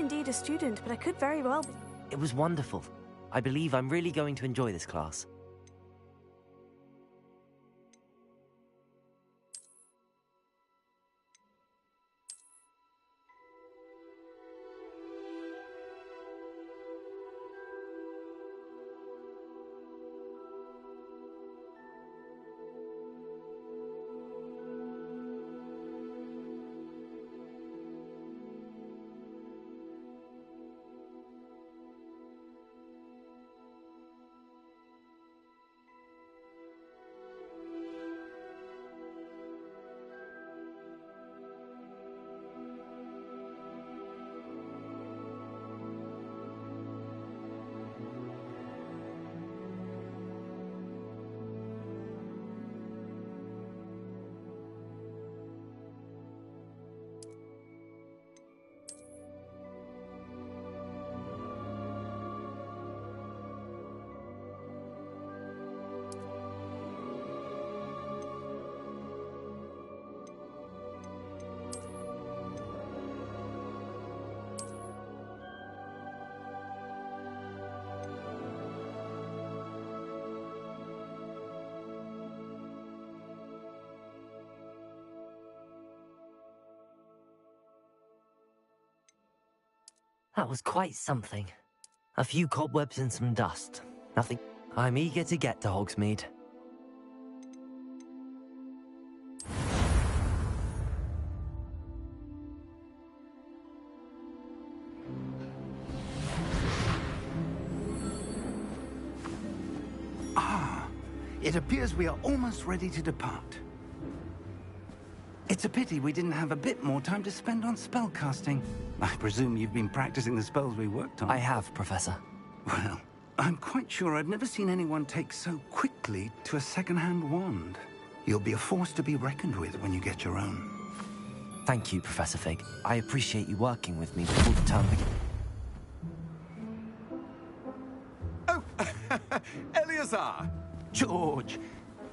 indeed a student, but I could very well be. It was wonderful. I believe I'm really going to enjoy this class. That was quite something. A few cobwebs and some dust. Nothing. I'm eager to get to Hogsmeade. It appears we are almost ready to depart. It's a pity we didn't have a bit more time to spend on spellcasting. I presume you've been practicing the spells we worked on. I have, Professor. Well, I'm quite sure I've never seen anyone take so quickly to a second-hand wand. You'll be a force to be reckoned with when you get your own. Thank you, Professor Fig. I appreciate you working with me before the term begins. Oh, Eleazar! George!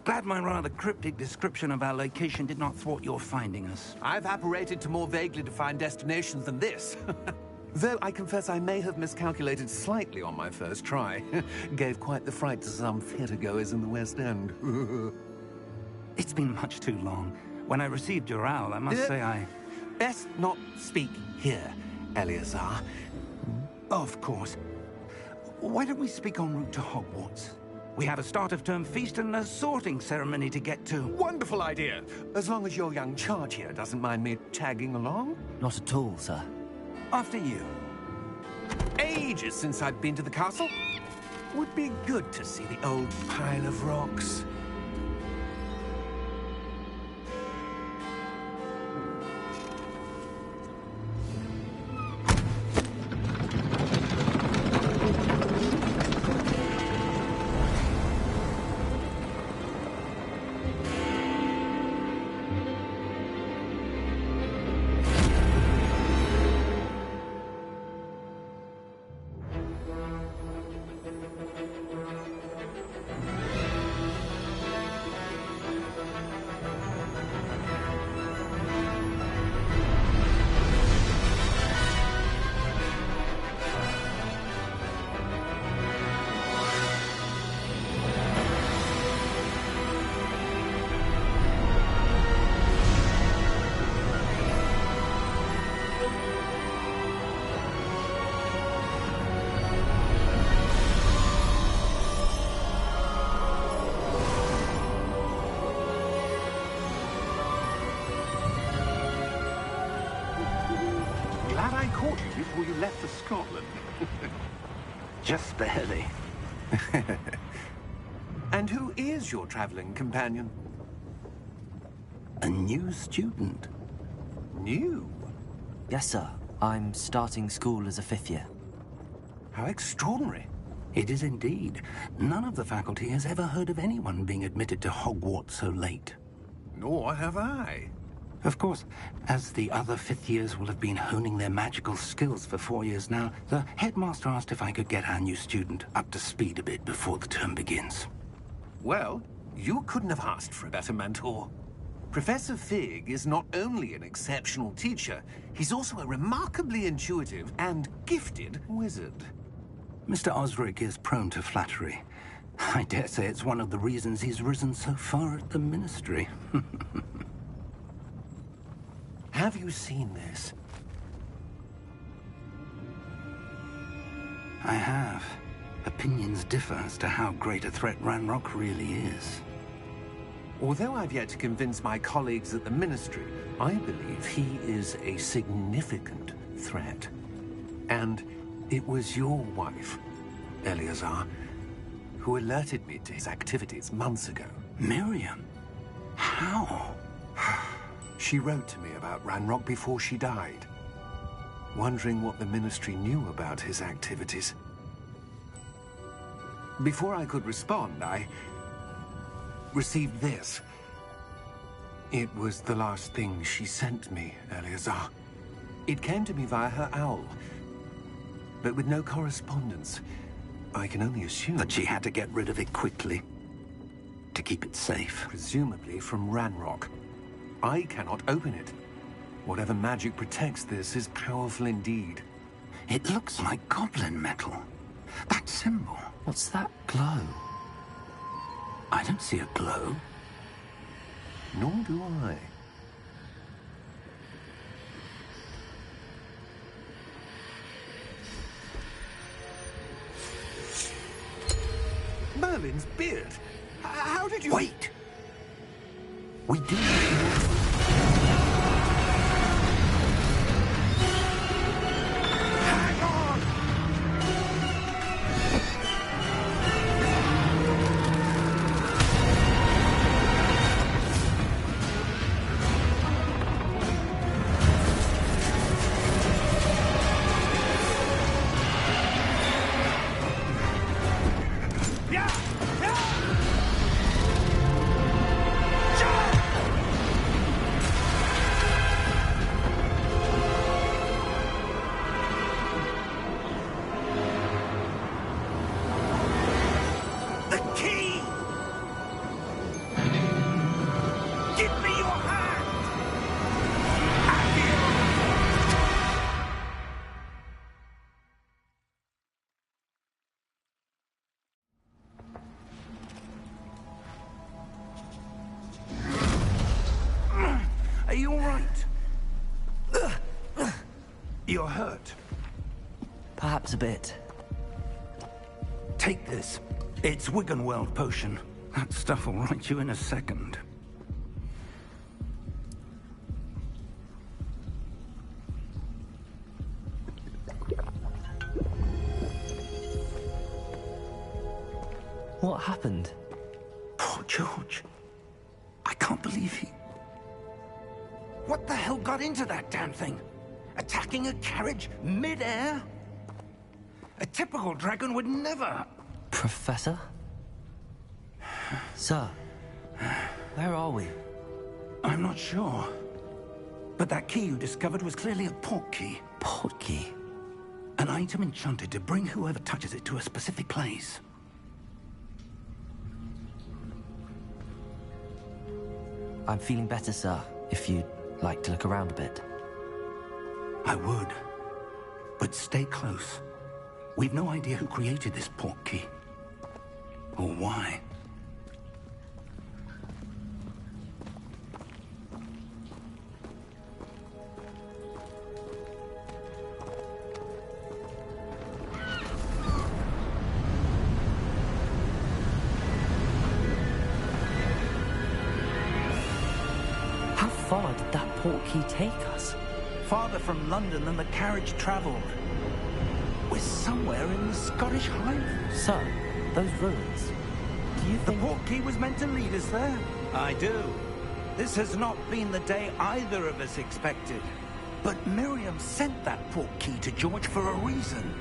Glad my rather cryptic description of our location did not thwart your finding us. I've apparated to more vaguely defined destinations than this. Though I confess I may have miscalculated slightly on my first try. Gave quite the fright to some theatre-goers in the West End. It's been much too long. When I received your owl, I must say I... Best not speak here, Eleazar. Of course. Why don't we speak en route to Hogwarts? We have a start-of-term feast and a sorting ceremony to get to. Wonderful idea! As long as your young charge here doesn't mind me tagging along. Not at all, sir. After you. Ages since I've been to the castle. Would be good to see the old pile of rocks. Before you left for Scotland. Just barely. And who is your traveling companion? A new student. New? Yes, sir. I'm starting school as a 5th year. How extraordinary. It is indeed. None of the faculty has ever heard of anyone being admitted to Hogwarts so late. Nor have I. Of course, as the other 5th years will have been honing their magical skills for 4 years now, the headmaster asked if I could get our new student up to speed a bit before the term begins. Well, you couldn't have asked for a better mentor. Professor Fig is not only an exceptional teacher, he's also a remarkably intuitive and gifted wizard. Mr. Osric is prone to flattery. I dare say it's one of the reasons he's risen so far at the Ministry. Have you seen this? I have. Opinions differ as to how great a threat Ranrock really is. Although I've yet to convince my colleagues at the Ministry, I believe he is a significant threat. And it was your wife, Eleazar, who alerted me to his activities months ago. Miriam? How? She wrote to me about Ranrock before she died, wondering what the Ministry knew about his activities. Before I could respond, I received this. It was the last thing she sent me, Eleazar. It came to me via her owl, but with no correspondence. I can only assume That she had to get rid of it quickly, to keep it safe. presumably from Ranrock. I cannot open it. Whatever magic protects this is powerful indeed. It looks like goblin metal. That symbol. What's that glow? I don't see a glow. Nor do I. Merlin's beard. How did you... Wait! We do. Hang on! Yeah! Yeah! The key! Give me your hand! Have you? Are you all right? You're hurt. Perhaps a bit. Take this. It's Wiggenweld potion. That stuff will right you in a second. What happened? Poor George. I can't believe he... What the hell got into that damn thing? Attacking a carriage mid-air? A typical dragon would never... Professor? Sir, where are we? I'm not sure. But that key you discovered was clearly a port key. Port key? An item enchanted to bring whoever touches it to a specific place. I'm feeling better, sir, if you'd like to look around a bit. I would. But stay close. We've no idea who created this port key. Or why. How far did that port key take us? Farther from London than the carriage traveled. We're somewhere in the Scottish Highlands. Sir, those ruins. Do you The think... port key was meant to lead us there? I do. This has not been the day either of us expected. But Miriam sent that port key to George for a reason.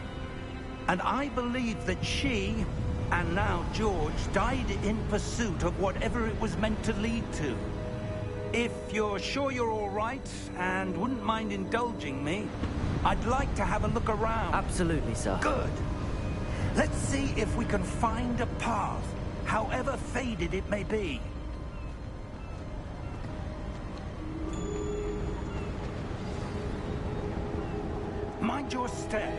And I believe that she, and now George, died in pursuit of whatever it was meant to lead to. If you're sure you're all right, and wouldn't mind indulging me, I'd like to have a look around. Absolutely, sir. Good. Let's see if we can find a path, however faded it may be. Mind your step.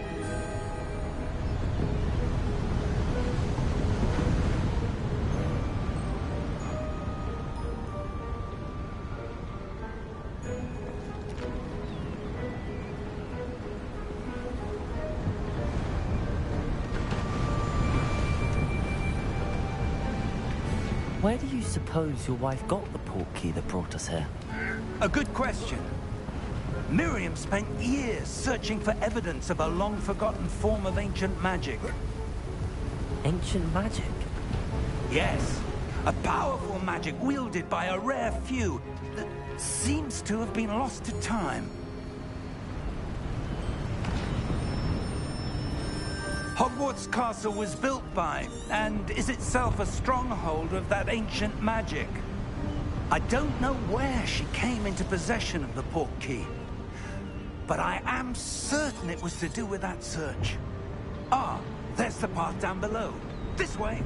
Where do you suppose your wife got the portkey that brought us here? A good question. Miriam spent years searching for evidence of a long-forgotten form of ancient magic. Ancient magic? Yes, a powerful magic wielded by a rare few that seems to have been lost to time. Hogwarts Castle was built by, and is itself a stronghold of that ancient magic. I don't know where she came into possession of the portkey, but I am certain it was to do with that search. Ah, there's the path down below. This way.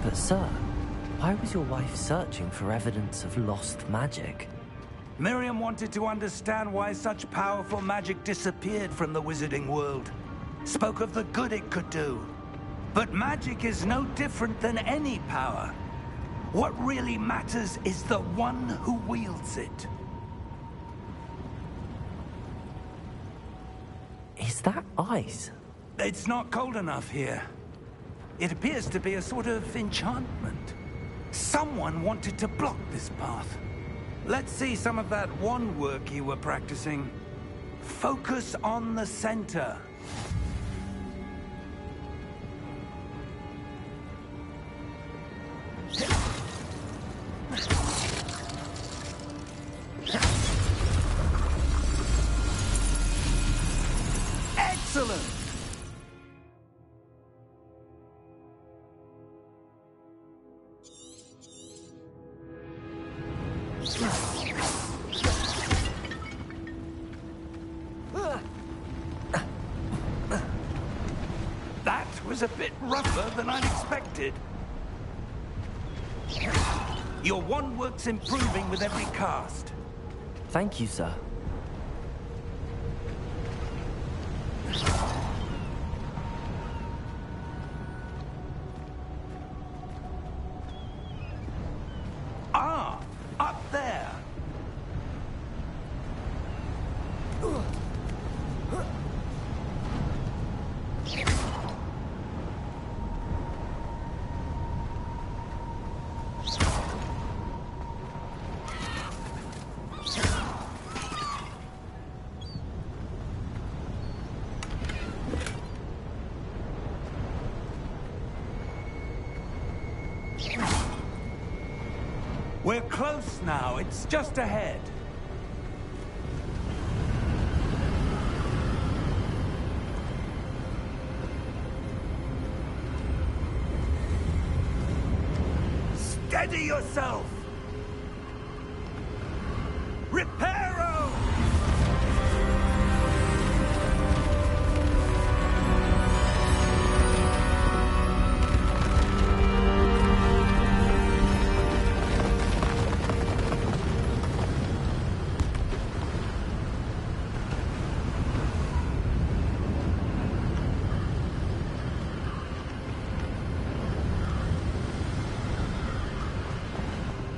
But sir, why was your wife searching for evidence of lost magic? Miriam wanted to understand why such powerful magic disappeared from the wizarding world. Spoke of the good it could do. But magic is no different than any power. What really matters is the one who wields it. Is that ice? It's not cold enough here. It appears to be a sort of enchantment. Someone wanted to block this path. Let's see some of that wand work you were practicing. Focus on the center. Excellent! That was a bit rougher than I'd expected. Your wand work's improving with every cast. Thank you, sir. Ah, up there. We're close now. It's just ahead. Steady yourself! Reparo!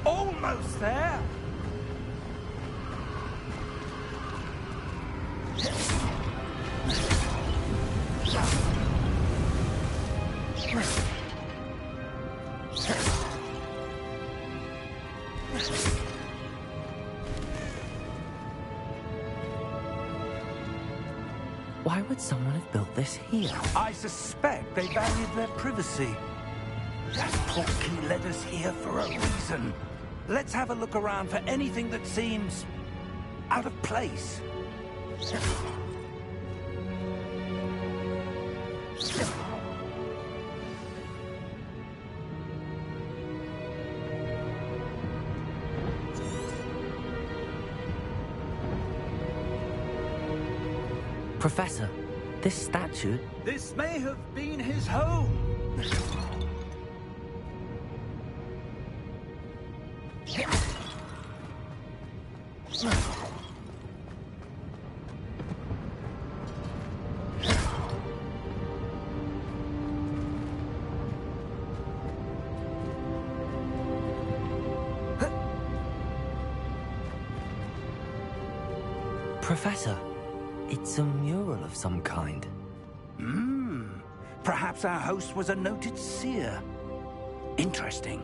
Almost there. Why would someone have built this here? I suspect they valued their privacy. That portkey led us here for a reason. Let's have a look around for anything that seems out of place. Professor, this statue... This may have been his home. Professor, it's a mural of some kind. Perhaps our host was a noted seer. Interesting.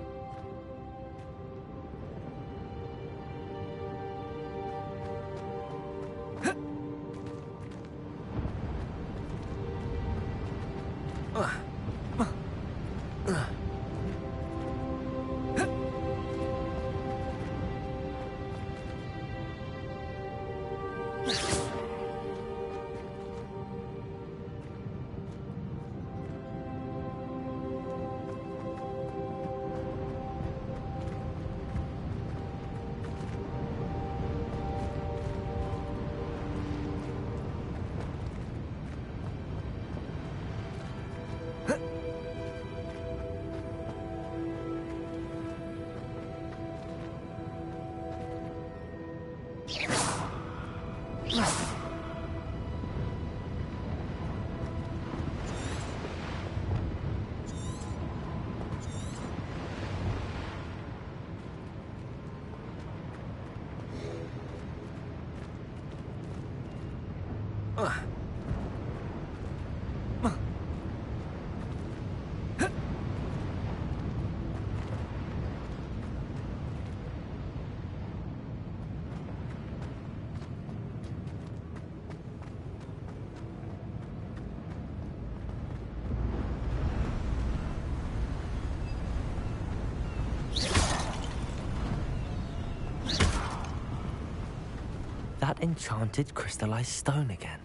That enchanted crystallized stone again.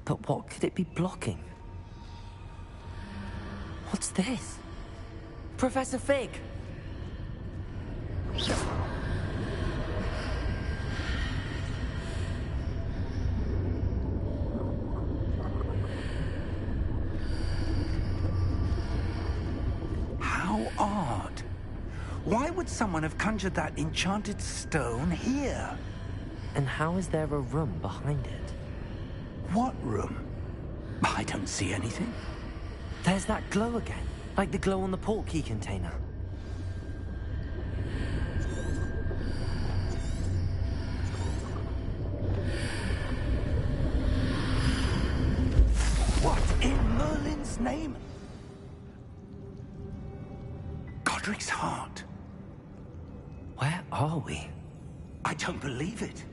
But what could it be blocking? What's this? Professor Fig! How odd. Why would someone have conjured that enchanted stone here? And how is there a room behind it? What room? I don't see anything. There's that glow again, like the glow on the portkey container. What in Merlin's name? Godric's heart. Where are we? I don't believe it.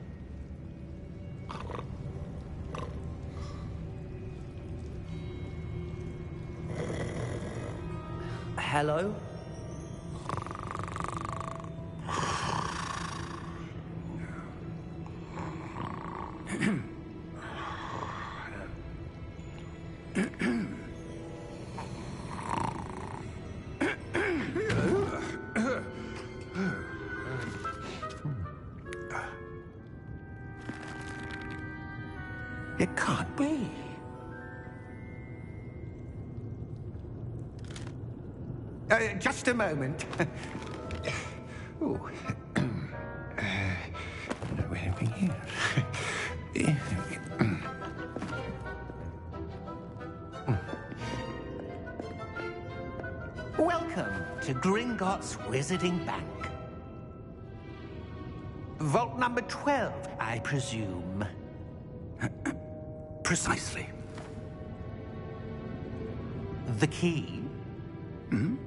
Hello? It can't be. Just a moment. Oh. Where are we here? Welcome to Gringotts Wizarding Bank. Vault number 12, I presume. Precisely. The key? Hmm?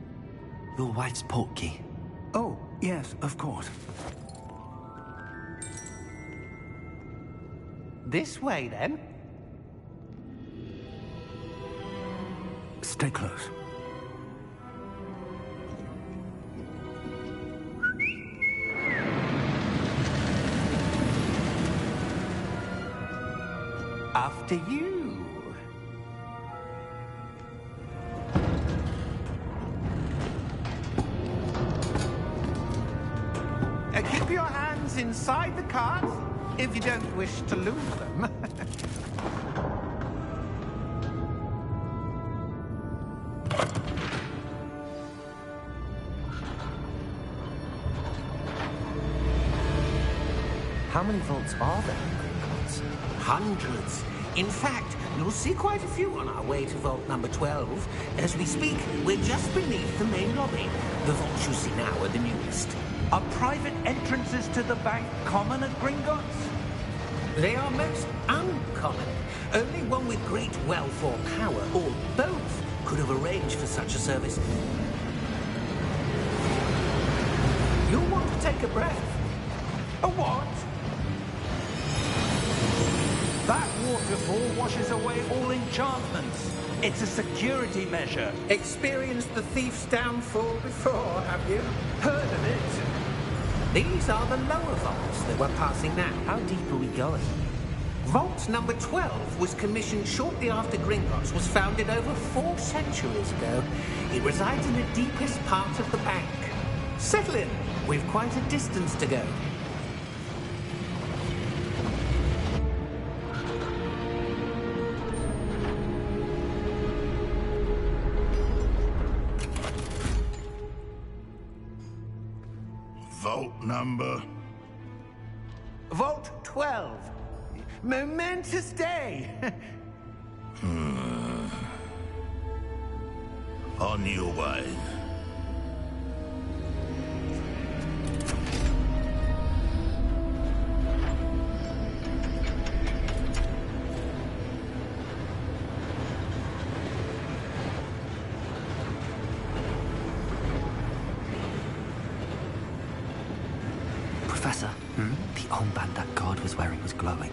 Your wife's portkey. Oh, yes, of course. This way, then. Stay close. After you. Keep your hands inside the cart if you don't wish to lose them. How many vaults are there in Gringotts? Hundreds. In fact, you'll see quite a few on our way to vault number 12. As we speak, we're just beneath the main lobby. The vaults you see now are the newest. Are private entrances to the bank common at Gringotts? They are most uncommon. Only one with great wealth or power, or both, could have arranged for such a service. You'll want to take a breath. A what? That waterfall washes away all enchantments. It's a security measure. Experienced the thief's downfall before, have you? Heard of it? These are the lower vaults that we're passing now. How deep are we going? Vault number 12 was commissioned shortly after Gringotts was founded over 4 centuries ago. It resides in the deepest part of the bank. Settle in. We've quite a distance to go. Vault number? Vault 12. Momentous day. On your way. Professor, the armband that guard was wearing was glowing.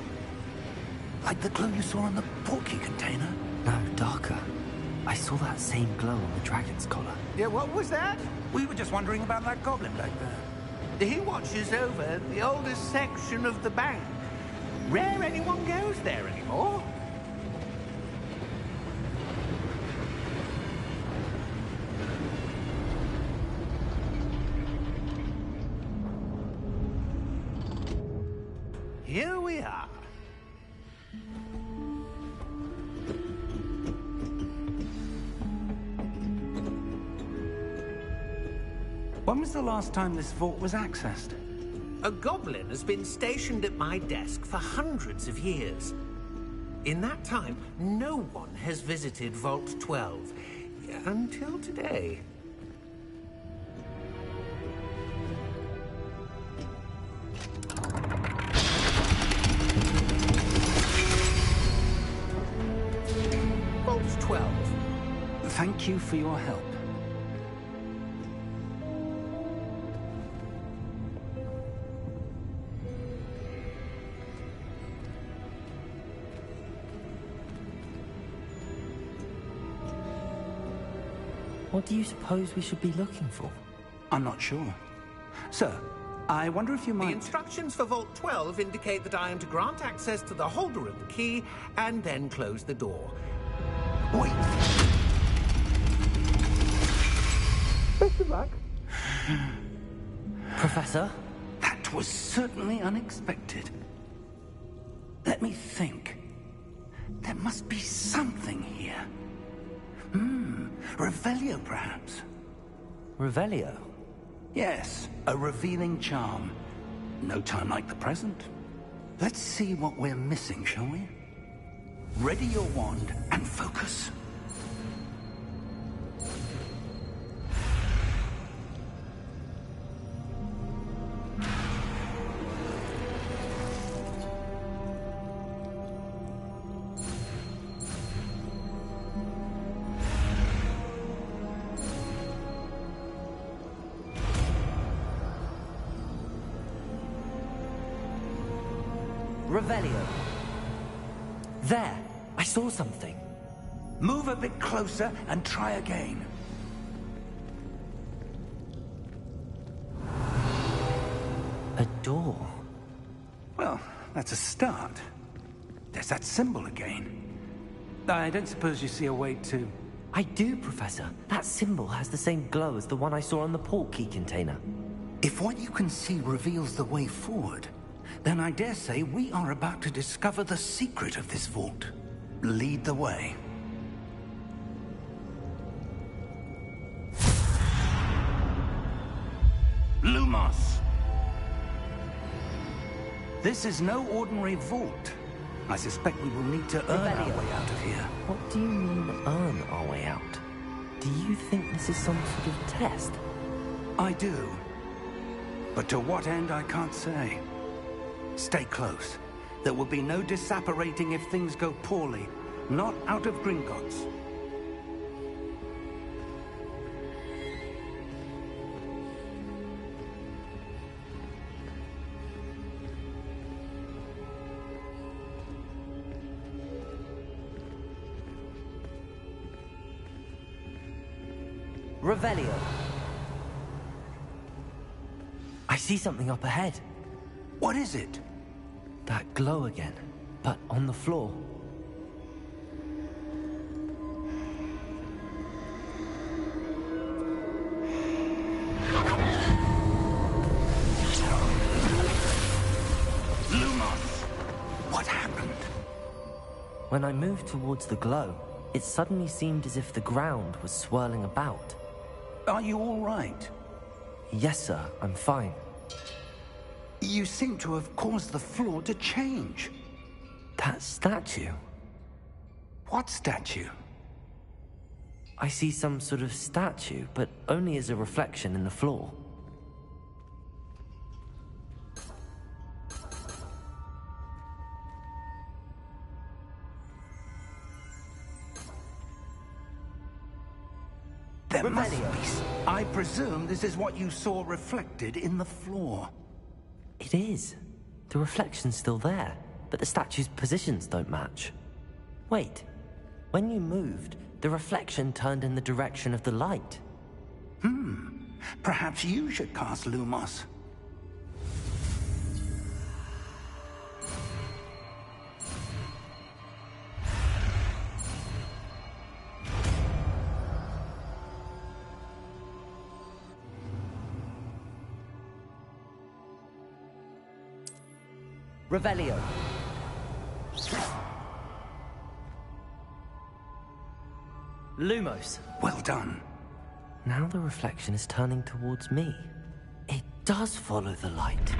Like the glow you saw on the portkey container? No, darker. I saw that same glow on the dragon's collar. Yeah, what was that? We were just wondering about that goblin back there. He watches over the oldest section of the bank. Rare anyone goes there anymore. Here we are. When was the last time this vault was accessed? A goblin has been stationed at my desk for hundreds of years. In that time, no one has visited Vault 12. Until today. Vault 12. Thank you for your help. What do you suppose we should be looking for? I'm not sure. Sir, I wonder if you The might... instructions for Vault 12 indicate that I am to grant access to the holder of the key and then close the door. Wait! Best of luck. Professor? That was certainly unexpected. Let me think. There must be something here. Revelio, perhaps? Revelio? Yes, a revealing charm. No time like the present. Let's see what we're missing, shall we? Ready your wand and focus. Revelio. There! I saw something. Move a bit closer and try again. A door. Well, that's a start. There's that symbol again. I don't suppose you see a way to... I do, Professor. That symbol has the same glow as the one I saw on the portkey container. If what you can see reveals the way forward, then I dare say we are about to discover the secret of this vault. Lead the way. Lumos! This is no ordinary vault. I suspect we will need to earn our way out of here. What do you mean, earn our way out? Do you think this is some sort of test? I do. But to what end, I can't say. Stay close. There will be no disapparating if things go poorly. Not out of Gringotts. Revelio. I see something up ahead. What is it? That glow again, but on the floor. Lumos! What happened? When I moved towards the glow, it suddenly seemed as if the ground was swirling about. Are you all right? Yes, sir, I'm fine. You seem to have caused the floor to change. That statue? What statue? I see some sort of statue, but only as a reflection in the floor. There must be. I presume this is what you saw reflected in the floor. It is. The reflection's still there, but the statue's positions don't match. Wait. When you moved, the reflection turned in the direction of the light. Perhaps you should cast Lumos. Revelio. Lumos. Well done. Now the reflection is turning towards me. It does follow the light.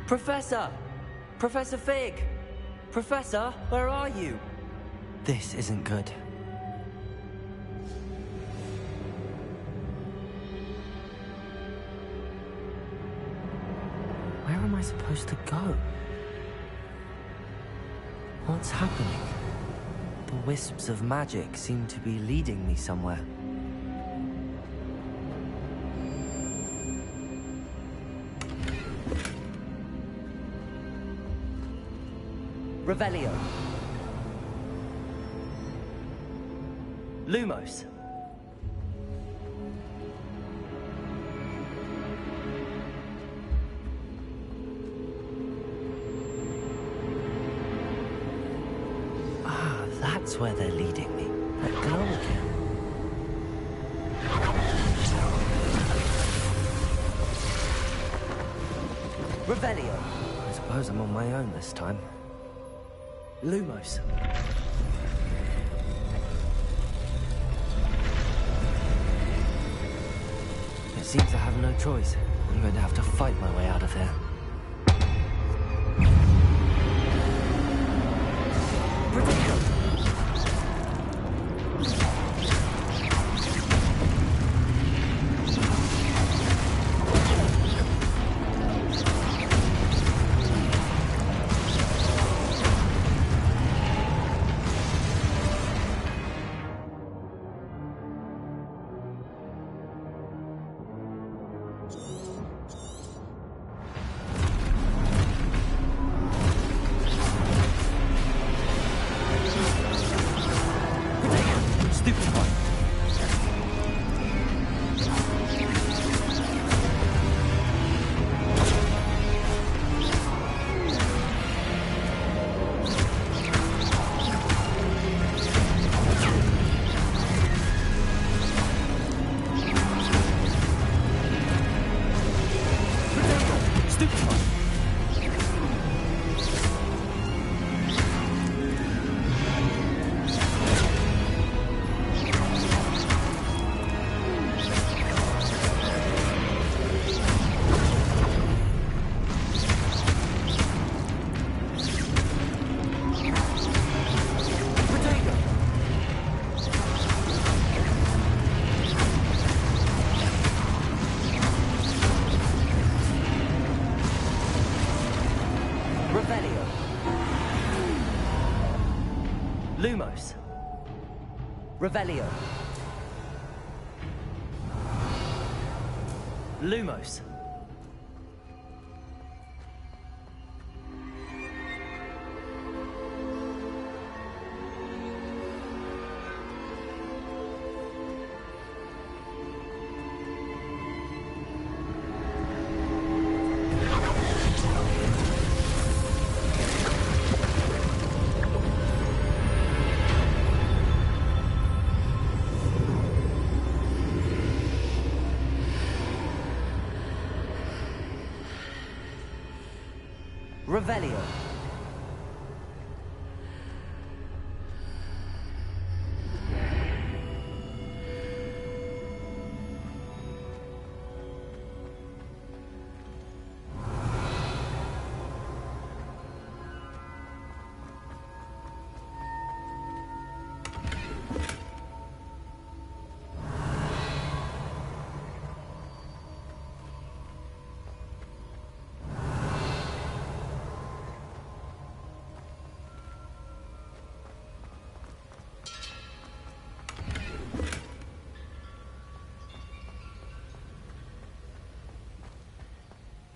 Professor! Professor Fig! Professor, where are you? This isn't good. Where am I supposed to go? What's happening? The wisps of magic seem to be leading me somewhere. Revelio. Lumos. Ah, that's where they're leading me. That glow again. Revelio. I was suppose I'm on my own this time. Lumos. It seems I have no choice. I'm going to have to fight my way out of here. Lumos. Revelio. Lumos. Revelio.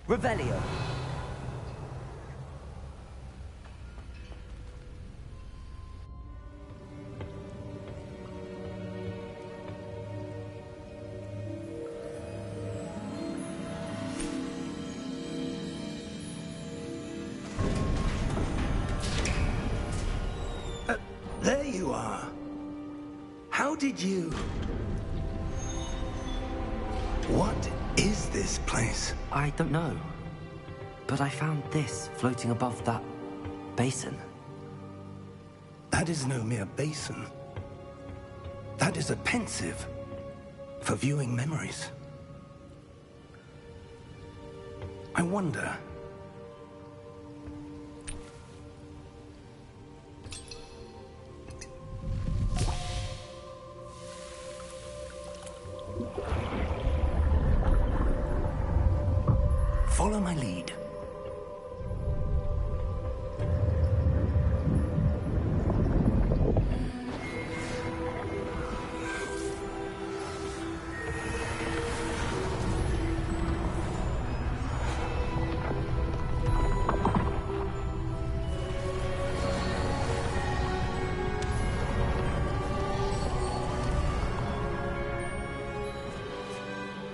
Revelio. There you are. How did you... What is this place? I don't know. But I found this floating above that basin. That is no mere basin. That is a pensive for viewing memories. I wonder... Follow my lead.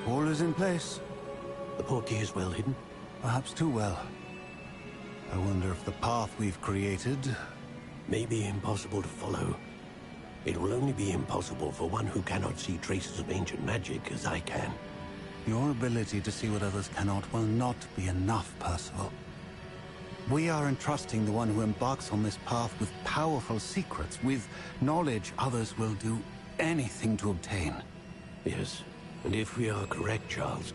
All is in place. The portkey is well hidden. Perhaps too well. I wonder if the path we've created... May be impossible to follow. It will only be impossible for one who cannot see traces of ancient magic as I can. Your ability to see what others cannot will not be enough, Percival. We are entrusting the one who embarks on this path with powerful secrets, with knowledge others will do anything to obtain. Yes, and if we are correct, Charles,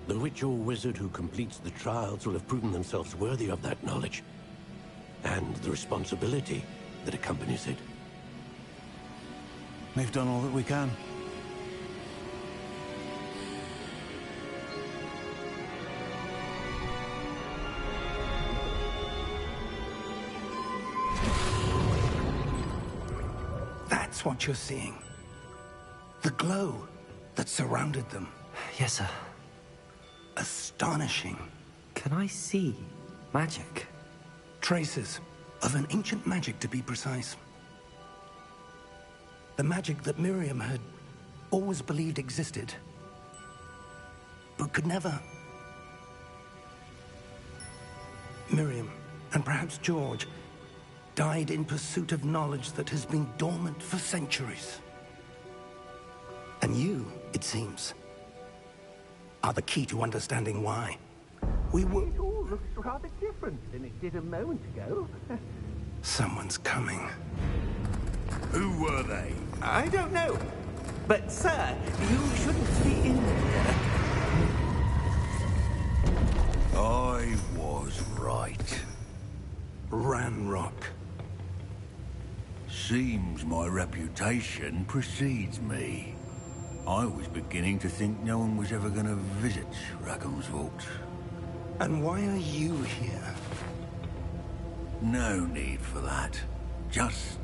the witch or wizard who completes the trials will have proven themselves worthy of that knowledge, and the responsibility that accompanies it. We've done all that we can. That's what you're seeing. The glow that surrounded them. Yes, sir. Astonishing. Can I see magic? Traces of an ancient magic, to be precise. The magic that Miriam had always believed existed, but could never. Miriam, and perhaps George, died in pursuit of knowledge that has been dormant for centuries. And you, it seems, are the key to understanding why. It all looks rather different than it did a moment ago. Someone's coming. Who were they? I don't know. But, sir, you shouldn't be in there. I was right. Ranrock. Seems my reputation precedes me. I was beginning to think no one was ever going to visit Rackham's Vault. And why are you here? No need for that. Just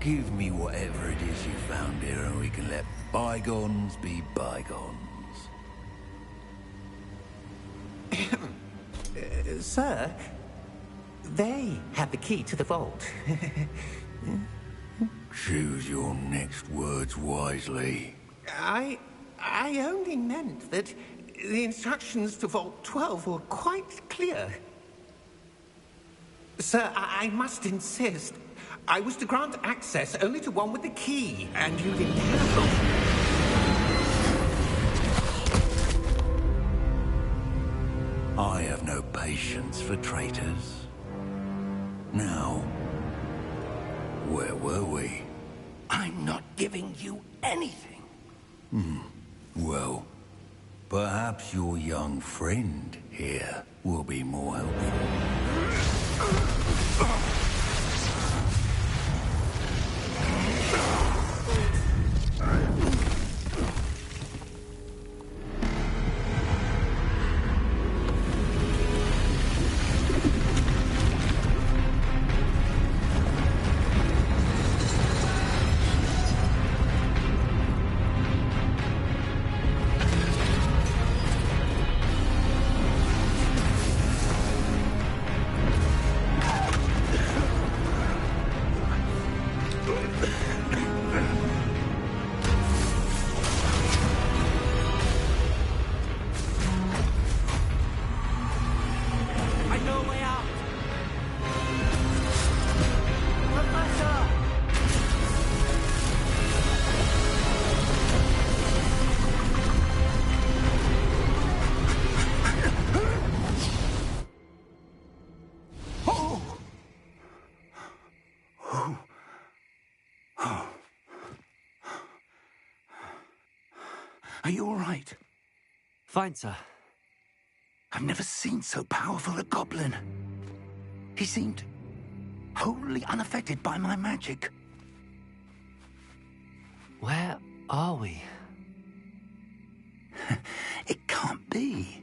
give me whatever it is you found here and we can let bygones be bygones. Sir, they have the key to the vault. Choose your next words wisely. I only meant that the instructions to Vault 12 were quite clear. Sir, I must insist. I was to grant access only to one with the key, and you didn't have them. I have no patience for traitors. Now, where were we? I'm not giving you anything. Well, perhaps your young friend here will be more helpful. Are you all right? Fine, sir. I've never seen so powerful a goblin. He seemed wholly unaffected by my magic. Where are we? It can't be.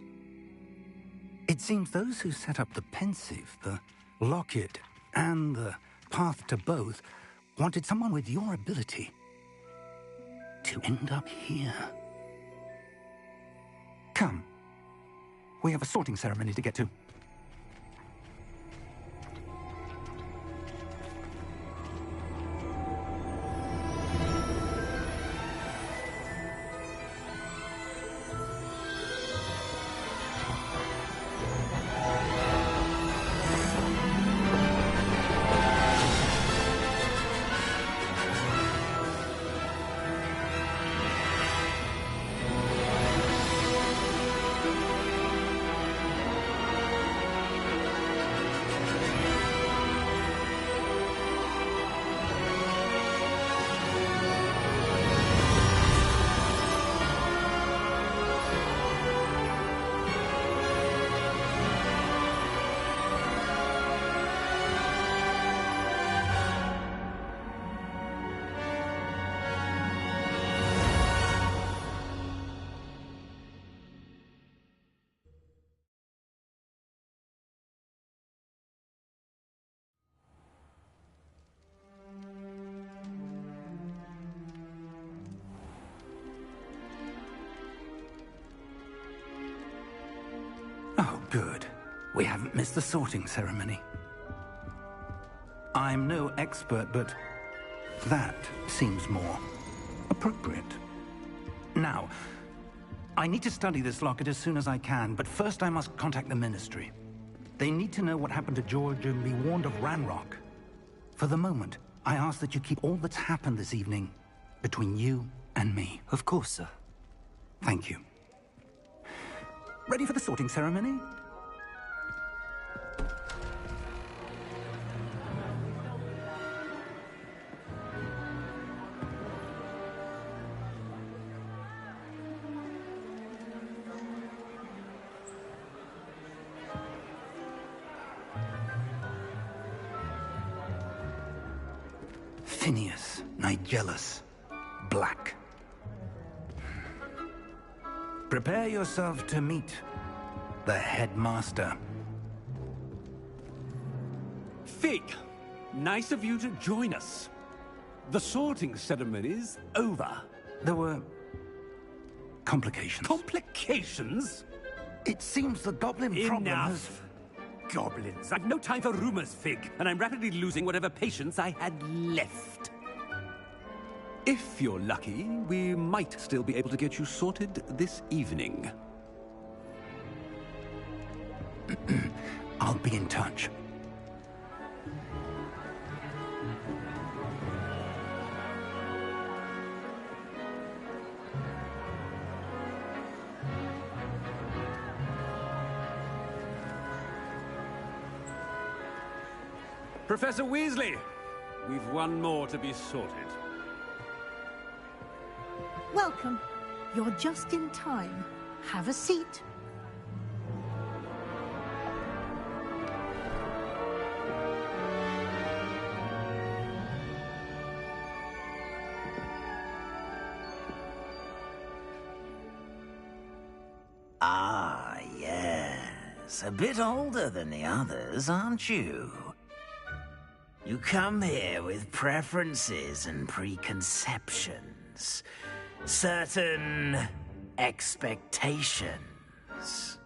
It seems those who set up the pensive, the locket, and the path to both wanted someone with your ability to end up here. Come. We have a sorting ceremony to get to. Good. We haven't missed the sorting ceremony. I'm no expert, but that seems more appropriate. Now, I need to study this locket as soon as I can, but first I must contact the Ministry. They need to know what happened to George and be warned of Ranrock. For the moment, I ask that you keep all that's happened this evening between you and me. Of course, sir. Thank you. Ready for the sorting ceremony? Phineas, Nigellus, Black. Prepare yourself to meet the headmaster. Fig, nice of you to join us. The sorting ceremony's over. There were complications. Complications? It seems the goblin problem has... Enough. Goblins. I've no time for rumors, Fig, and I'm rapidly losing whatever patience I had left. If you're lucky, we might still be able to get you sorted this evening. I'll be in touch. Professor Weasley, we've one more to be sorted. Welcome. You're just in time. Have a seat. Ah, yes. A bit older than the others, aren't you? You come here with preferences and preconceptions. Certain expectations.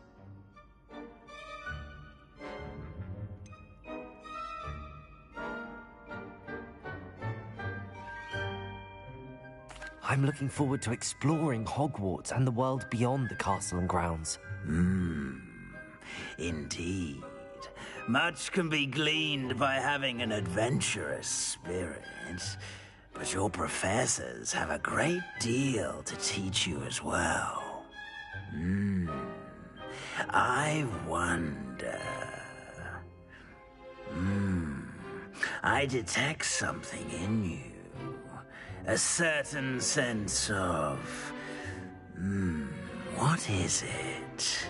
I'm looking forward to exploring Hogwarts and the world beyond the castle and grounds. Indeed. Much can be gleaned by having an adventurous spirit, but your professors have a great deal to teach you as well. I wonder... I detect something in you. A certain sense of... what is it?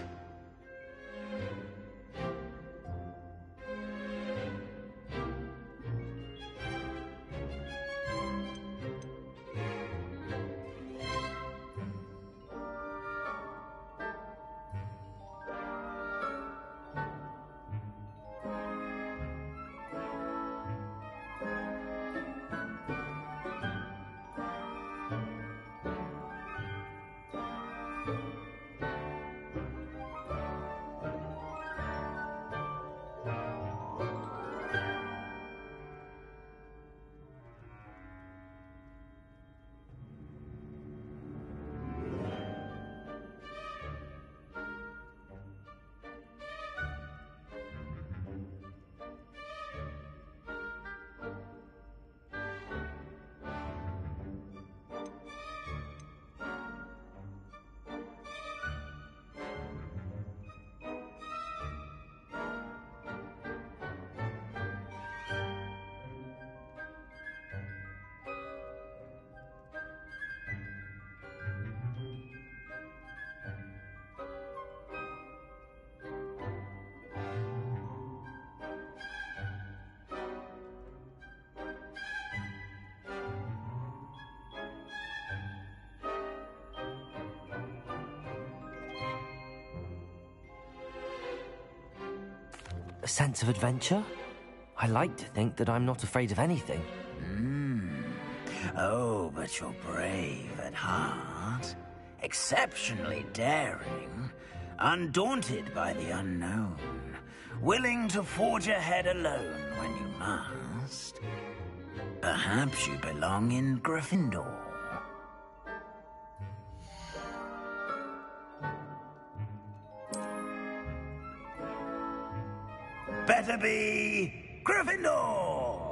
A sense of adventure? I like to think that I'm not afraid of anything. Oh, but you're brave at heart. Exceptionally daring. undaunted by the unknown, willing to forge ahead alone when you must. Perhaps you belong in Gryffindor. Better be Gryffindor!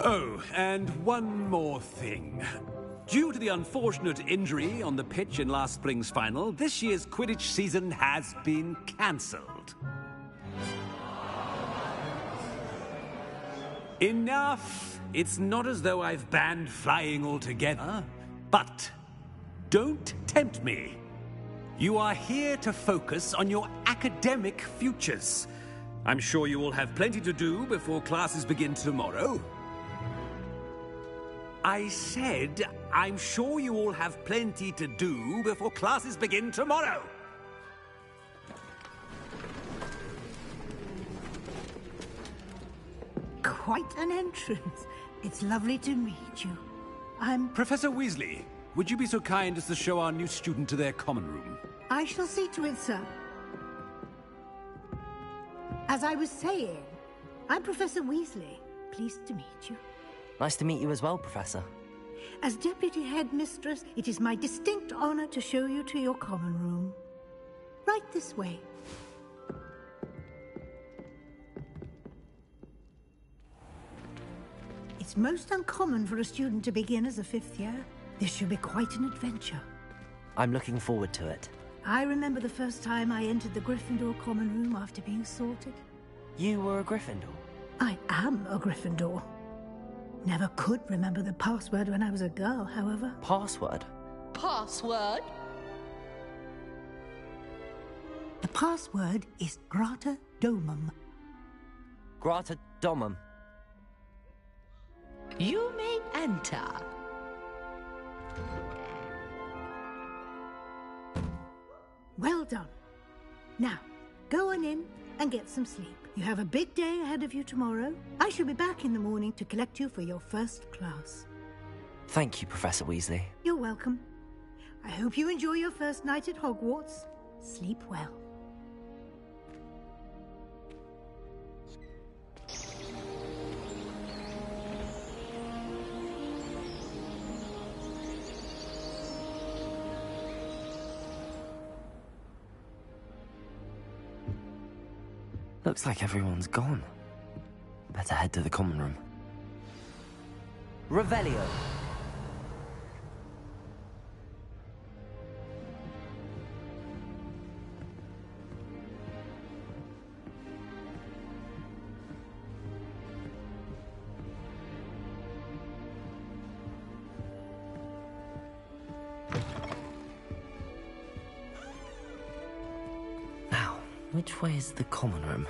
Oh, and one more thing. Due to the unfortunate injury on the pitch in last spring's final, this year's Quidditch season has been cancelled. Enough! It's not as though I've banned flying altogether, but don't tempt me. You are here to focus on your academic futures. I'm sure you all have plenty to do before classes begin tomorrow. I said, I'm sure you all have plenty to do before classes begin tomorrow. Quite an entrance. It's lovely to meet you. I'm... Professor Weasley, would you be so kind as to show our new student to their common room? I shall see to it, sir. As I was saying, I'm Professor Weasley. Pleased to meet you. Nice to meet you as well, Professor. As Deputy Headmistress, it is my distinct honor to show you to your common room. Right this way. It's most uncommon for a student to begin as a fifth year. This should be quite an adventure. I'm looking forward to it. I remember the first time I entered the Gryffindor common room after being sorted. You were a Gryffindor? I am a Gryffindor. Never could remember the password when I was a girl, however. Password? Password? The password is Grata Domum. Grata Domum. You may enter. Well done. Now, go on in and get some sleep. You have a big day ahead of you tomorrow. I shall be back in the morning to collect you for your first class. Thank you, Professor Weasley. You're welcome. I hope you enjoy your first night at Hogwarts. Sleep well. Looks like everyone's gone. Better head to the common room. Revelio. Now, which way is the common room?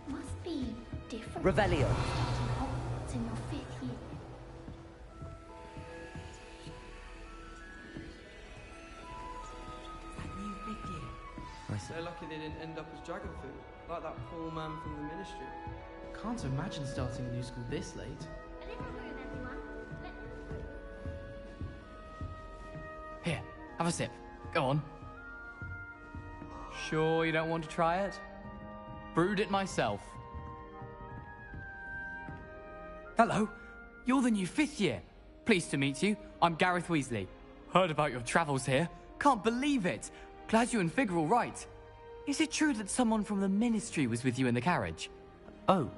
Must be different. Revelio. Hogwarts in your 5th year. They're lucky they didn't end up as dragon food, like that poor man from the ministry. Can't imagine starting a new school this late. Here, have a sip. Go on. Sure you don't want to try it? Brewed it myself. Hello, you're the new 5th year. Pleased to meet you. I'm Gareth Weasley. Heard about your travels here. Can't believe it. Glad you and Fig are all right. Is it true that someone from the ministry was with you in the carriage? Oh,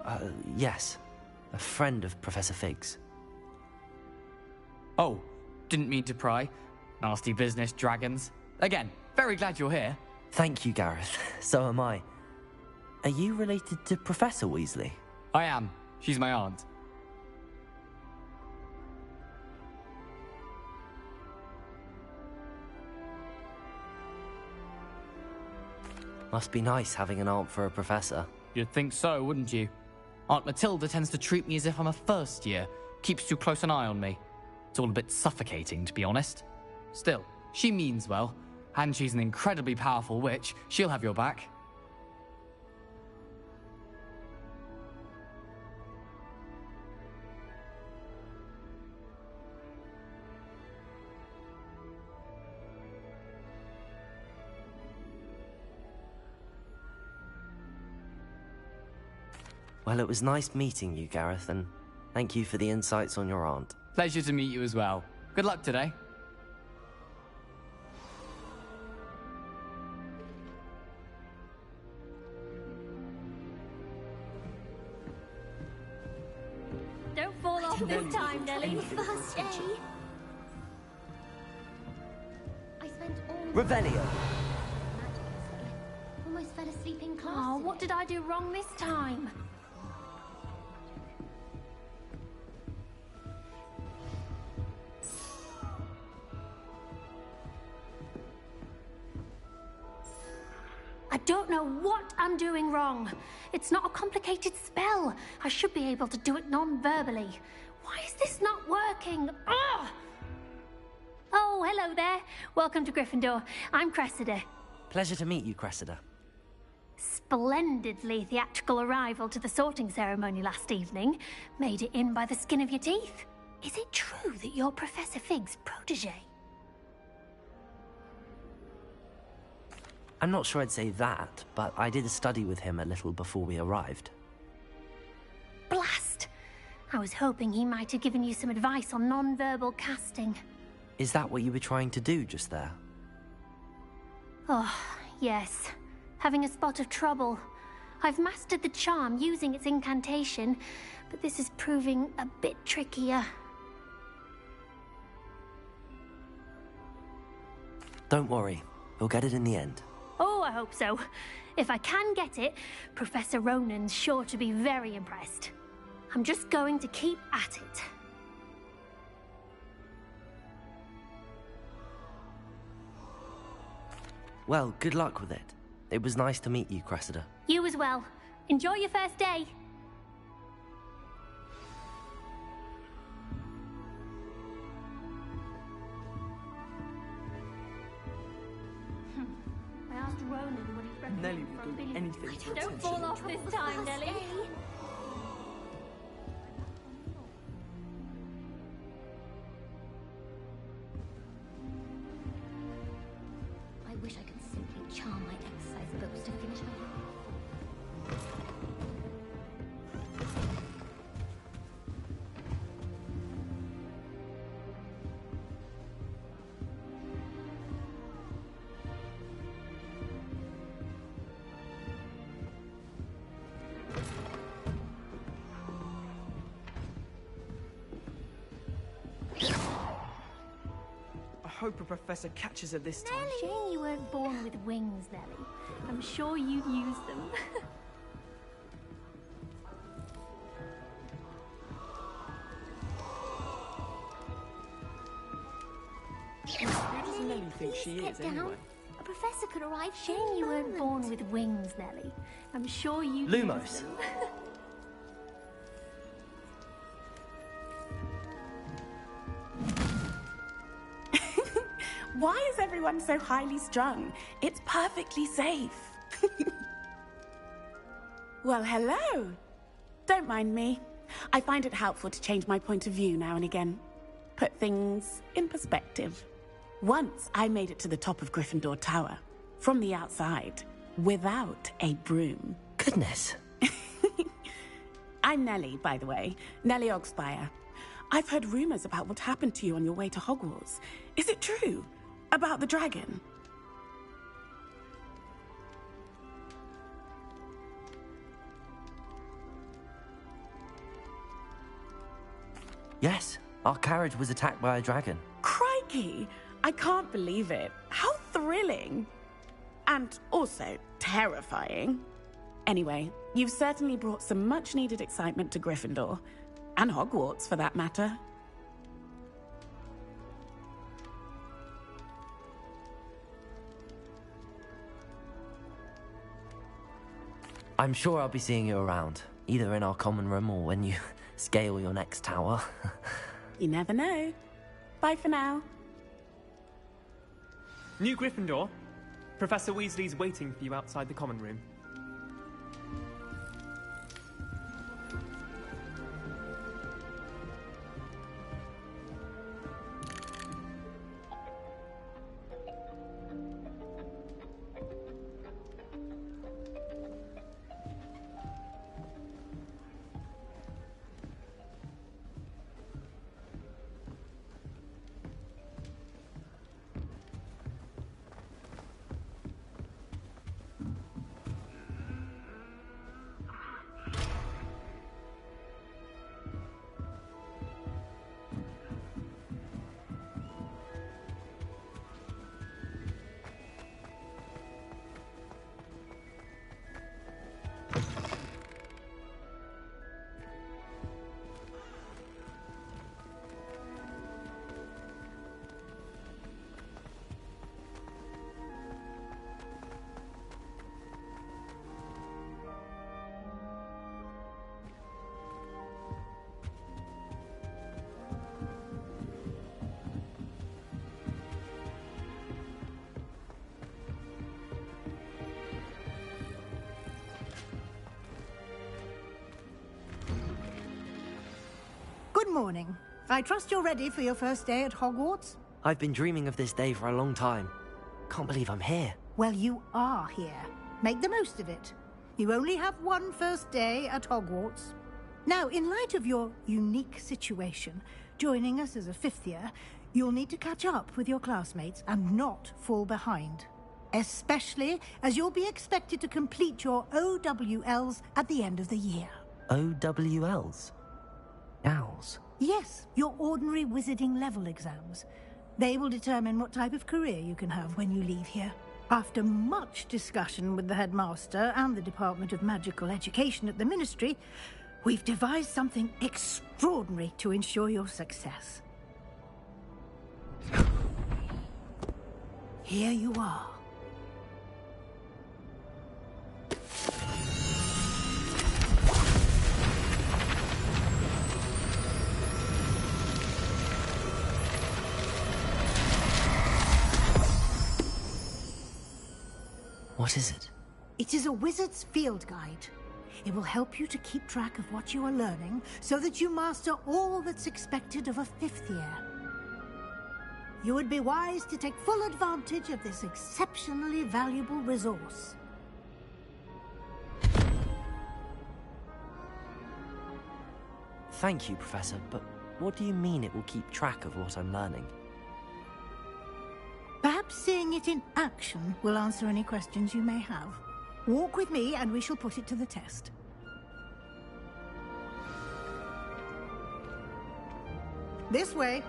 yes. A friend of Professor Fig's. Oh, didn't mean to pry. Nasty business, dragons. Again, very glad you're here. Thank you, Gareth. So am I. Are you related to Professor Weasley? I am. She's my aunt. Must be nice having an aunt for a professor. You'd think so, wouldn't you? Aunt Matilda tends to treat me as if I'm a first year, keeps too close an eye on me. It's all a bit suffocating, to be honest. Still, she means well, and she's an incredibly powerful witch. She'll have your back. Well, it was nice meeting you, Gareth, and thank you for the insights on your aunt. Pleasure to meet you as well. Good luck today. Don't fall off this time, Nelly. First day. I spent all Revelio. almost fell asleep in class. Oh, what did I do wrong this time? I don't know what I'm doing wrong. It's not a complicated spell. I should be able to do it non-verbally. Why is this not working? Ugh! Oh, hello there. Welcome to Gryffindor. I'm Cressida. Pleasure to meet you, Cressida. Splendidly theatrical arrival to the sorting ceremony last evening. Made it in by the skin of your teeth. Is it true that you're Professor Fig's protege? I'm not sure I'd say that, but I did study with him a little before we arrived. Blast! I was hoping he might have given you some advice on non-verbal casting. Is that what you were trying to do just there? Oh, yes. Having a spot of trouble. I've mastered the charm using its incantation, but this is proving a bit trickier. Don't worry, we'll get it in the end. Oh, I hope so. If I can get it, Professor Ronan's sure to be very impressed. I'm just going to keep at it. Well, good luck with it. It was nice to meet you, Cressida. You as well. Enjoy your first day. I asked Ronan what he's recommended. Nelly will do anything for Don't attention. fall off this time, Nelly. I wish I could simply charm my exercise books to finish my I hope a professor catches her this time. Shame you weren't born with wings, Nelly. I'm sure you'd use them. Who does Nelly think she is, anyway? A professor could arrive. Shame you weren't born with wings, Nelly. I'm sure you'd Lumos. use them. Why is everyone so highly strung? It's perfectly safe. Well, hello. Don't mind me. I find it helpful to change my point of view now and again. Put things in perspective. Once I made it to the top of Gryffindor Tower, from the outside, without a broom. Goodness. I'm Nellie, by the way. Nellie Ogspire. I've heard rumors about what happened to you on your way to Hogwarts. Is it true? About the dragon? Yes, our carriage was attacked by a dragon. Crikey! I can't believe it. How thrilling! And also terrifying. Anyway, you've certainly brought some much-needed excitement to Gryffindor. And Hogwarts, for that matter. I'm sure I'll be seeing you around, either in our common room or when you scale your next tower. You never know. Bye for now. New Gryffindor. Professor Weasley's waiting for you outside the common room. Good morning. I trust you're ready for your first day at Hogwarts? I've been dreaming of this day for a long time. Can't believe I'm here. Well, you are here. Make the most of it. You only have one first day at Hogwarts. Now, in light of your unique situation, joining us as a fifth year, you'll need to catch up with your classmates and not fall behind. Especially as you'll be expected to complete your OWLs at the end of the year. OWLs? Owls? Yes, your ordinary wizarding level exams. They will determine what type of career you can have when you leave here. After much discussion with the headmaster and the Department of Magical Education at the Ministry, we've devised something extraordinary to ensure your success. Here you are. What is it? It is a wizard's field guide. It will help you to keep track of what you are learning so that you master all that's expected of a fifth year. You would be wise to take full advantage of this exceptionally valuable resource. Thank you, Professor, but what do you mean it will keep track of what I'm learning? Perhaps seeing it in action will answer any questions you may have. Walk with me and we shall put it to the test. This way.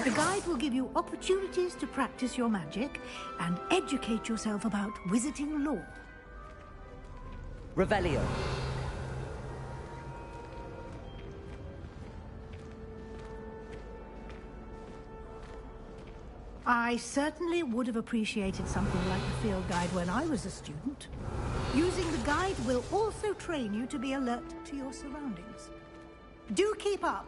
The guide will give you opportunities to practice your magic and educate yourself about wizarding lore. Revelio. I certainly would have appreciated something like the field guide when I was a student. Using the guide will also train you to be alert to your surroundings. Do keep up.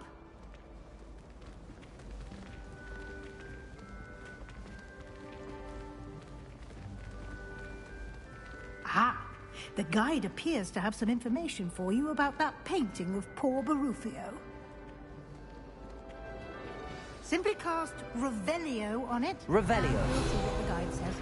Ah, The guide appears to have some information for you about that painting of poor Barufio. Simply cast Revelio on it. Revelio. And we'll see what the guide says.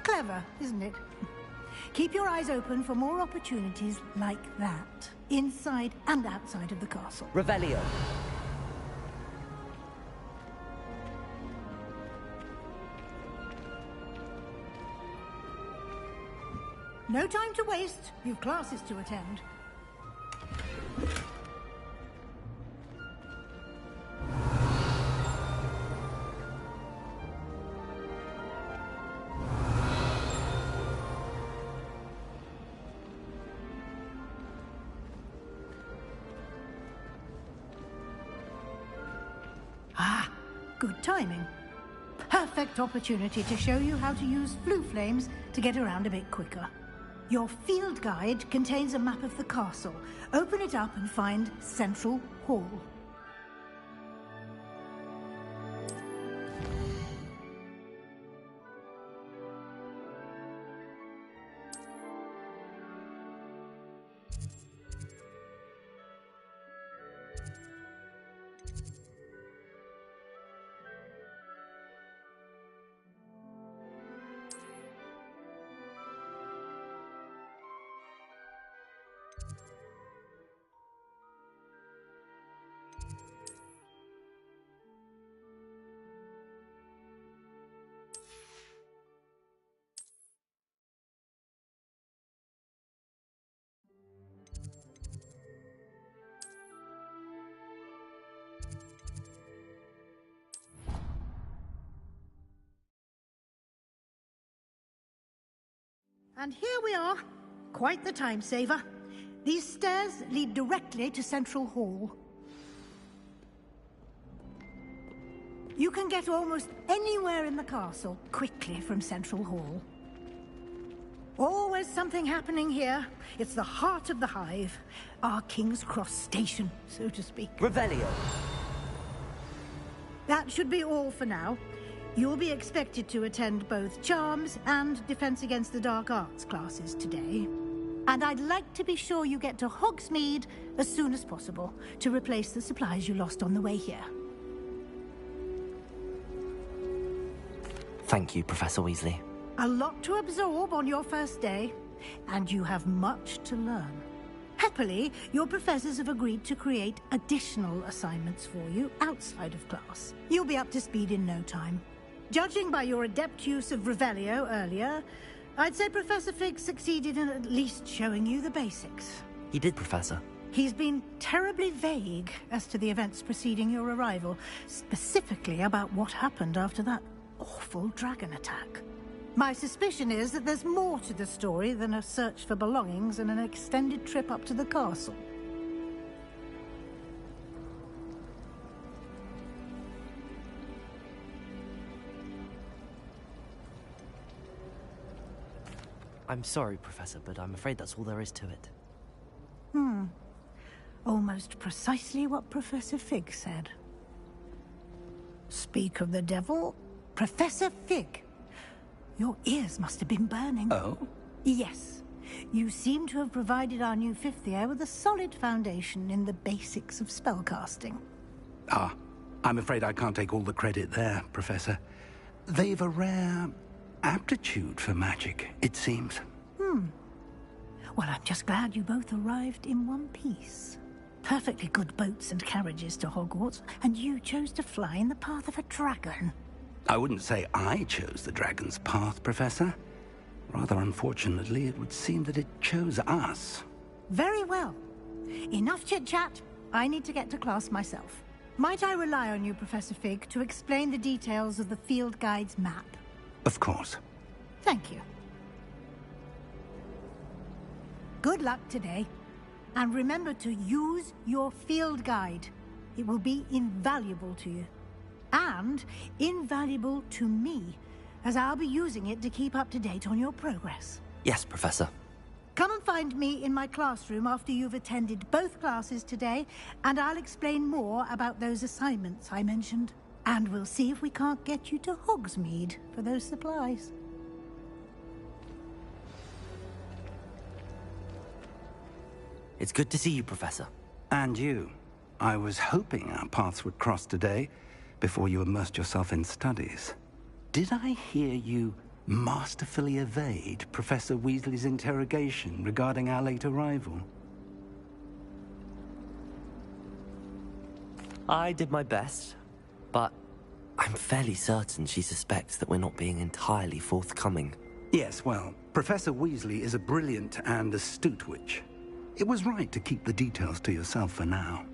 Clever, isn't it? Keep your eyes open for more opportunities like that, inside and outside of the castle. Revelio. No time to waste. You've classes to attend. Good timing. Perfect opportunity to show you how to use flue flames to get around a bit quicker. Your field guide contains a map of the castle. Open it up and find Central Hall. And here we are. Quite the time saver. These stairs lead directly to Central Hall. You can get almost anywhere in the castle quickly from Central Hall. Always something happening here. It's the heart of the Hive. Our King's Cross station, so to speak. Revelio. That should be all for now. You'll be expected to attend both Charms and Defense Against the Dark Arts classes today. And I'd like to be sure you get to Hogsmeade as soon as possible to replace the supplies you lost on the way here. Thank you, Professor Weasley. A lot to absorb on your first day, and you have much to learn. Happily, your professors have agreed to create additional assignments for you outside of class. You'll be up to speed in no time. Judging by your adept use of Revelio earlier, I'd say Professor Fig succeeded in at least showing you the basics. He did, Professor. He's been terribly vague as to the events preceding your arrival, specifically about what happened after that awful dragon attack. My suspicion is that there's more to the story than a search for belongings and an extended trip up to the castle. I'm sorry, Professor, but I'm afraid that's all there is to it. Almost precisely what Professor Fig said. Speak of the devil, Professor Fig. Your ears must have been burning. Oh? Yes. You seem to have provided our new fifth year with a solid foundation in the basics of spellcasting. I'm afraid I can't take all the credit there, Professor. they've a rare aptitude for magic, it seems. Well, I'm just glad you both arrived in one piece. Perfectly good boats and carriages to Hogwarts, and you chose to fly in the path of a dragon. I wouldn't say I chose the dragon's path, Professor. Rather unfortunately, it would seem that it chose us. Very well. Enough chit-chat. I need to get to class myself. Might I rely on you, Professor Fig, to explain the details of the field guide's map? Of course. Thank you. Good luck today. And remember to use your field guide. It will be invaluable to you. And invaluable to me, as I'll be using it to keep up to date on your progress. Yes, Professor. Come and find me in my classroom after you've attended both classes today, and I'll explain more about those assignments I mentioned. And we'll see if we can't get you to Hogsmeade for those supplies. It's good to see you, Professor. And you. I was hoping our paths would cross today, before you immersed yourself in studies. Did I hear you masterfully evade Professor Weasley's interrogation regarding our late arrival? I did my best, but I'm fairly certain she suspects that we're not being entirely forthcoming. Yes, well, Professor Weasley is a brilliant and astute witch. It was right to keep the details to yourself for now.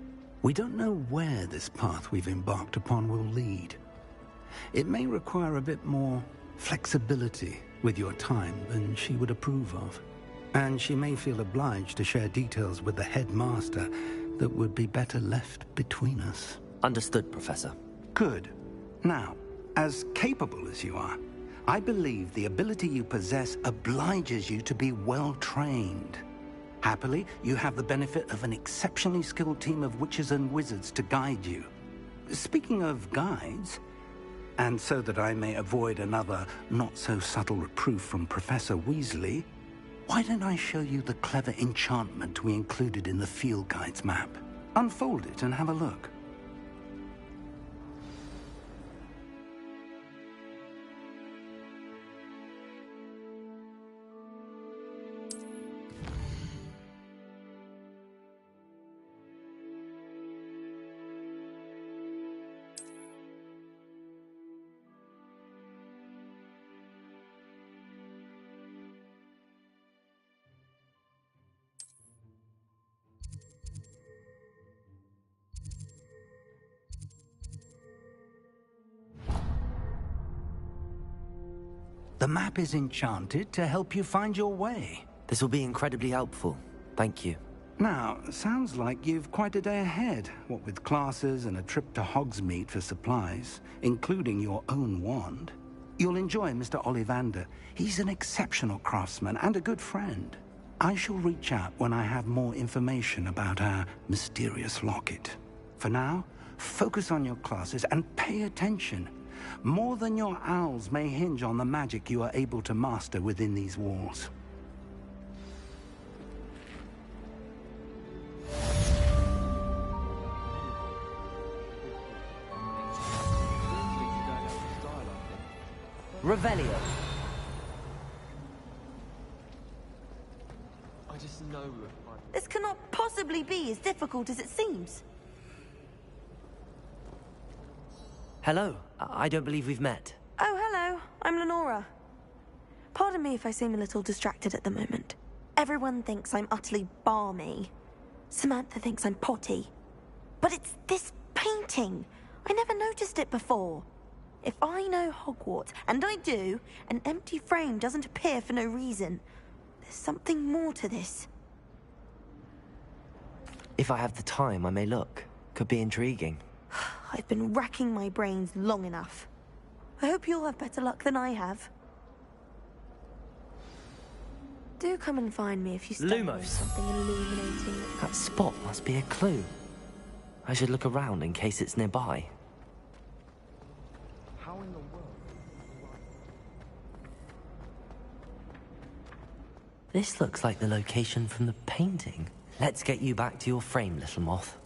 We don't know where this path we've embarked upon will lead. It may require a bit more flexibility with your time than she would approve of. And she may feel obliged to share details with the headmaster that would be better left between us. Understood, Professor. Good. Now, as capable as you are, I believe the ability you possess obliges you to be well trained. Happily, you have the benefit of an exceptionally skilled team of witches and wizards to guide you. Speaking of guides, and so that I may avoid another not-so-subtle reproof from Professor Weasley, why don't I show you the clever enchantment we included in the field guide's map? Unfold it and have a look. The map is enchanted to help you find your way. This will be incredibly helpful. Thank you. Now, sounds like you've quite a day ahead, what with classes and a trip to Hogsmeade for supplies, including your own wand. You'll enjoy Mr. Ollivander. He's an exceptional craftsman and a good friend. I shall reach out when I have more information about our mysterious locket. For now, focus on your classes and pay attention. More than your owls may hinge on the magic you are able to master within these walls. Revelio. I just know we were fine. This cannot possibly be as difficult as it seems. Hello. I don't believe we've met. Oh, hello. I'm Lenora. Pardon me if I seem a little distracted at the moment. Everyone thinks I'm utterly balmy. Samantha thinks I'm potty. But it's this painting. I never noticed it before. If I know Hogwarts, and I do, an empty frame doesn't appear for no reason. There's something more to this. If I have the time, I may look. Could be intriguing. I've been racking my brains long enough. I hope you'll have better luck than I have. Do come and find me if you stumble on something illuminating. That spot must be a clue. I should look around in case it's nearby. How in the world? This looks like the location from the painting. Let's get you back to your frame, little moth.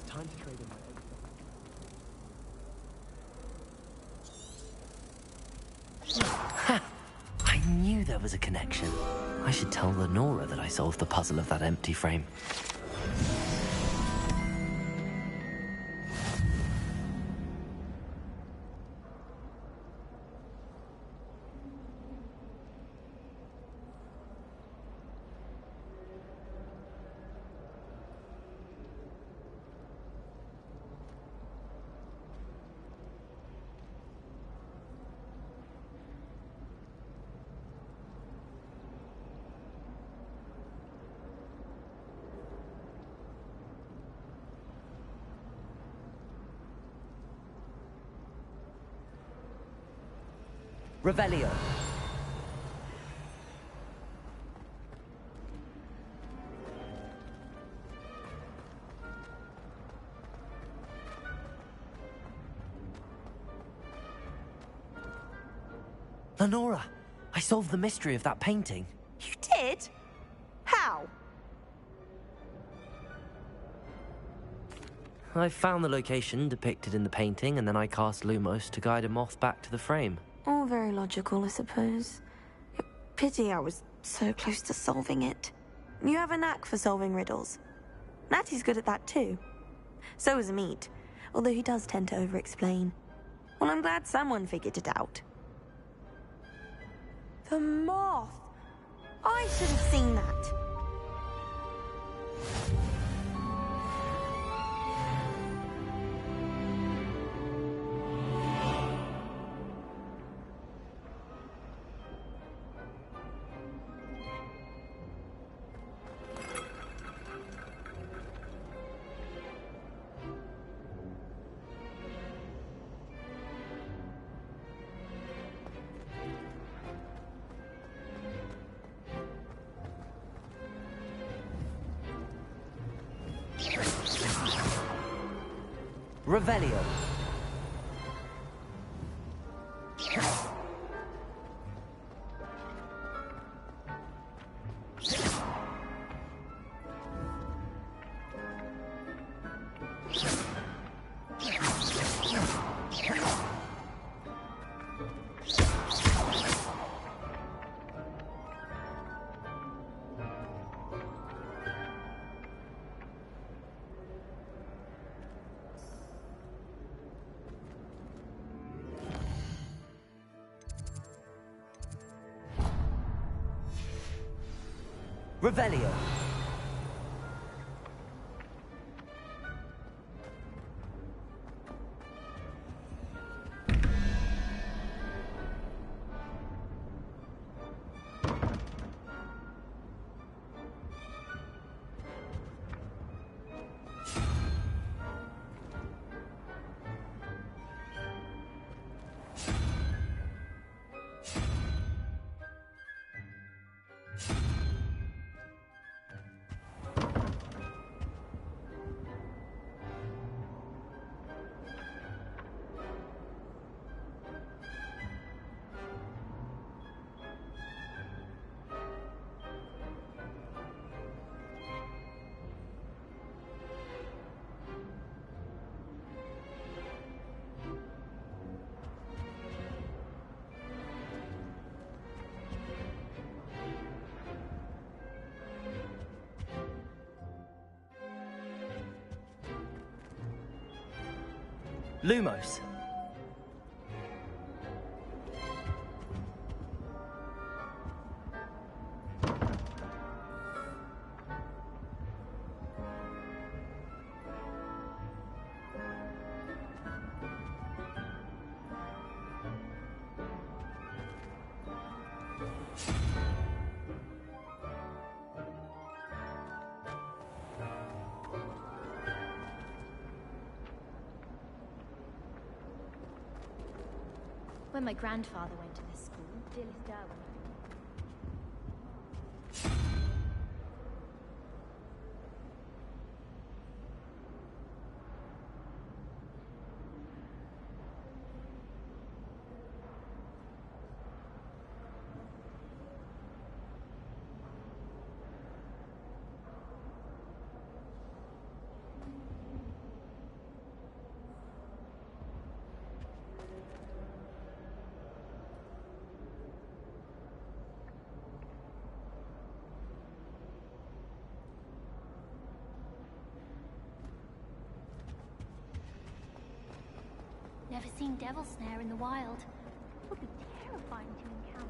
Time to trade in. there was a connection. I should tell Lenora that I solved the puzzle of that empty frame. Revelio. Lenora, I solved the mystery of that painting. You did? How? I found the location depicted in the painting, and then I cast Lumos to guide a moth back to the frame. All very logical, I suppose. Pity I was so close to solving it. You have a knack for solving riddles. Natty's good at that too. So is Amit, although he does tend to over-explain. Well, I'm glad someone figured it out. The moth! I should have seen that. Revelio. Revelio. Lumos. When my grandfather went to this school, dearest Darwin. never seen Devil Snare in the wild. It would be terrifying to encounter.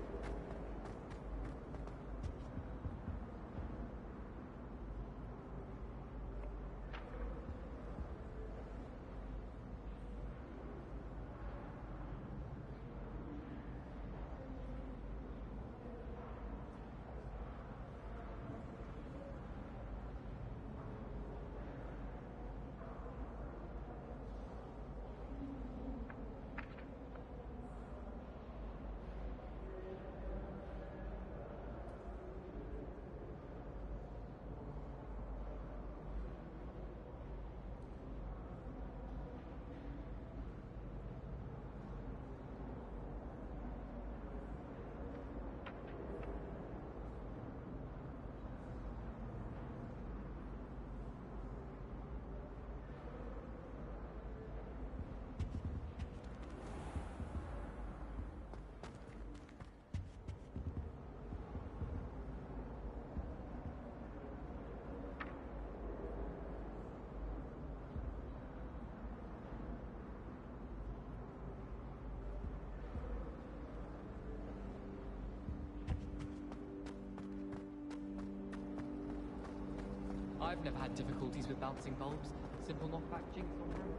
I've never had difficulties with bouncing bulbs. Simple knockback jinx on hand.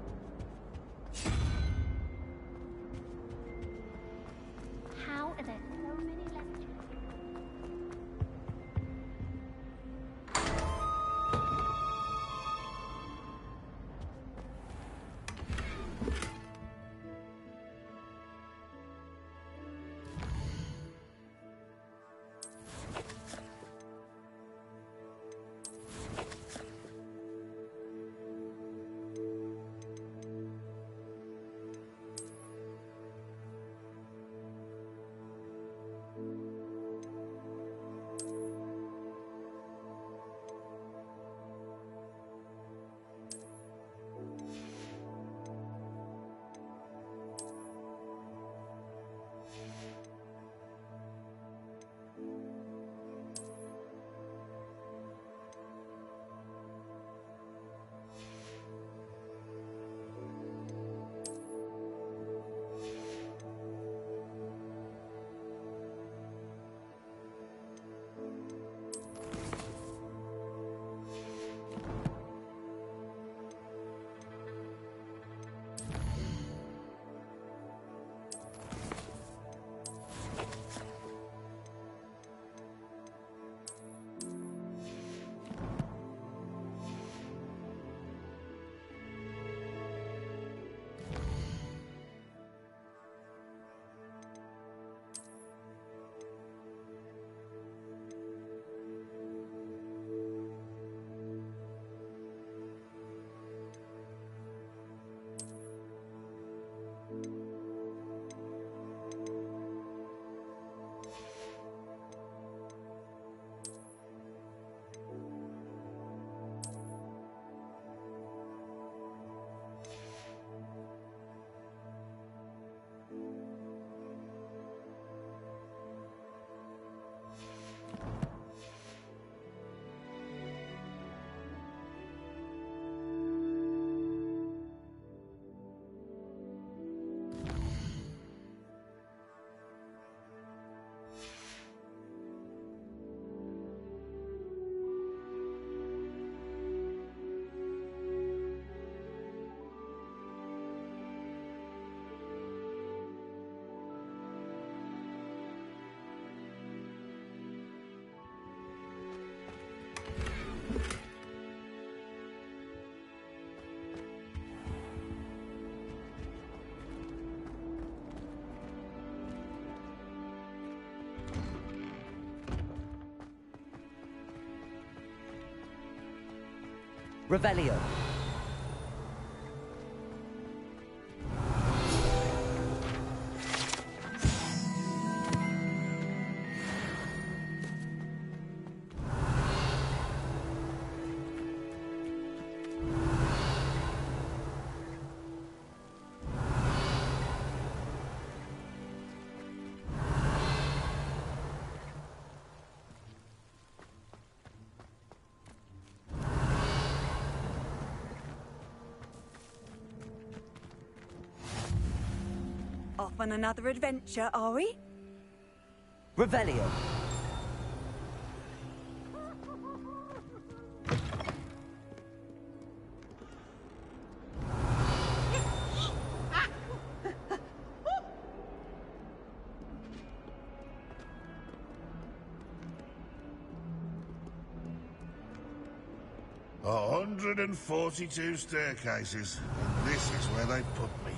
How are there so many lectures? Revelio. Off on another adventure, are we? Revelio. A 142 staircases, and this is where they put me.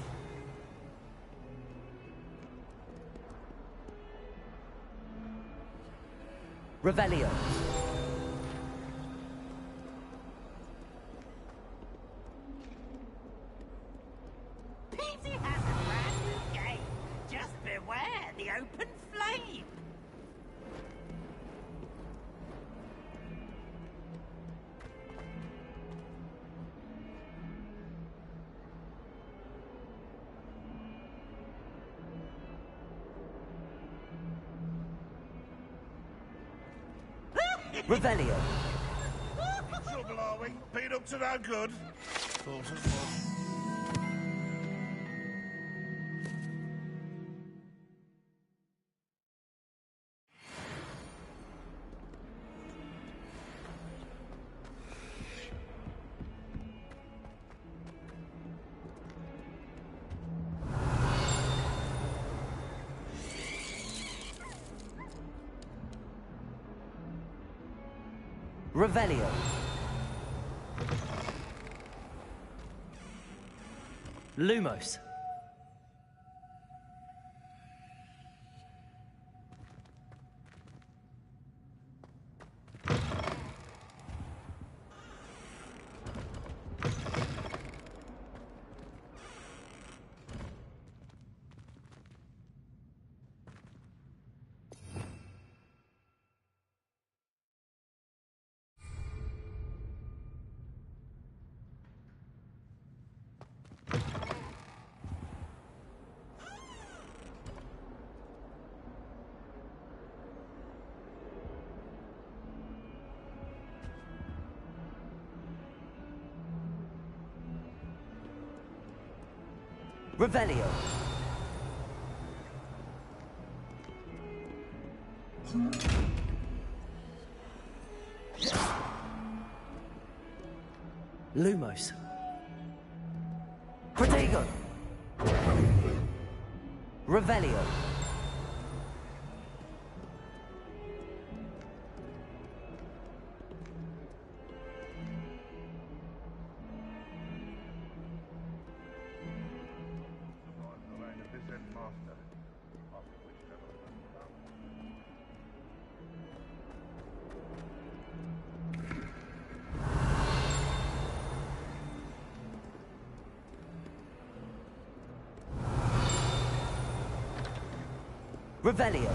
Revelio. Peasy has a brand new game. Just beware the open flame. Revelio. In trouble, are we? Been up to no good? Thought as much. Revelio. Lumos. Revelio. Lumos. Protego. Revelio. Revelio.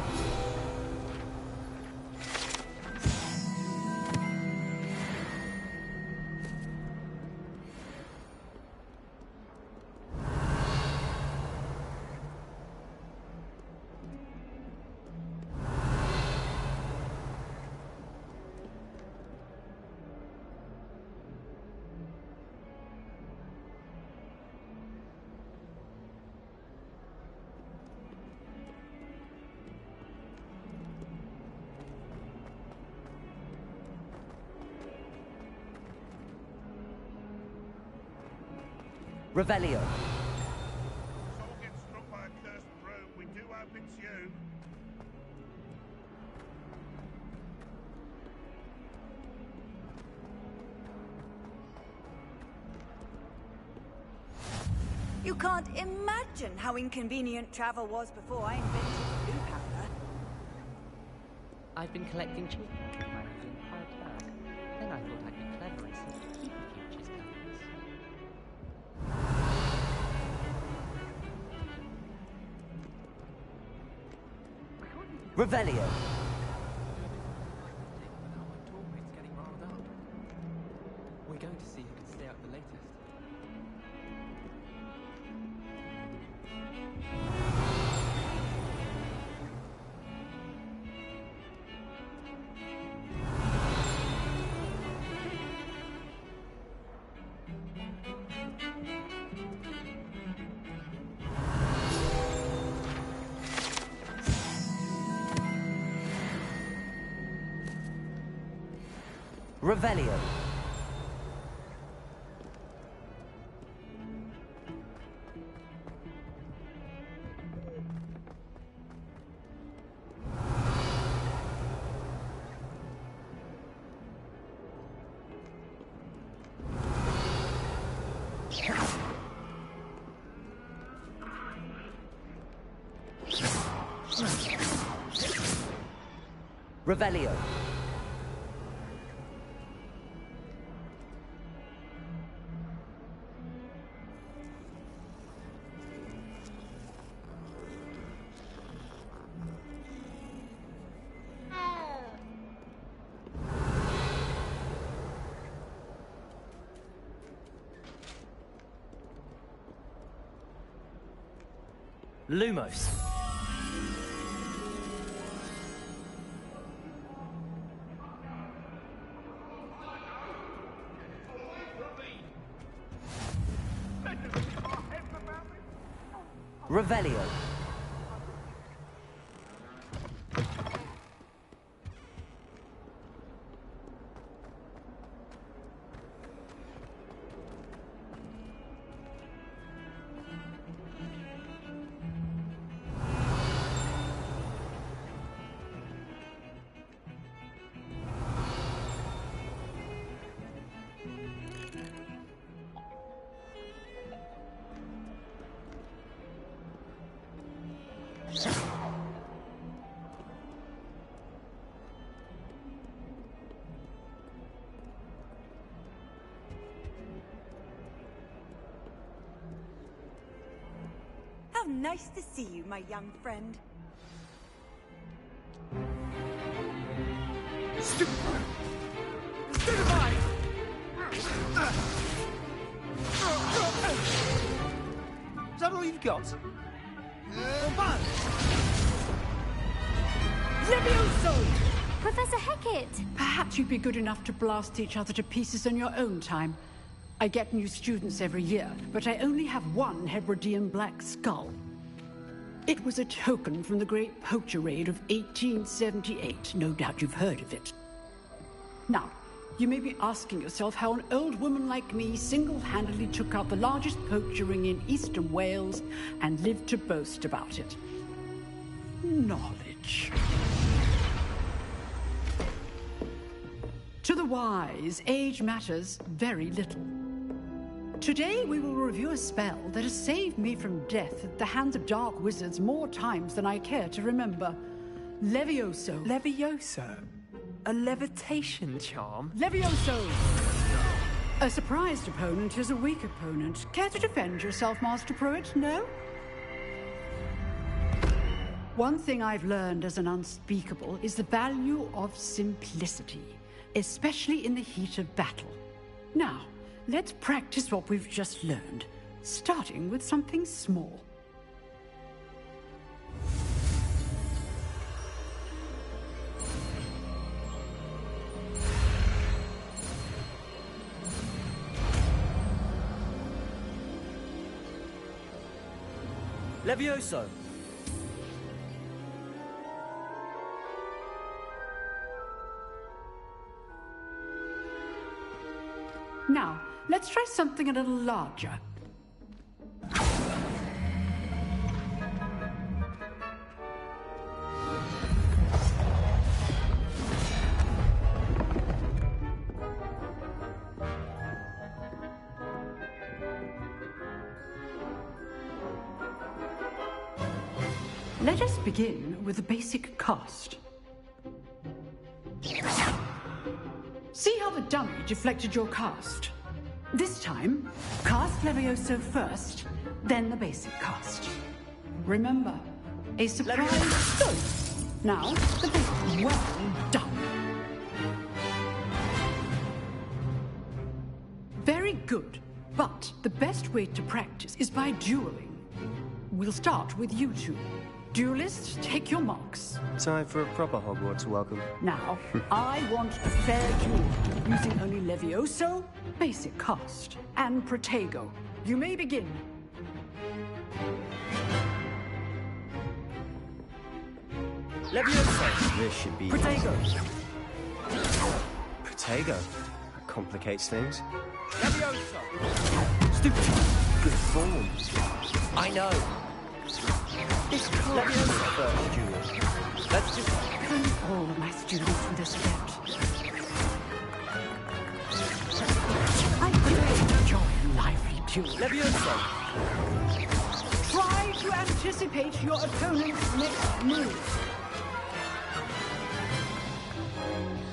Revelio. Someone gets struck by a cursed broom, we do hope it's you. You can't imagine how inconvenient travel was before I invented blue powder. I've been collecting cheap magazines in Pirate Bag. Then I thought I'd be clever and sneak a keep a futures copies. Revelio. We're going to see who can stay up the latest. Revelio. Revelio. Lumos. Revelio. How nice to see you, my young friend. Stupefy! Is that all you've got? Levioso! Professor Hecat! Perhaps you'd be good enough to blast each other to pieces in your own time. I get new students every year, but I only have one Hebridean black skull. It was a token from the Great Poacher Raid of 1878. No doubt you've heard of it. Now, you may be asking yourself how an old woman like me single-handedly took out the largest poacher ring in eastern Wales and lived to boast about it. Knowledge. To the wise, age matters very little. Today we will review a spell that has saved me from death at the hands of dark wizards more times than I care to remember. Levioso. Levioso? A levitation charm? Levioso! A surprised opponent is a weak opponent. Care to defend yourself, Master Pruitt? No? One thing I've learned as an unspeakable is the value of simplicity, especially in the heat of battle. Now, let's practice what we've just learned, starting with something small. Levioso. Now, let's try something a little larger. Let us begin with the basic cast. See how the dummy deflected your cast? This time, cast Levioso first, then the basic cast. Remember, a surprise. Good. Now, the basic. Well done. Very good. But the best way to practice is by dueling. We'll start with you two. Duelists, take your marks. Time for a proper Hogwarts welcome. Now, I want a fair duel, using only Levioso, basic cast, and Protego. You may begin. Levioso. This should be... Protego. Protego. That complicates things. Stupid. Good form. I know. This can't be the first duel. Let's just... Can all of my students with this step? I could enjoy a lively duel. Levioso. Try to anticipate your opponent's next move.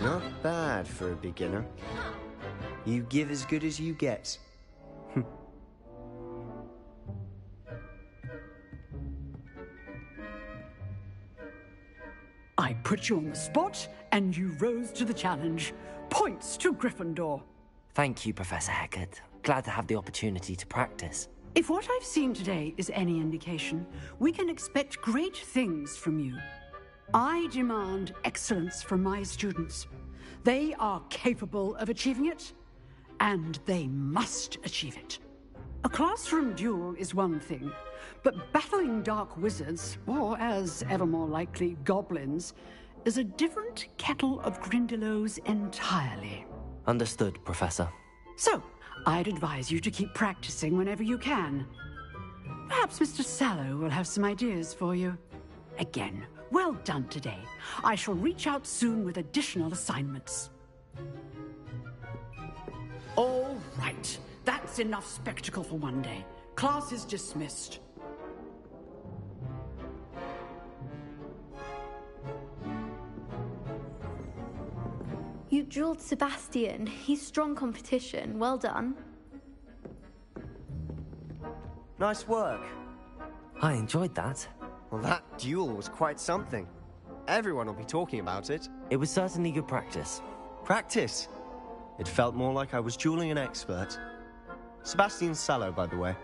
Not bad for a beginner. You give as good as you get. I put you on the spot, and you rose to the challenge. Points to Gryffindor. Thank you, Professor Hecat. Glad to have the opportunity to practice. If what I've seen today is any indication, we can expect great things from you. I demand excellence from my students. They are capable of achieving it, and they must achieve it. A classroom duel is one thing, but battling dark wizards, or as ever more likely, goblins, is a different kettle of Grindylows entirely. Understood, Professor. So, I'd advise you to keep practicing whenever you can. Perhaps Mr. Sallow will have some ideas for you. Again, well done today. I shall reach out soon with additional assignments. All right. That's enough spectacle for one day. Class is dismissed. You drilled Sebastian. He's strong competition. Well done. Nice work. I enjoyed that. Well, that duel was quite something. Everyone will be talking about it. It was certainly good practice. Practice? It felt more like I was dueling an expert. Sebastian Sallow, by the way.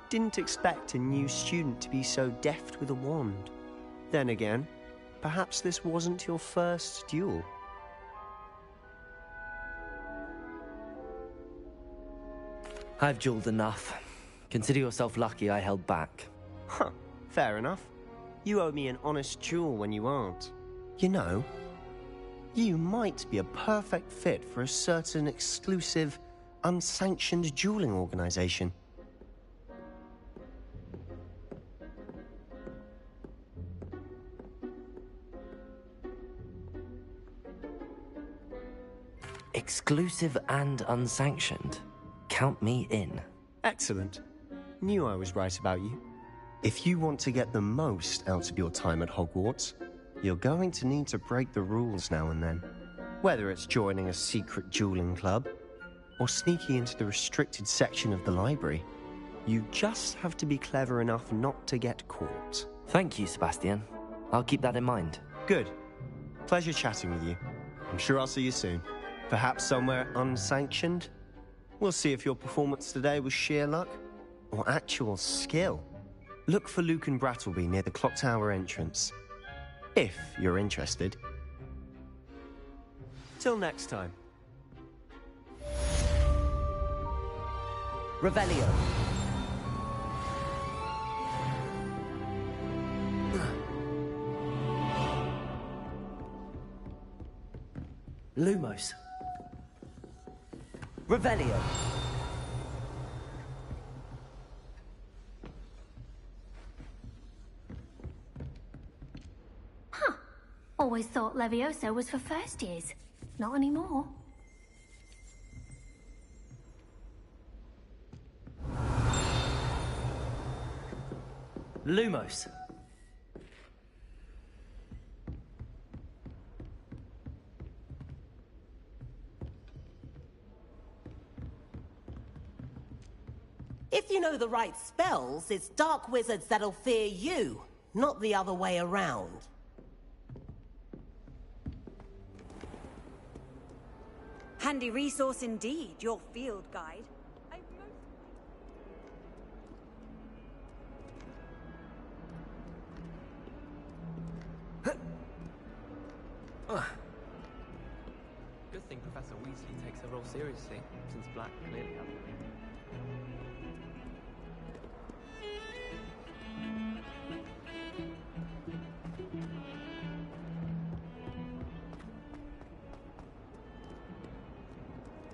Didn't expect a new student to be so deft with a wand. Then again, perhaps this wasn't your first duel. I've dueled enough. Consider yourself lucky I held back. Huh, fair enough. You owe me an honest duel when you aren't. You know, you might be a perfect fit for a certain exclusive, unsanctioned dueling organization. Exclusive and unsanctioned. Count me in. Excellent. Knew I was right about you. If you want to get the most out of your time at Hogwarts, you're going to need to break the rules now and then. Whether it's joining a secret dueling club, or sneaking into the restricted section of the library, you just have to be clever enough not to get caught. Thank you, Sebastian. I'll keep that in mind. Good. Pleasure chatting with you. I'm sure I'll see you soon. Perhaps somewhere unsanctioned? We'll see if your performance today was sheer luck, or actual skill. Look for Luke and Brattleby near the clock tower entrance. If you're interested. Till next time. Revelio. Lumos. Revelio. Huh. Always thought Levioso was for first years. Not anymore. Lumos. If you know the right spells, it's dark wizards that'll fear you, not the other way around. Handy resource indeed, your field guide. Good thing Professor Weasley takes her role seriously, since Black clearly hasn't.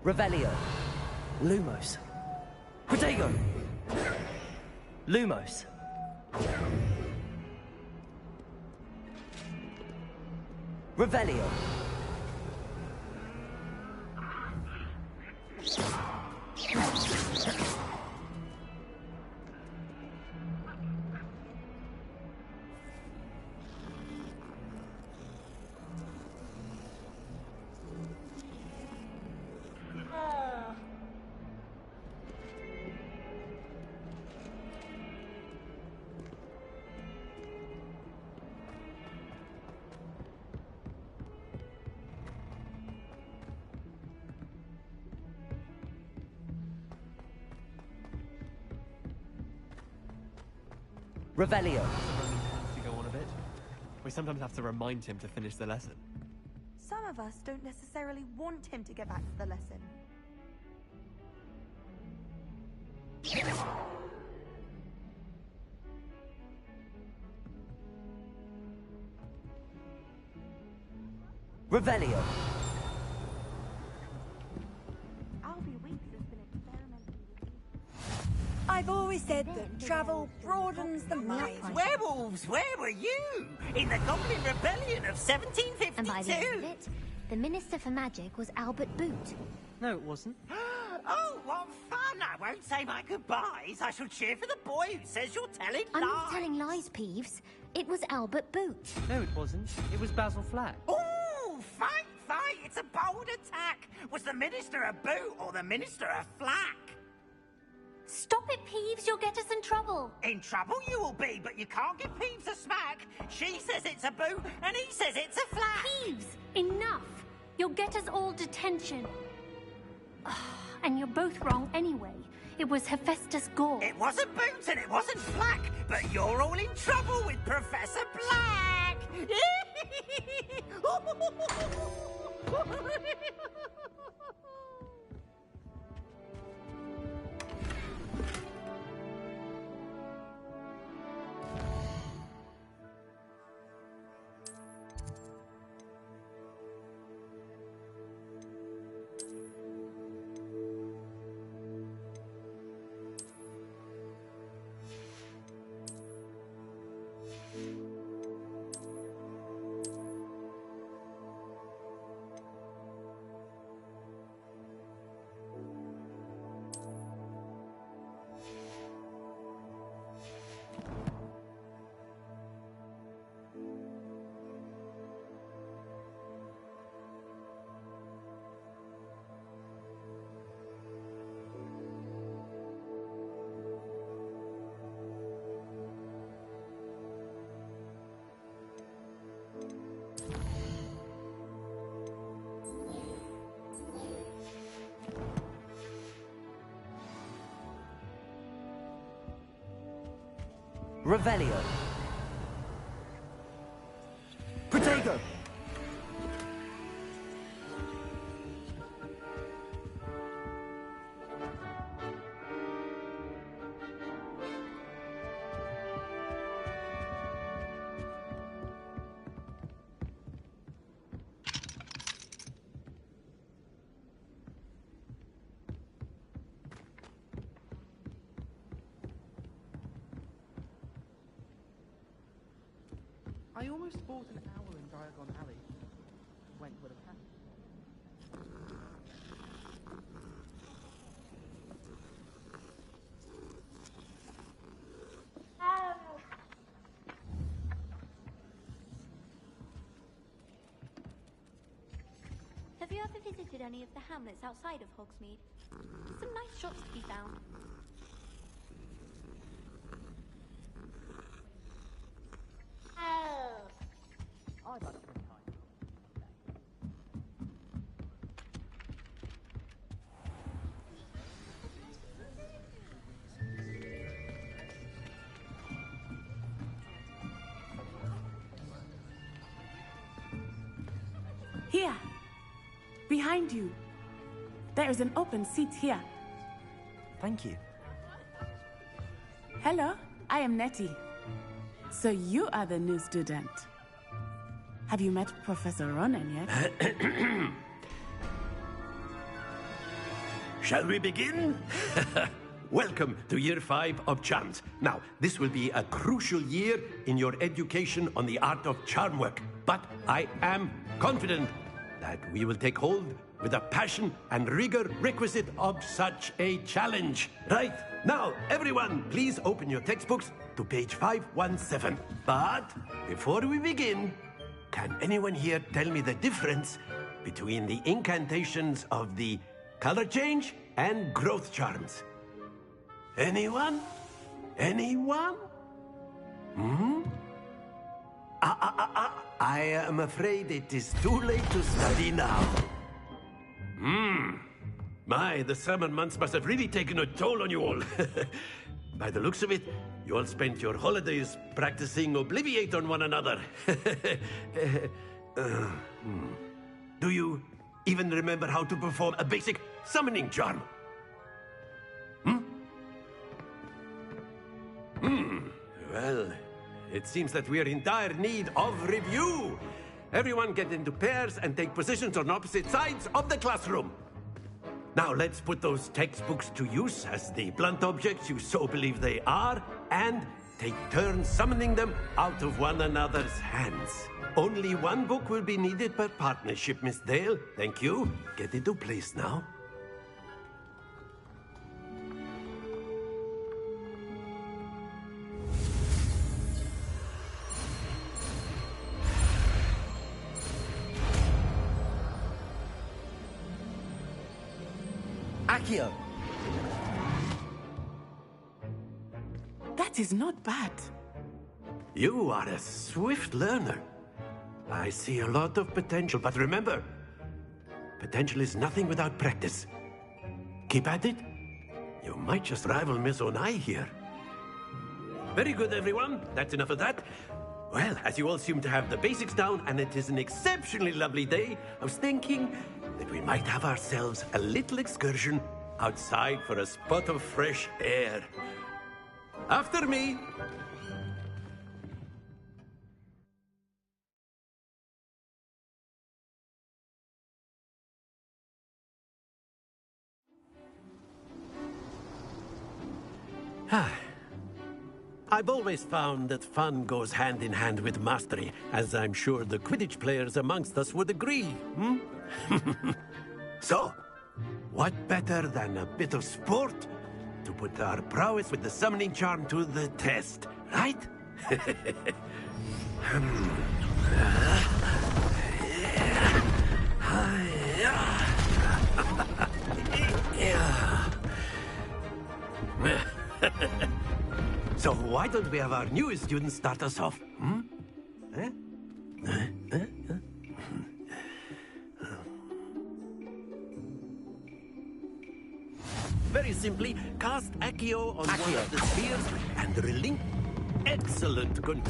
Revelio. Lumos. Protego. Lumos. Revelio. Revelio. To go on a bit. We sometimes have to remind him to finish the lesson. Some of us don't necessarily want him to get back to the lesson. Revelio. I've always said that travel broadens the mind. Werewolves, where were you? In the Goblin Rebellion of 1752? And by the end of it, the Minister for Magic was Albert Boot. No, it wasn't. Oh, what fun! I won't say my goodbyes. I shall cheer for the boy who says you're telling I'm lies. not telling lies, Peeves. It was Albert Boot. No, it wasn't. It was Basil Flack. Ooh, fight, fight! It's a bold attack. Was the Minister a boot or the Minister a flack? Stop it, Peeves. You'll get us in trouble. In trouble you will be, but you can't give Peeves a smack. She says it's a boot, and he says it's a flack. Peeves, enough. You'll get us all detention. And you're both wrong anyway. It was Hephaestus Gore. It wasn't boot and it wasn't flack, but you're all in trouble with Professor Black. Revelio. Protego. I almost bought an owl in Diagon Alley. Went with a cat. Have you ever visited any of the hamlets outside of Hogsmeade? Some nice shops to be found. I'd like to spend time. Here. Behind you. There is an open seat here. Thank you. Hello, I am Nettie. So you are the new student. Have you met Professor Ronan yet? Shall we begin? Welcome to Year 5 of Charms. Now, this will be a crucial year in your education on the art of charm work. But I am confident that we will take hold with the passion and rigor requisite of such a challenge. Right, now, everyone, please open your textbooks to page 517. But before we begin, can anyone here tell me the difference between the incantations of the color change and growth charms? Anyone? Anyone? I am afraid it is too late to study now. My, the summer months must have really taken a toll on you all. By the looks of it, you all spent your holidays practicing Obliviate on one another. Do you even remember how to perform a basic summoning charm? Well, it seems that we are in dire need of review. Everyone get into pairs and take positions on opposite sides of the classroom. Now let's put those textbooks to use as the blunt objects you so believe they are, and take turns summoning them out of one another's hands. Only one book will be needed per partnership, Miss Dale. Thank you. Get into place now. Accio! That is not bad. You are a swift learner. I see a lot of potential, but remember, potential is nothing without practice. Keep at it. You might just rival Miss Onai here. Very good, everyone. That's enough of that. Well, as you all seem to have the basics down, and it is an exceptionally lovely day, I was thinking that we might have ourselves a little excursion outside for a spot of fresh air. After me. I've always found that fun goes hand in hand with mastery, as I'm sure the Quidditch players amongst us would agree, So, what better than a bit of sport to put our prowess with the summoning charm to the test, right? So why don't we have our newest student start us off? Very simply, cast Accio on one of the spheres and relink. Excellent. Good.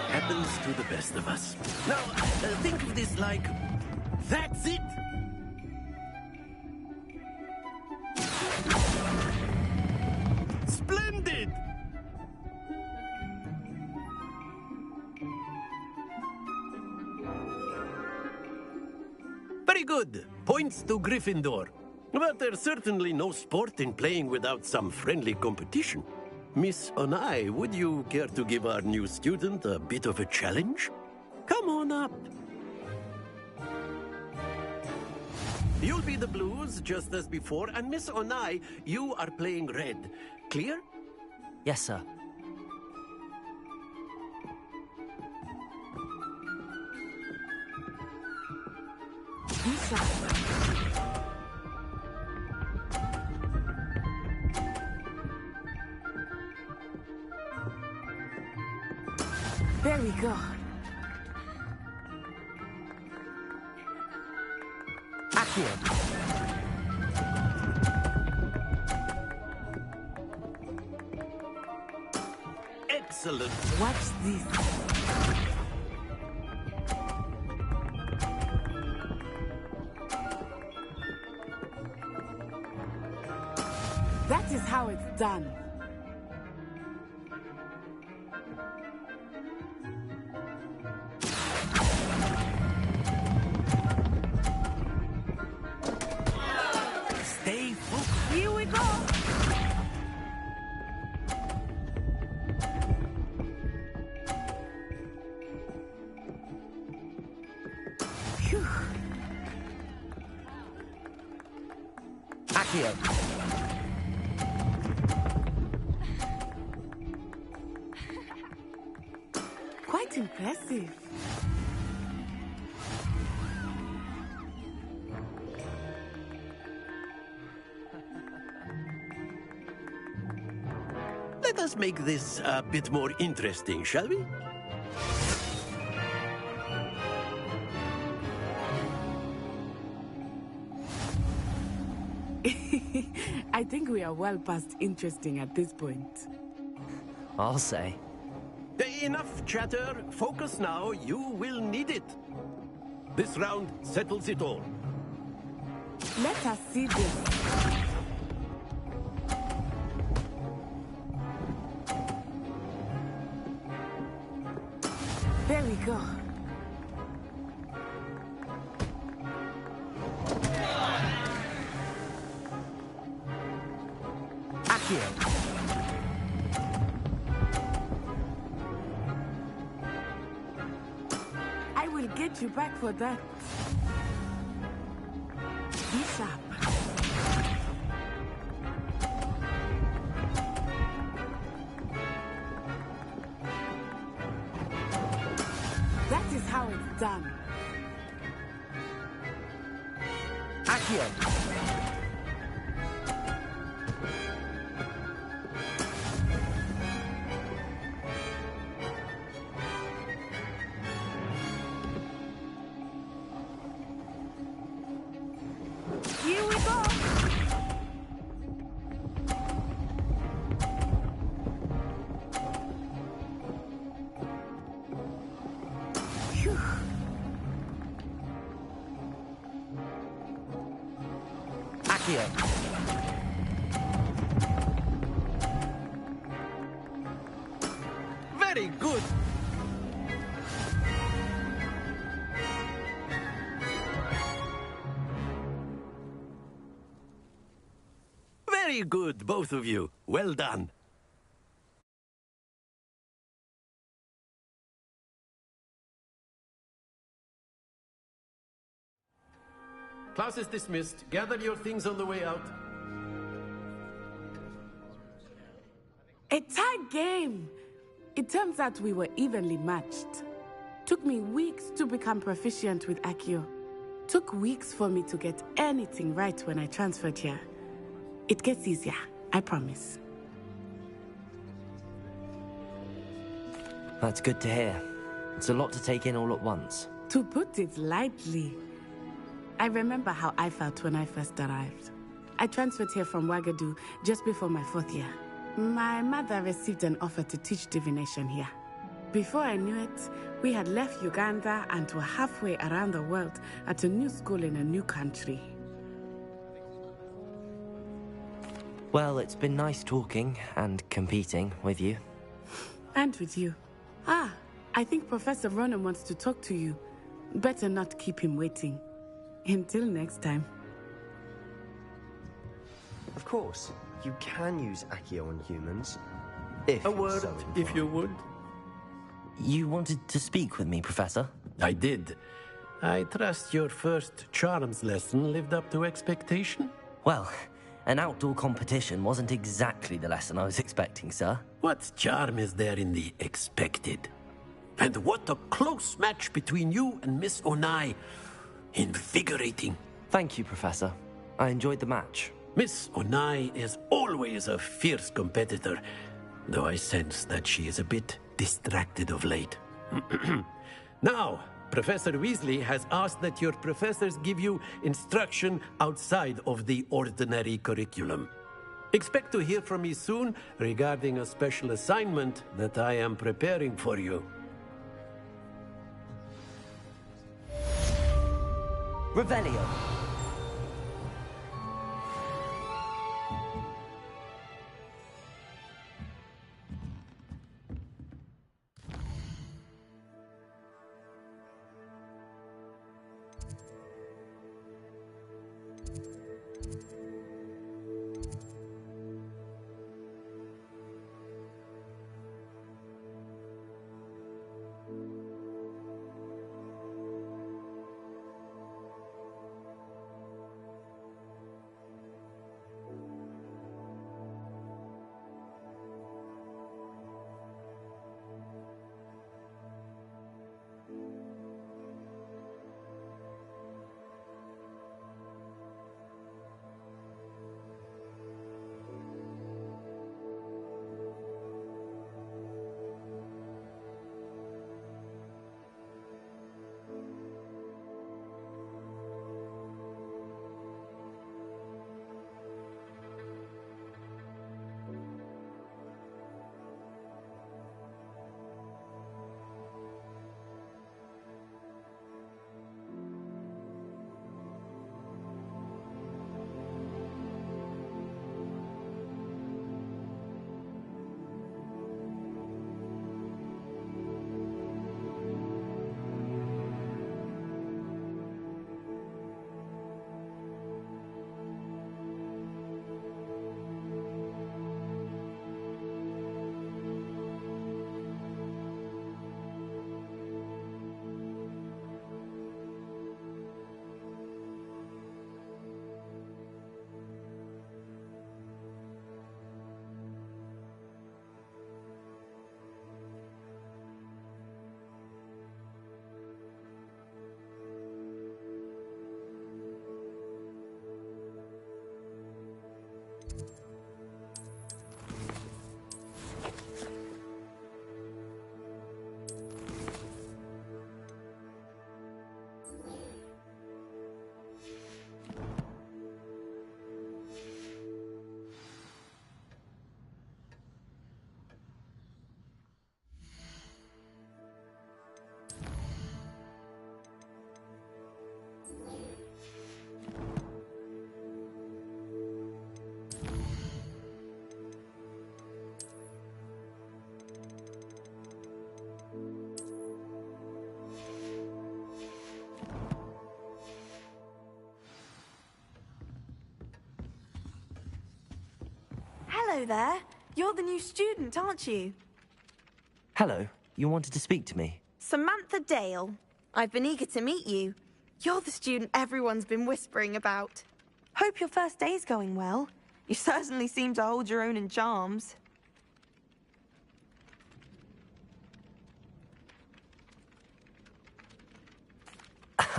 Happens to the best of us. Now, think of this like, that's it. Splendid. Very good. Points to Gryffindor. But there's certainly no sport in playing without some friendly competition. Miss Onai, would you care to give our new student a bit of a challenge? Come on up. You'll be the blues, just as before, and Miss Onai, you are playing red. Clear? Yes, sir. Very good. Accio! Excellent. Watch this. That is how it's done. Stay focused. Phew. Accio. Quite impressive. Let us make this a bit more interesting, shall we? I think we are well past interesting at this point. I'll say. Enough chatter. Focus now. You will need it. This round settles it all. Let us see this. There we go. Accio. I will get you back for that. Be sharp. That is how it's done. Accio. Here we go. Phew. Accio. Very good. Very good, both of you. Well done. Class is dismissed. Gather your things on the way out. A tight game. It turns out we were evenly matched. Took me weeks to become proficient with Accio. Took weeks for me to get anything right when I transferred here. It gets easier, I promise. That's good to hear. It's a lot to take in all at once. To put it lightly, I remember how I felt when I first arrived. I transferred here from Wagadu just before my 4th year. My mother received an offer to teach divination here. Before I knew it, we had left Uganda and were halfway around the world at a new school in a new country. Well, it's been nice talking and competing with you. And with you. Ah, I think Professor Ronan wants to talk to you. Better not keep him waiting. Until next time. Of course, you can use Accio on humans. If A you're word, so if you would. You wanted to speak with me, Professor? I did. I trust your first charms lesson lived up to expectation? Well, an outdoor competition wasn't exactly the lesson I was expecting, sir. What charm is there in the expected? And what a close match between you and Miss Onai. Invigorating. Thank you, Professor. I enjoyed the match. Miss Onai is always a fierce competitor, though I sense that she is a bit distracted of late. Now, Professor Weasley has asked that your professors give you instruction outside of the ordinary curriculum. Expect to hear from me soon regarding a special assignment that I am preparing for you. Revelio. Hello there. You're the new student, aren't you? Hello, you wanted to speak to me? Samantha Dale. I've been eager to meet you. You're the student everyone's been whispering about. Hope your first day's going well. You certainly seem to hold your own in charms.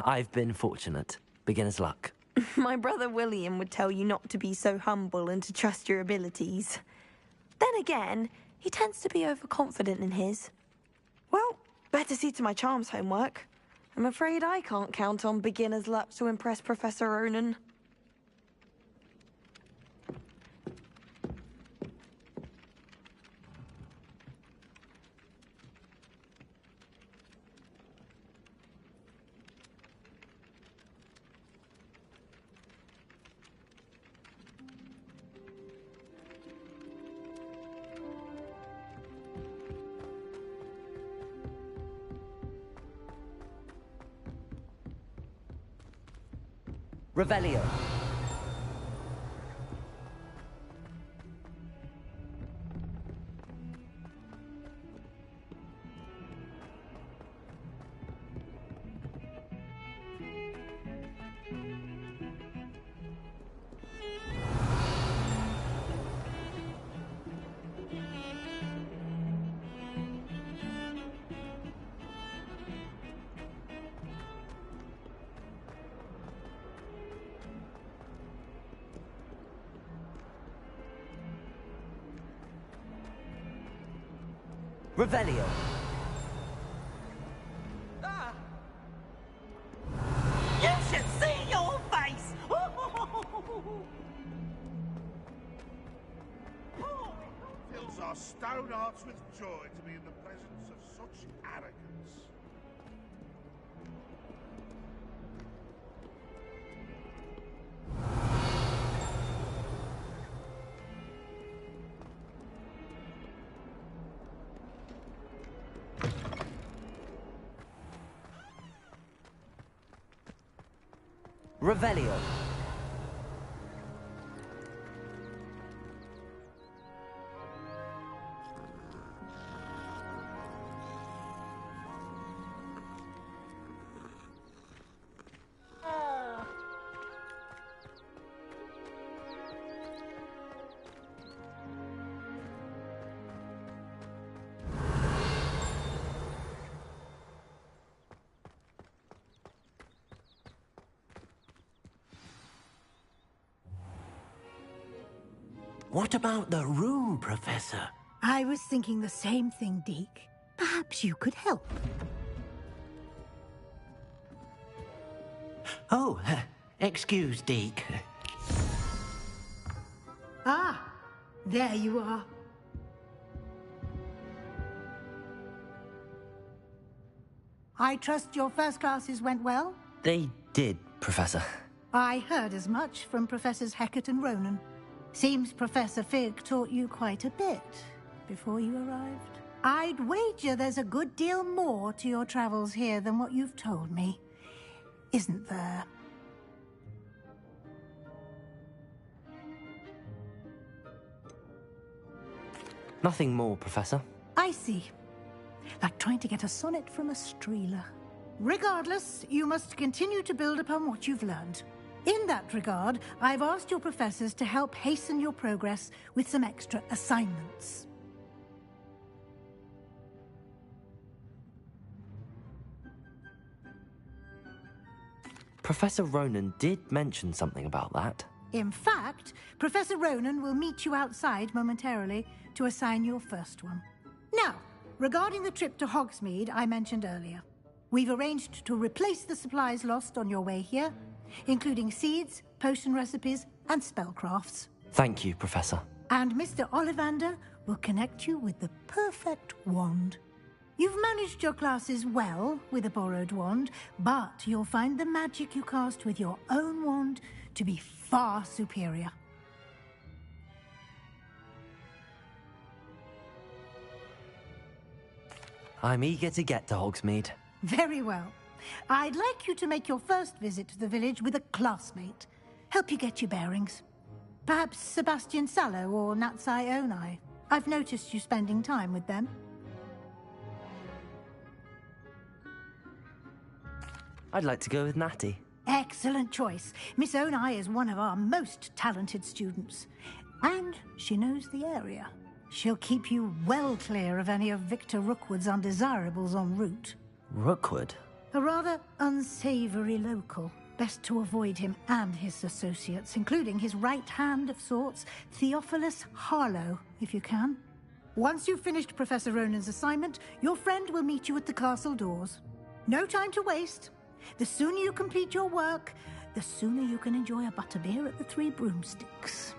I've been fortunate. Beginner's luck. My brother William would tell you not to be so humble and to trust your abilities. Then again, he tends to be overconfident in his. Well, better see to my charms homework. I'm afraid I can't count on beginner's luck to impress Professor Ronan. Revelio. Revelio. You should see your face! Fills our stone hearts with joy to be in the presence of such arrogance. Revelio. What about the room, Professor? I was thinking the same thing, Deke. Perhaps you could help. Oh, excuse, Deke. Ah, there you are. I trust your first classes went well? They did, Professor. I heard as much from Professors Hecat and Ronan. Seems Professor Fig taught you quite a bit before you arrived. I'd wager there's a good deal more to your travels here than what you've told me. Isn't there? Nothing more, Professor. I see. Like trying to get a sonnet from a streeler. Regardless, you must continue to build upon what you've learned. In that regard, I've asked your professors to help hasten your progress with some extra assignments. Professor Ronan did mention something about that. In fact, Professor Ronan will meet you outside momentarily to assign your first one. Now, regarding the trip to Hogsmeade I mentioned earlier, we've arranged to replace the supplies lost on your way here, including seeds, potion recipes, and spellcrafts. Thank you, Professor. And Mr. Ollivander will connect you with the perfect wand. You've managed your classes well with a borrowed wand, but you'll find the magic you cast with your own wand to be far superior. I'm eager to get to Hogsmeade. Very well. I'd like you to make your first visit to the village with a classmate. Help you get your bearings. Perhaps Sebastian Sallow or Natsai Onai. I've noticed you spending time with them. I'd like to go with Natty. Excellent choice. Miss Onai is one of our most talented students. And she knows the area. She'll keep you well clear of any of Victor Rookwood's undesirables en route. Rookwood? A rather unsavory local. Best to avoid him and his associates, including his right hand of sorts, Theophilus Harlow, if you can. Once you've finished Professor Ronan's assignment, your friend will meet you at the castle doors. No time to waste. The sooner you complete your work, the sooner you can enjoy a butterbeer at the Three Broomsticks.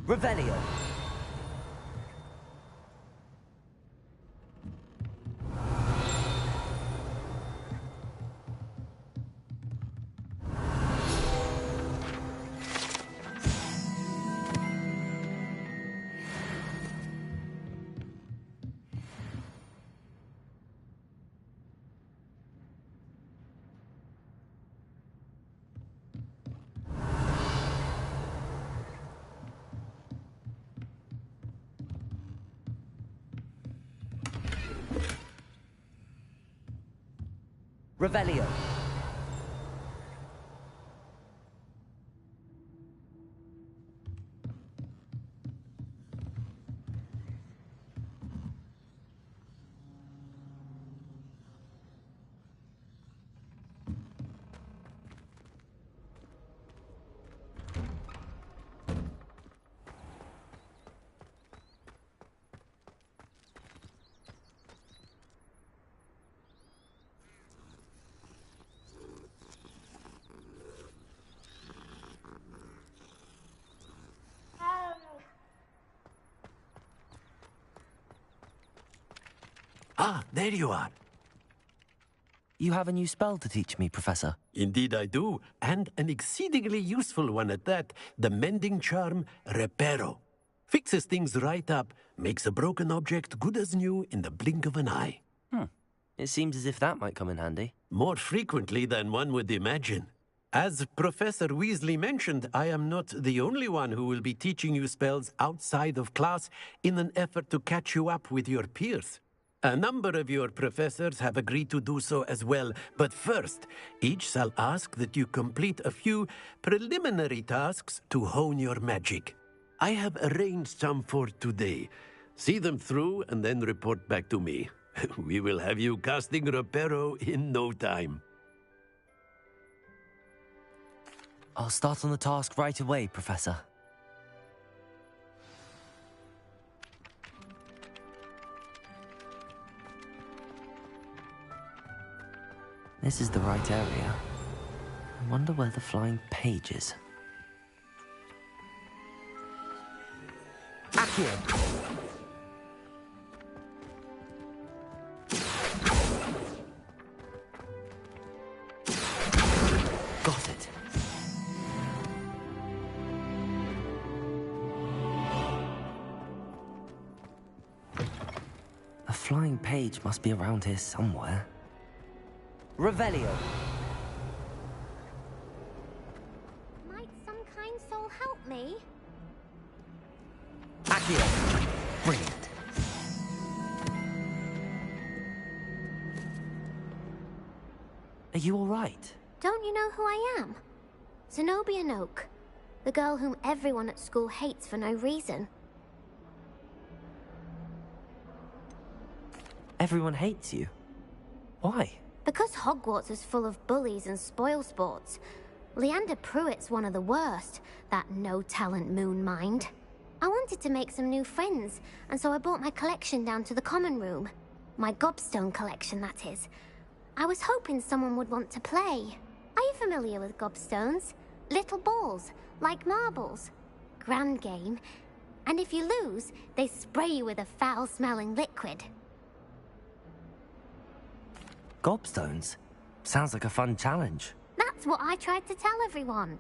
Revelio. Revelio. Ah, there you are. You have a new spell to teach me, Professor. Indeed I do, and an exceedingly useful one at that. The mending charm, Reparo. Fixes things right up, makes a broken object good as new in the blink of an eye. It seems as if that might come in handy. More frequently than one would imagine. As Professor Weasley mentioned, I am not the only one who will be teaching you spells outside of class in an effort to catch you up with your peers. A number of your professors have agreed to do so as well, but first, each shall ask that you complete a few preliminary tasks to hone your magic. I have arranged some for today. See them through and then report back to me. We will have you casting Reparo in no time. I'll start on the task right away, Professor. This is the right area. I wonder where the flying page is. Accio! Got it. A flying page must be around here somewhere. Revelio. Might some kind soul help me? Accio. Brilliant. Are you all right? Don't you know who I am? Zenobia Noak, the girl whom everyone at school hates for no reason. Everyone hates you? Why? Because Hogwarts is full of bullies and spoilsports. Leander Pruitt's one of the worst, that no-talent moon mind. I wanted to make some new friends, and so I brought my collection down to the common room. My gobstone collection, that is. I was hoping someone would want to play. Are you familiar with gobstones? Little balls, like marbles. Grand game. And if you lose, they spray you with a foul-smelling liquid. Gobstones? Sounds like a fun challenge. That's what I tried to tell everyone.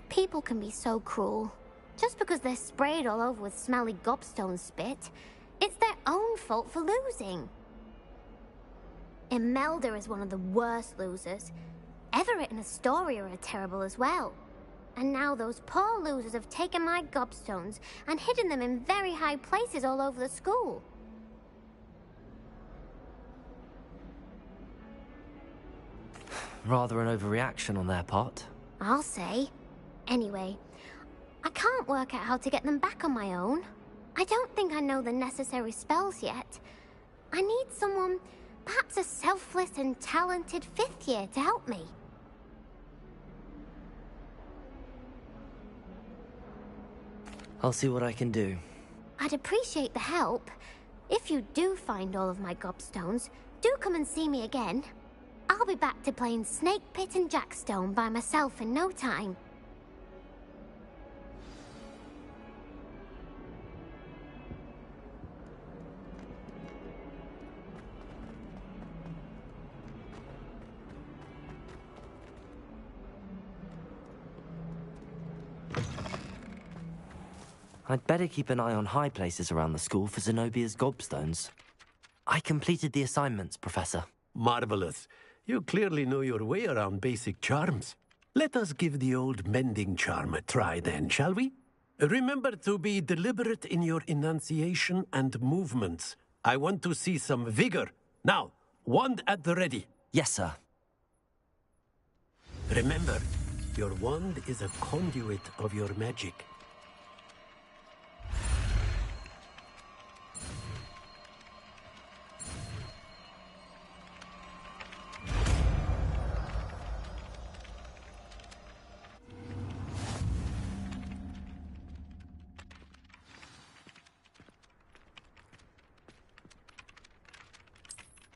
People can be so cruel. Just because they're sprayed all over with smelly gobstone spit, it's their own fault for losing. Imelda is one of the worst losers. Everett and Astoria are terrible as well. And now those poor losers have taken my gobstones and hidden them in very high places all over the school. Rather an overreaction on their part. I'll say. Anyway, I can't work out how to get them back on my own. I don't think I know the necessary spells yet. I need someone, perhaps a selfless and talented 5th year to help me. I'll see what I can do. I'd appreciate the help. If you do find all of my gobstones, do come and see me again. I'll be back to playing Snake Pit and Jackstone by myself in no time. I'd better keep an eye on high places around the school for Zenobia's gobstones. I completed the assignments, Professor. Marvelous. You clearly know your way around basic charms. Let us give the old mending charm a try then, shall we? Remember to be deliberate in your enunciation and movements. I want to see some vigor. Now, wand at the ready. Yes, sir. Remember, your wand is a conduit of your magic.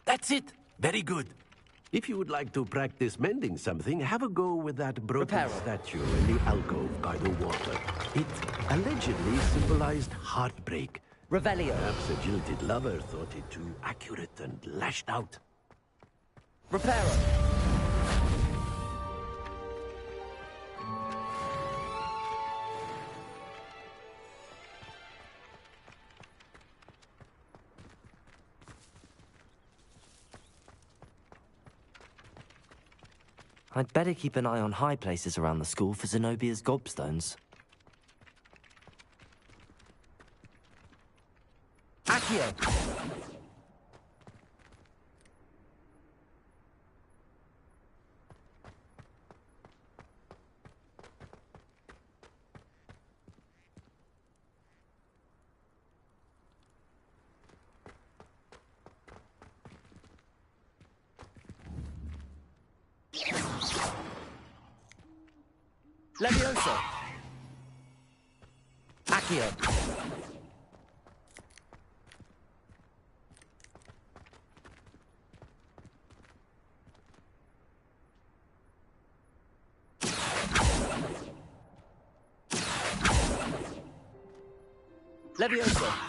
That's it! Very good. If you would like to practice mending something, have a go with that broken statue in the alcove by the water. It allegedly symbolized heartbreak. Revelio. Perhaps a jilted lover thought it too accurate and lashed out. Reparo. I'd better keep an eye on high places around the school for Zenobia's gobstones. Accio! Leviosa! Accio! Leviosa!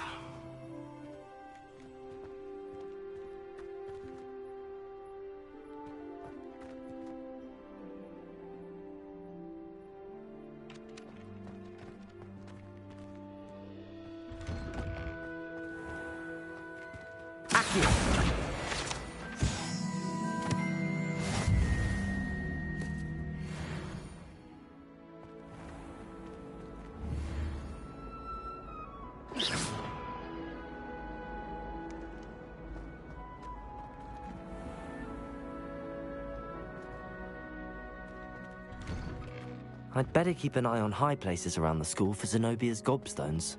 I'd better keep an eye on high places around the school for Zenobia's gobstones.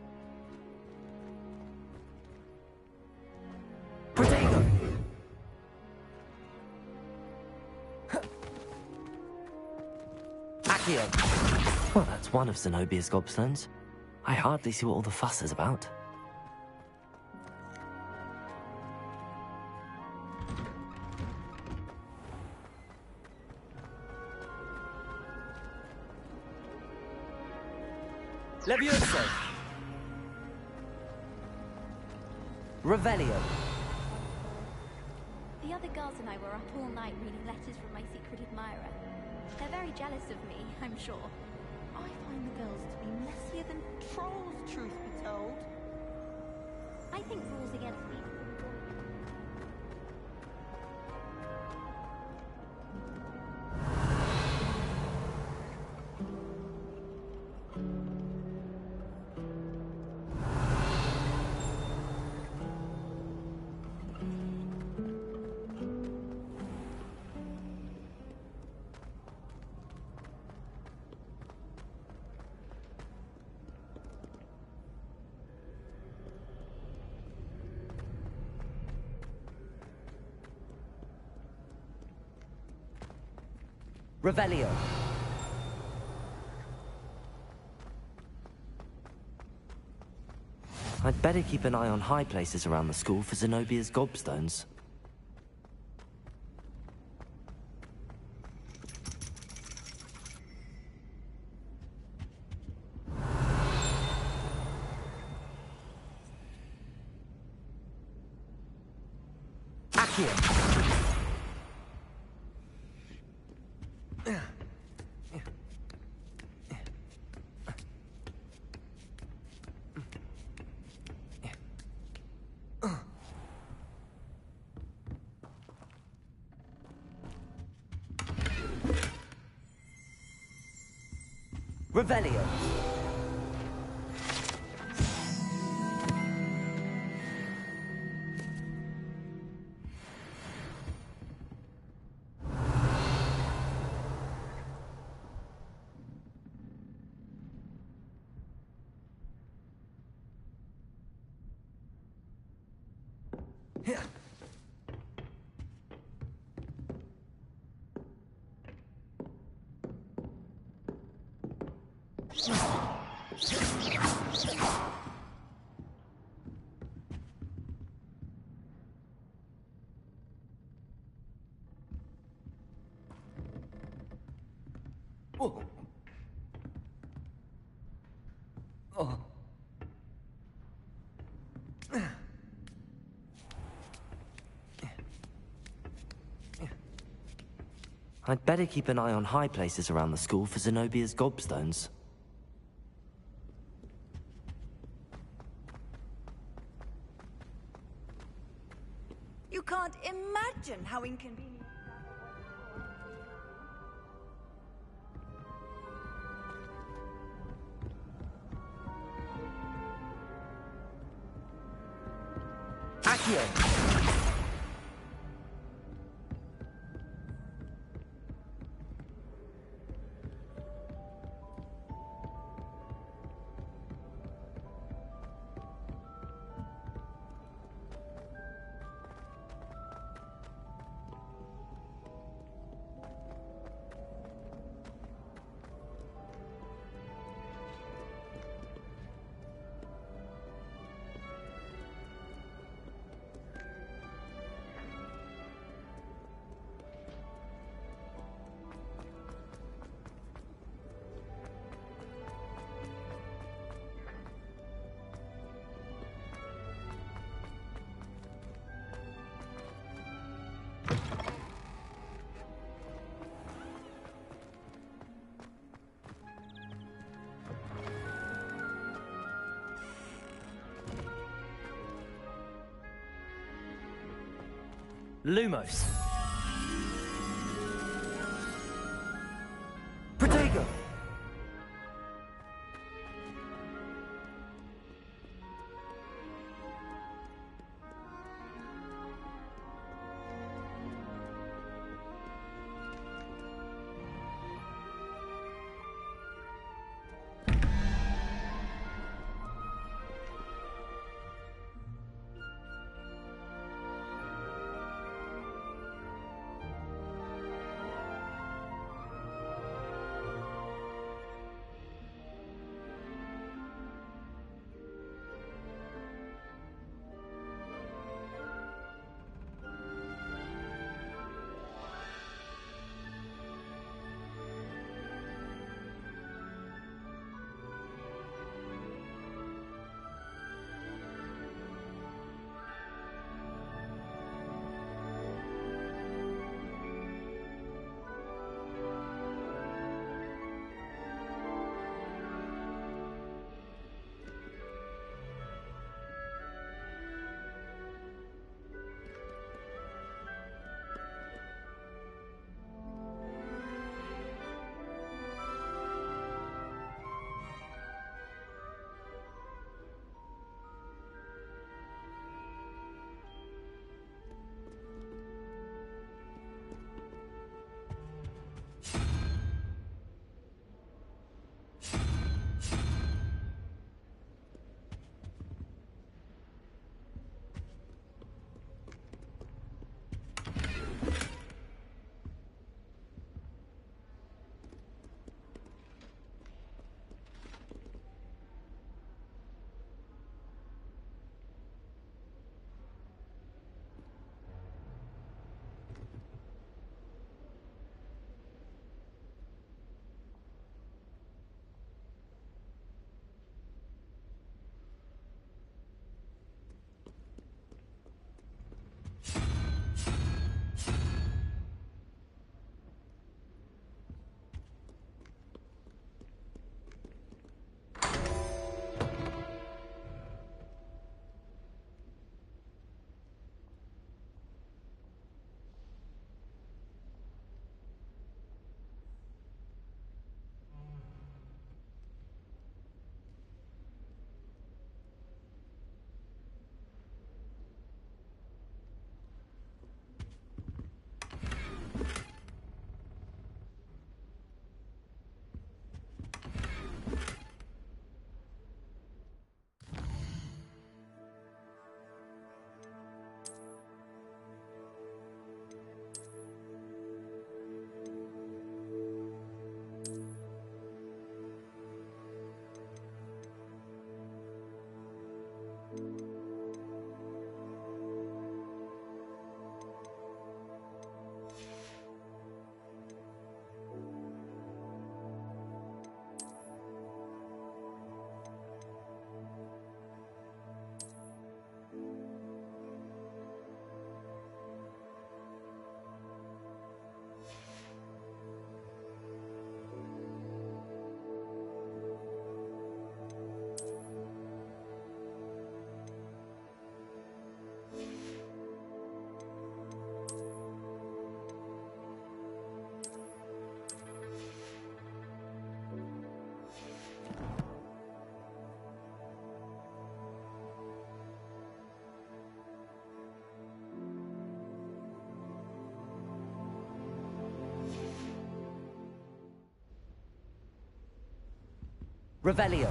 Protego! Accio! Well, that's one of Zenobia's gobstones. I hardly see what all the fuss is about. Levioso! Revelio! The other girls and I were up all night reading letters from my secret admirer. They're very jealous of me, I'm sure. I find the girls to be messier than trolls, truth be told. I think rules against me. Revelio! I'd better keep an eye on high places around the school for Zenobia's gobstones. Accio! Revelio! Oh. Oh. I'd better keep an eye on high places around the school for Zenobia's gobstones. You can't imagine how inconvenient. Accio! Lumos. Protego. Revelio.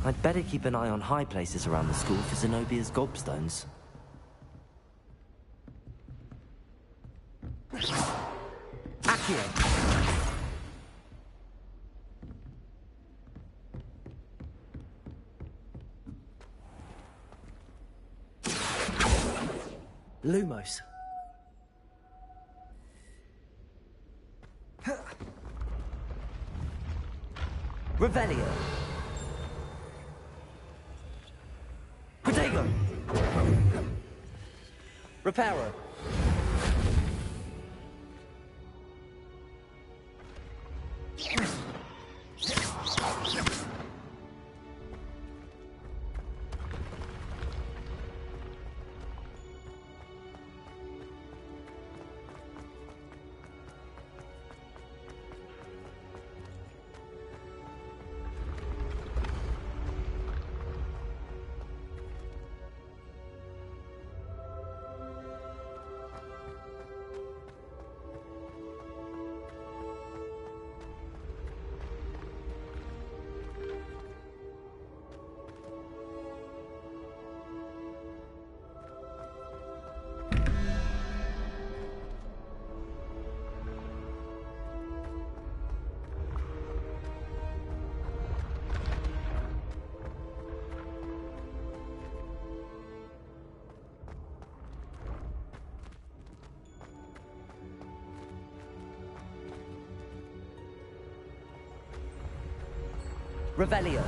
I'd better keep an eye on high places around the school for Zenobia's gobstones. Accio! Lumos. Revelio. Protego. Reparo. Revelio.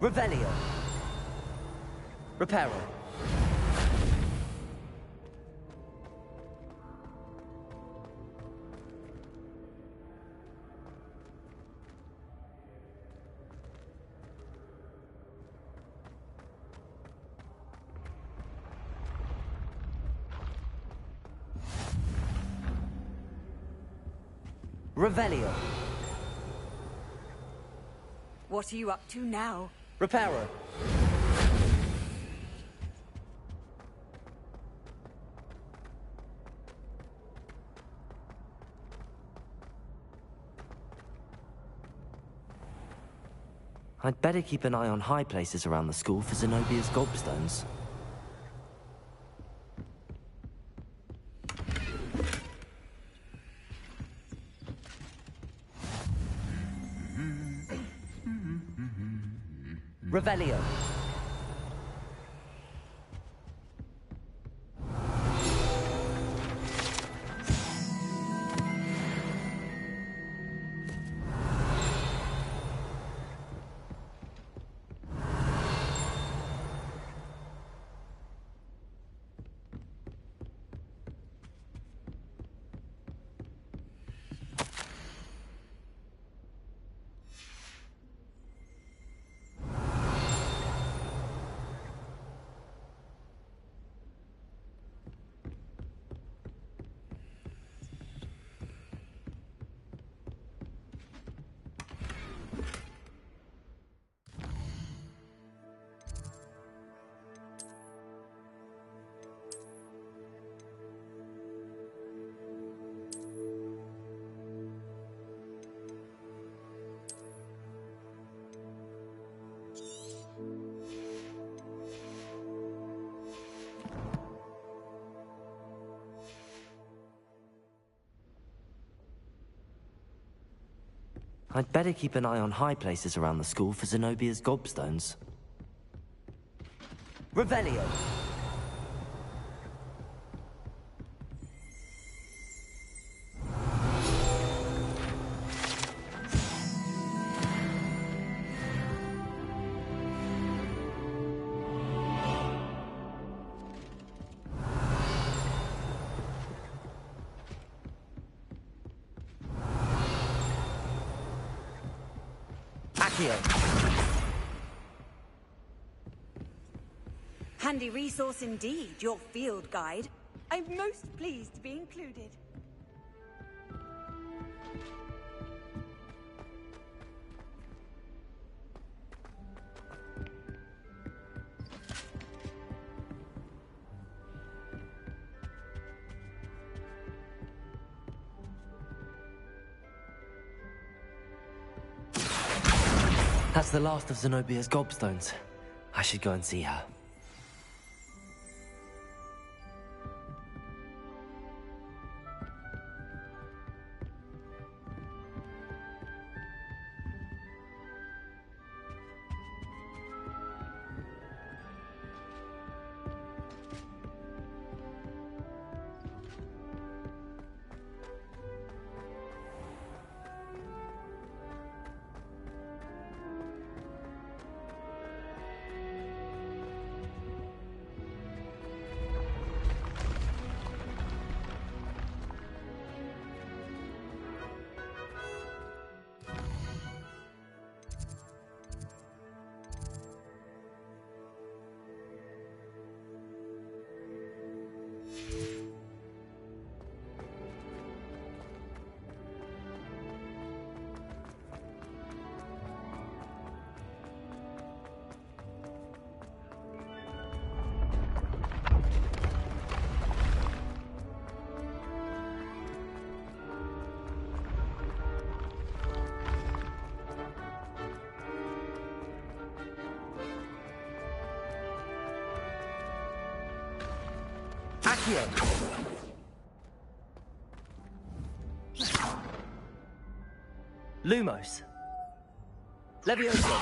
Revelio. Reparo. Revelio. What are you up to now? Reparo. I'd better keep an eye on high places around the school for Zenobia's gobstones. Revelio. I'd better keep an eye on high places around the school for Zenobia's gobstones. Revelio. Handy resource indeed, your field guide. I'm most pleased to be included. That's the last of Zenobia's gobstones. I should go and see her. Accio. Lumos. Levioso.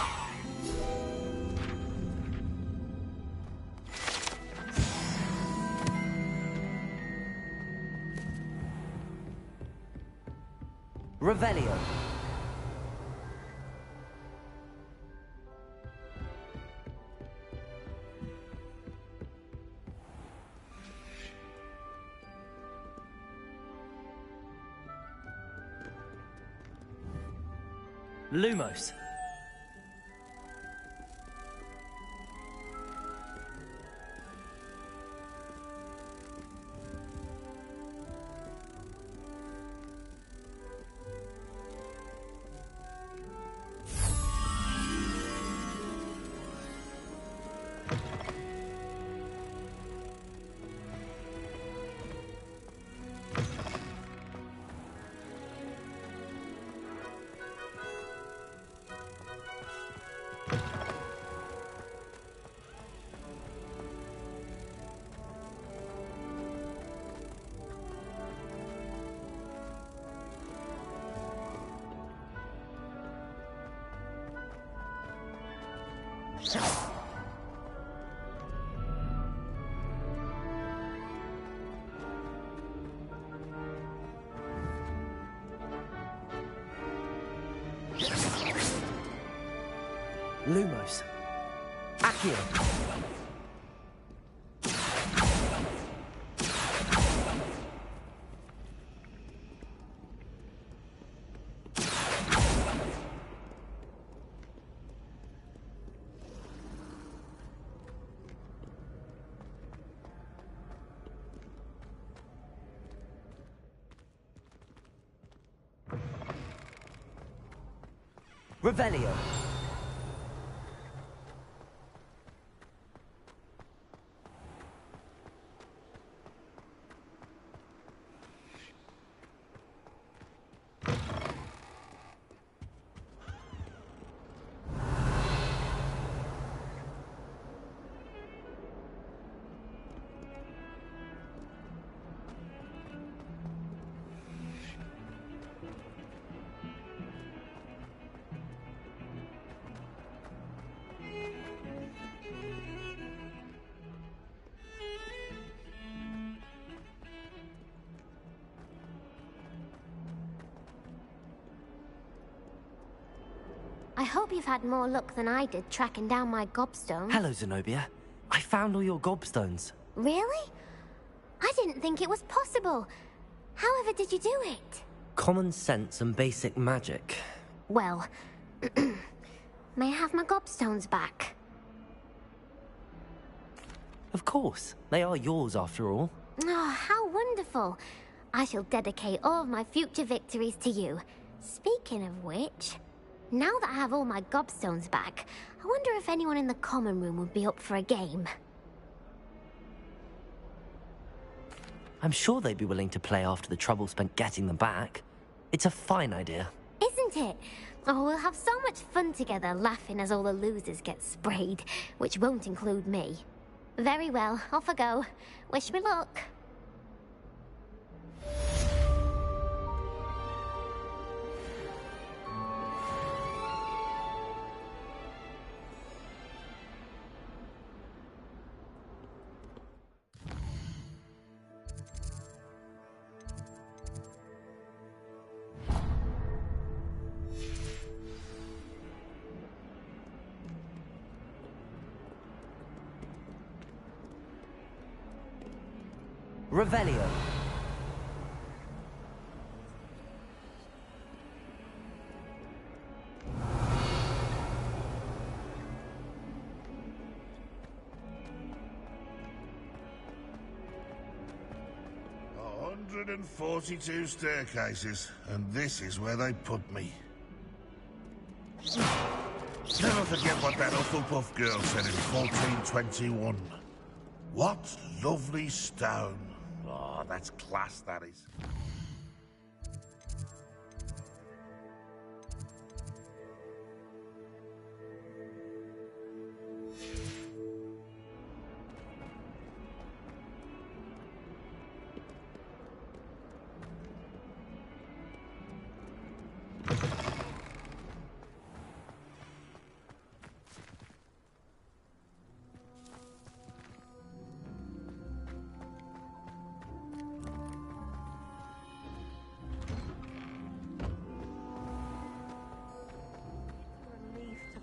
Revelio. Lumos. Lumos. Accio. Revelio. I hope you've had more luck than I did tracking down my gobstones. Hello, Zenobia. I found all your gobstones. Really? I didn't think it was possible. However did you do it? Common sense and basic magic. Well, may I have my gobstones back? Of course. They are yours after all. Oh, how wonderful. I shall dedicate all of my future victories to you. Speaking of which, now that I have all my gobstones back, I wonder if anyone in the common room would be up for a game. I'm sure they'd be willing to play after the trouble spent getting them back. It's a fine idea. Isn't it? Oh, we'll have so much fun together, laughing as all the losers get sprayed, which won't include me. Very well, off I go. Wish me luck. Revelio. A 142 staircases, and this is where they put me. Never forget what that Hufflepuff girl said in 1421. What lovely stone. Oh, that's class, that is.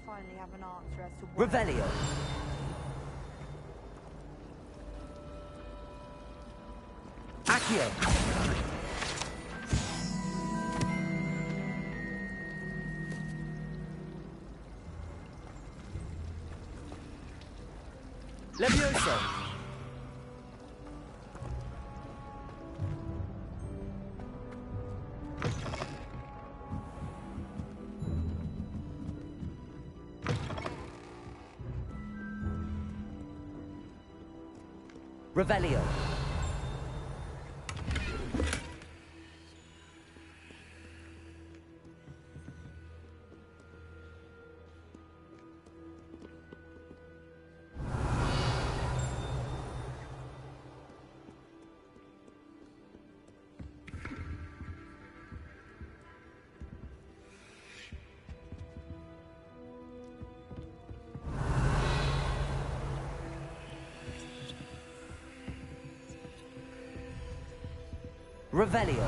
Finally have an answer as to Revelio. Accio. Levioso. Revelio. Revelio.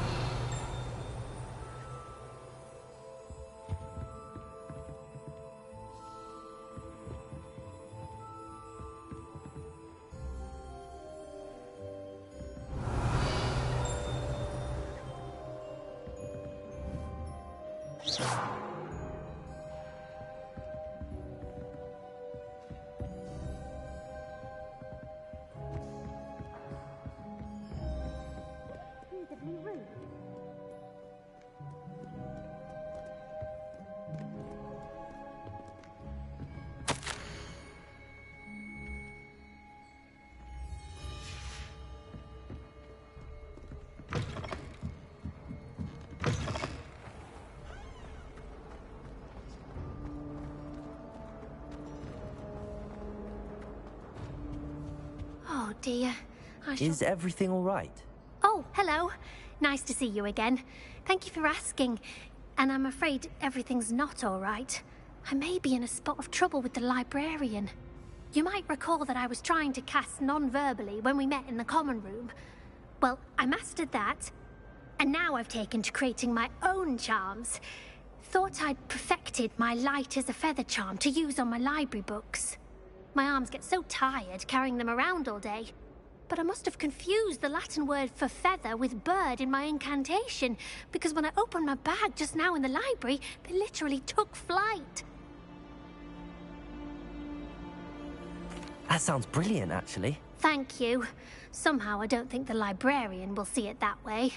Oh dear. Is everything all right? Oh, hello. Nice to see you again. Thank you for asking. And I'm afraid everything's not all right. I may be in a spot of trouble with the librarian. You might recall that I was trying to cast non-verbally when we met in the common room. Well, I mastered that. And now I've taken to creating my own charms. Thought I'd perfected my light as a feather charm to use on my library books. My arms get so tired carrying them around all day. But I must have confused the Latin word for feather with bird in my incantation, because when I opened my bag just now in the library, they literally took flight. That sounds brilliant, actually. Thank you. Somehow I don't think the librarian will see it that way.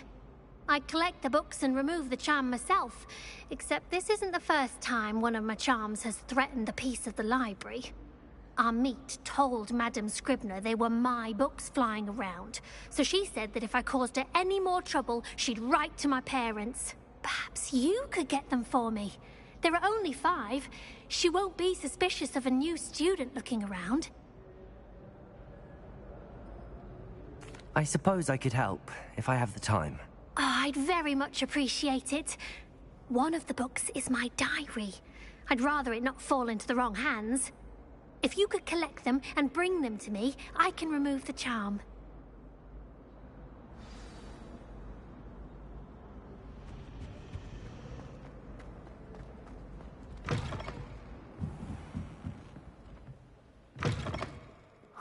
I collect the books and remove the charm myself, except this isn't the first time one of my charms has threatened the peace of the library. Our meet told Madame Scribner they were my books flying around, so she said that if I caused her any more trouble, she'd write to my parents. Perhaps you could get them for me. There are only 5. She won't be suspicious of a new student looking around. I suppose I could help, if I have the time. Oh, I'd very much appreciate it. One of the books is my diary. I'd rather it not fall into the wrong hands. If you could collect them and bring them to me, I can remove the charm.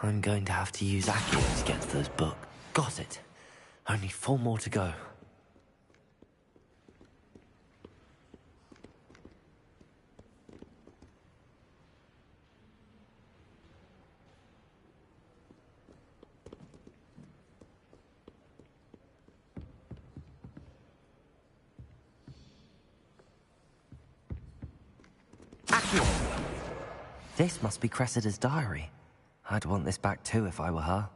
I'm going to have to use Accio to get to those books. Got it. Only 4 more to go. Accio! This must be Cressida's diary. I'd want this back too if I were her.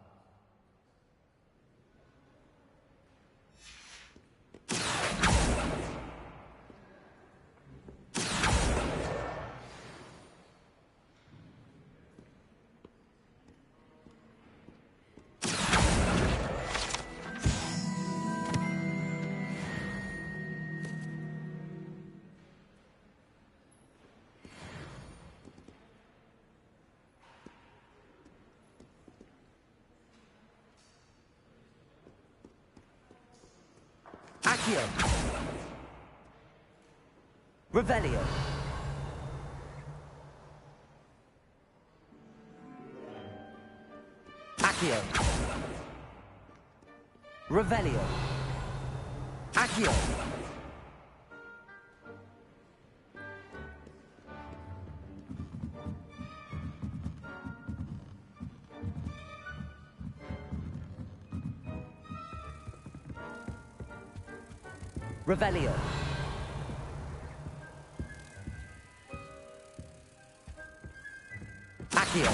Accio! Revelio! Accio! Revelio! Accio! Revelio. Accio.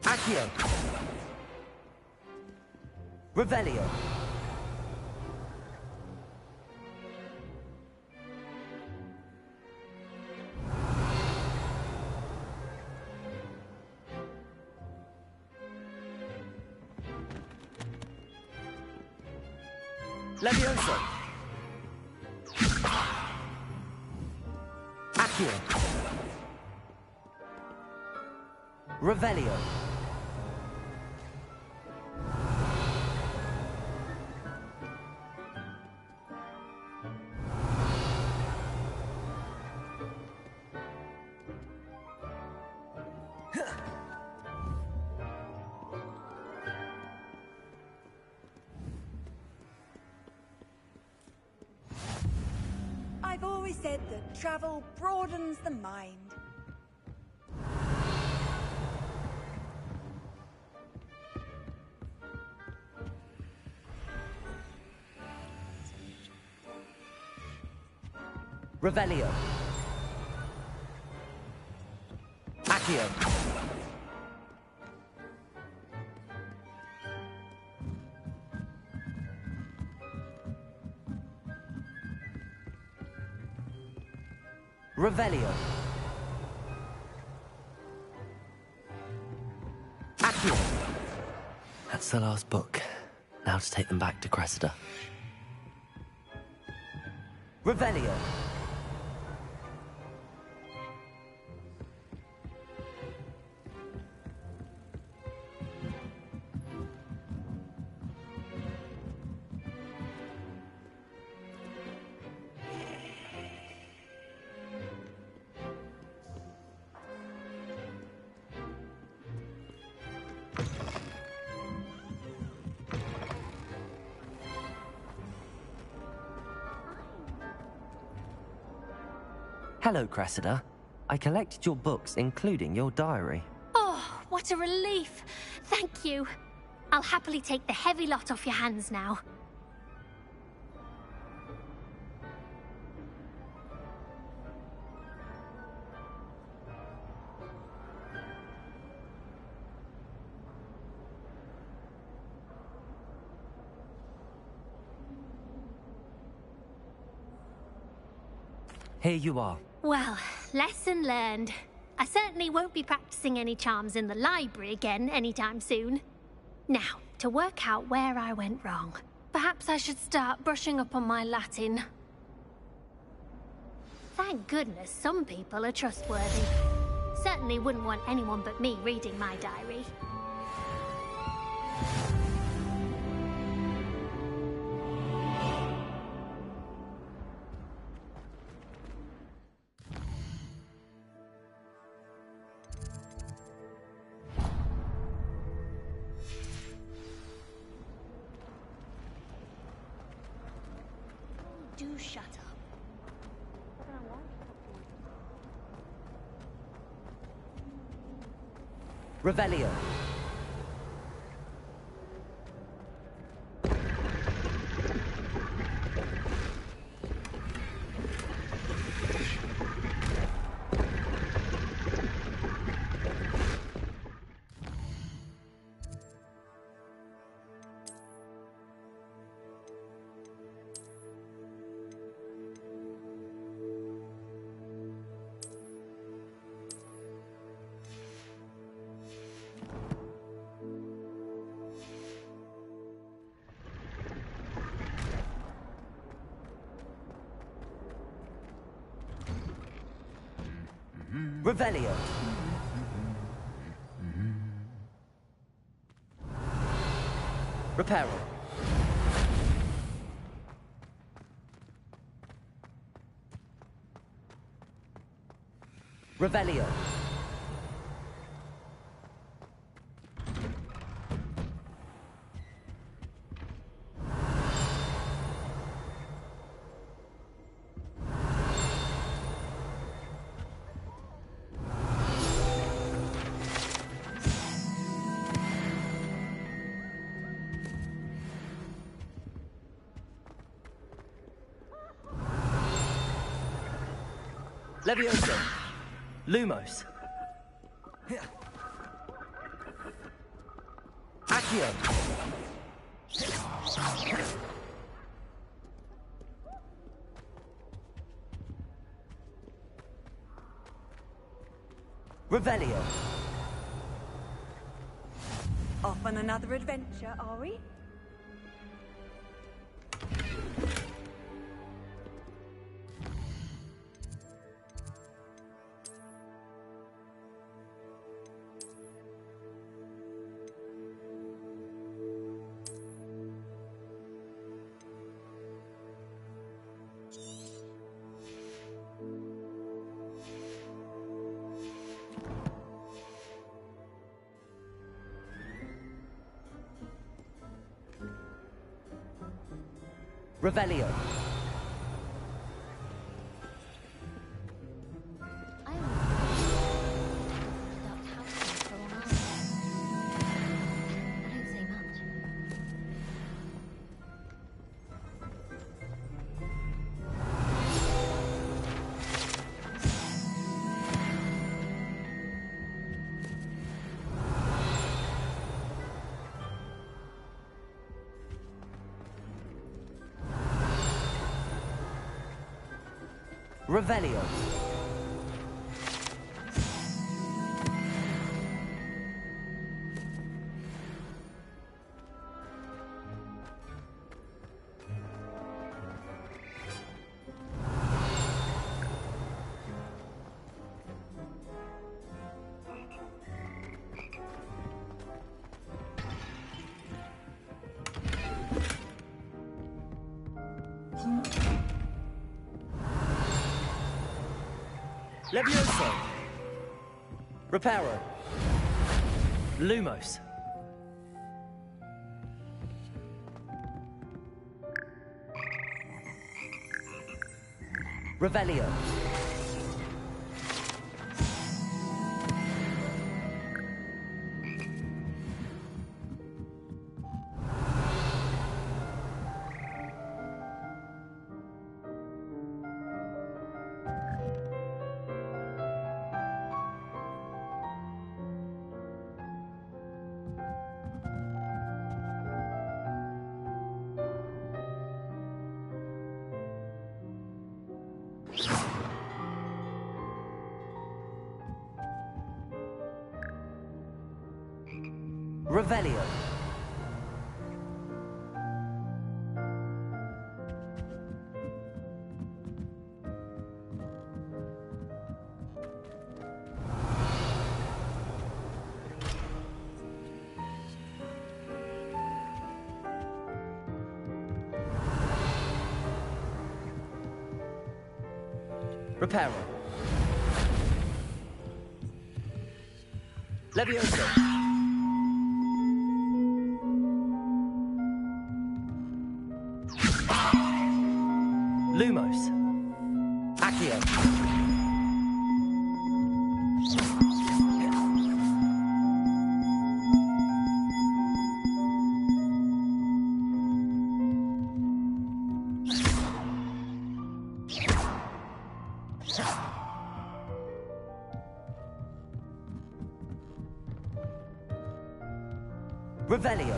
Accio. Revelio. Levioso! Accio! Revelio! I've always said that travel broadens the mind. Revelio! Accio! Revelio! Accio! That's the last book. Now to take them back to Cressida. Revelio! Hello, Cressida. I collected your books, including your diary. Oh, what a relief. Thank you. I'll happily take the heavy lot off your hands now. Here you are. Well, lesson learned. I certainly won't be practicing any charms in the library again anytime soon. Now, to work out where I went wrong. Perhaps I should start brushing up on my Latin. Thank goodness some people are trustworthy. Certainly wouldn't want anyone but me reading my diary. Do shut up. Revelio. Revelio. Reparo. Revelio. Levioso. Lumos. Accio. Revelio. Off on another adventure, are we? Revelio. Revelio. Levioso. Reparo. Lumos. Revelio. Revelio. Reparo. Levioso. Lumos. Accio. Revelio.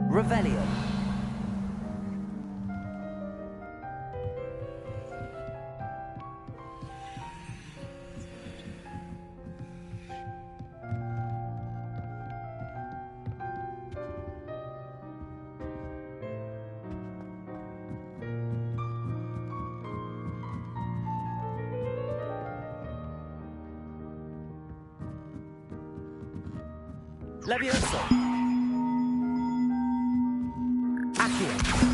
Revelio. Levioso. Accio.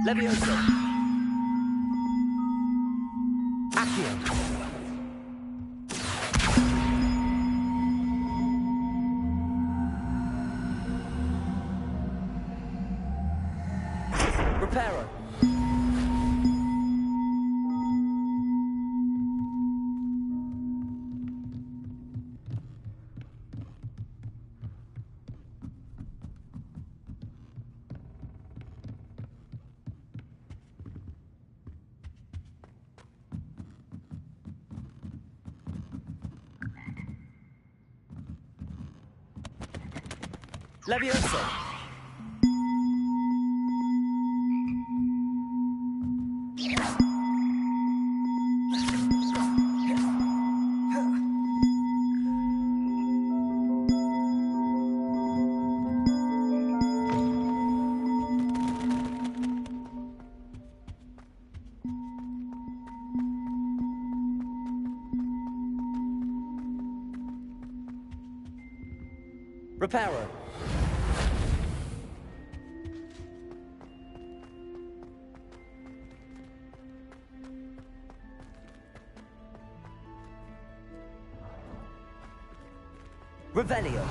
Levioso. Accio. Levioso! Reparo. Revelio.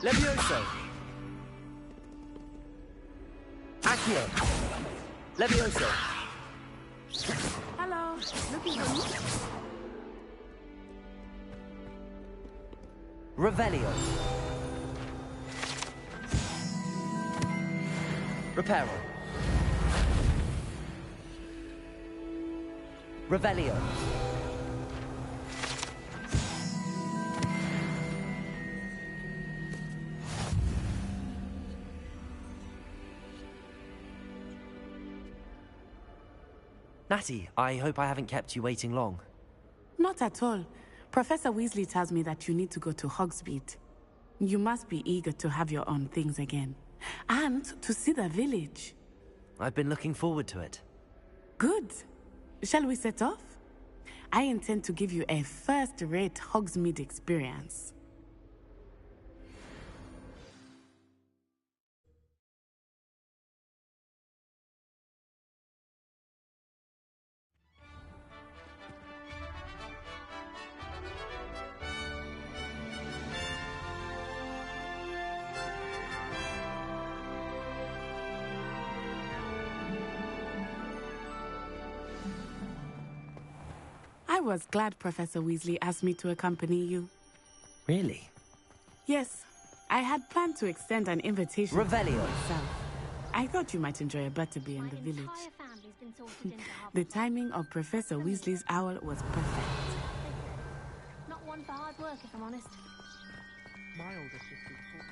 Levioso. Accio. Levioso. Hello. Looking for me? Revelio. Reparo. Revelio. Natty, I hope I haven't kept you waiting long. Not at all. Professor Weasley tells me that you need to go to Hogsmeade. You must be eager to have your own things again. And to see the village. I've been looking forward to it. Good. Shall we set off? I intend to give you a first-rate Hogsmeade experience. I was glad Professor Weasley asked me to accompany you. Really? Yes, I had planned to extend an invitation Revelio. to myself. I thought you might enjoy a butterbeer in the village. The timing of Professor Weasley's owl was perfect. Not one for hard work, if I'm honest. My oldest sister taught me.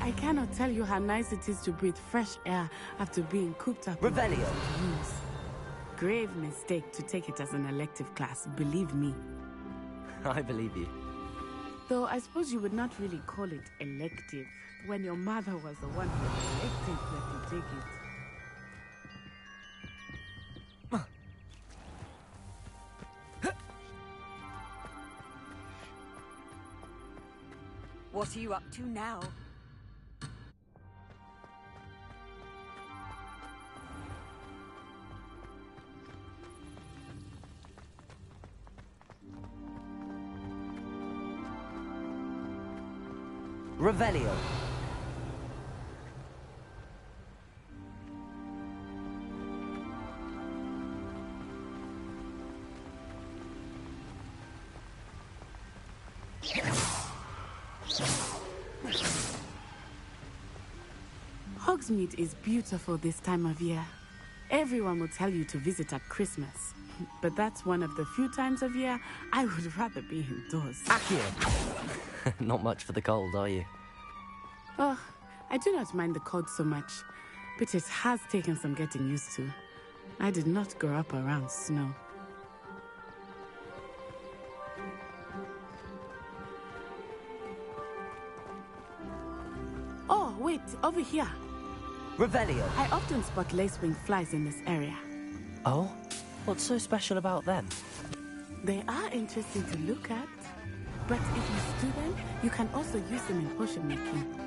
I cannot tell you how nice it is to breathe fresh air after being cooped up in Revelio. rooms. Grave mistake to take it as an elective class, believe me. I believe you. Though I suppose you would not really call it elective when your mother was the one who elected that you take it. What are you up to now? Revelio. Hogsmeade is beautiful this time of year. Everyone will tell you to visit at Christmas. But that's one of the few times of year I would rather be indoors. Accio. Not much for the cold, are you? Oh, I do not mind the cold so much, but it has taken some getting used to. I did not grow up around snow. Oh, wait, over here. Revelio. I often spot lacewing flies in this area. Oh? What's so special about them? They are interesting to look at, but if you stew them, you can also use them in potion making.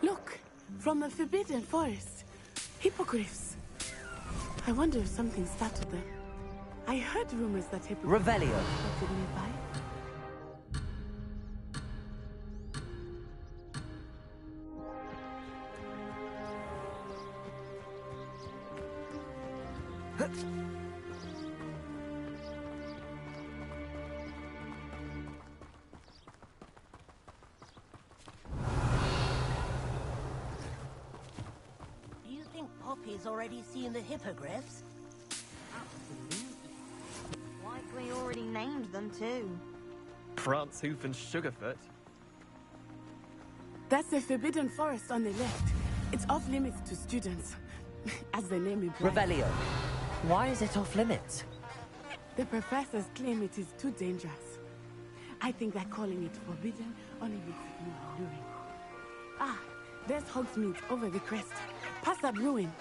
Look, from the Forbidden Forest, hippogriffs. I wonder if something startled them. I heard rumors that hippogriffs Revelio. were nearby. Do you think Poppy's already seen the hippogriffs? Likely already named them too. Prance, Hoof, and Sugarfoot. That's the Forbidden Forest on the left. It's off limits to students, as the name implies. Revelio. Why is it off limits? The professors claim it is too dangerous. I think that calling it forbidden only makes it more alluring. Ah, there's Hogsmeade over the crest. Past that ruin.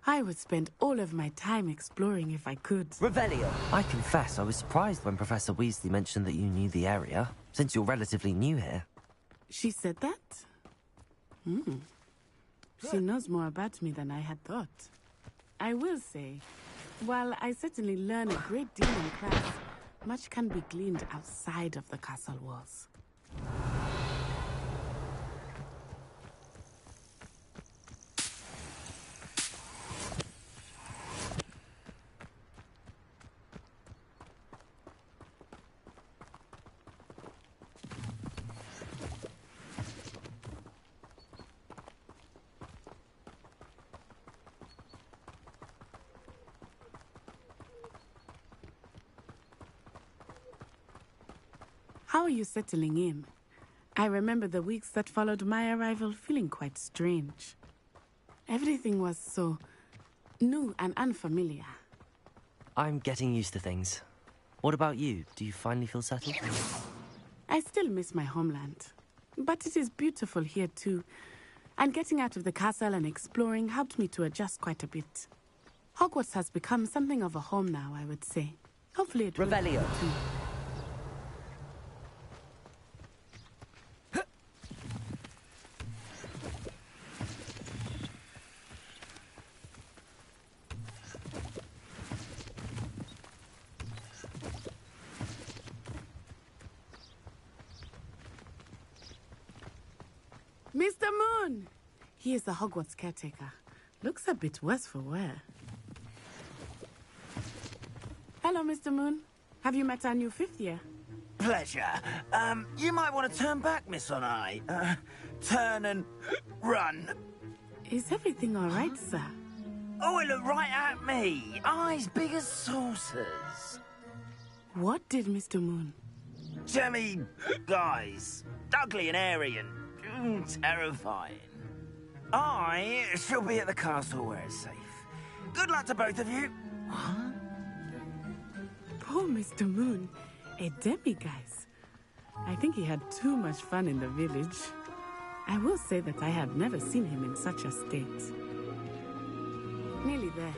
I would spend all of my time exploring if I could. Revelio. I confess I was surprised when Professor Weasley mentioned that you knew the area, since you're relatively new here. She said that? She knows more about me than I had thought. I will say, while I certainly learn a great deal in class, much can be gleaned outside of the castle walls. How are you settling in? I remember the weeks that followed my arrival feeling quite strange. Everything was so new and unfamiliar. I'm getting used to things. What about you? Do you finally feel settled? I still miss my homeland, but it is beautiful here too. And getting out of the castle and exploring helped me to adjust quite a bit. Hogwarts has become something of a home now, I would say. Hopefully it will Revelio. too. Mr. Moon! He is the Hogwarts caretaker. Looks a bit worse for wear. Hello, Mr. Moon. Have you met our new fifth year? Pleasure. You might want to turn back, Miss Onai. Turn and run. Is everything all right, sir? Oh, it looked right at me. Eyes big as saucers. What did Mr. Moon? Jemmy guys. Ugly and airy and terrifying. I shall be at the castle where it's safe. Good luck to both of you. What? Poor Mr. Moon. A demiguise. I think he had too much fun in the village. I will say that I have never seen him in such a state. Nearly there.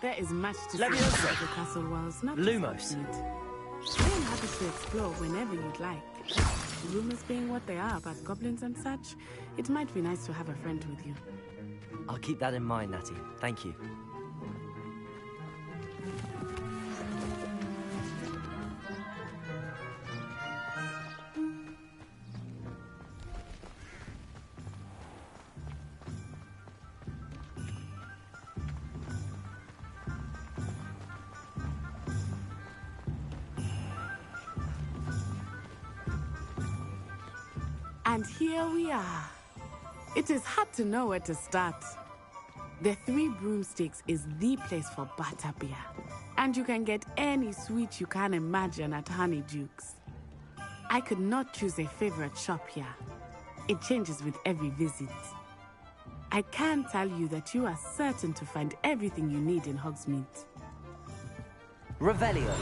There is much to see inside the castle walls, not Lumos. just I am happy to explore whenever you'd like. Rumors being what they are about goblins and such, it might be nice to have a friend with you. I'll keep that in mind, Natty. Thank you. And here we are. It is hard to know where to start. The Three Broomsticks is the place for butterbeer. And you can get any sweet you can imagine at Honeydukes. I could not choose a favorite shop here. It changes with every visit. I can tell you that you are certain to find everything you need in Hogsmeade. Revelio.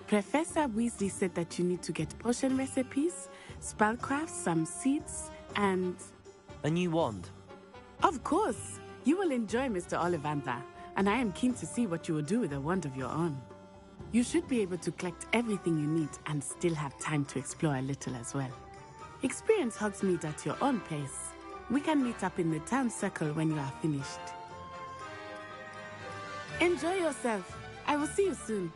Professor Weasley said that you need to get potion recipes, spellcraft, some seeds, and... A new wand. Of course! You will enjoy Mr. Ollivander, and I am keen to see what you will do with a wand of your own. You should be able to collect everything you need and still have time to explore a little as well. Experience Hogsmeade at your own pace. We can meet up in the town circle when you are finished. Enjoy yourself. I will see you soon.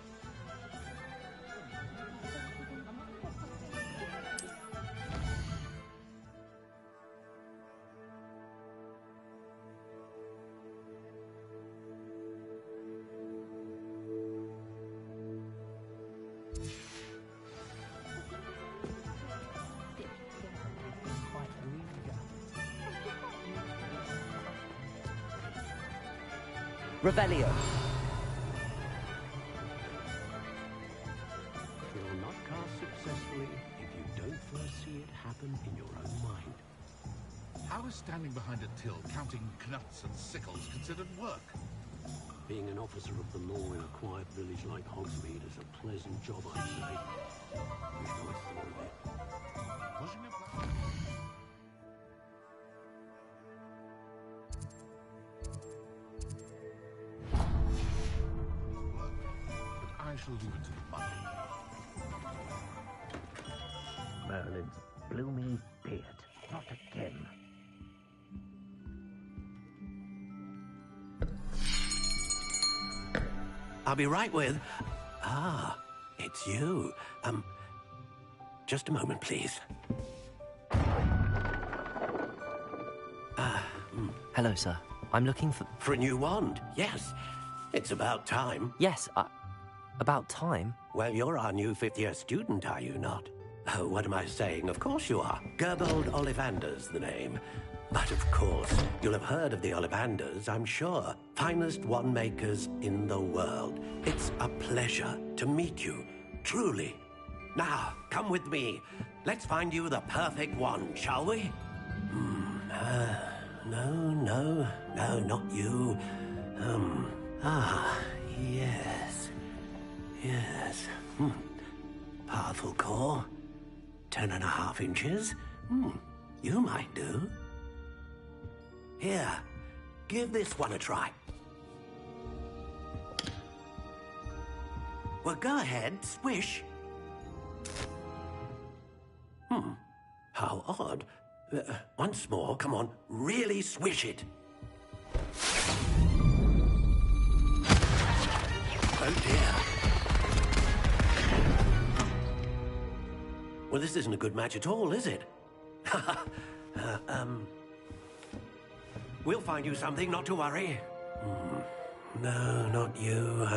Revelio. It will not cast successfully if you don't first see it happen in your own mind. How is standing behind a till counting knuts and sickles considered work? Being an officer of the law in a quiet village like Hogsmeade is a pleasant job, I'd say. Wish I thought of it. Pushing a I shall leave it to the mother. Merlin's bloomy beard. Not again. I'll be right with... Ah, it's you. Just a moment, please. Hello, sir. I'm looking for... For a new wand, yes. It's about time. Yes, about time? Well, you're our new fifth-year student, are you not? Oh, what am I saying? Of course you are. Gerbold Ollivander's the name. But of course, you'll have heard of the Ollivanders, I'm sure. Finest wand makers in the world. It's a pleasure to meet you, truly. Now, come with me. Let's find you the perfect wand, shall we? No, not you. Yes. Powerful core. 10.5 inches. You might do. Here, give this one a try. Well, go ahead, swish. How odd. Once more, come on, really swish it. Oh dear. Well, this isn't a good match at all, is it? We'll find you something, not to worry. No, not you.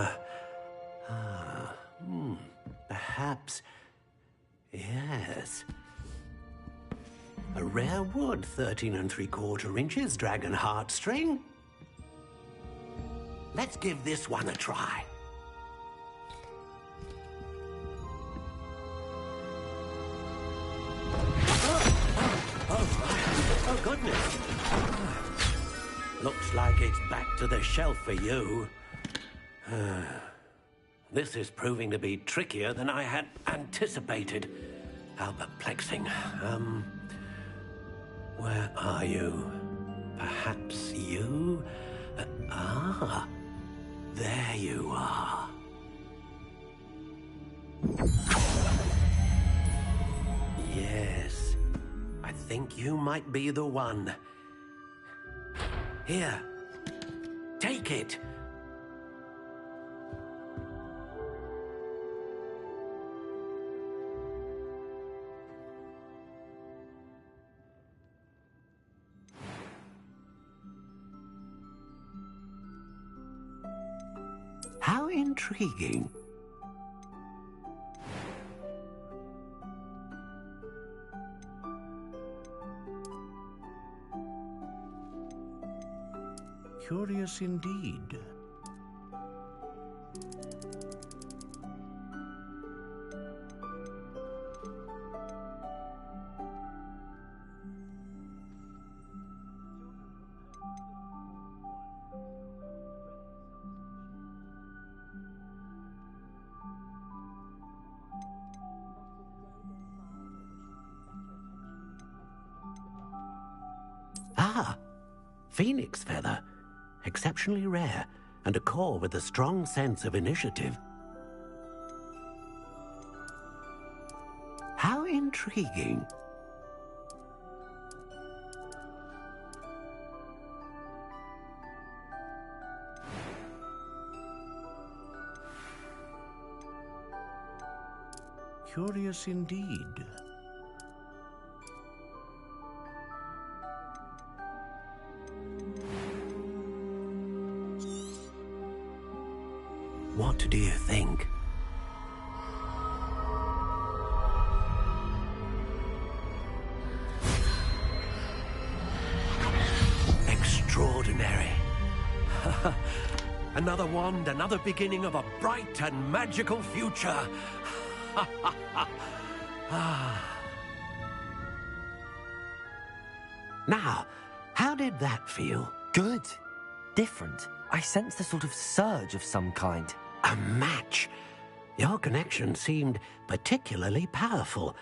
Perhaps... Yes. A rare wood, 13 3/4 inches, dragon heartstring. Let's give this one a try. Oh, goodness. Looks like it's back to the shelf for you. This is proving to be trickier than I had anticipated. How perplexing. Where are you? Perhaps you? There you are. Yes, I think you might be the one. Here, take it. How intriguing. Curious indeed. Phoenix feather. Exceptionally rare, and a core with a strong sense of initiative. How intriguing. Curious indeed. What do you think? Extraordinary. Another wand, another beginning of a bright and magical future. Now, how did that feel? Good. Different. I sensed a sort of surge of some kind. A match. Your connection seemed particularly powerful.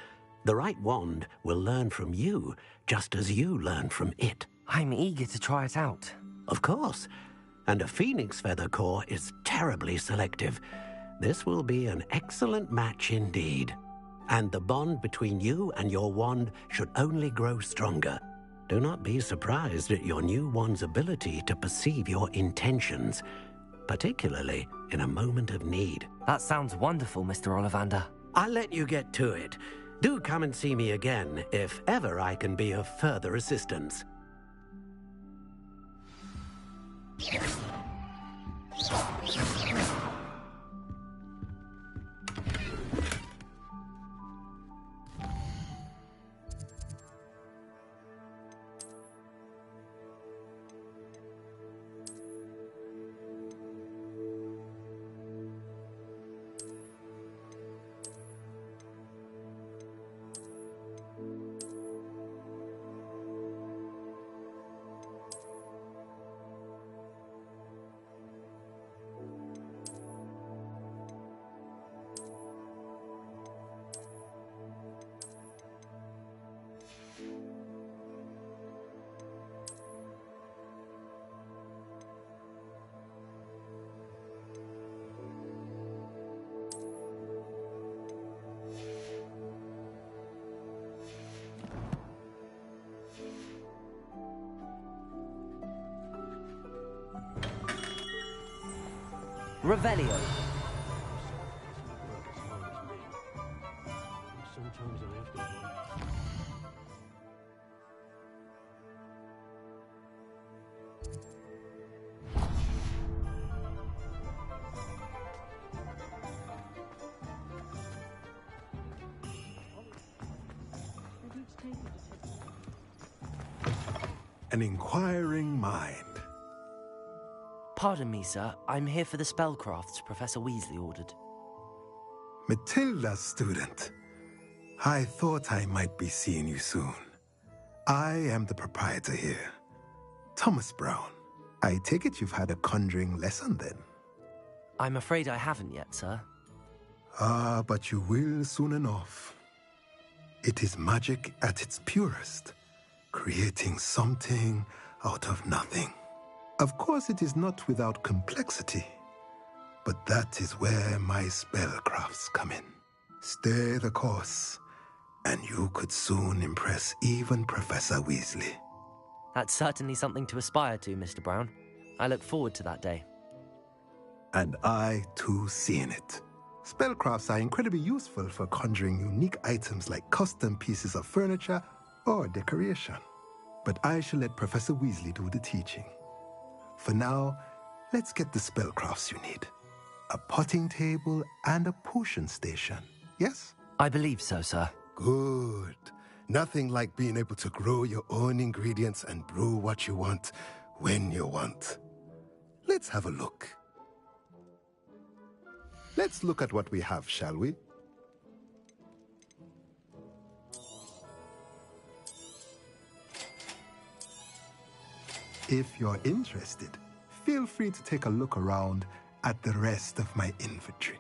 The right wand will learn from you, just as you learn from it. I'm eager to try it out. Of course. And a phoenix feather core is terribly selective. This will be an excellent match indeed. And the bond between you and your wand should only grow stronger. Do not be surprised at your new wand's ability to perceive your intentions, particularly in a moment of need. That sounds wonderful, Mr. Ollivander. I'll let you get to it. Do come and see me again if ever I can be of further assistance. Revelio. an inquiring mind. Pardon me, sir. I'm here for the spellcrafts Professor Weasley ordered. Matilda, student. I thought I might be seeing you soon. I am the proprietor here, Thomas Brown. I take it you've had a conjuring lesson then? I'm afraid I haven't yet, sir. Ah, but you will soon enough. It is magic at its purest, creating something out of nothing. Of course, it is not without complexity, but that is where my spellcrafts come in. Stay the course, and you could soon impress even Professor Weasley. That's certainly something to aspire to, Mr. Brown. I look forward to that day. And I, too, seeing it. Spellcrafts are incredibly useful for conjuring unique items like custom pieces of furniture or decoration. But I shall let Professor Weasley do the teaching. For now, let's get the spellcrafts you need. A potting table and a potion station, yes? I believe so, sir. Good. Nothing like being able to grow your own ingredients and brew what you want when you want. Let's have a look. Let's look at what we have, shall we? If you're interested, feel free to take a look around at the rest of my inventory.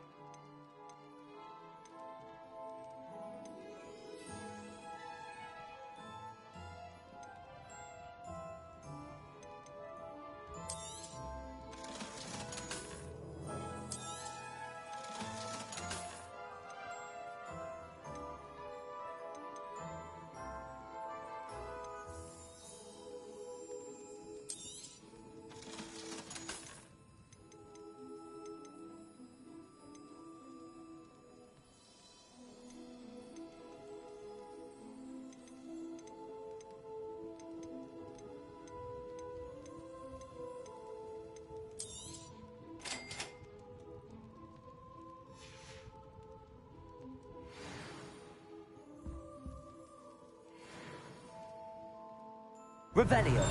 Revelio.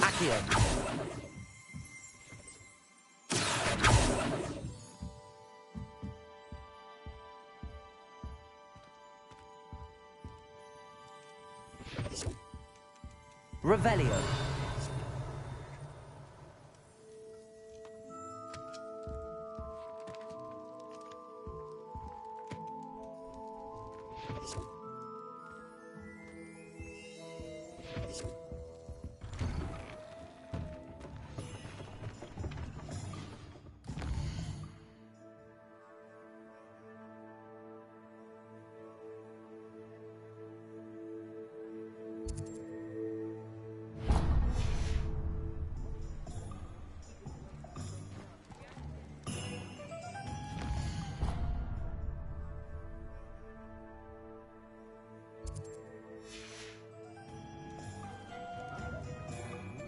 Accio. Revelio.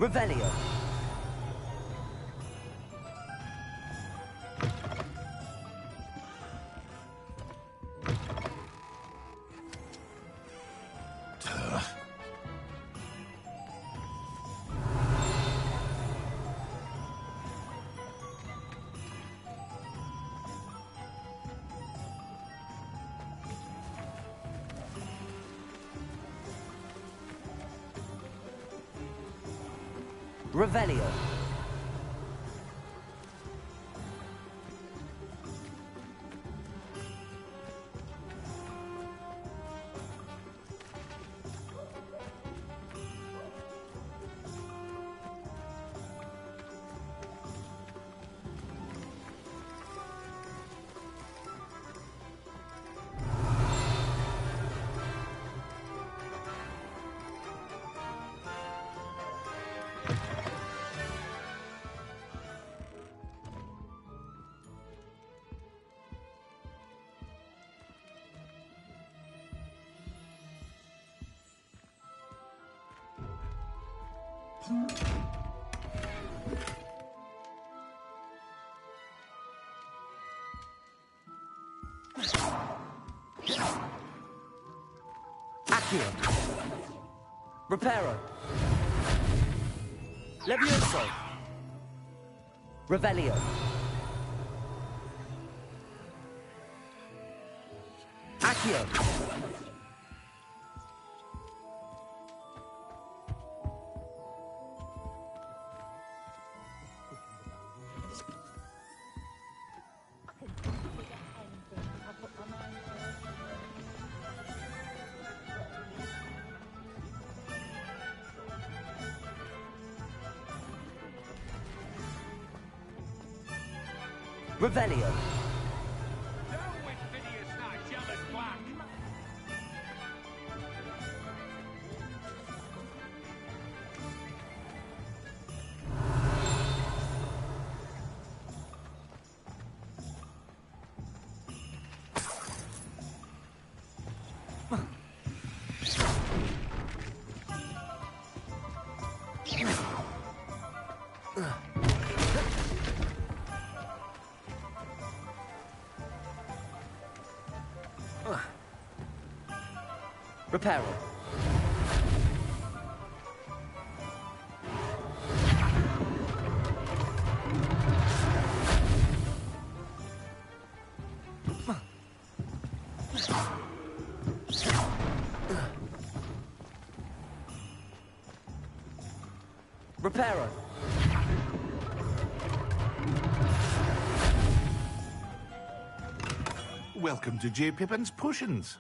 Revelio. Revelio. Accio. Reparo. Levioso. Revelio. Accio. Revelio. Reparo. Reparo. Welcome to J. Pippin's Potions.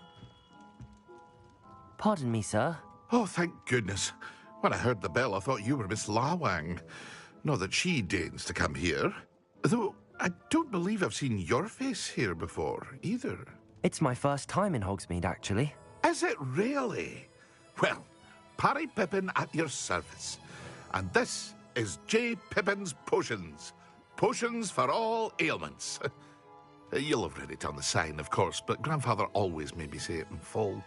Pardon me, sir. Oh, thank goodness. When I heard the bell, I thought you were Miss Lawang. Not that she deigns to come here. Though, I don't believe I've seen your face here before, either. It's my first time in Hogsmeade, actually. Is it really? Well, Parry Pippin at your service. And this is J. Pippin's Potions. Potions for all ailments. You'll have read it on the sign, of course, but Grandfather always made me say it in full.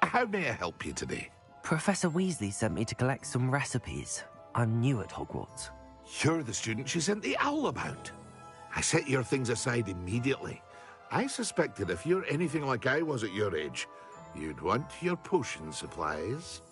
How may I help you today? Professor Weasley sent me to collect some recipes. I'm new at Hogwarts. You're the student she sent the owl about. I set your things aside immediately. I suspected if you're anything like I was at your age, you'd want your potion supplies.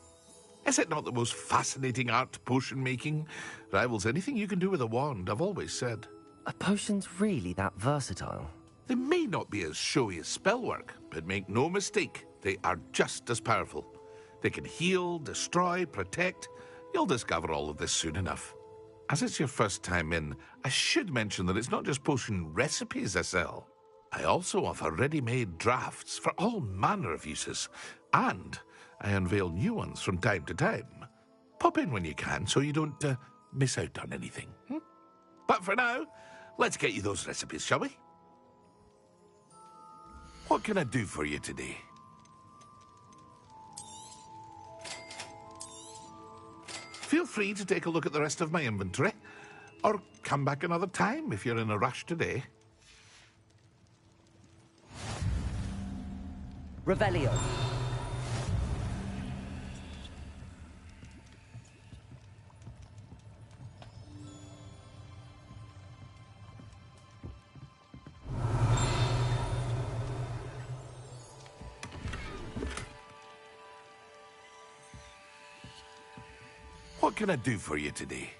Is it not the most fascinating art, potion making? Rivals anything you can do with a wand, I've always said. Are potions really that versatile? They may not be as showy as spellwork, but make no mistake, they are just as powerful. They can heal, destroy, protect. You'll discover all of this soon enough. As it's your first time in, I should mention that it's not just potion recipes I sell. I also offer ready-made drafts for all manner of uses, and I unveil new ones from time to time. Pop in when you can so you don't miss out on anything. But for now, let's get you those recipes, shall we? What can I do for you today? Feel free to take a look at the rest of my inventory, or come back another time if you're in a rush today. Revelio. What can I do for you today?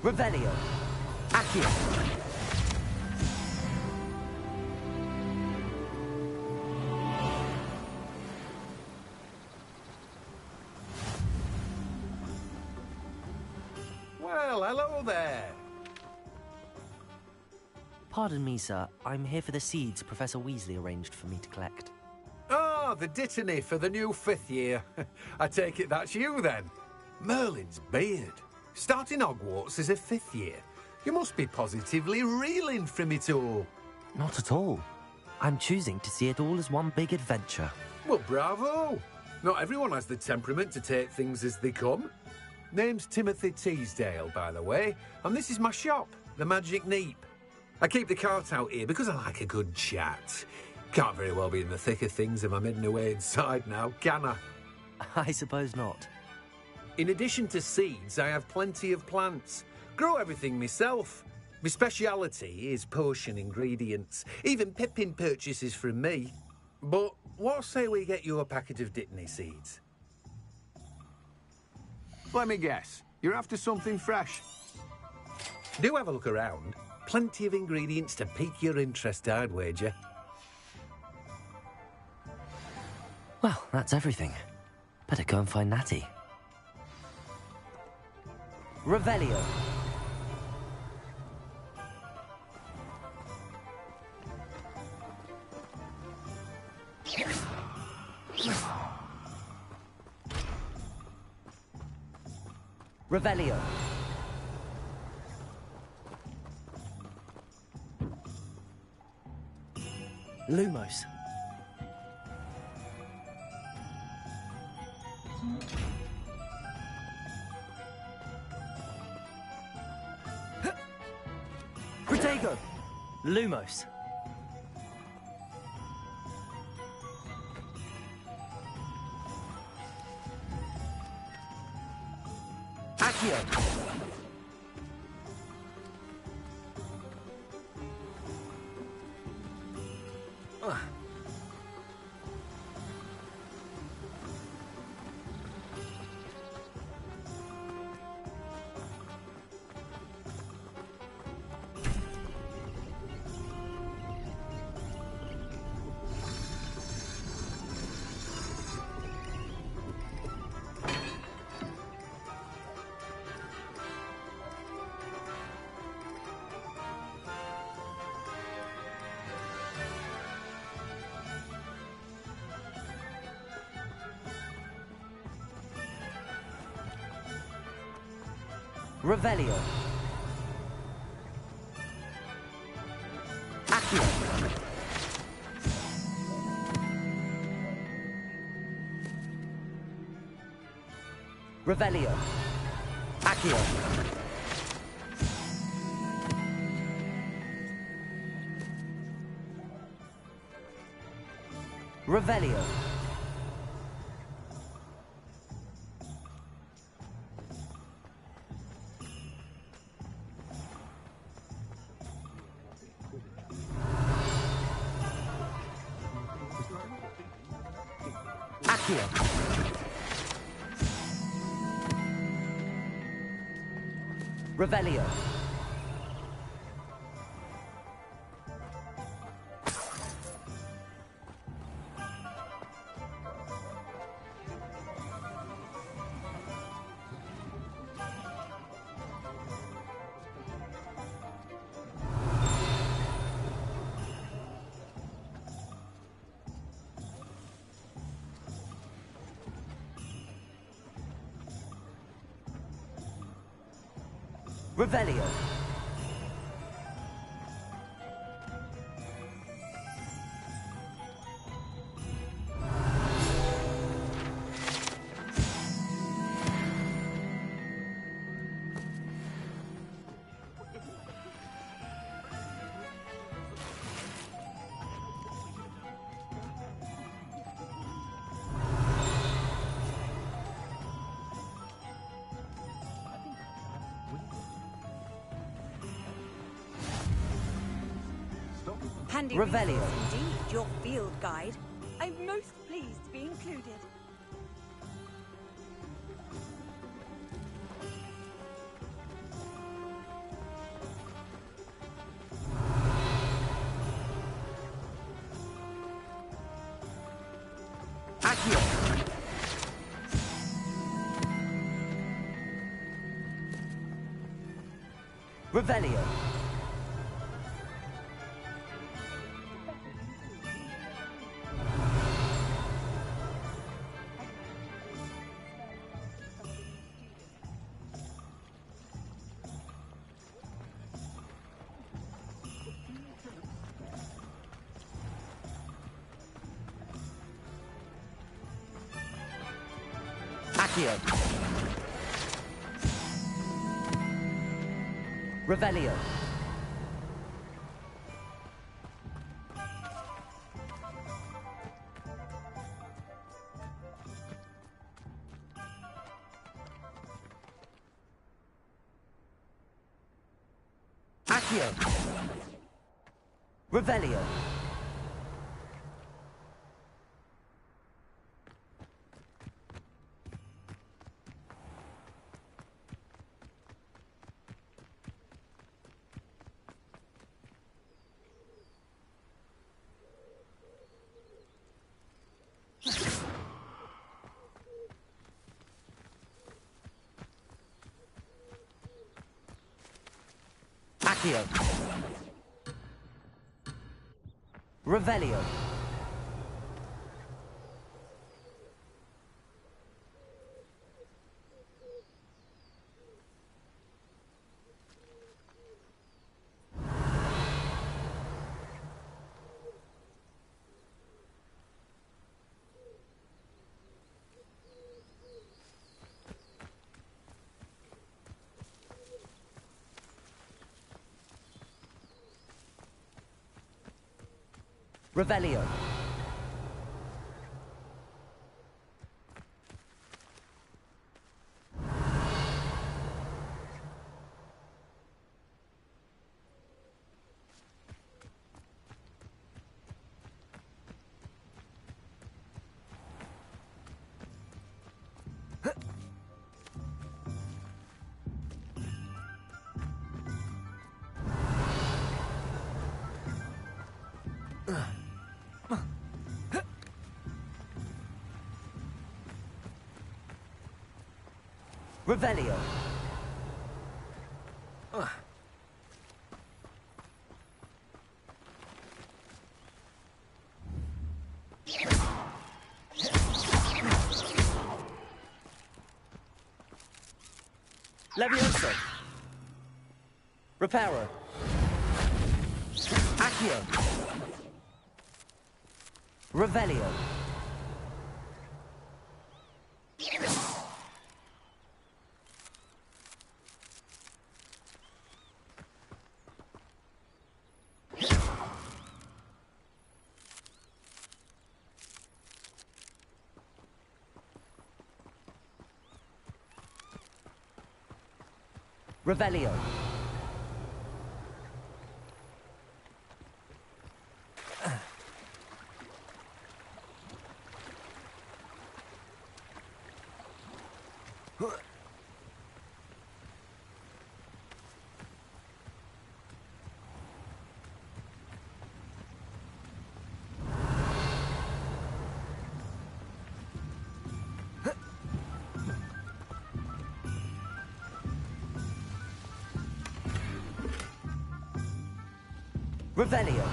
Revelio. Accio. Well, hello there. Pardon me, sir. I'm here for the seeds Professor Weasley arranged for me to collect. Oh, the dittany for the new 5th year. I take it that's you, then. Merlin's beard. Starting Hogwarts as a 5th year. You must be positively reeling from it all. Not at all. I'm choosing to see it all as one big adventure. Well, bravo. Not everyone has the temperament to take things as they come. Name's Timothy Teasdale, by the way, and this is my shop, the Magic Neep. I keep the cart out here because I like a good chat. Can't very well be in the thick of things if I'm heading away inside now, can I? I suppose not. In addition to seeds, I have plenty of plants. Grow everything myself. My speciality is potion ingredients. Even Pippin purchases from me. But what say we get you a packet of Dittany seeds? Let me guess. You're after something fresh. Do have a look around. Plenty of ingredients to pique your interest, I'd wager. Well, that's everything. Better go and find Natty. Revelio. Revelio. Lumos. Protego. Lumos. Accio. Revelio. Accio. Revelio. Accio. Revelio. Accio. Revelio. Revelio. Handy Revelio. resource indeed, your field guide. I'm most pleased to be included. Accio! Revelio! Accio! Revelio! Accio! Revelio! Accio! Revelio! Revelio! Revelio! Levioso! Reparo! Accio! Revelio! Revelio! Revelio!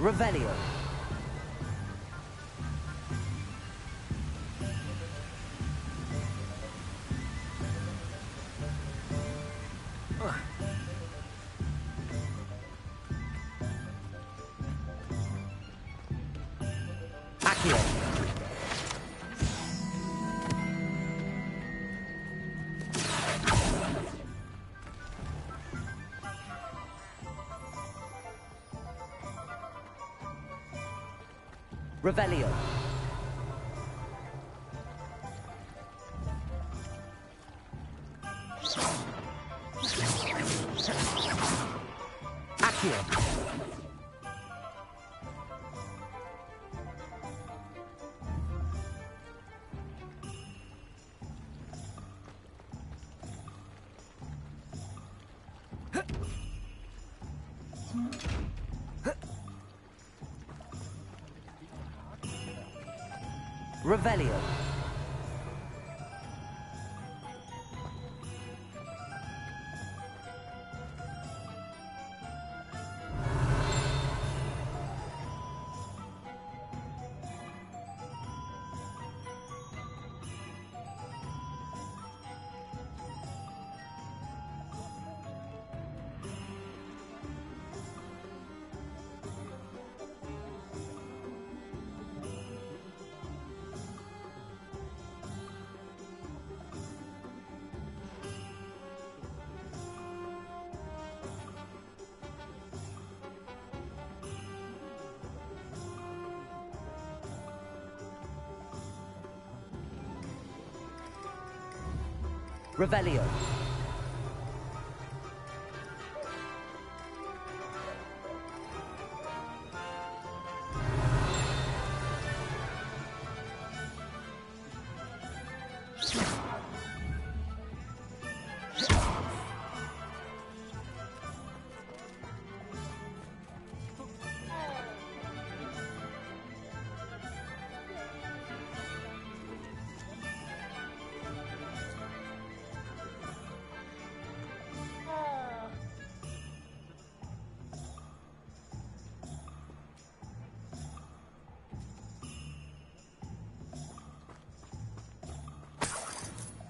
Revelio! Accio! Revelio! Accio! here. Revelio. Revelio.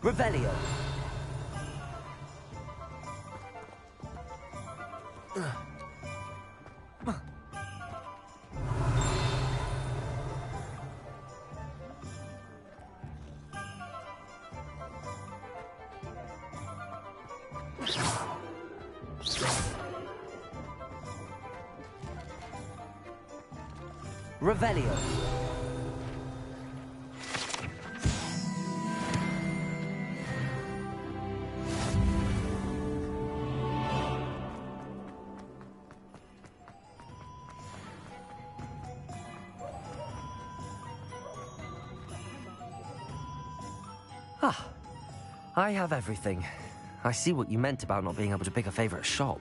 Revelio. Revelio. Ah, I have everything. I see what you meant about not being able to pick a favorite shop.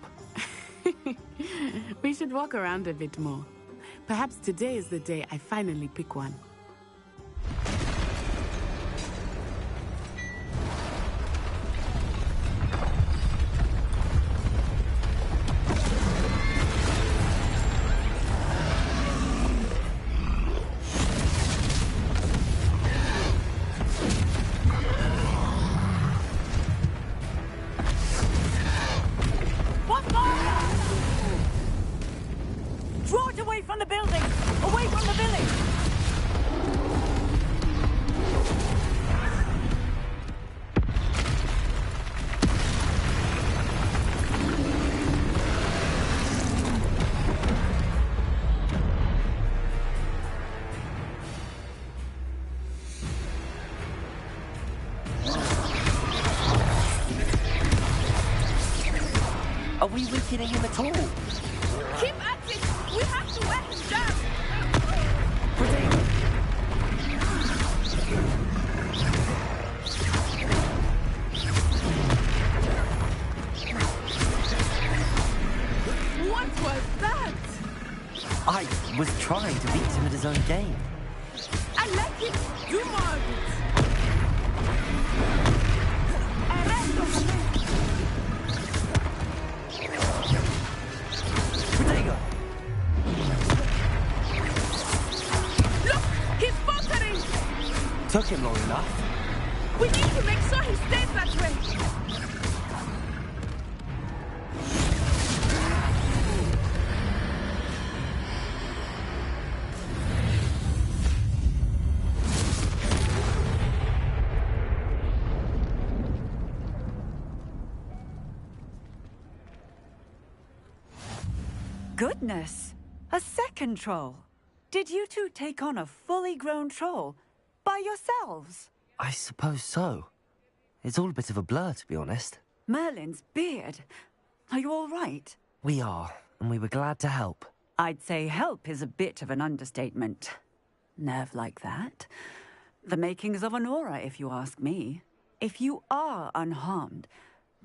We should walk around a bit more. Perhaps today is the day I finally pick one. Draw it away from the building! Away from the village! Are we weakening him at all? Keep at it! We have to wear him down! What was that? I was trying to beat him at his own game. I like it! Do more of it! Protego! Look! He's faltering! Took him long enough. We need to make sure he stays that way! Goodness! A second troll! Did you two take on a fully grown troll? By yourselves? I suppose so. It's all a bit of a blur, to be honest. Merlin's beard. Are you all right? We are. and we were glad to help. I'd say help is a bit of an understatement. Nerve like that. The makings of an aura, if you ask me. If you are unharmed,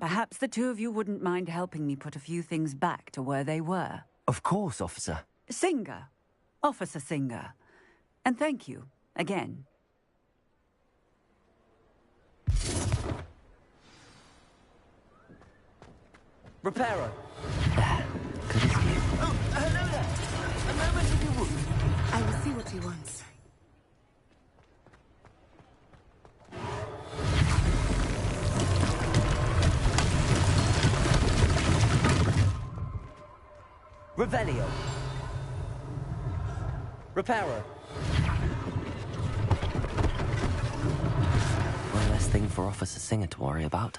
perhaps the two of you wouldn't mind helping me put a few things back to where they were. Of course, officer. Singer. Officer Singer. And thank you, again. Reparo. Oh, hello there. A moment if you would. I will see what he wants. Revelio. Reparo. One less thing for Officer Singer to worry about.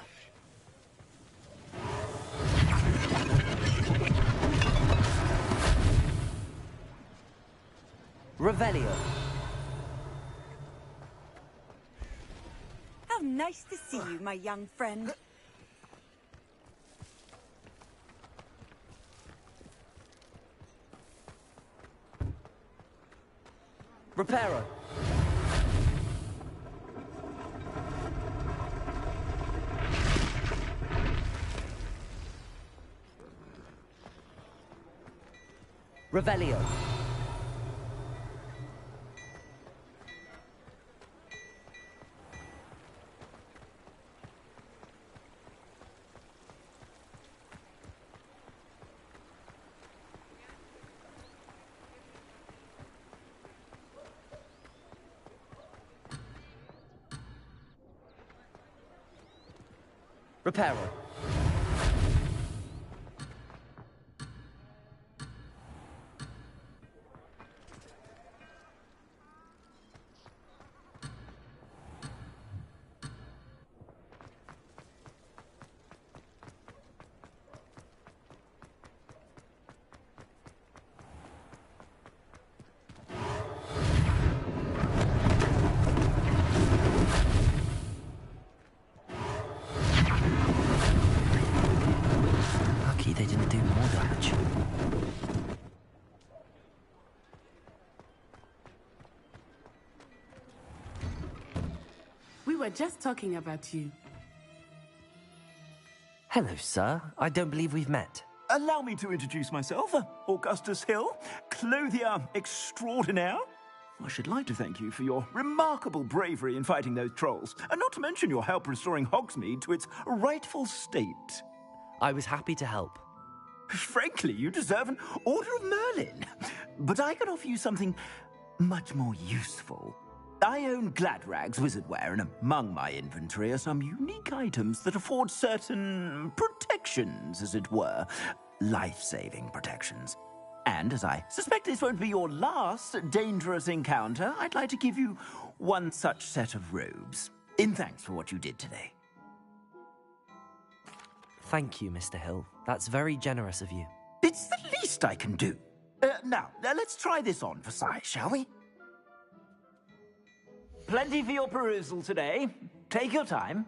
Revelio. How nice to see you, my young friend. Reparo. Revelio. Reparo. Lucky they didn't do more damage. We were just talking about you. Hello, sir. I don't believe we've met. Allow me to introduce myself, Augustus Hill, clothier extraordinaire. I should like to thank you for your remarkable bravery in fighting those trolls, and not to mention your help restoring Hogsmeade to its rightful state. I was happy to help. Frankly, you deserve an Order of Merlin. But I can offer you something much more useful. I own Gladrag's wizardware, and among my inventory are some unique items that afford certain protections, as it were. Life-saving protections. And as I suspect this won't be your last dangerous encounter, I'd like to give you one such set of robes, in thanks for what you did today. Thank you, Mr. Hill. That's very generous of you. It's the least I can do. Now, let's try this on for size, shall we? Plenty for your perusal today. Take your time.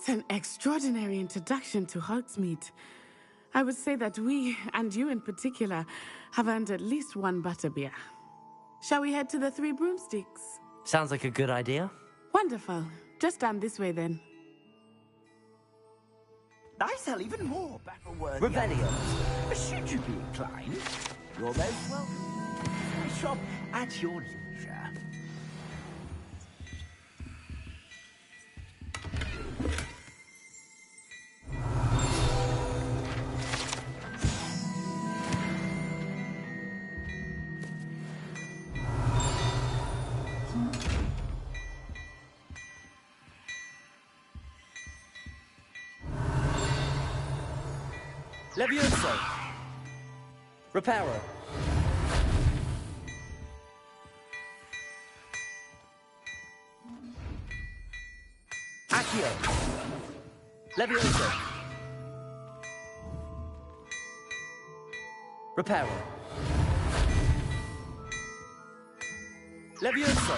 What an extraordinary introduction to Hogsmeade. I would say that we, and you in particular, have earned at least one butterbeer. Shall we head to the Three Broomsticks? Sounds like a good idea. Wonderful. Just down this way then. I sell even more battle-worthy Rebellion. items. Should you be inclined, you're most welcome. I shop at your leisure. Levioso. Reparo. Accio. Levioso. Reparo. Levioso.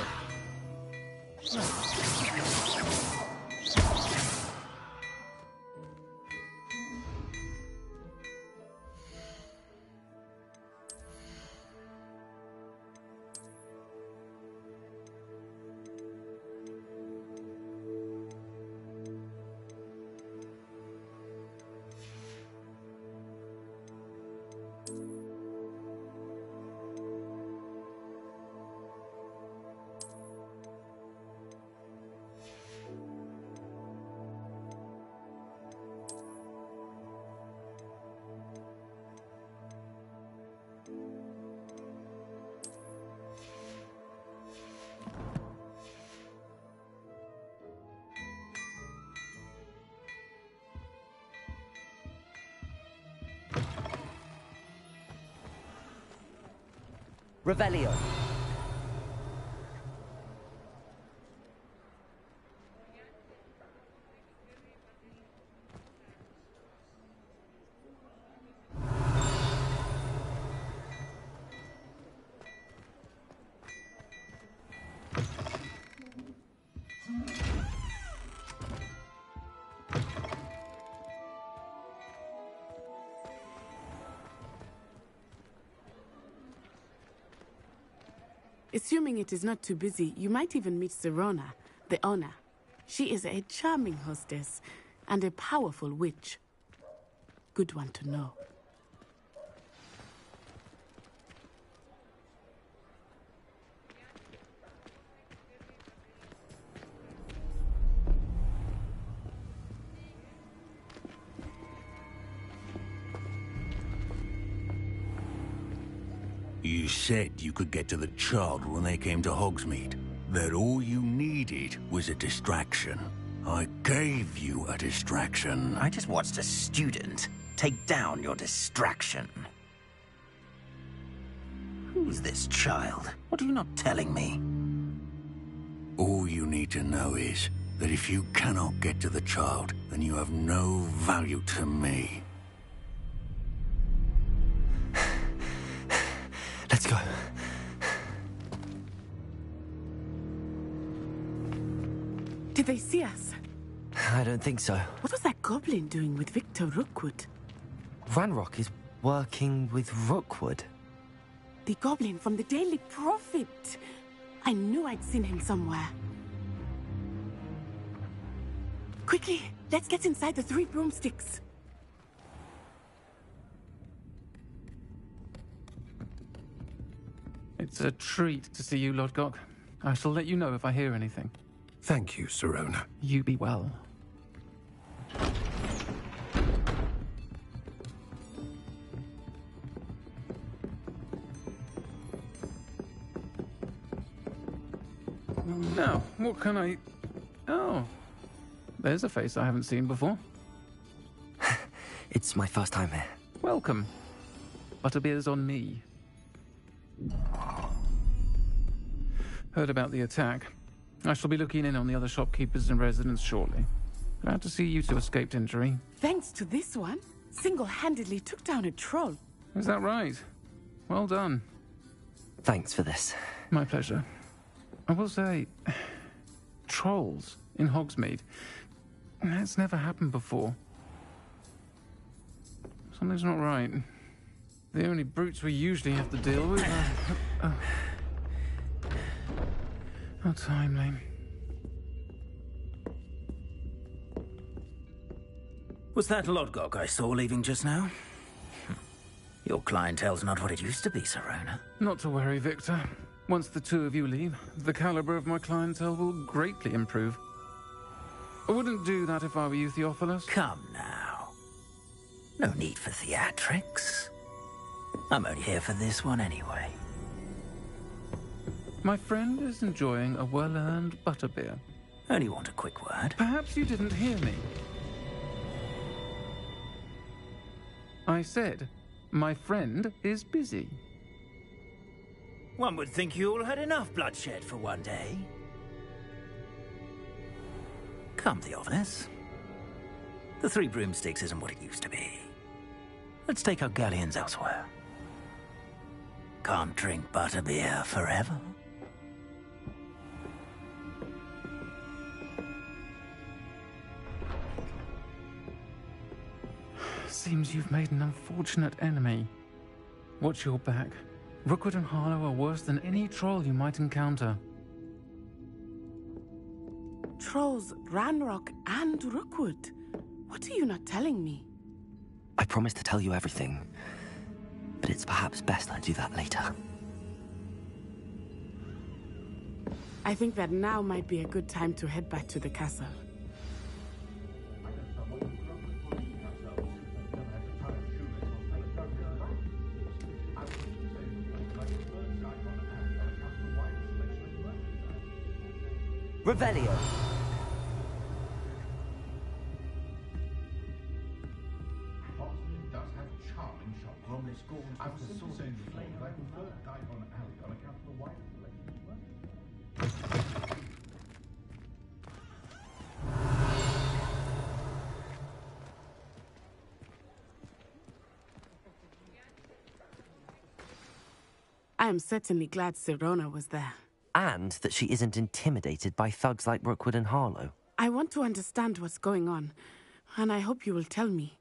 Revelio. Assuming it is not too busy, you might even meet Serona, the owner. She is a charming hostess and a powerful witch. Good one to know. You said you could get to the child when they came to Hogsmeade. That all you needed was a distraction. I gave you a distraction. I just watched a student take down your distraction. Who's this child? What are you not telling me? All you need to know is that if you cannot get to the child, then you have no value to me. Let's go. Did they see us? I don't think so. What was that goblin doing with Victor Rookwood? Ranrock is working with Rookwood. The goblin from the Daily Prophet. I knew I'd seen him somewhere. Quickly, let's get inside the Three Broomsticks. It's a treat to see you, Lodgok. I shall let you know if I hear anything. Thank you, Serona. You be well. Now, what can I... Oh, there's a face I haven't seen before. It's my first time here. Welcome. Butterbeer's on me. Heard about the attack. I shall be looking in on the other shopkeepers and residents shortly. Glad to see you two escaped injury. Thanks to this one, single-handedly took down a troll. Is that right? Well done. Thanks for this. My pleasure. I will say, trolls in Hogsmeade. That's never happened before. Something's not right. The only brutes we usually have to deal with are... How timely. Was that Lodgok I saw leaving just now? Your clientele's not what it used to be, Serona. Not to worry, Victor. Once the two of you leave, the caliber of my clientele will greatly improve. I wouldn't do that if I were you, Theophilus. Come now. No need for theatrics. I'm only here for this one anyway. My friend is enjoying a well-earned butterbeer. Only want a quick word. Perhaps you didn't hear me. I said, my friend is busy. One would think you all had enough bloodshed for one day. Come, Theophilus. The Three Broomsticks isn't what it used to be. Let's take our galleons elsewhere. Can't drink butterbeer forever. Seems you've made an unfortunate enemy. Watch your back. Rookwood and Harlow are worse than any troll you might encounter. Trolls, Ranrock, and Rookwood. What are you not telling me? I promised to tell you everything, but it's perhaps best I do that later. I think that now might be a good time to head back to the castle. Revelio. I am certainly glad Serona was there. And that she isn't intimidated by thugs like Rookwood and Harlow. I want to understand what's going on, and I hope you will tell me.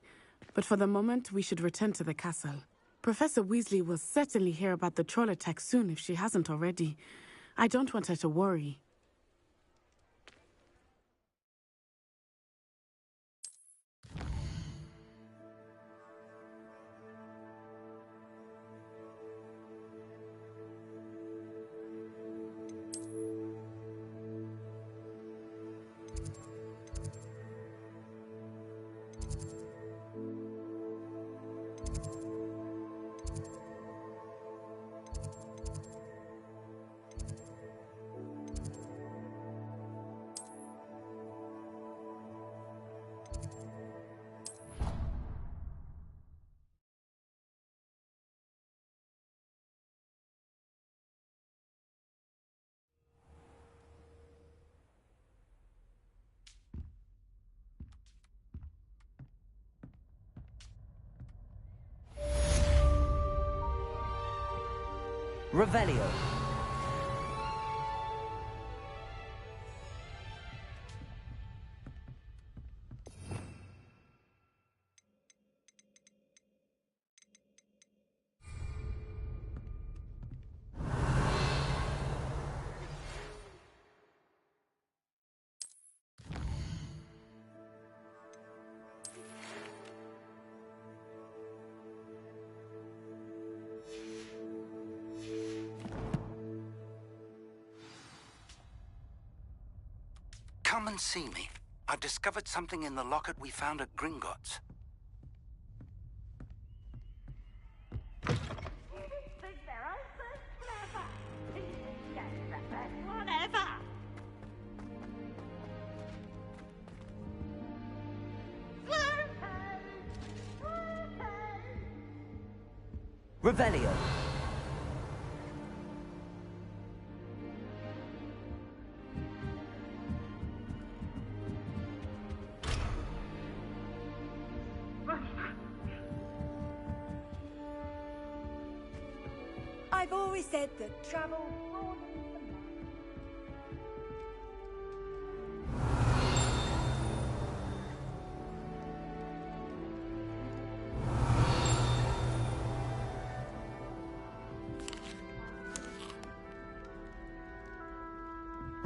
But for the moment, we should return to the castle. Professor Weasley will certainly hear about the troll attack soon if she hasn't already. I don't want her to worry. Revelio. Come and see me. I've discovered something in the locket we found at Gringotts. Revelio. I've always said that travel broadens the mind.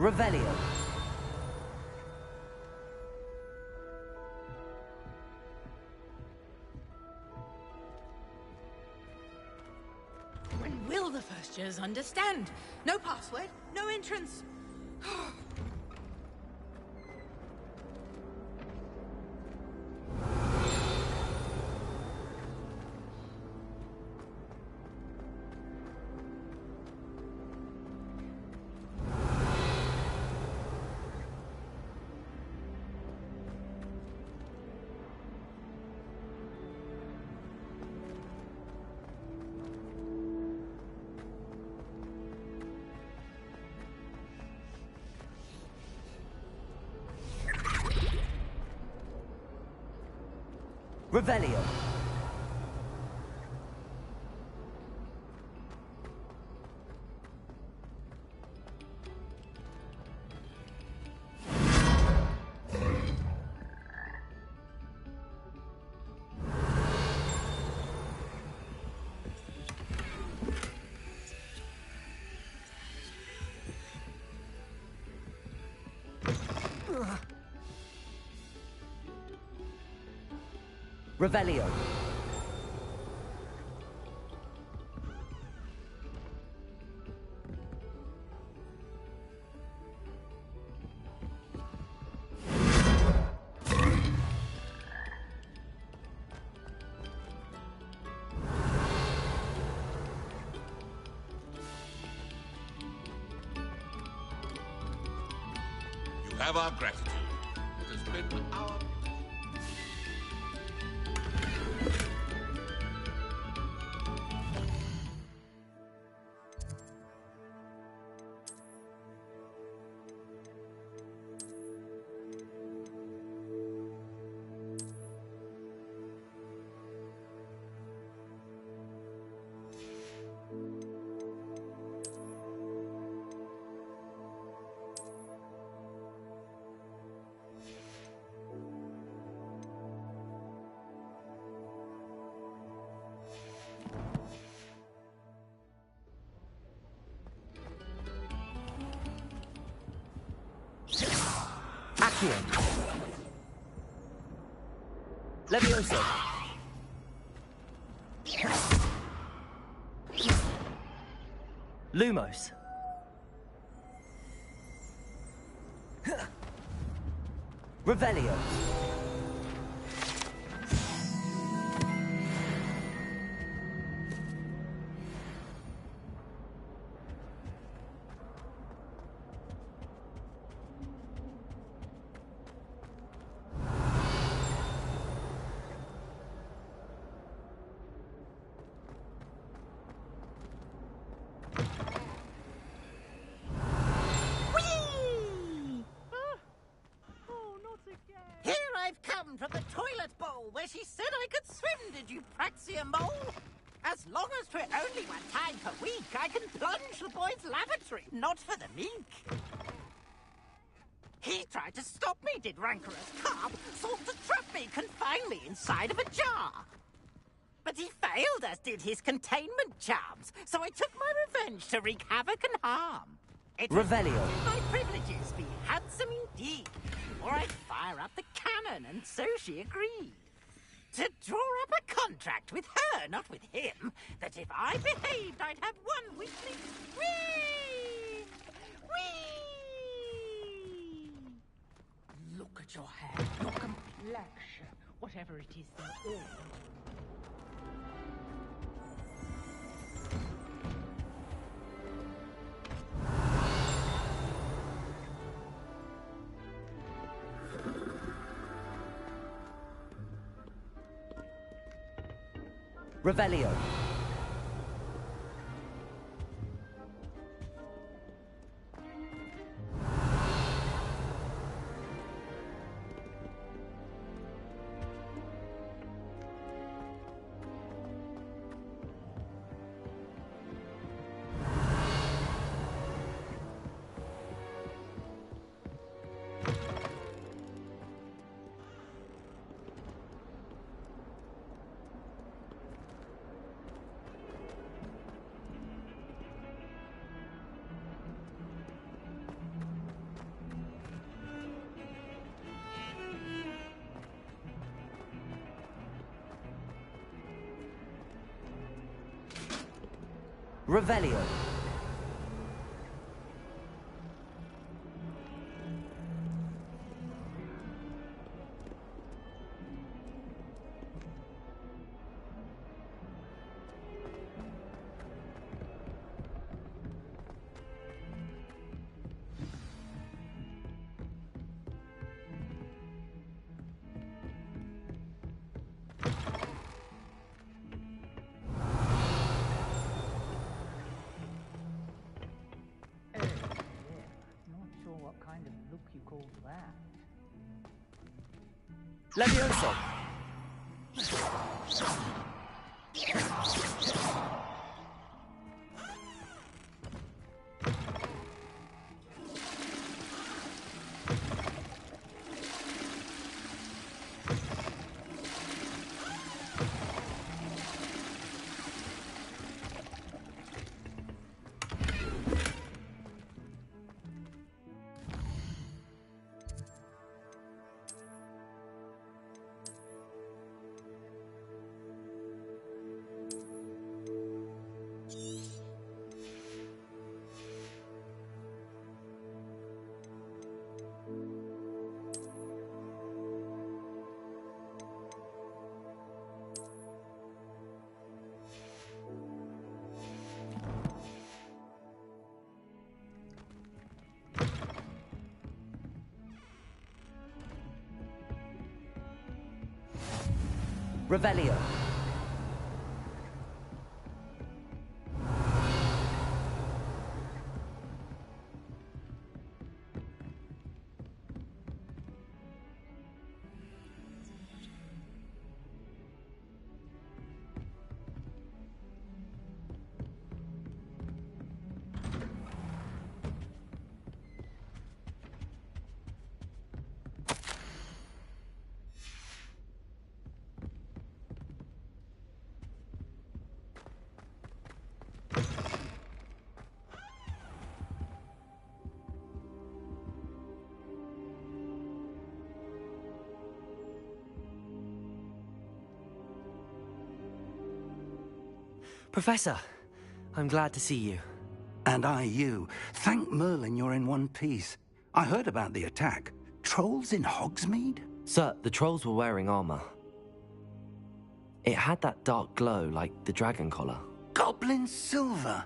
Revelio. When will the first years understand? No password, no entrance. Revelio. Revelio. You have our gratitude. It has been our... Accio. Levioso. Lumos. Revelio. Here I've come from the toilet bowl where she said I could swim, did you praxia mole? As long as 'twere only 1 time per week, I can plunge the boy's lavatory, not for the meek. He tried to stop me, did rancorous carp, sought to trap me, confine me inside of a jar. But he failed, as did his containment charms, so I took my revenge to wreak havoc and harm. Revelio. My privileges be handsome indeed, before I'd fire up the cannon, and so she agreed. To draw up a contract with her, not with him, that if I behaved, I'd have 1 weekly... Whee! Whee! Look at your hair, your complexion, whatever it is, they're all... Revelio. Revelio. Not sure what kind of look you call that. Levioso. Revelio. Professor, I'm glad to see you. And I you. Thank Merlin you're in one piece. I heard about the attack. Trolls in Hogsmeade? Sir, the trolls were wearing armor. It had that dark glow like the dragon collar. Goblin silver!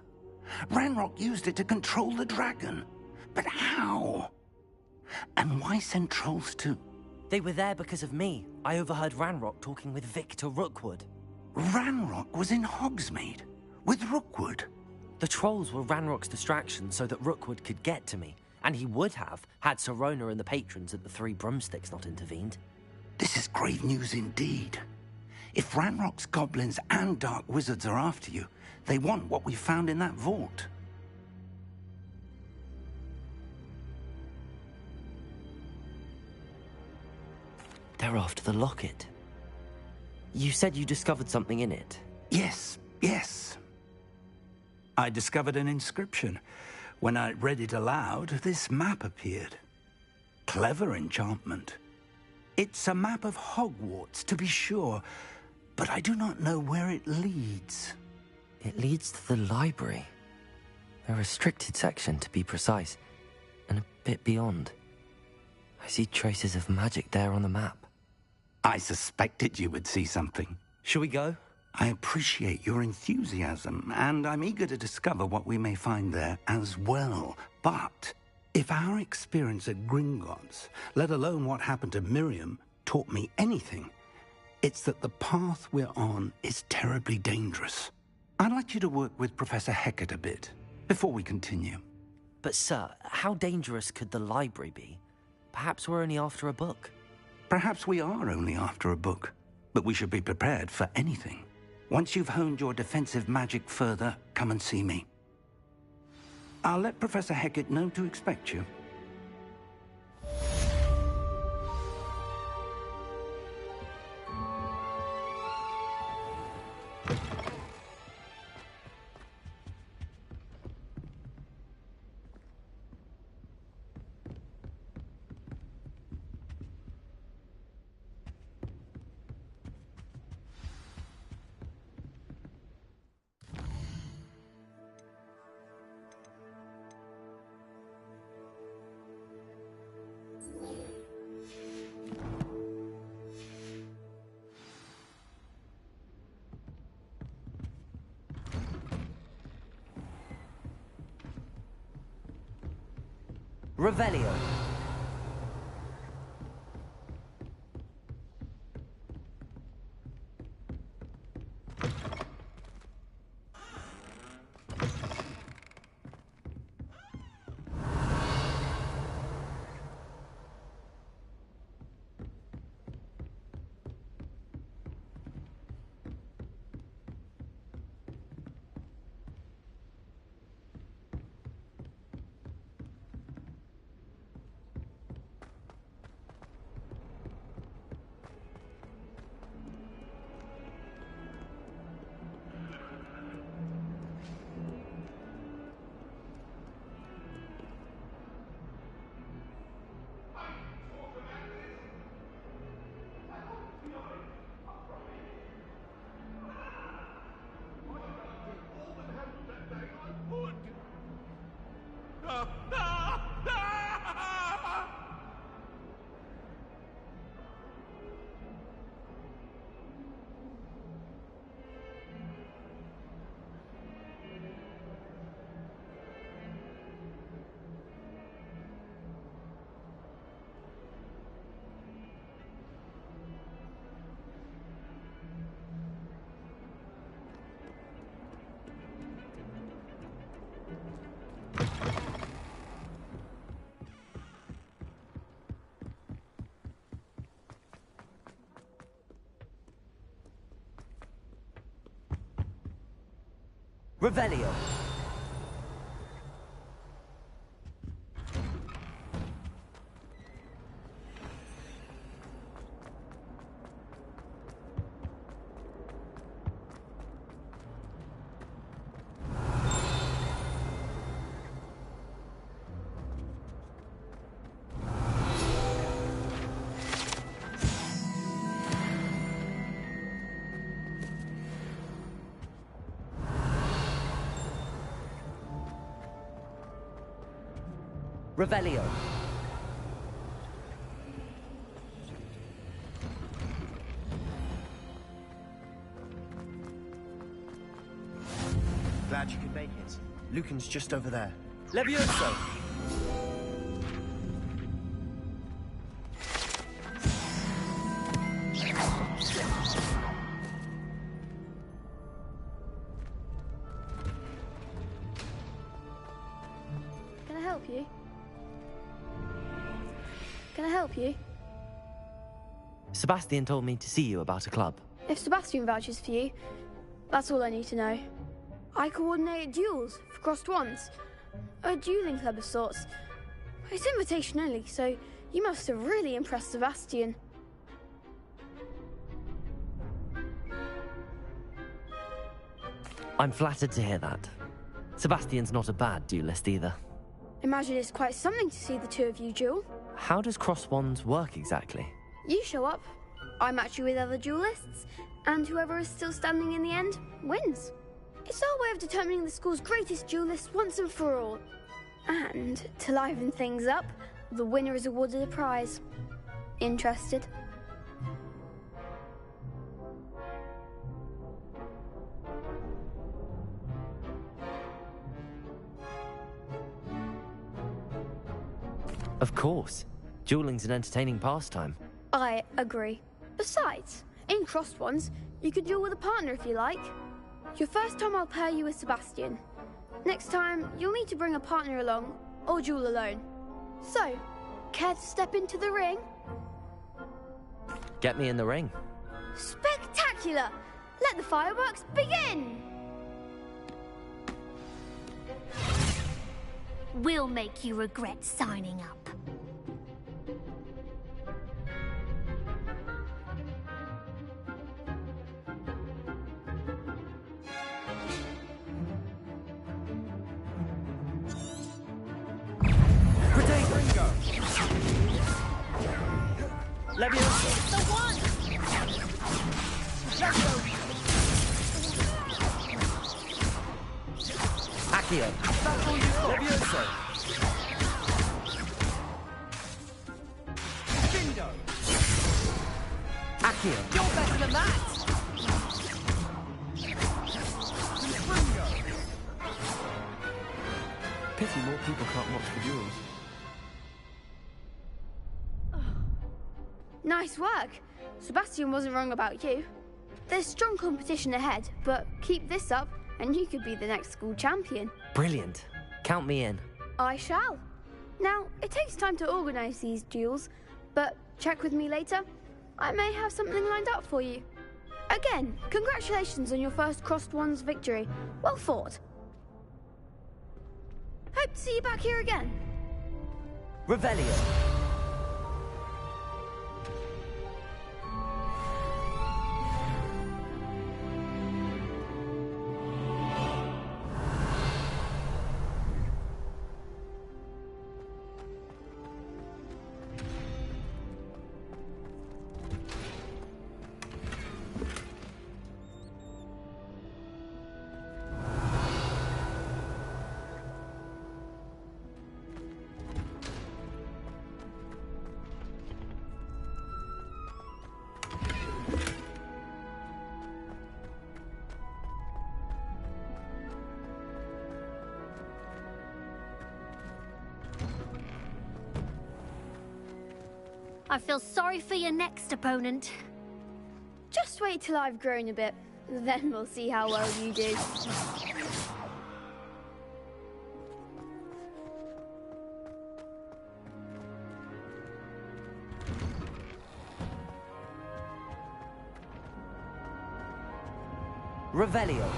Ranrock used it to control the dragon. But how? And why send trolls too? They were there because of me. I overheard Ranrock talking with Victor Rookwood. Ranrock was in Hogsmeade? With Rookwood? The trolls were Ranrock's distraction so that Rookwood could get to me. And he would have, had Sirona and the patrons at the Three Broomsticks not intervened. This is grave news indeed. If Ranrock's goblins and dark wizards are after you, they want what we found in that vault. They're after the locket. You said you discovered something in it. Yes. I discovered an inscription. When I read it aloud, this map appeared. Clever enchantment. It's a map of Hogwarts, to be sure, but I do not know where it leads. It leads to the library. A restricted section, to be precise, and a bit beyond. I see traces of magic there on the map. I suspected you would see something. Shall we go? I appreciate your enthusiasm, and I'm eager to discover what we may find there as well. But if our experience at Gringotts, let alone what happened to Miriam, taught me anything, it's that the path we're on is terribly dangerous. I'd like you to work with Professor Hecat a bit before we continue. But sir, how dangerous could the library be? Perhaps we're only after a book. Perhaps we are only after a book, but we should be prepared for anything. Once you've honed your defensive magic further, come and see me. I'll let Professor Hecat know to expect you. Revelio. Revelio. Revelio. Glad you could make it. Lucan's just over there. Levioso. Can I help you? Can I help you? Sebastian told me to see you about a club. If Sebastian vouches for you, that's all I need to know. I coordinate duels for crossed wands. A dueling club of sorts. It's invitation only, so you must have really impressed Sebastian. I'm flattered to hear that. Sebastian's not a bad duelist either. Imagine it's quite something to see the two of you duel. How does cross wands work exactly? You show up, I match you with other duelists, and whoever is still standing in the end wins. It's our way of determining the school's greatest duelist once and for all. And to liven things up, the winner is awarded a prize. Interested? Of course. Dueling's an entertaining pastime. I agree. Besides, in crossed ones, you could duel with a partner if you like. Your first time I'll pair you with Sebastian. Next time, you'll need to bring a partner along, or duel alone. So, care to step into the ring? Get me in the ring. Spectacular! Let the fireworks begin! We'll make you regret signing up. Levioso. The one! Let's go! Accio. Levioso. Sebastian! You're better than that! Pity more people can't watch the duels. Nice work. Sebastian wasn't wrong about you. There's strong competition ahead, but keep this up and you could be the next school champion. Brilliant. Count me in. I shall. Now, it takes time to organise these duels, but check with me later. I may have something lined up for you. Again, congratulations on your first Crossed Wands victory. Well fought. Hope to see you back here again. Revelio. I feel sorry for your next opponent. Just wait till I've grown a bit. Then we'll see how well you do. Revelio.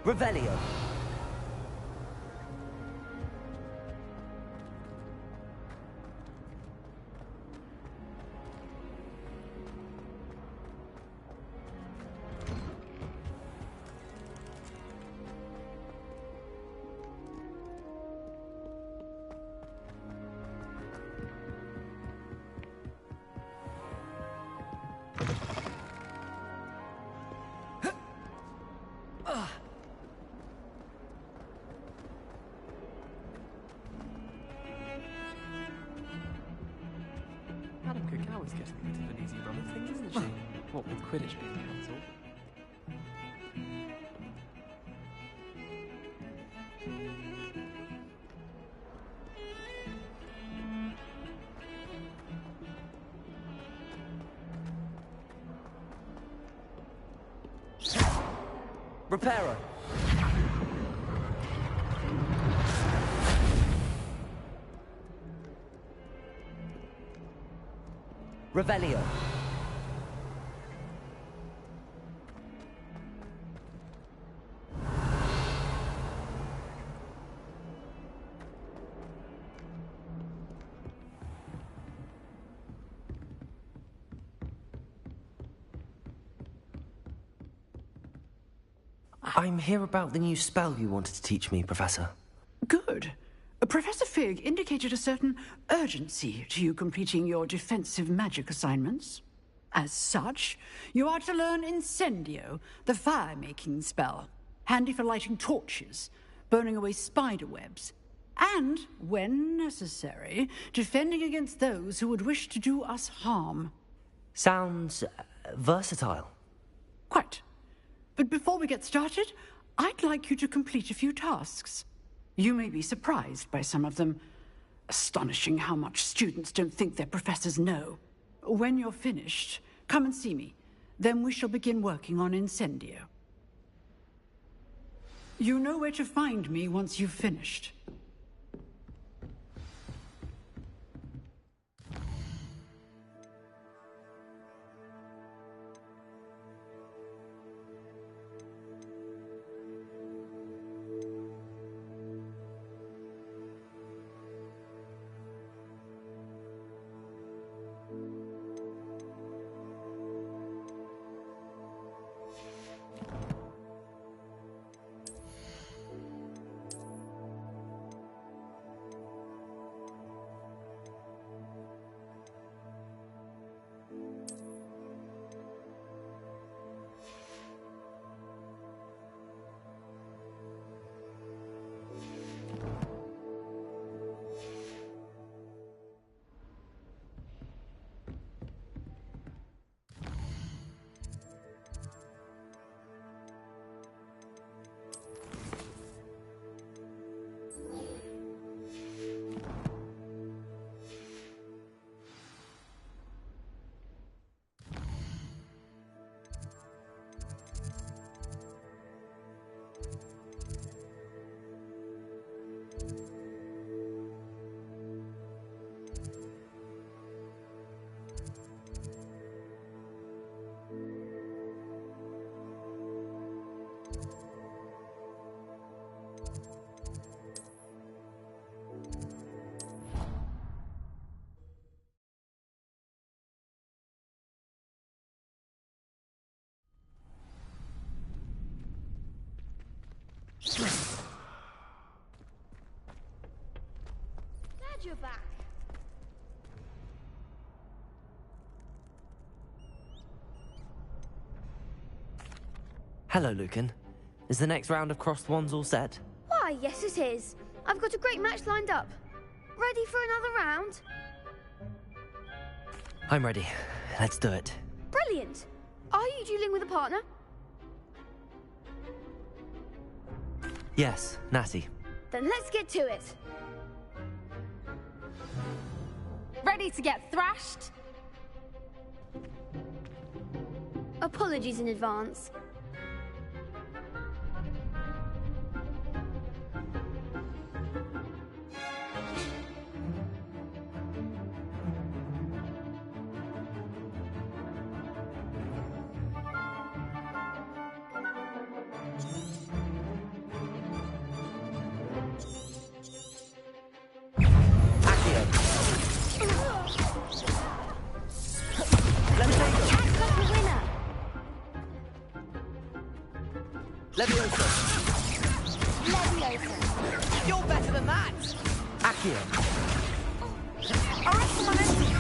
Revelio. Madam Cacao is getting a bit of an easy run of things, isn't she? What with Quidditch being cancelled. Reparo. Revelio. I'm here about the new spell you wanted to teach me, Professor. Good. Professor Fig indicated a certain urgency to you completing your defensive magic assignments. As such, you are to learn Incendio, the fire-making spell, handy for lighting torches, burning away spider webs, and, when necessary, defending against those who would wish to do us harm. Sounds versatile. Quite. But before we get started, I'd like you to complete a few tasks. You may be surprised by some of them. Astonishing how much students don't think their professors know. When you're finished, come and see me. Then we shall begin working on Incendio. You know where to find me once you've finished. Glad you're back. Hello, Lucan. Is the next round of crossed wands all set? Why, yes it is. I've got a great match lined up. Ready for another round? I'm ready. Let's do it. Brilliant. Are you dueling with a partner? Yes, Natty. Then let's get to it. Ready to get thrashed? Apologies in advance. Leviosa! Leviosa! You're better than that! Accio! Arrest momentum!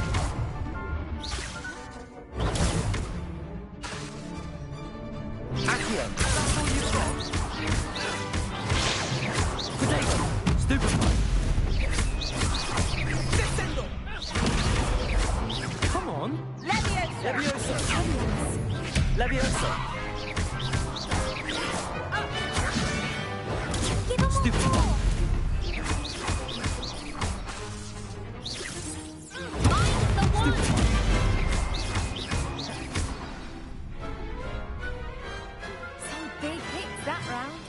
Accio! That's all you've got! Potato! Stupefy! Descendo! Come on! Leviosa! Leviosa! Leviosa! Stupefy! Some big hits that round.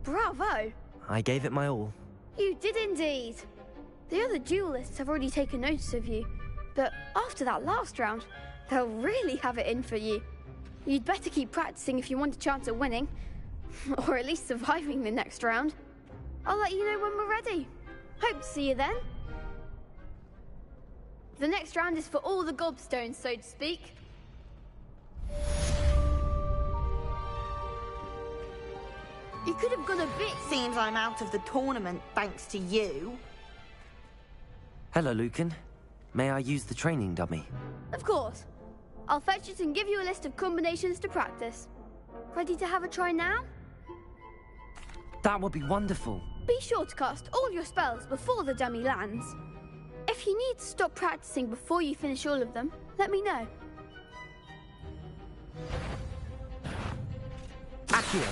Bravo! I gave it my all. You did indeed. The other duelists have already taken notice of you, but after that last round, they'll really have it in for you. You'd better keep practicing if you want a chance at winning, or at least surviving the next round. I'll let you know when we're ready. Hope to see you then. The next round is for all the gobstones, so to speak. You could have gone a bit. Seems I'm out of the tournament thanks to you. Hello, Lucan. May I use the training dummy? Of course. I'll fetch it and give you a list of combinations to practice. Ready to have a try now? That would be wonderful. Be sure to cast all your spells before the dummy lands. If you need to stop practicing before you finish all of them, let me know. Accio!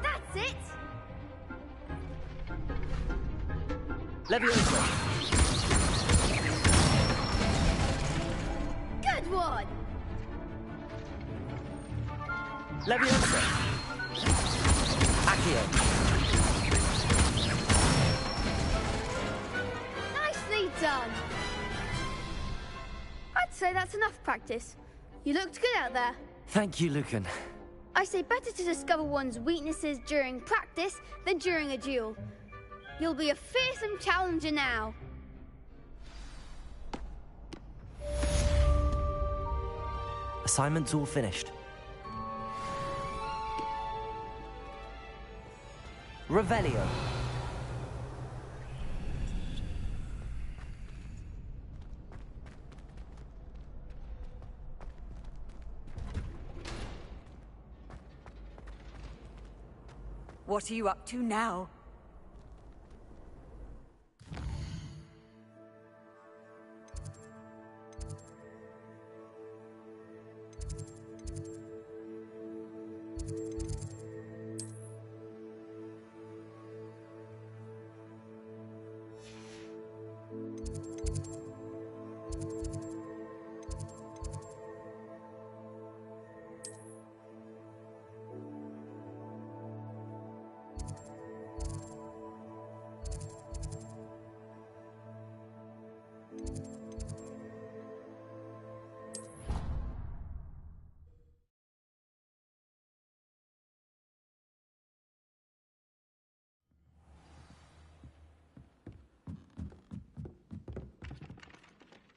That's it! Leviosa! Good one! Leviosa! Accio! Nicely done! I'd say that's enough practice. You looked good out there. Thank you, Lucan. I say better to discover one's weaknesses during practice than during a duel. You'll be a fearsome challenger now. Assignment's all finished. Revelio. What are you up to now?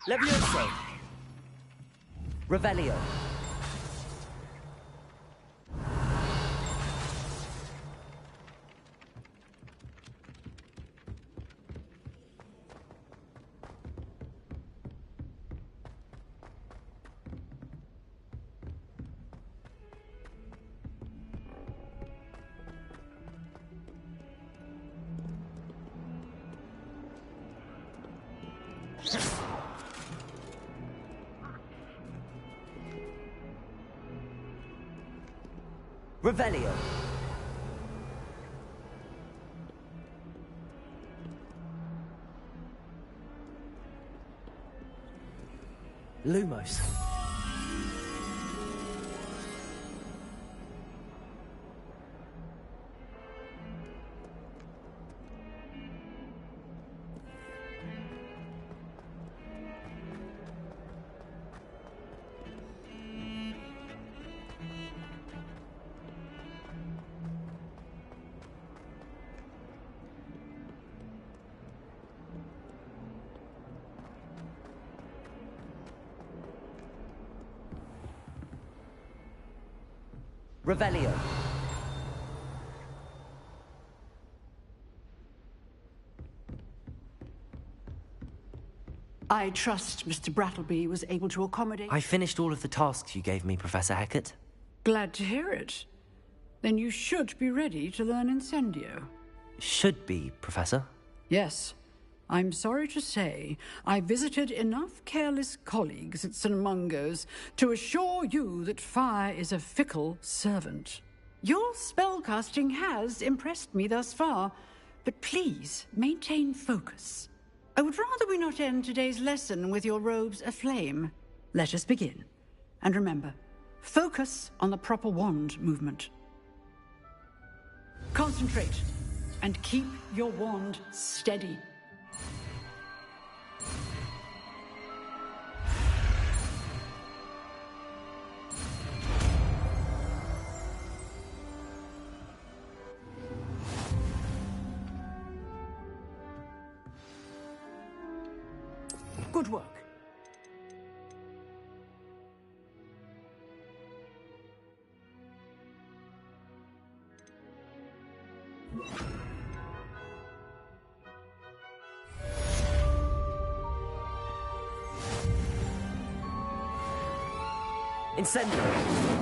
Leviosa! Revelio. Revelio. Lumos. Revelio. I trust Mr. Brattleby was able to accommodate... I finished all of the tasks you gave me, Professor Hecat. Glad to hear it. Then you should be ready to learn Incendio. Should be, Professor. Yes. I'm sorry to say, I visited enough careless colleagues at St. Mungo's to assure you that fire is a fickle servant. Your spellcasting has impressed me thus far, but please maintain focus. I would rather we not end today's lesson with your robes aflame. Let us begin. And remember, focus on the proper wand movement. Concentrate, and keep your wand steady. Good work. Incendio.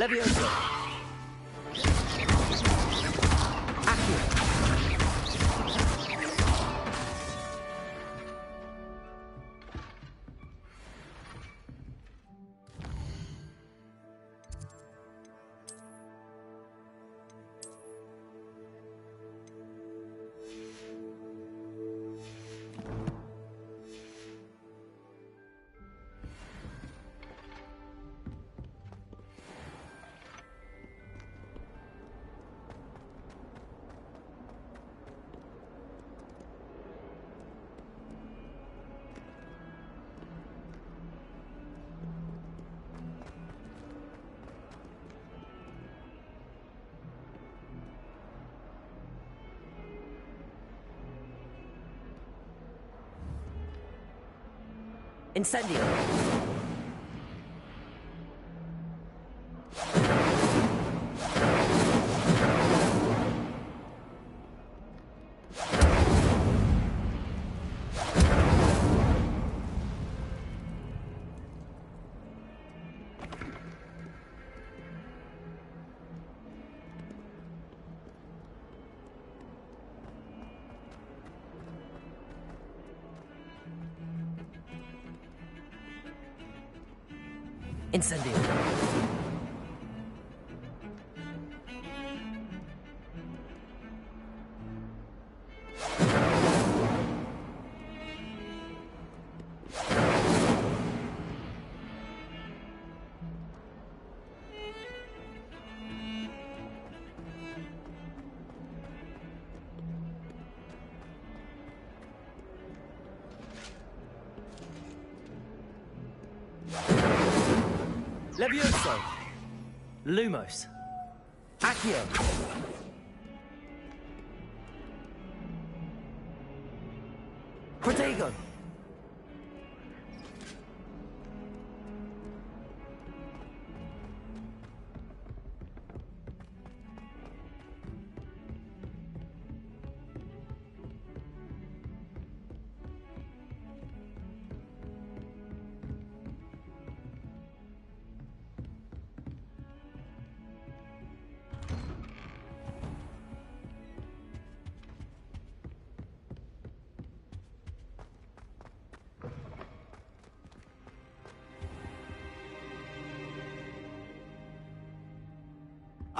Levioso. Accio. Incendio! Incendio! Levioso! Lumos! Accio! Protego!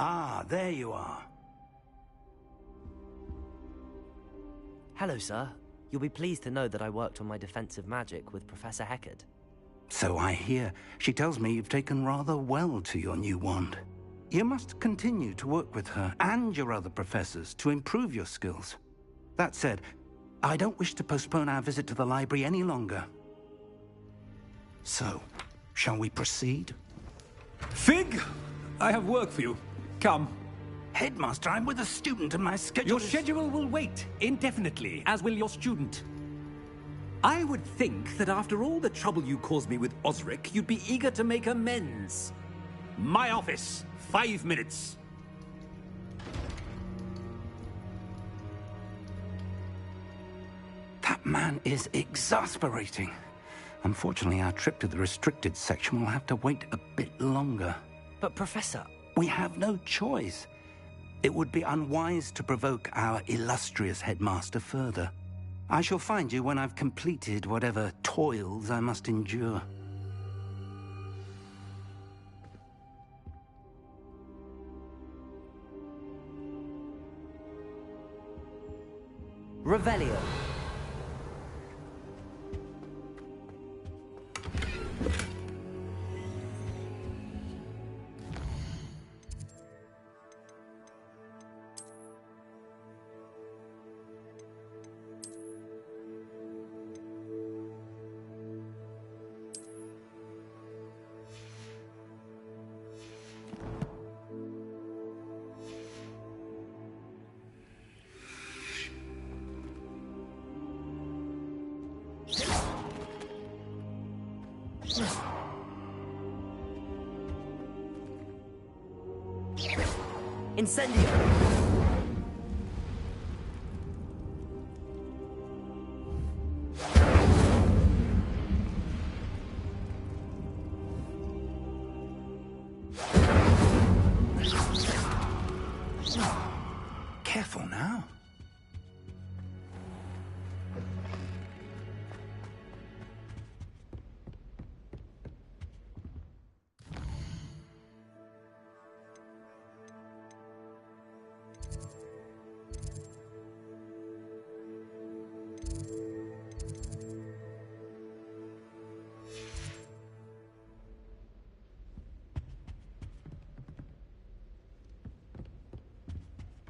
Ah, there you are. Hello, sir. You'll be pleased to know that I worked on my defensive magic with Professor Heckard. So I hear. She tells me you've taken rather well to your new wand. You must continue to work with her and your other professors to improve your skills. That said, I don't wish to postpone our visit to the library any longer. So, shall we proceed? Fig! I have work for you. Come. Headmaster, I'm with a student and my schedule Your schedule will wait indefinitely, as will your student. I would think that after all the trouble you caused me with Osric, you'd be eager to make amends. My office, 5 minutes. That man is exasperating. Unfortunately, our trip to the restricted section will have to wait a bit longer. But, Professor... We have no choice. It would be unwise to provoke our illustrious headmaster further. I shall find you when I've completed whatever toils I must endure. Revelio. Incendio! Careful now.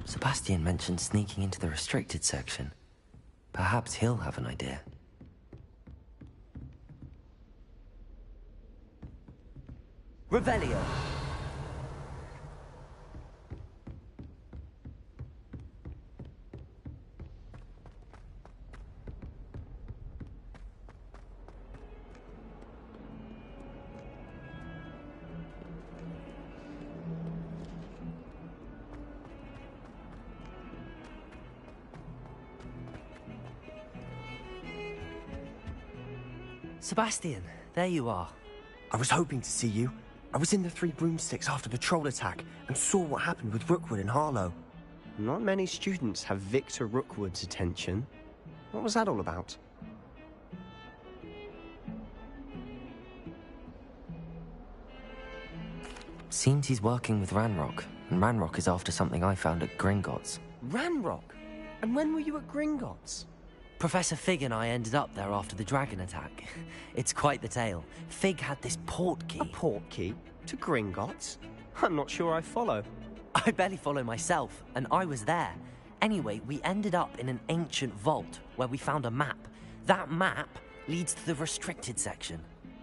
Sebastian mentioned sneaking into the restricted section. Perhaps he'll have an idea. Revelio! Sebastian, there you are. I was hoping to see you. I was in the Three Broomsticks after the troll attack and saw what happened with Rookwood and Harlow. Not many students have Victor Rookwood's attention. What was that all about? Seems he's working with Ranrock, and Ranrock is after something I found at Gringotts. Ranrock? And when were you at Gringotts? Professor Fig and I ended up there after the dragon attack. It's quite the tale. Fig had this port key. A port key? To Gringotts? I'm not sure I follow. I barely follow myself, and I was there. Anyway, we ended up in an ancient vault where we found a map. That map leads to the restricted section.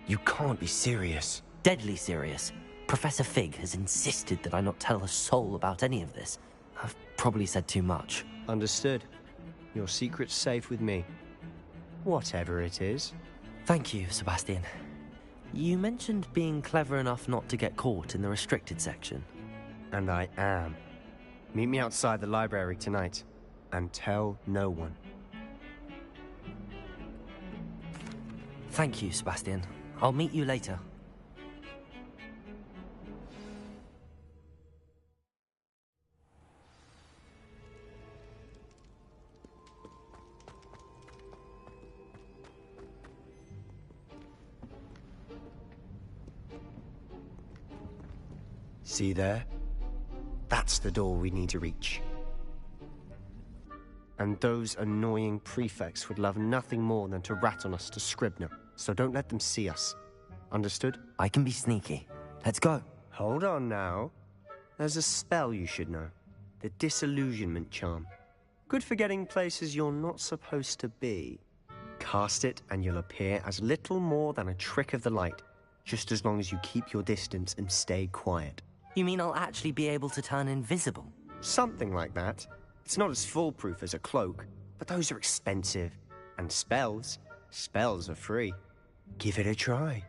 You can't be serious. Deadly serious. Professor Fig has insisted that I not tell a soul about any of this. I've probably said too much. Understood. Your secret's safe with me. Whatever it is. Thank you, Sebastian. You mentioned being clever enough not to get caught in the restricted section. And I am. Meet me outside the library tonight, and tell no one. Thank you, Sebastian. I'll meet you later. See there? That's the door we need to reach. And those annoying prefects would love nothing more than to rat on us to Scribner, so don't let them see us. Understood? I can be sneaky. Let's go. Hold on now. There's a spell you should know. The Disillusionment Charm. Good for getting places you're not supposed to be. Cast it and you'll appear as little more than a trick of the light, just as long as you keep your distance and stay quiet. You mean I'll actually be able to turn invisible? Something like that. It's not as foolproof as a cloak, but those are expensive. And spells are free. Give it a try.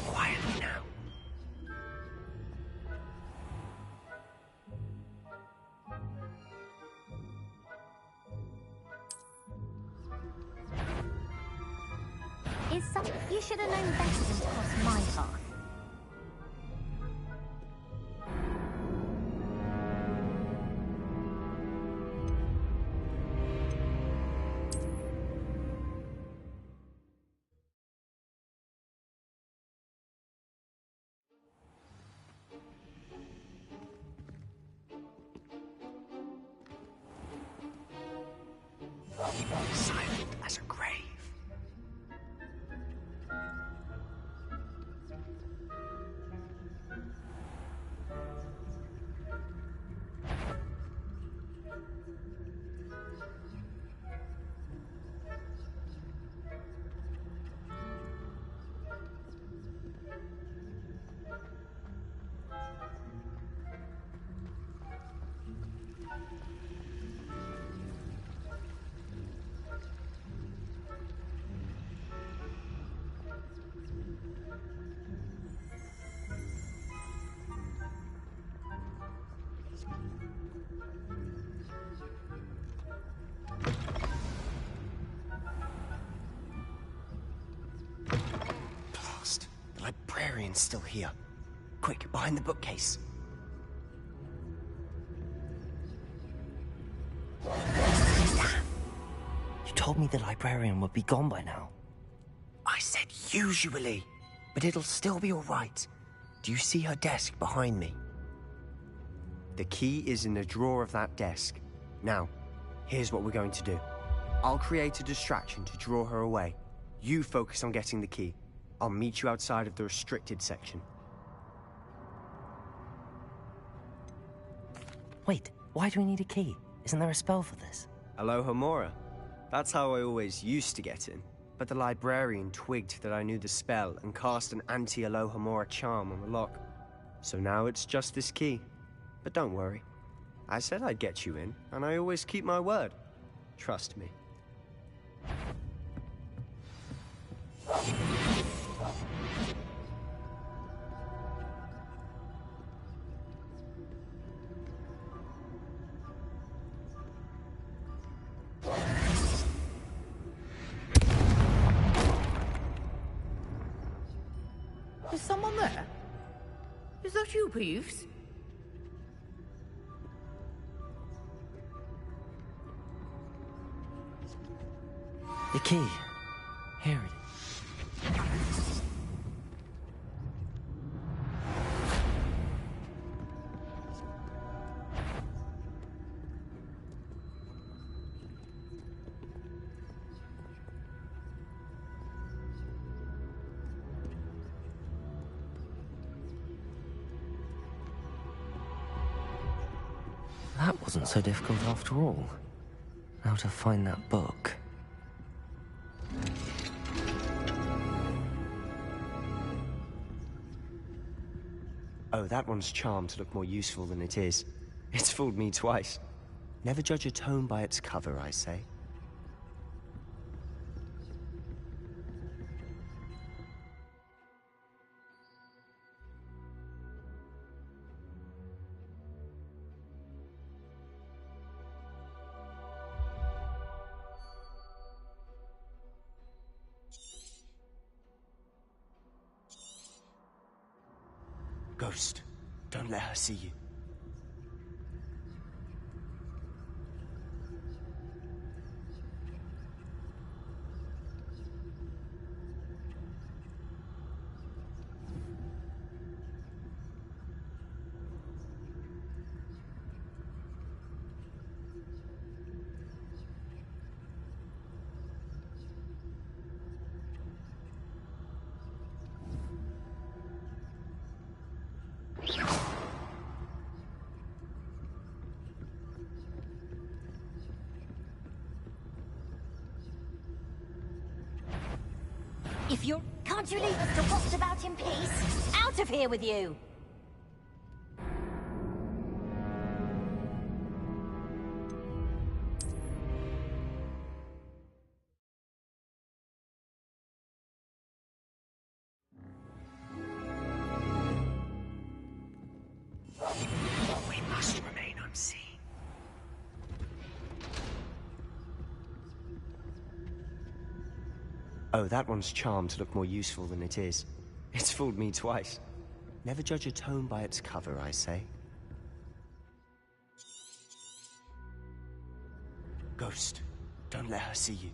Quietly now. You should have known better than to cross my path. Silent as a grave. Blast. The librarian's still here. Quick, behind the bookcase. You told me the librarian would be gone by now. I said usually, but it'll still be all right. Do you see her desk behind me? The key is in the drawer of that desk. Now, here's what we're going to do. I'll create a distraction to draw her away. You focus on getting the key. I'll meet you outside of the restricted section. Wait, why do we need a key? Isn't there a spell for this? Alohomora. That's how I always used to get in. But the librarian twigged that I knew the spell and cast an anti-Alohomora charm on the lock. So now it's just this key. But don't worry. I said I'd get you in, and I always keep my word. Trust me. Is someone there? Is that you, Peeves? The key. Here it is. That wasn't so difficult after all. Now to find that book. Oh, that one's charmed to look more useful than it is. It's fooled me twice. Never judge a tome by its cover, I say. Ghost, don't let her see you. If you're... Can't you leave us to waft about in peace? Out of here with you! We must remain unseen. Oh, that one's charmed to look more useful than it is. It's fooled me twice. Never judge a tome by its cover, I say. Ghost, don't let her see you.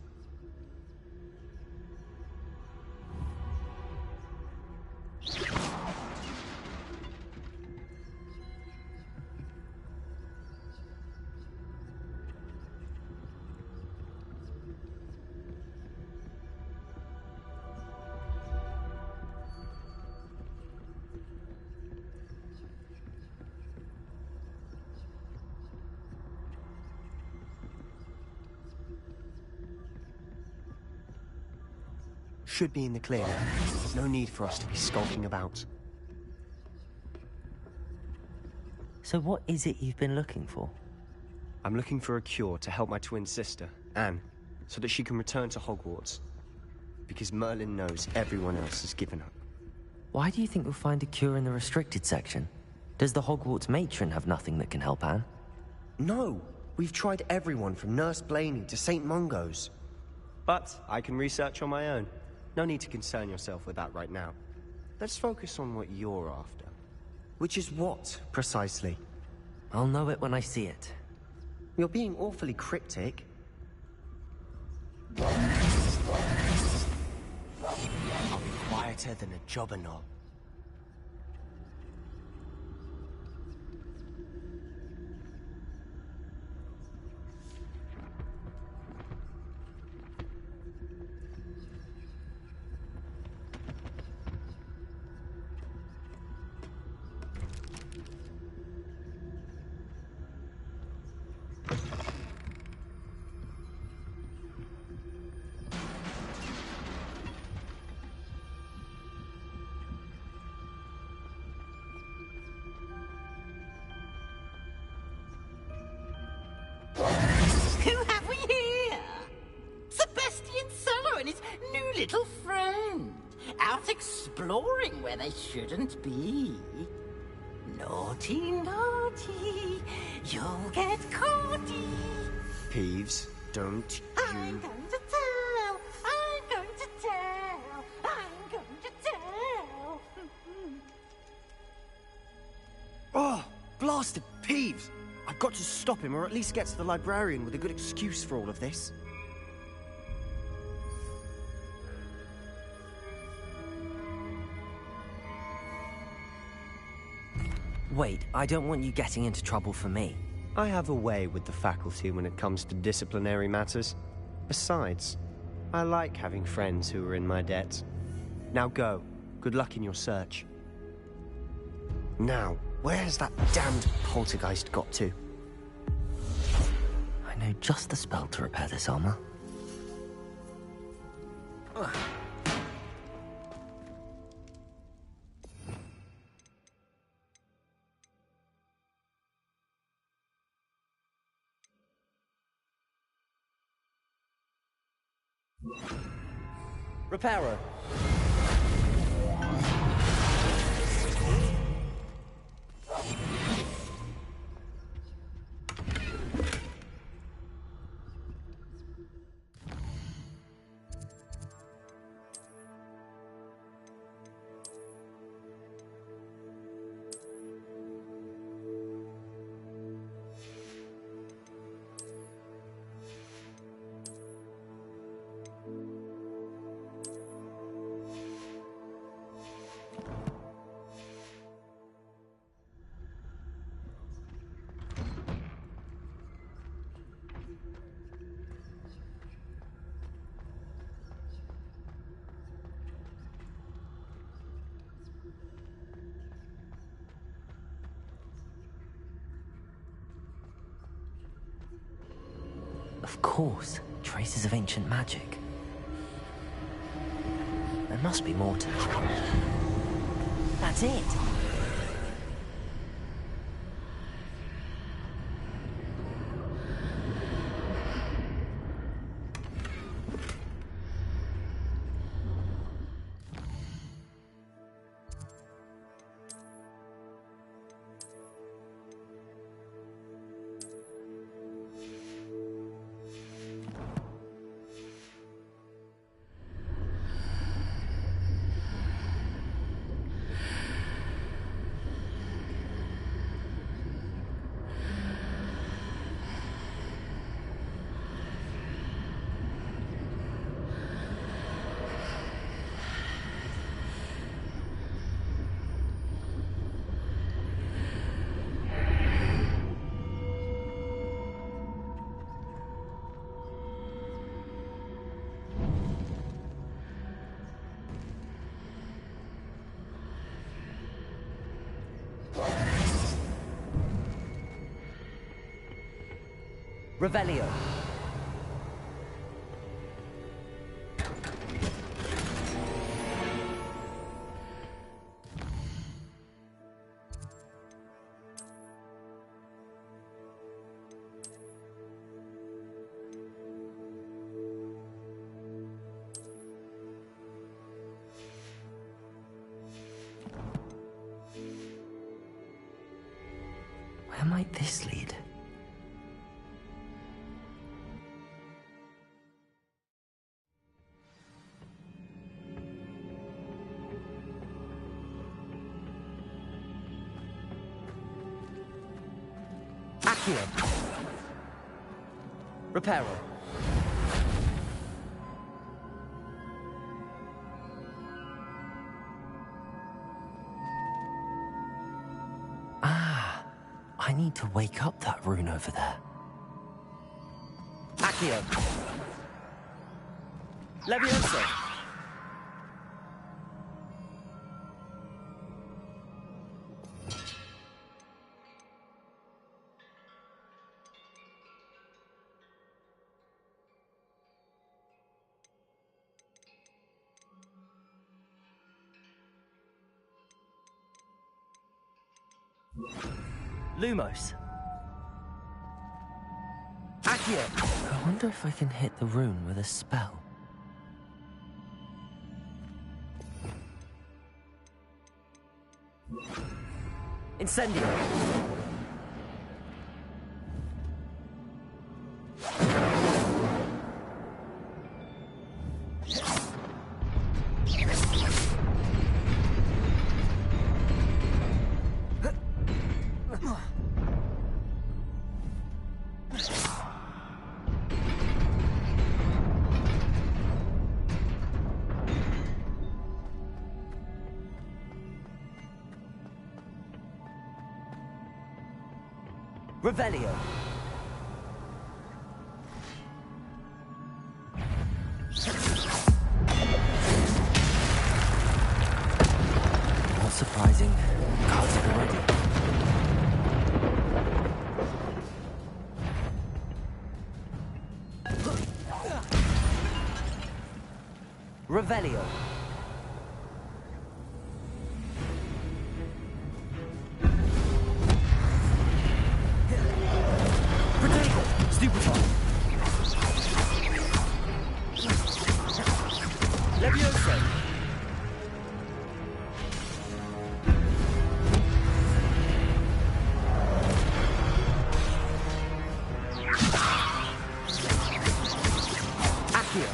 Should be in the clear now. No need for us to be skulking about. So what is it you've been looking for? I'm looking for a cure to help my twin sister, Anne, so that she can return to Hogwarts. Because Merlin knows everyone else has given up. Why do you think we'll find a cure in the restricted section? Does the Hogwarts matron have nothing that can help Anne? No! We've tried everyone from Nurse Blaney to St. Mungo's. But I can research on my own. No need to concern yourself with that right now. Let's focus on what you're after. Which is what, precisely? I'll know it when I see it. You're being awfully cryptic. I'll be quieter than a jobberknoll. little friend, out exploring where they shouldn't be. Naughty, naughty, you'll get caughty. Peeves, don't I'm you... going to tell, I'm going to tell, I'm going to tell. Oh, blasted Peeves! I've got to stop him, or at least get to the librarian with a good excuse for all of this. Wait, I don't want you getting into trouble for me. I have a way with the faculty when it comes to disciplinary matters. Besides, I like having friends who are in my debt. Now go. Good luck in your search. Now, where's that damned poltergeist got to? I know just the spell to repair this armor. Reparo. Of course, traces of ancient magic. There must be more to it. That's it! Revelio. Where might this lead? Accio. Reparo. Ah, I need to wake up that rune over there. Accio. Levioso. Lumos. Accio. I wonder if I can hit the rune with a spell. Incendio! Revelio. Not surprising. Cards are ready. Revelio. Stupefy. Levioso. Accio.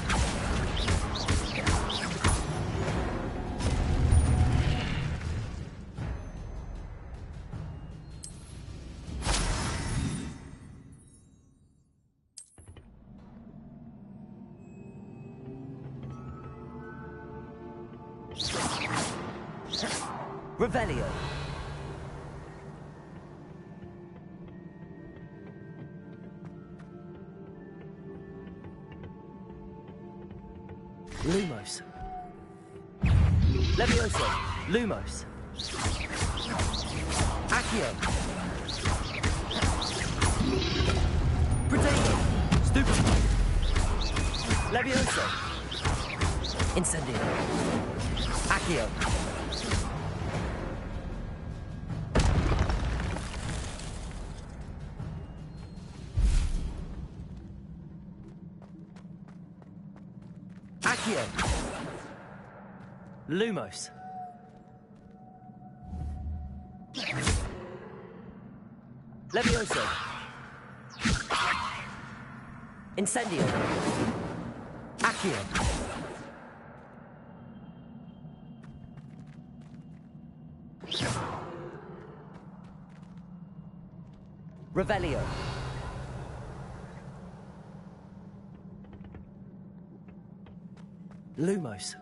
Revelio. Lumos. Levioso. Lumos. Accio. Protego. Stupefy. Levioso. Incendio. Accio. Accio. Lumos. Levioso. Incendio. Accio. Revelio. Lumos.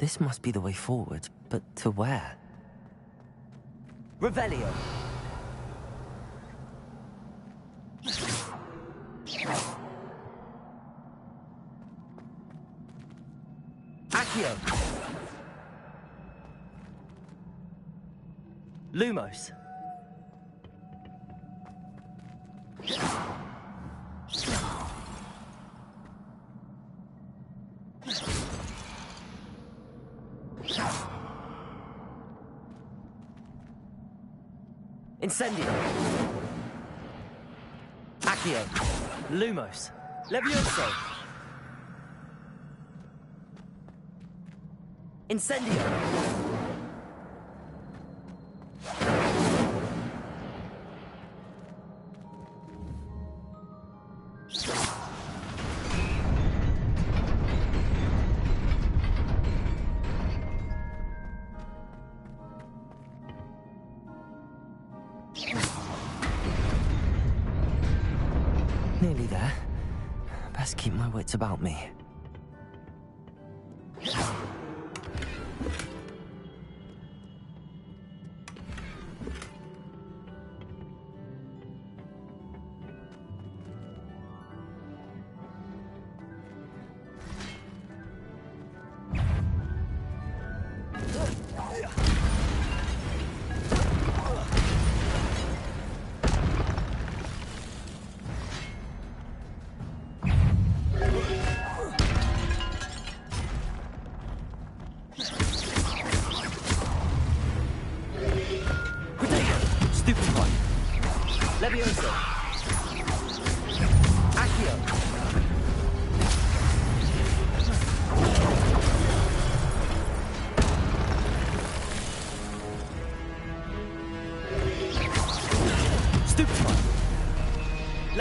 This must be the way forward, but to where? Revelio. Accio. Lumos. Incendio. Accio. Lumos. Levioso. Incendio. Nearly there. Best keep my wits about me.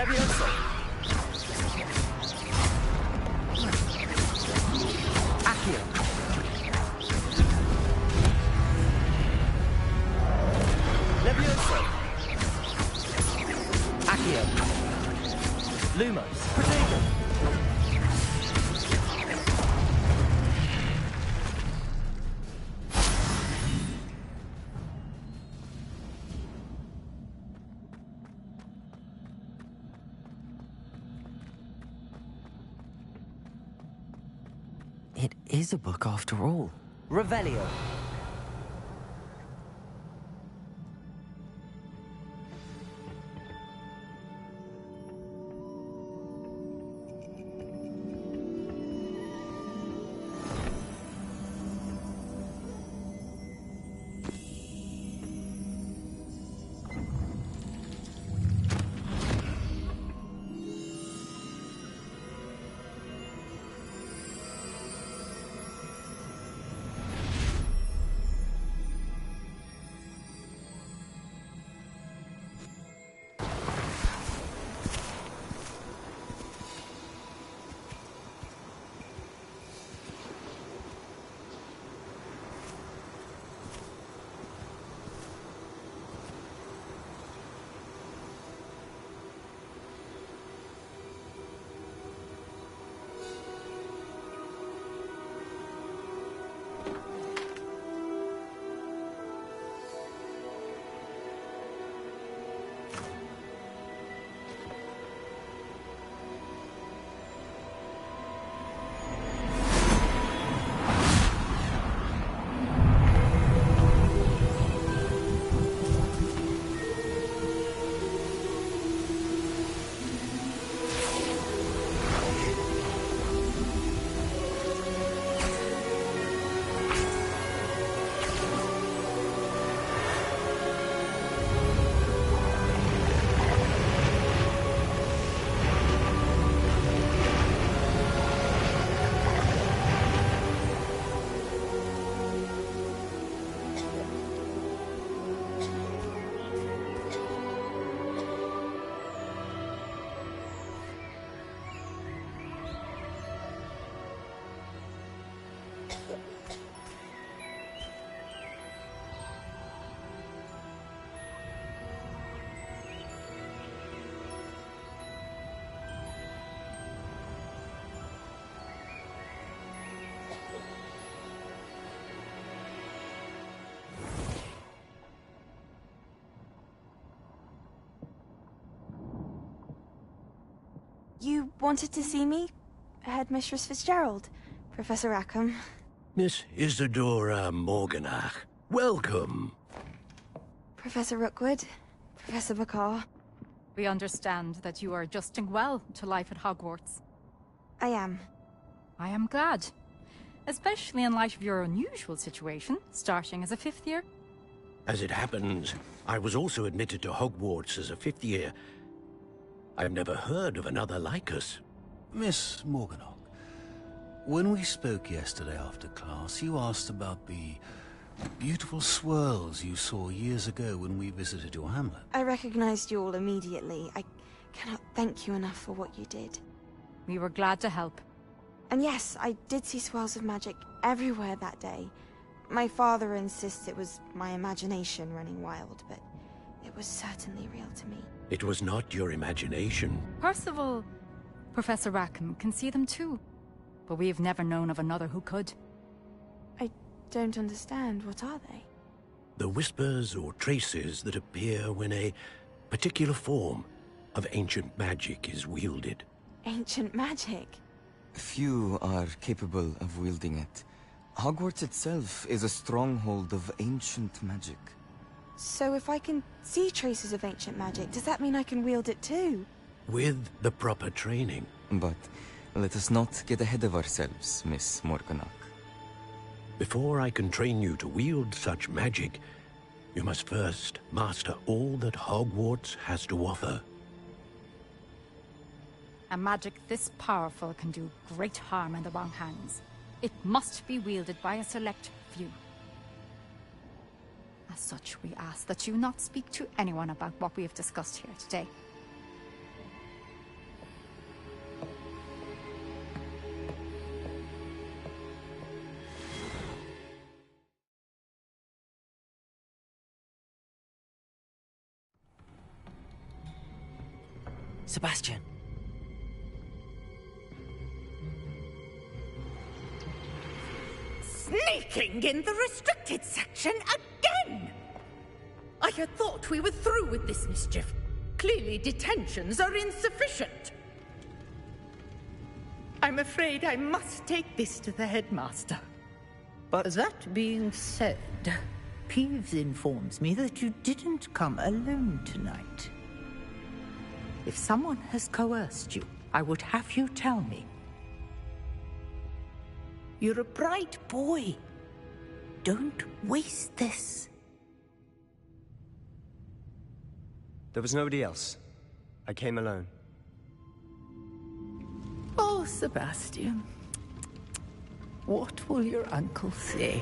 Levioso! Accio! Levioso! Accio! Lumos! Protego! It is a book after all. Revelio. You wanted to see me? Headmistress Fitzgerald? Professor Rackham? Miss Isadora Morganach, welcome. Professor Rookwood? Professor Bakar? We understand that you are adjusting well to life at Hogwarts. I am. I am glad. Especially in light of your unusual situation, starting as a 5th year. As it happens, I was also admitted to Hogwarts as a 5th year. I've never heard of another like us. Miss Morganach, when we spoke yesterday after class, you asked about the beautiful swirls you saw years ago when we visited your hamlet. I recognized you all immediately. I cannot thank you enough for what you did. We were glad to help. And yes, I did see swirls of magic everywhere that day. My father insists it was my imagination running wild, but it was certainly real to me. It was not your imagination. Percival, Professor Rackham can see them too. But we have never known of another who could. I don't understand. What are they? The whispers or traces that appear when a particular form of ancient magic is wielded. Ancient magic? Few are capable of wielding it. Hogwarts itself is a stronghold of ancient magic. So if I can see traces of ancient magic, does that mean I can wield it too? With the proper training. But let us not get ahead of ourselves, Miss Morganach. Before I can train you to wield such magic, you must first master all that Hogwarts has to offer. A magic this powerful can do great harm in the wrong hands. It must be wielded by a select few. As such, we ask that you not speak to anyone about what we have discussed here today. Sebastian. Sneaking in the restricted section again! I had thought we were through with this mischief. Clearly detentions are insufficient. I'm afraid I must take this to the headmaster. But that being said, Peeves informs me that you didn't come alone tonight. If someone has coerced you, I would have you tell me. You're a bright boy. Don't waste this. there was nobody else. I came alone. Oh, Sebastian. What will your uncle say?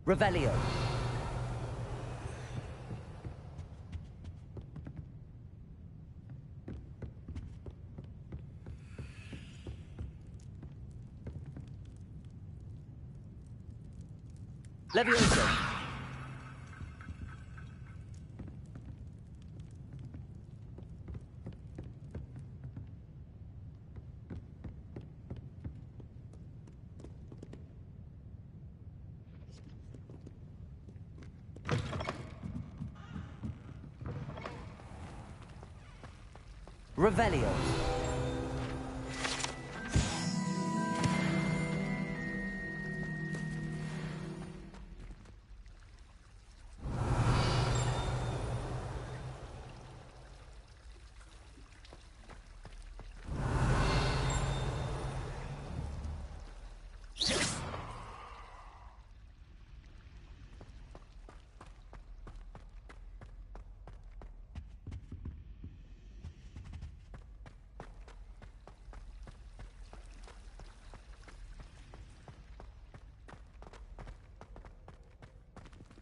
Revelio. Levioso. Revelio.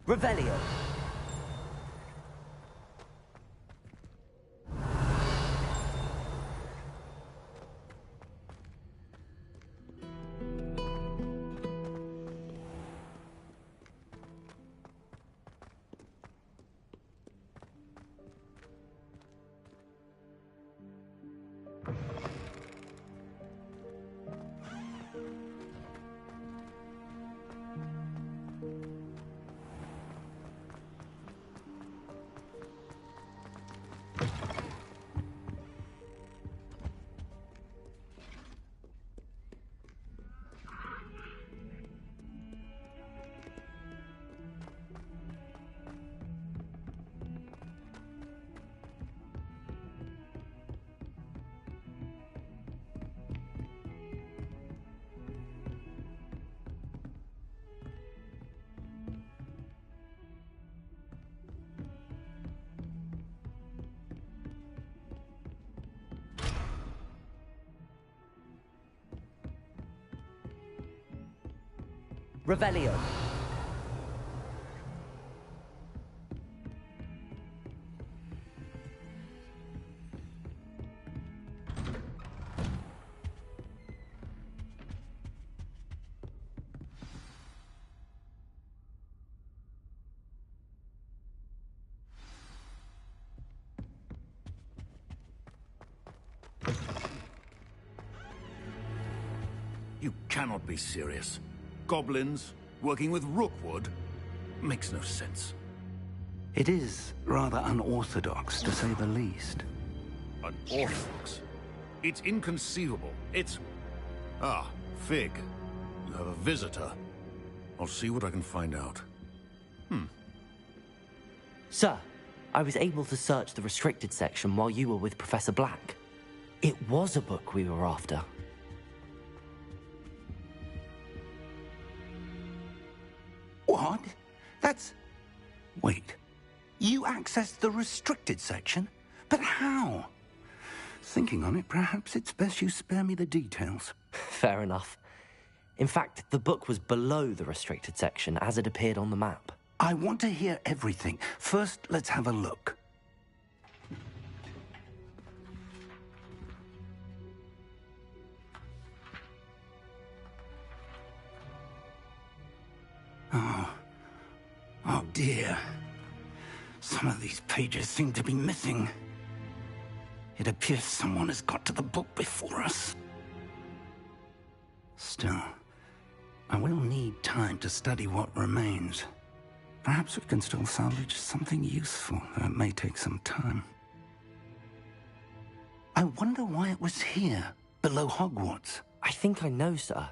Revelio. Revelio. You cannot be serious. Goblins, working with Rookwood? Makes no sense. It is rather unorthodox, to say the least. Unorthodox? It's inconceivable. It's... Ah, Fig. You have a visitor. I'll see what I can find out. Sir, I was able to search the restricted section while you were with Professor Black. It was a book we were after. What? That's... Wait. You accessed the restricted section? But how? Thinking on it, perhaps it's best you spare me the details. Fair enough. In fact, the book was below the restricted section as it appeared on the map. I want to hear everything. First, let's have a look. Oh dear. Some of these pages seem to be missing. It appears someone has got to the book before us. Still, I will need time to study what remains. Perhaps we can still salvage something useful, though it may take some time. I wonder why it was here, below Hogwarts. I think I know, sir.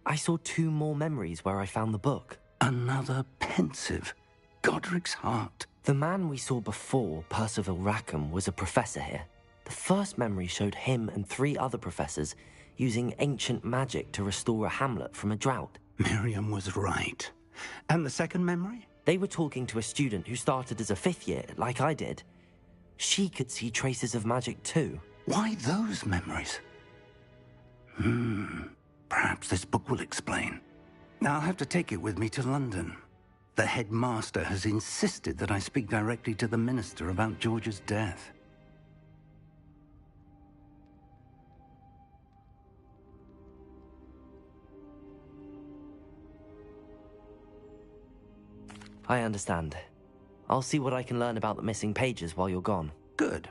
I saw 2 more memories where I found the book. Another pensive. Godric's heart. The man we saw before, Percival Rackham, was a professor here. The first memory showed him and 3 other professors using ancient magic to restore a hamlet from a drought. Miriam was right. And the second memory? They were talking to a student who started as a 5th year, like I did. She could see traces of magic too. Why those memories? Perhaps this book will explain. Now I'll have to take it with me to London. The headmaster has insisted that I speak directly to the minister about George's death. I understand. I'll see what I can learn about the missing pages while you're gone. Good.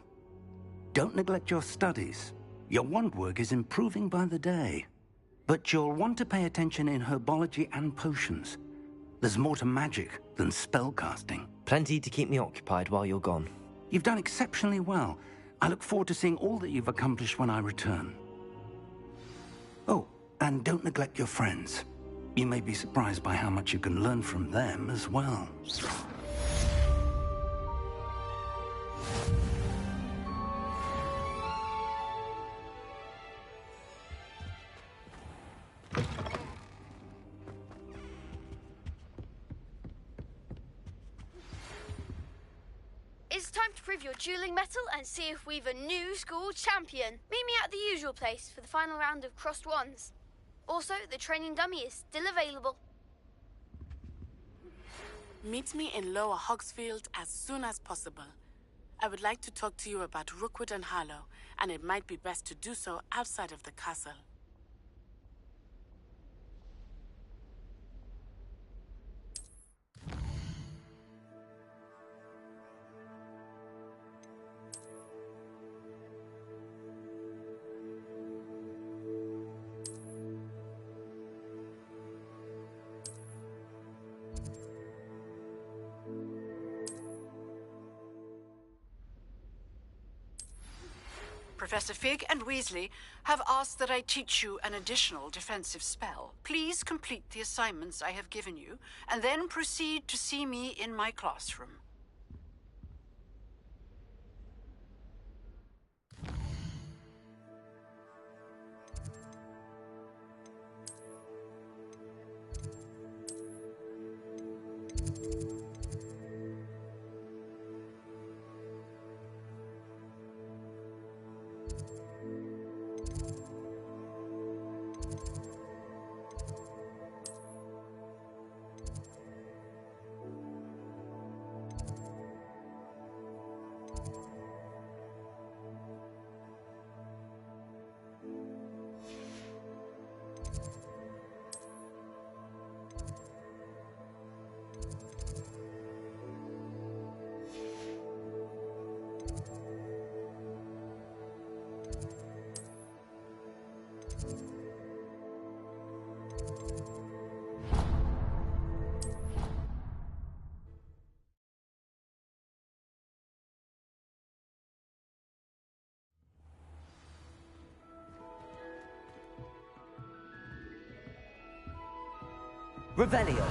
Don't neglect your studies. Your wand work is improving by the day. But you'll want to pay attention in herbology and potions. There's more to magic than spellcasting. Plenty to keep me occupied while you're gone. You've done exceptionally well. I look forward to seeing all that you've accomplished when I return. Oh, and don't neglect your friends. You may be surprised by how much you can learn from them as well. It's time to prove your dueling mettle and see if we've a new school champion. Meet me at the usual place for the final round of crossed wands. Also, the training dummy is still available. Meet me in Lower Hogsfield as soon as possible. I would like to talk to you about Rookwood and Harlow, and it might be best to do so outside of the castle. Professor Fig and Weasley have asked that I teach you an additional defensive spell. Please complete the assignments I have given you, and then proceed to see me in my classroom. Revelio.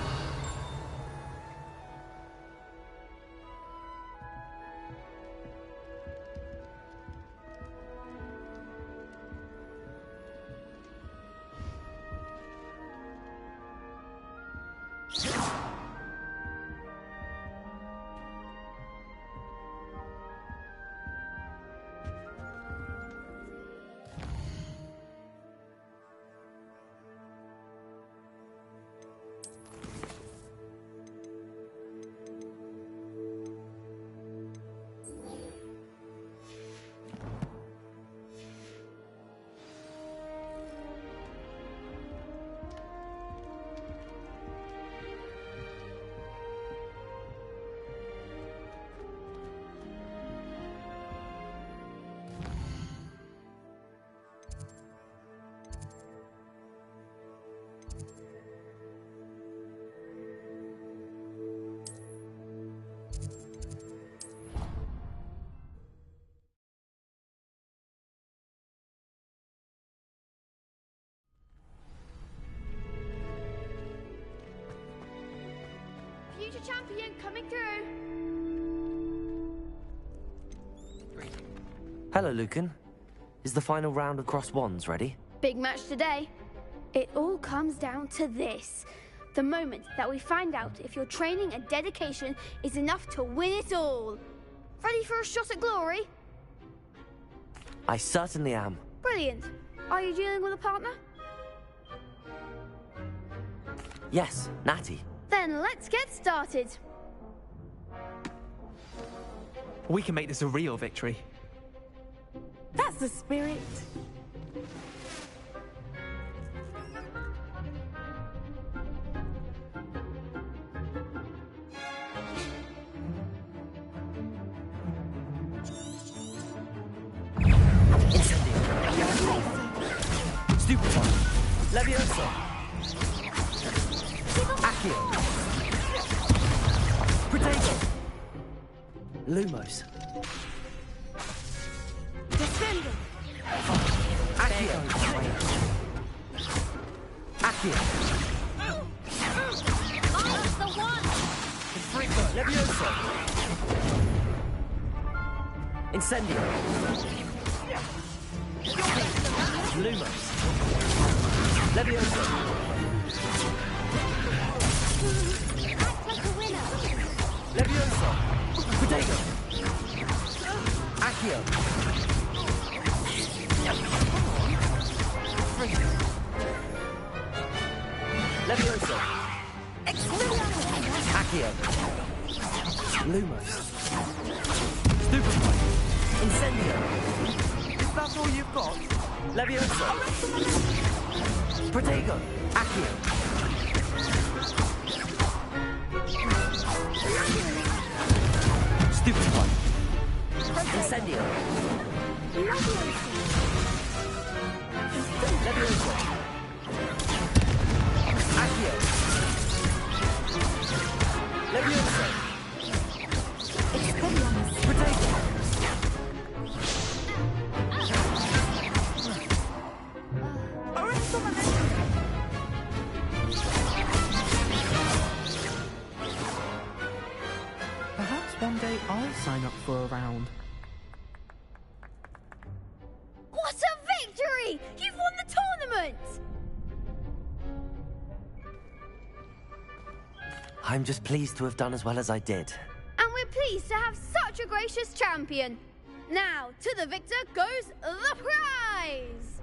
Future champion coming through. Hello, Lucan. Is the final round of Cross Wands ready? Big match today. It all comes down to this. The moment that we find out if your training and dedication is enough to win it all. Ready for a shot at glory? I certainly am. Brilliant. Are you dealing with a partner? Yes, Natty. Then let's get started. We can make this a real victory. That's the spirit. Stupefy. Leviosa. Accio. Protego. Lumos. Descendo. Accio. Accio. Mine's the one! Frico. Leviosa. Incendio. Lumos. Leviosa. Act like a winner! Leviosa. Protego. Accio. Leviosa. Accio. Lumos. Stupefy. Incendio. Is that all you've got? Leviosa. Protego. Accio. Stupefy. Incendio. Leviosa. Accio. Leviosa. Protego. Perhaps one day I'll sign up for a round. What a victory! You've won the tournament! I'm just pleased to have done as well as I did. And we're pleased to have such a gracious champion. Now, to the victor goes the prize!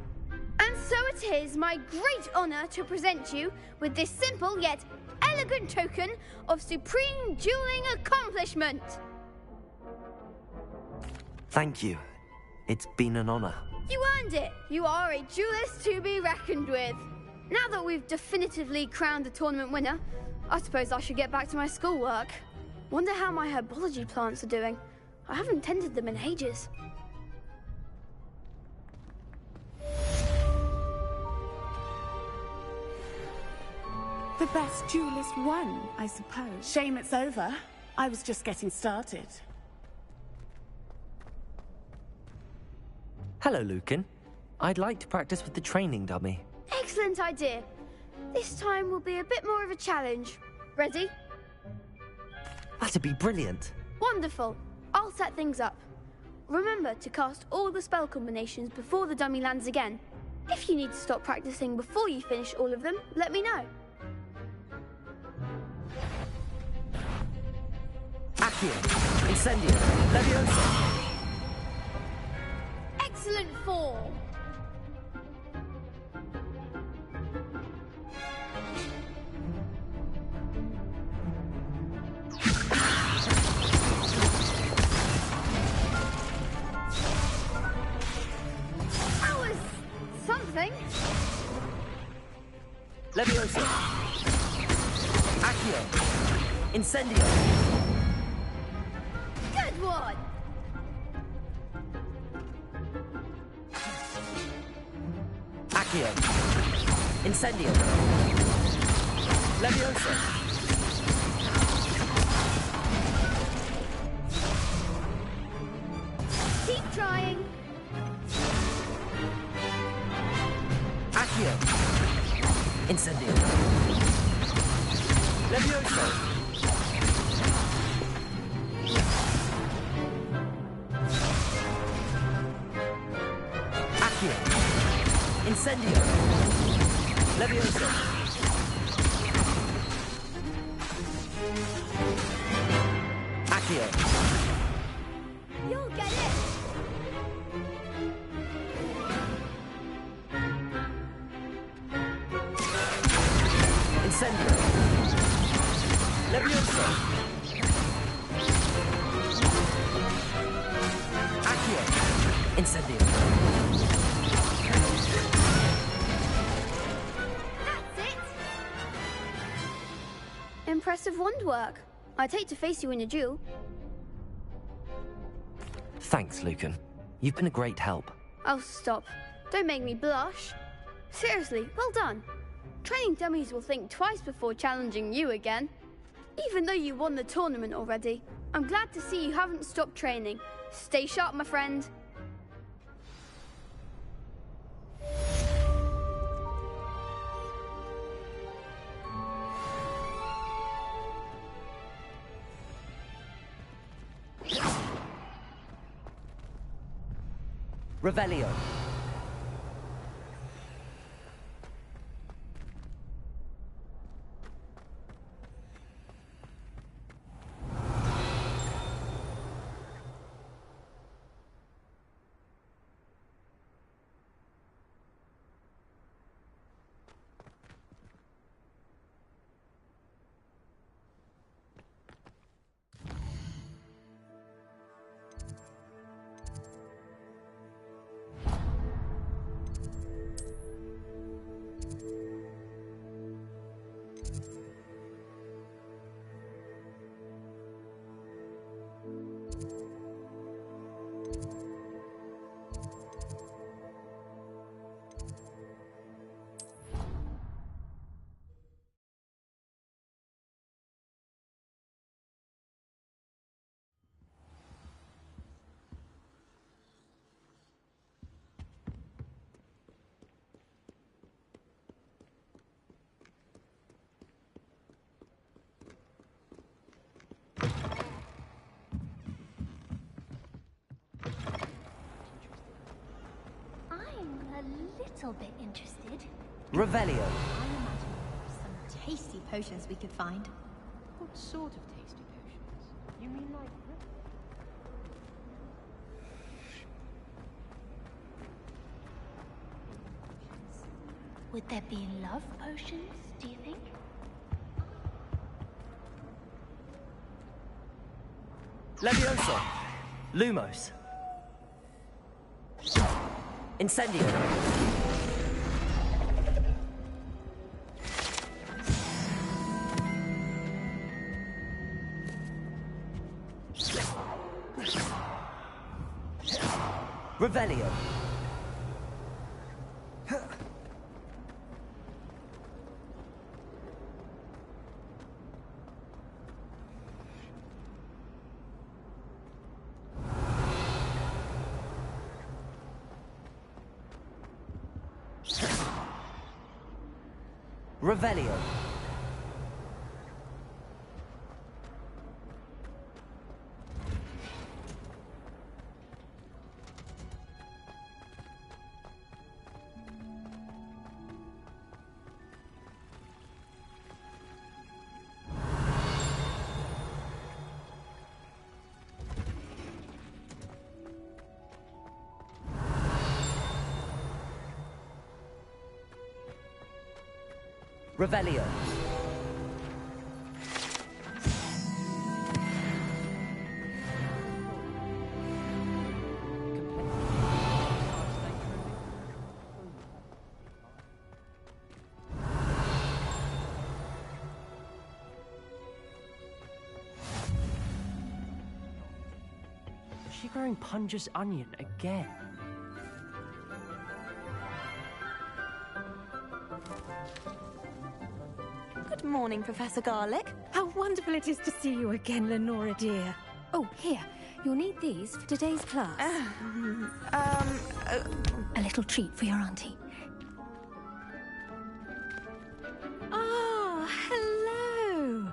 And so it is my great honor to present you with this simple yet elegant token of supreme dueling accomplishment. Thank you. It's been an honor. You earned it. You are a duelist to be reckoned with. Now that we've definitively crowned the tournament winner, I suppose I should get back to my schoolwork. Wonder how my herbology plants are doing. I haven't tended them in ages. The best duelist won, I suppose. Shame it's over. I was just getting started. Hello, Lucan. I'd like to practice with the training dummy. Excellent idea. This time will be a bit more of a challenge. Ready? That'd be brilliant. Wonderful. I'll set things up. Remember to cast all the spell combinations before the dummy lands again. If you need to stop practicing before you finish all of them, let me know. Accio, Incendio, Leviosa. Excellent form. That was something. Leviosa. Accio, Incendio. Good one. Accio, Incendio. Leviosa. Keep trying. Accio, Incendio. Leviosa. Accio, Incendio. Leviosa. Accio. You'll get it. Incendio. Leviosa. Accio. Incendio. That's it. Impressive wand work. I'd hate to face you in a duel. Thanks, Lucan. You've been a great help. Oh, stop. Don't make me blush. Seriously, well done. Training dummies will think twice before challenging you again. Even though you won the tournament already, I'm glad to see you haven't stopped training. Stay sharp, my friend. Revelio. Little bit interested. Revelio. I imagine some tasty potions we could find. What sort of tasty potions? You mean like... Would there be love potions, do you think? Leviosa. Lumos. Incendio. Revelio. Revelio. Revelio. Is she growing Punja's onion again? Good morning, Professor Garlic. How wonderful it is to see you again, Lenora dear. Oh, here. You'll need these for today's class. A little treat for your auntie. Ah, hello.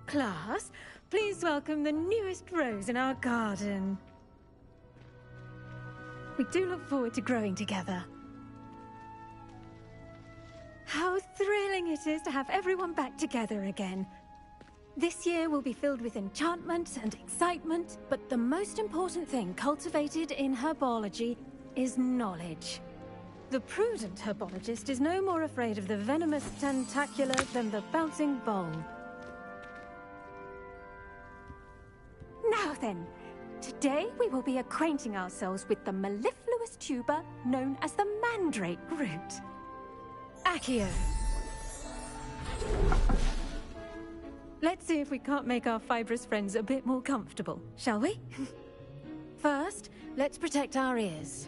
Class, please welcome the newest rose in our garden. We do look forward to growing together. How thrilling it is to have everyone back together again. This year will be filled with enchantment and excitement, but the most important thing cultivated in herbology is knowledge. The prudent herbologist is no more afraid of the venomous tentacular than the bouncing bowl. Now then, today we will be acquainting ourselves with the mellifluous tuber known as the mandrake root. Accio. Let's see if we can't make our fibrous friends a bit more comfortable, shall we? First, let's protect our ears.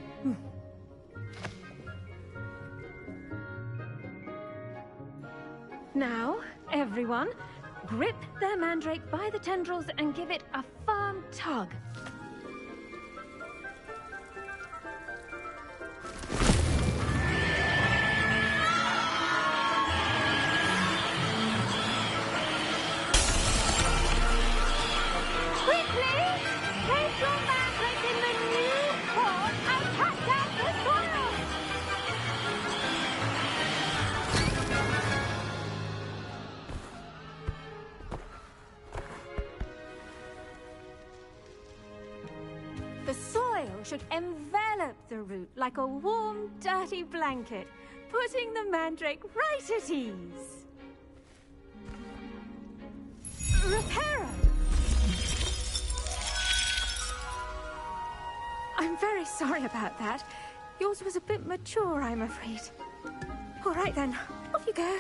Now, everyone, grip their mandrake by the tendrils and give it a firm tug. Should envelop the root like a warm, dirty blanket, putting the mandrake right at ease. Reparo! I'm very sorry about that. Yours was a bit mature, I'm afraid. All right then, off you go.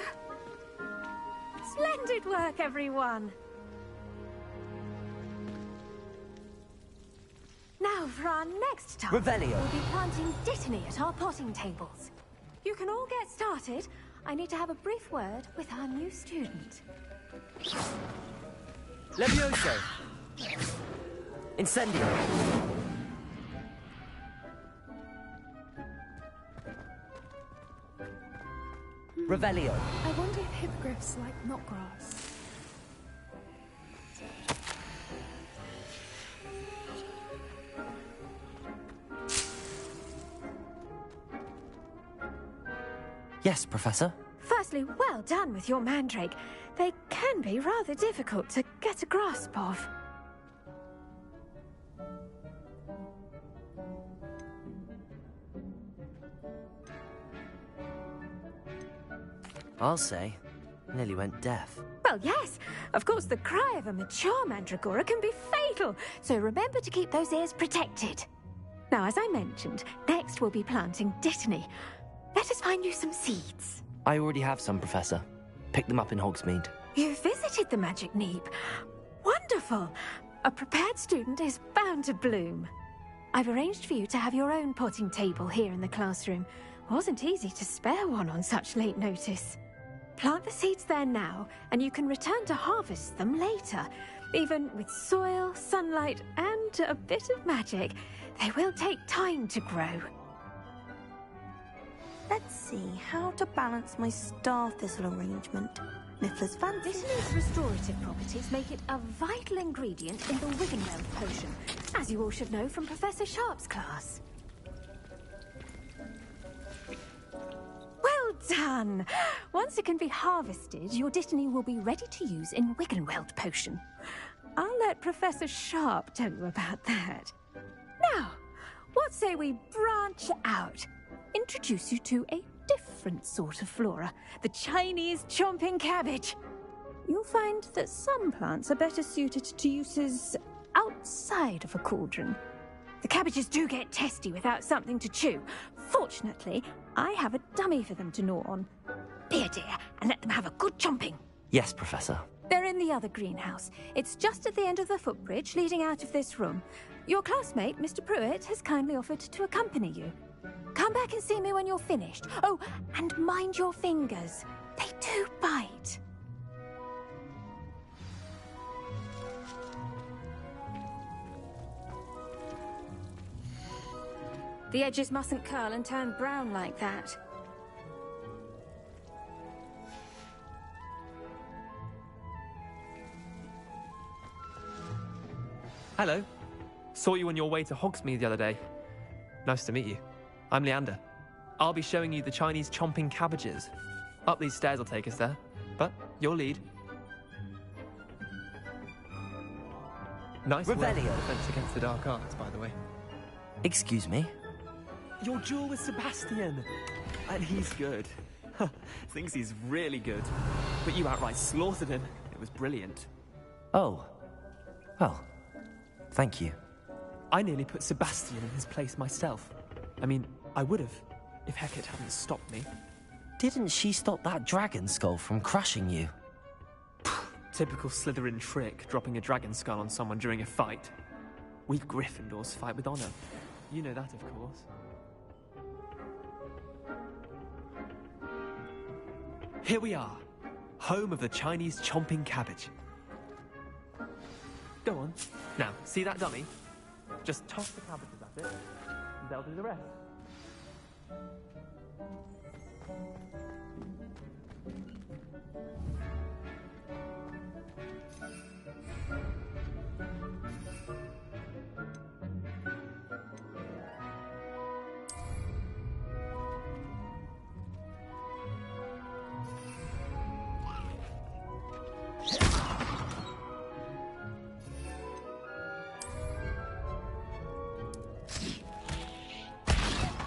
Splendid work, everyone. Now for our next task, Revelio. We'll be planting dittany at our potting tables. You can all get started. I need to have a brief word with our new student. Levioso. Incendio. Revelio. I wonder if hippogriffs like knotgrass. Yes, Professor. Firstly, well done with your mandrake. They can be rather difficult to get a grasp of. I'll say, nearly went deaf. Well, yes. Of course, the cry of a mature mandragora can be fatal, so remember to keep those ears protected. Now, as I mentioned, next we'll be planting dittany. Let us find you some seeds. I already have some, Professor. Picked them up in Hogsmeade. You visited the Magic Neep. Wonderful! A prepared student is bound to bloom. I've arranged for you to have your own potting table here in the classroom. Wasn't easy to spare one on such late notice. Plant the seeds there now, and you can return to harvest them later. Even with soil, sunlight, and a bit of magic, they will take time to grow. Let's see how to balance my star thistle arrangement. Niffler's fancy. This leaf's restorative properties make it a vital ingredient in the Wiggenweld potion, as you all should know from Professor Sharp's class. Well done! Once it can be harvested, your Dittany will be ready to use in Wiggenweld potion. I'll let Professor Sharp tell you about that. Now, what say we branch out? Introduce you to a different sort of flora, the Chinese chomping cabbage. You'll find that some plants are better suited to uses outside of a cauldron. The cabbages do get testy without something to chew. Fortunately, I have a dummy for them to gnaw on. Be a dear and let them have a good chomping. Yes, Professor. They're in the other greenhouse. It's just at the end of the footbridge leading out of this room. Your classmate, Mr. Pruitt, has kindly offered to accompany you. Come back and see me when you're finished. Oh, and mind your fingers. They do bite. The edges mustn't curl and turn brown like that. Hello. Saw you on your way to Hogsmeade the other day. Nice to meet you. I'm Leander. I'll be showing you the Chinese chomping cabbages. Up these stairs will take us there, but your lead. Nice Revelio. defense against the dark arts, by the way. Excuse me? Your duel with Sebastian! And he's good. Thinks he's really good. But you outright slaughtered him. It was brilliant. Oh. Well, thank you. I nearly put Sebastian in his place myself. I mean, I would have, if Hecate hadn't stopped me. Didn't she stop that dragon skull from crushing you? Typical Slytherin trick, dropping a dragon skull on someone during a fight. We Gryffindors fight with honor. You know that, of course. Here we are, home of the Chinese chomping cabbage. Go on. Now, see that dummy? Just toss the cabbages at it, and they'll do the rest.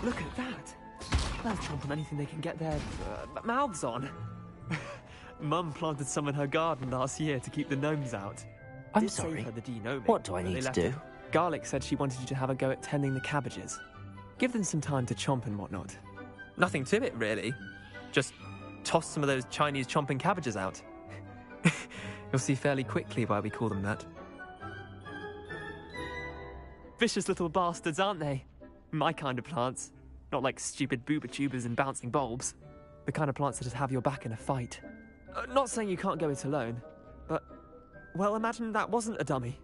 Look at that! They'll chomp on anything they can get their mouths on. Mum planted some in her garden last year to keep the gnomes out. I'm Did save sorry. her the denoming, What do I but need they to left do? it. Garlic said she wanted you to have a go at tending the cabbages. Give them some time to chomp and whatnot. Nothing to it, really. Just toss some of those Chinese chomping cabbages out. You'll see fairly quickly why we call them that. Vicious little bastards, aren't they? My kind of plants. Not like stupid booba tubers and bouncing bulbs. The kind of plants that just have your back in a fight. Not saying you can't go it alone, but... well, imagine that wasn't a dummy.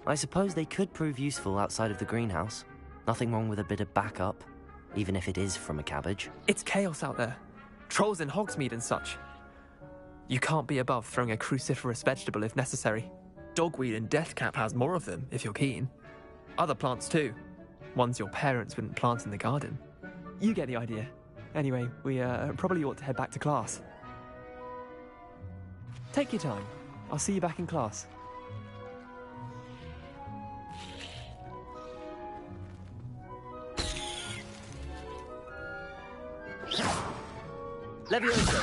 I suppose they could prove useful outside of the greenhouse. Nothing wrong with a bit of backup, even if it is from a cabbage. It's chaos out there. Trolls in Hogsmeade and such. You can't be above throwing a cruciferous vegetable if necessary. Dogweed and deathcap has more of them, if you're keen. Other plants too. Ones your parents wouldn't plant in the garden. You get the idea. Anyway, we probably ought to head back to class. Take your time. I'll see you back in class. Levioso!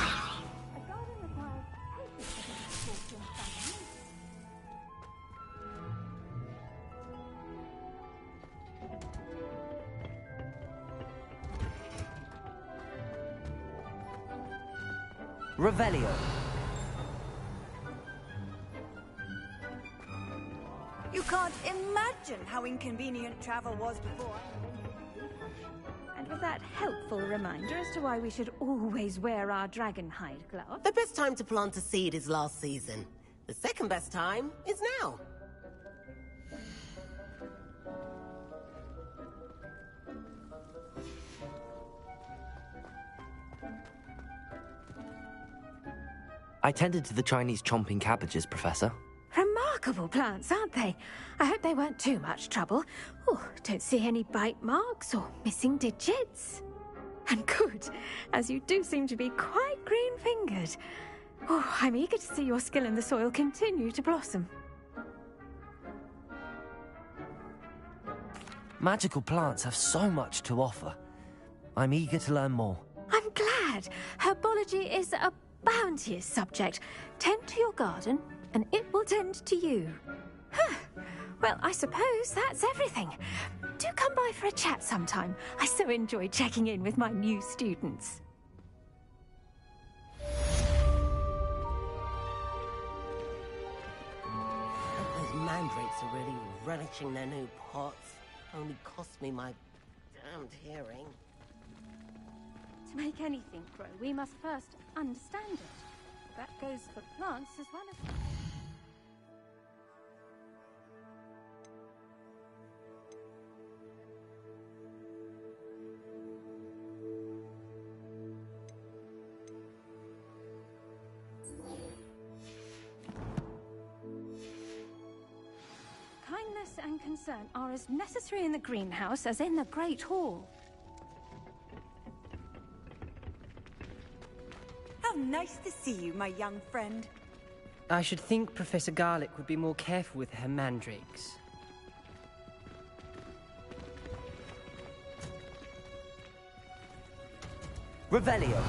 Revelio! You can't can't imagine how inconvenient travel was before. And with that helpful reminder as to why we should always wear our dragon hide gloves. The best time to plant a seed is last season. The second best time is now. I tended to the Chinese chomping cabbages, Professor. Remarkable plants, aren't they? I hope they weren't too much trouble. Oh, don't see any bite marks or missing digits. And good, as you do seem to be quite green-fingered. Oh, I'm eager to see your skill in the soil continue to blossom. Magical plants have so much to offer. I'm eager to learn more. I'm glad. Herbology is a bounteous subject. Tend to your garden, and it will tend to you. Huh. Well, I suppose that's everything. Do come by for a chat sometime. I so enjoy checking in with my new students. Those mandrakes are really relishing their new pots. Only cost me my damned hearing. To make anything grow, we must first understand it. That goes for plants as well as... Kindness and concern are as necessary in the greenhouse as in the Great Hall. How nice to see you, my young friend. I should think Professor Garlick would be more careful with her mandrakes. Revelio.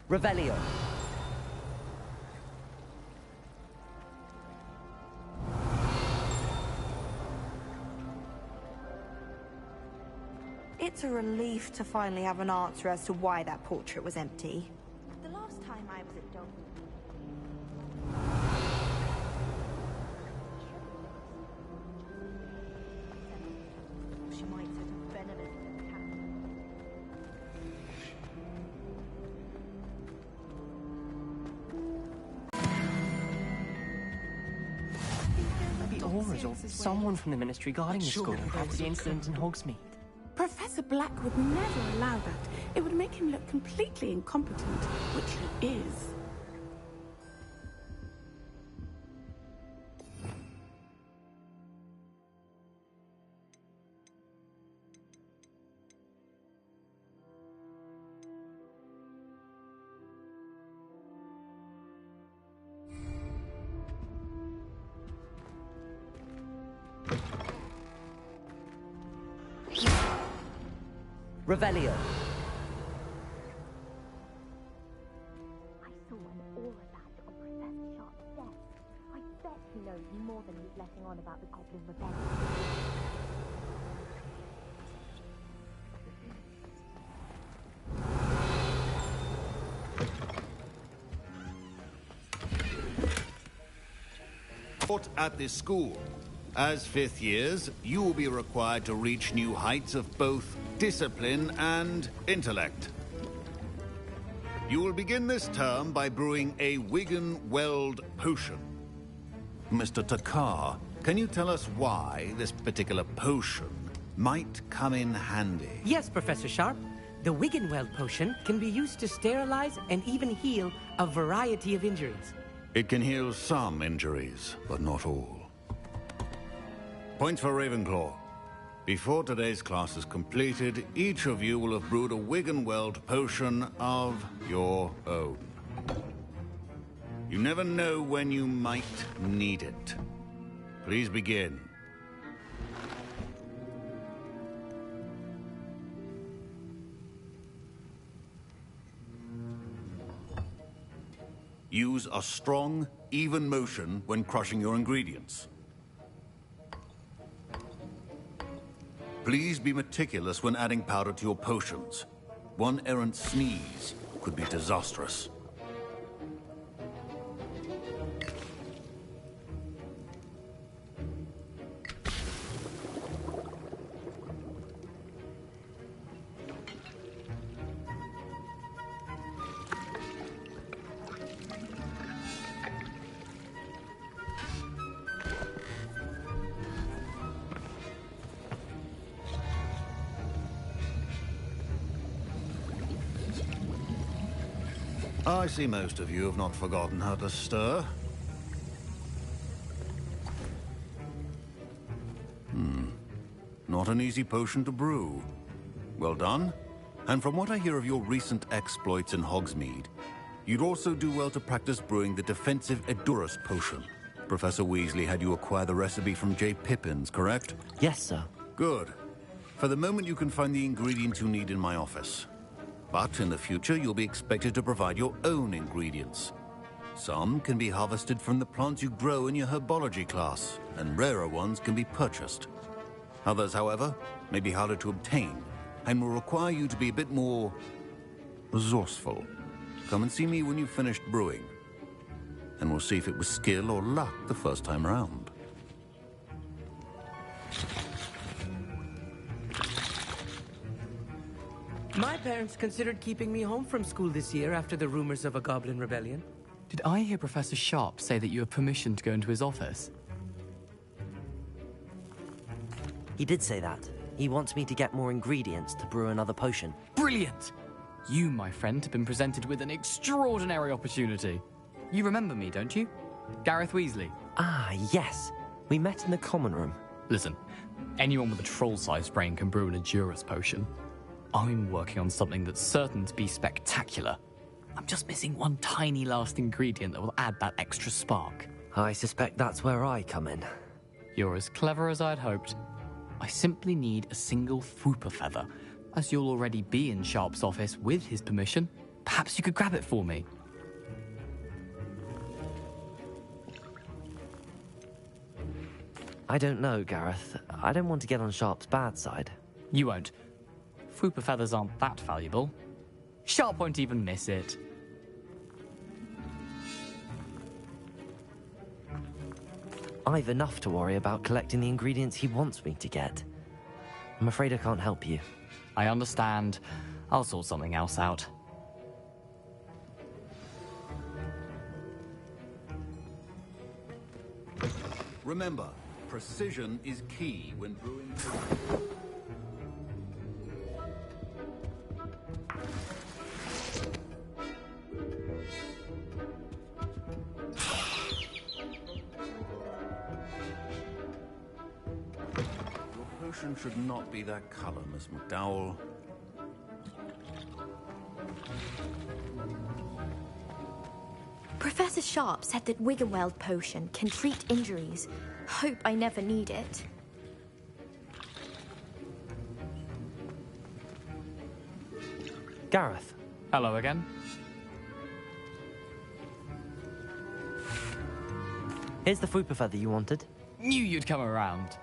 Revelio. It's a relief to finally have an answer as to why that portrait was empty. The last time I was at Dogwood... She might set a benevolent attack. The Aurors or someone from the Ministry guarding the school after the incident in Hogsmeade. Professor Black would never allow that. It would make him look completely incompetent, which he is. Revelio. I saw an aura badge on Professor Sharp's desk. I bet he knows more than he's letting on about the Goblin Rebellion. At this school. As fifth years, you will be required to reach new heights of both discipline and intellect. You will begin this term by brewing a Wigan-Weld potion. Mr. Takar, can you tell us why this particular potion might come in handy? Yes, Professor Sharp. The Wigan-Weld potion can be used to sterilize and even heal a variety of injuries. It can heal some injuries, but not all. Points for Ravenclaw. Before today's class is completed, each of you will have brewed a Wiggenweld potion of your own. You never know when you might need it. Please begin. Use a strong, even motion when crushing your ingredients. Please be meticulous when adding powder to your potions. One errant sneeze could be disastrous. I see most of you have not forgotten how to stir. Not an easy potion to brew. Well done. And from what I hear of your recent exploits in Hogsmeade, you'd also do well to practice brewing the defensive Edurus potion. Professor Weasley had you acquire the recipe from J. Pippins, correct? Yes, sir. Good. For the moment, you can find the ingredients you need in my office. But in the future, you'll be expected to provide your own ingredients. Some can be harvested from the plants you grow in your herbology class, and rarer ones can be purchased. Others, however, may be harder to obtain, and will require you to be a bit more resourceful. Come and see me when you've finished brewing, and we'll see if it was skill or luck the first time around. My parents considered keeping me home from school this year after the rumors of a goblin rebellion. Did I hear Professor Sharp say that you have permission to go into his office? He did say that. He wants me to get more ingredients to brew another potion. Brilliant! You, my friend, have been presented with an extraordinary opportunity. You remember me, don't you? Gareth Weasley. Ah, yes. We met in the common room. Listen, anyone with a troll-sized brain can brew an Edurus potion. I'm working on something that's certain to be spectacular. I'm just missing one tiny last ingredient that will add that extra spark. I suspect that's where I come in. You're as clever as I'd hoped. I simply need a single Fwooper feather. As you'll already be in Sharp's office with his permission, perhaps you could grab it for me. I don't know, Gareth. I don't want to get on Sharp's bad side. You won't. Fwooper feathers aren't that valuable. Sharp won't even miss it. I've enough to worry about collecting the ingredients he wants me to get. I'm afraid I can't help you. I understand. I'll sort something else out. Remember, precision is key when brewing. Should not be that color, Miss McDowell. Professor Sharp said that Wiggenweld potion can treat injuries. Hope I never need it. Gareth. Hello again. Here's the Fwooper feather you wanted. Knew you'd come around.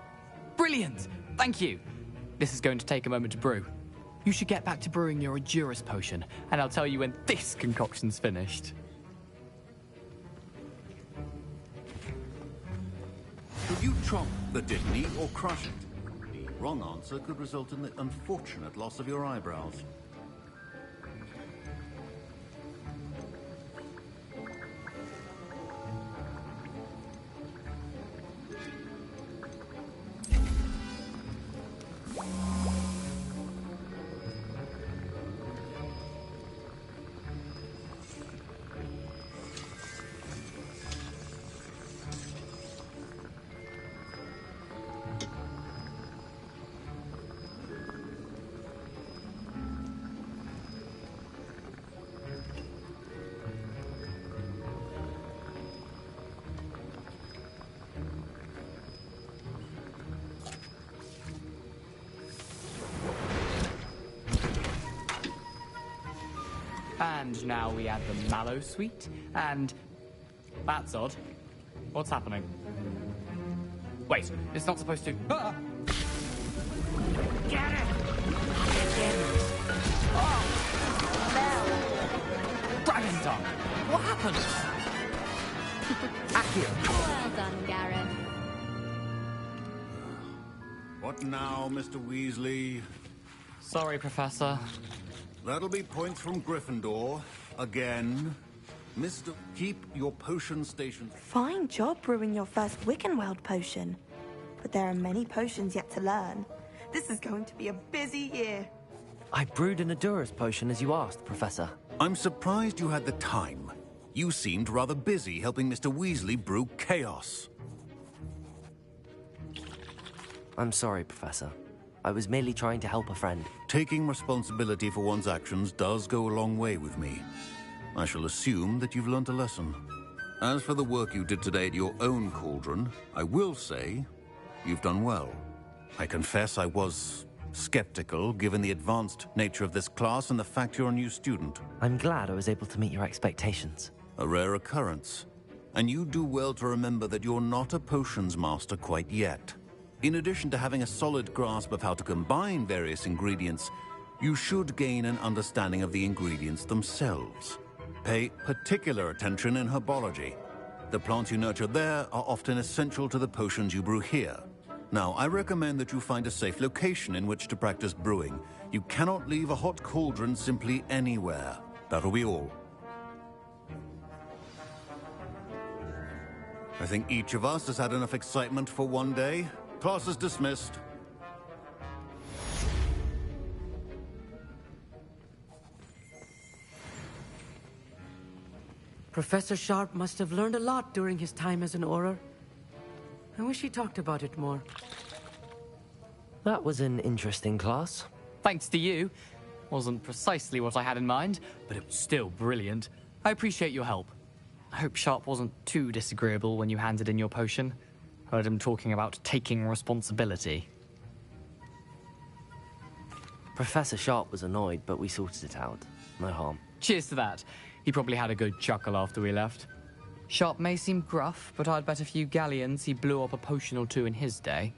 Brilliant! Thank you. This is going to take a moment to brew. You should get back to brewing your Edurus potion, and I'll tell you when this concoction's finished. Should you chop the Dittany or crush it? The wrong answer could result in the unfortunate loss of your eyebrows. And now we add the mallow sweet, and... That's odd. What's happening? Wait, it's not supposed to... Ah! Get it! Oh! Dragon tongue! What happened? Accurate. Well done, Gareth. What now, Mr. Weasley? Sorry, Professor. That'll be points from Gryffindor. Again. Mr. Keep your potion stations... Fine job brewing your first Wiccanworld potion. But there are many potions yet to learn. This is going to be a busy year. I brewed an Adurus potion as you asked, Professor. I'm surprised you had the time. You seemed rather busy helping Mr. Weasley brew chaos. I'm sorry, Professor. I was merely trying to help a friend. Taking responsibility for one's actions does go a long way with me. I shall assume that you've learnt a lesson. As for the work you did today at your own cauldron, I will say you've done well. I confess I was skeptical, given the advanced nature of this class and the fact you're a new student. I'm glad I was able to meet your expectations. A rare occurrence. And you do well to remember that you're not a potions master quite yet. In addition to having a solid grasp of how to combine various ingredients, you should gain an understanding of the ingredients themselves. Pay particular attention in herbology. The plants you nurture there are often essential to the potions you brew here. Now, I recommend that you find a safe location in which to practice brewing. You cannot leave a hot cauldron simply anywhere. That'll be all. I think each of us has had enough excitement for one day. Class is dismissed. Professor Sharp must have learned a lot during his time as an Auror. I wish he talked about it more. That was an interesting class. Thanks to you. Wasn't precisely what I had in mind, but it was still brilliant. I appreciate your help. I hope Sharp wasn't too disagreeable when you handed in your potion. Heard him talking about taking responsibility. Professor Sharp was annoyed, but we sorted it out. No harm. Cheers to that. He probably had a good chuckle after we left. Sharp may seem gruff, but I'd bet a few galleons he blew up a potion or two in his day.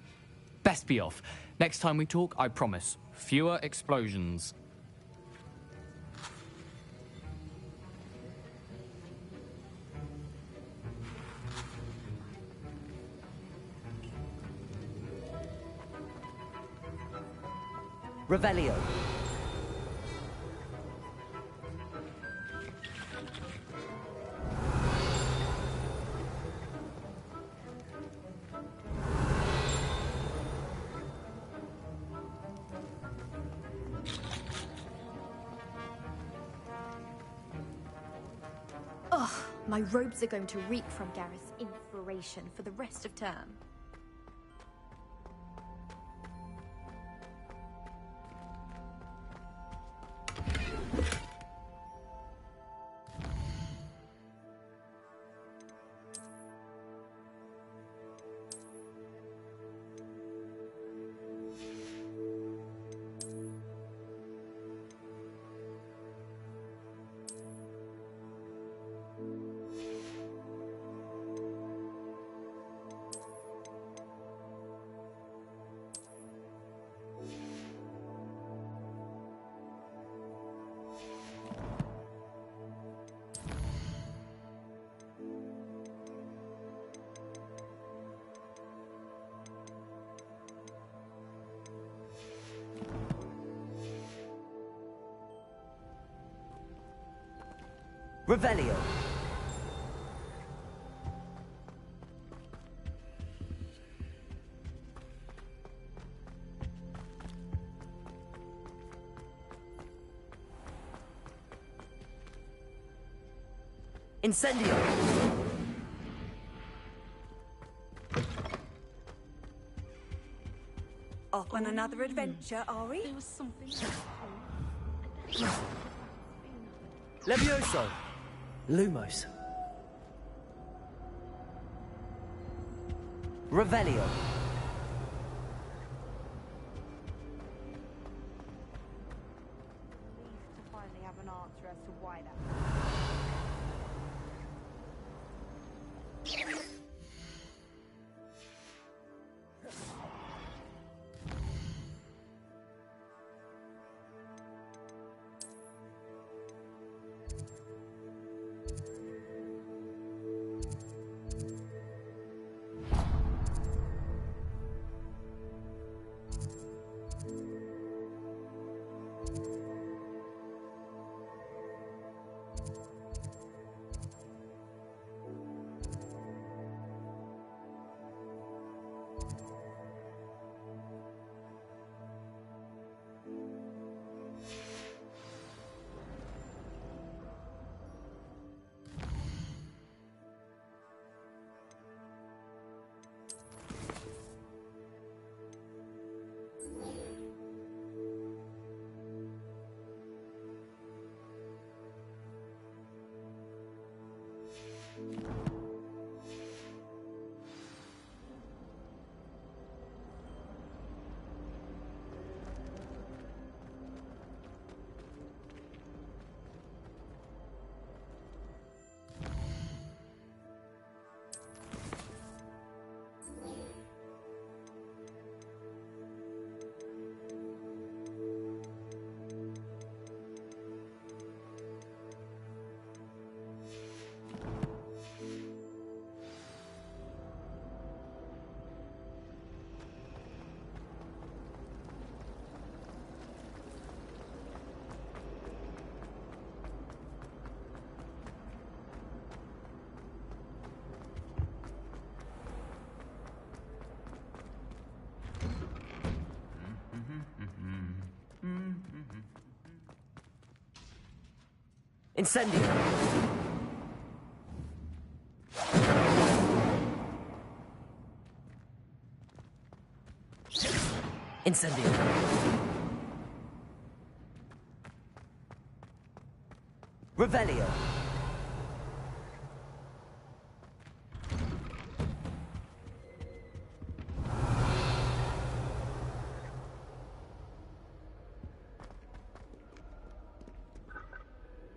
Best be off. Next time we talk, I promise, fewer explosions. Revelio. Ugh, my robes are going to reek from Gareth's inspiration for the rest of term. Revelio. Incendio. Off on another adventure, are we? There was something. Levioso. Lumos. Revelio. To finally have an answer as to why that Incendio! Incendio! Revelio!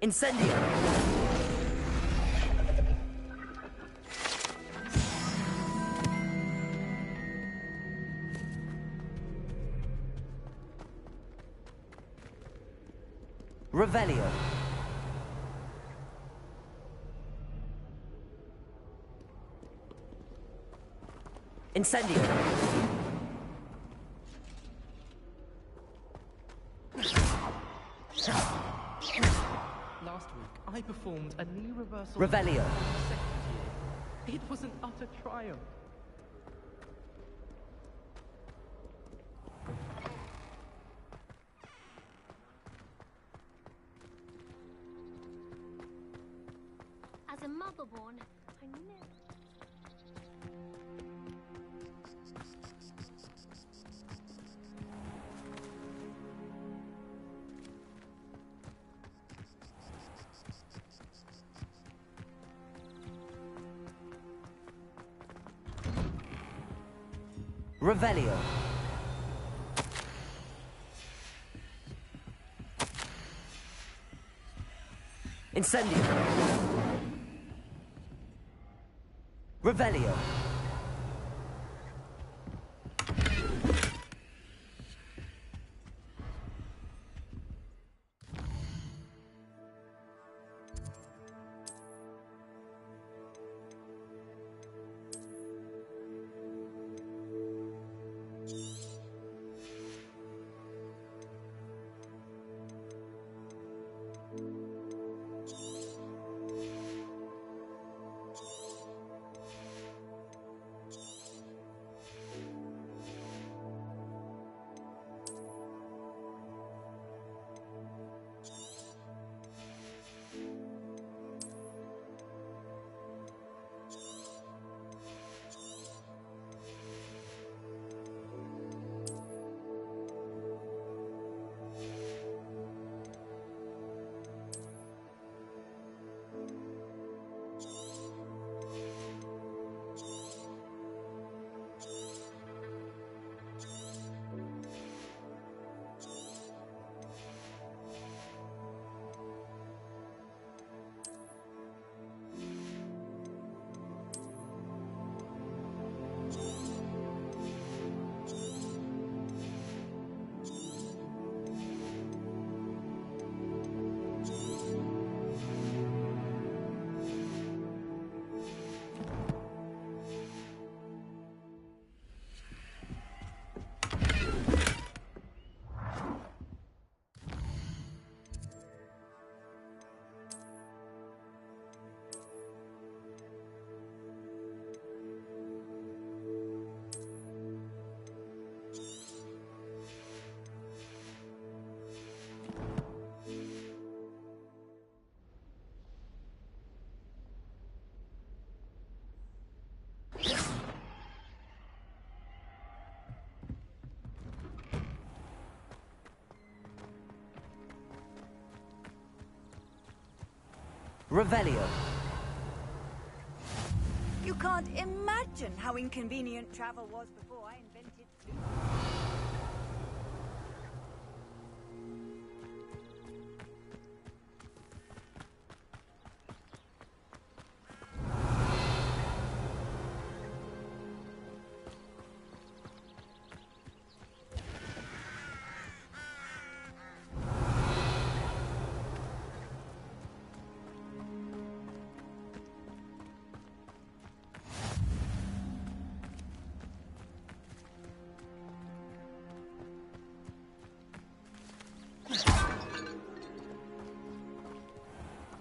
Incendio! Revelio! Incendio! Last week, I performed a knee reversal. Revelio. It was an utter triumph. As a motherborn, I never... Revelio. Incendio. Revelio. Revelio. You can't imagine how inconvenient travel was before I invented food.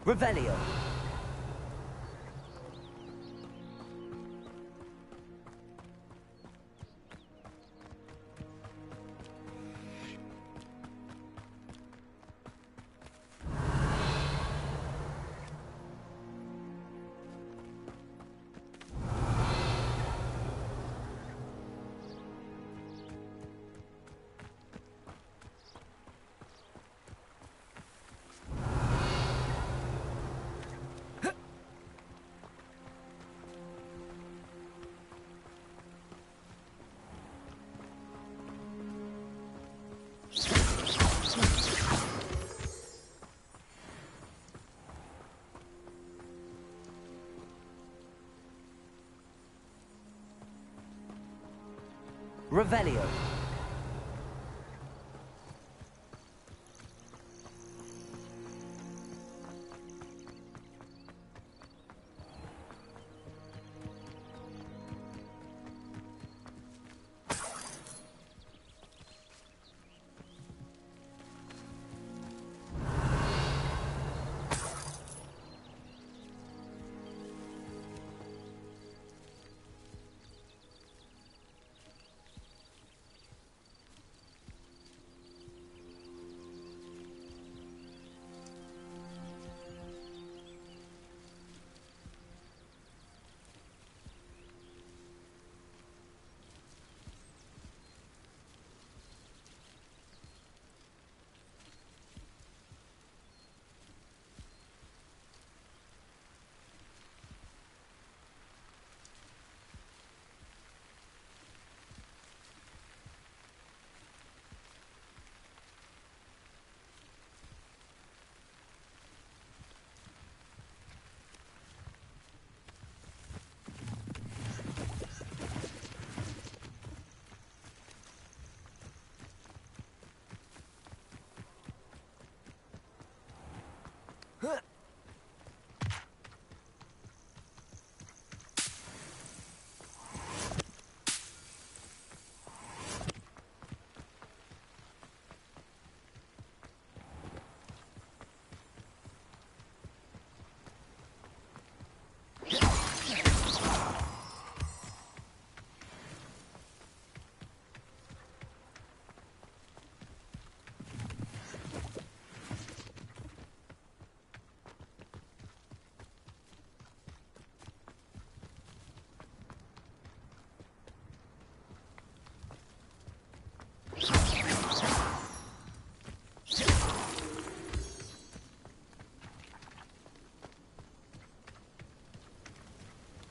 Revelio. Revelio.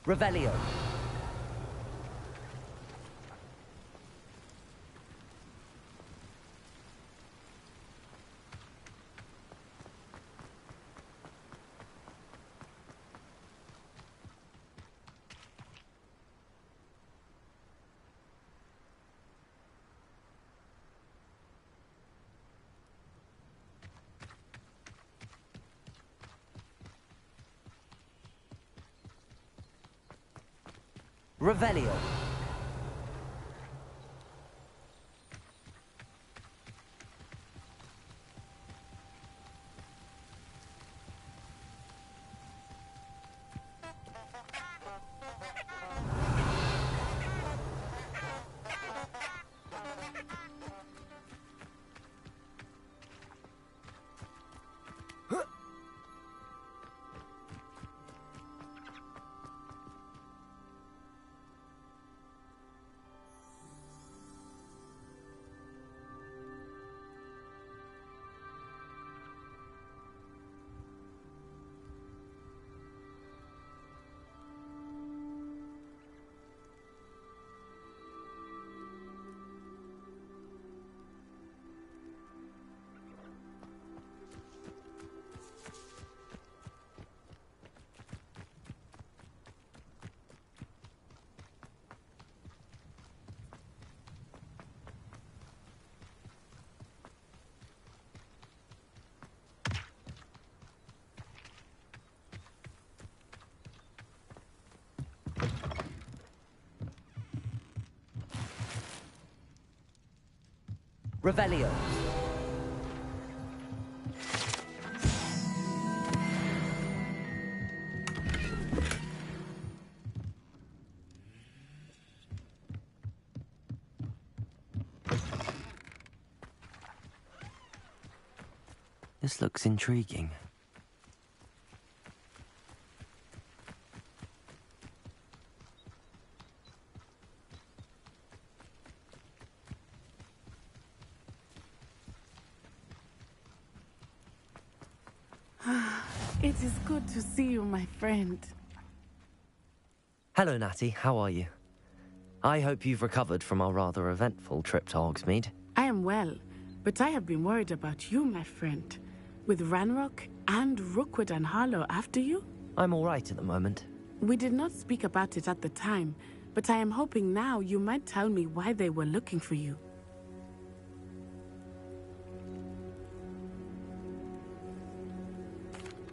Revelio. Revelio. Revelio. This looks intriguing. It is good to see you, my friend. Hello, Natty. How are you? I hope you've recovered from our rather eventful trip to Hogsmeade. I am well, but I have been worried about you, my friend. With Ranrock and Rookwood and Harlow after you? I'm all right at the moment. We did not speak about it at the time, but I am hoping now you might tell me why they were looking for you.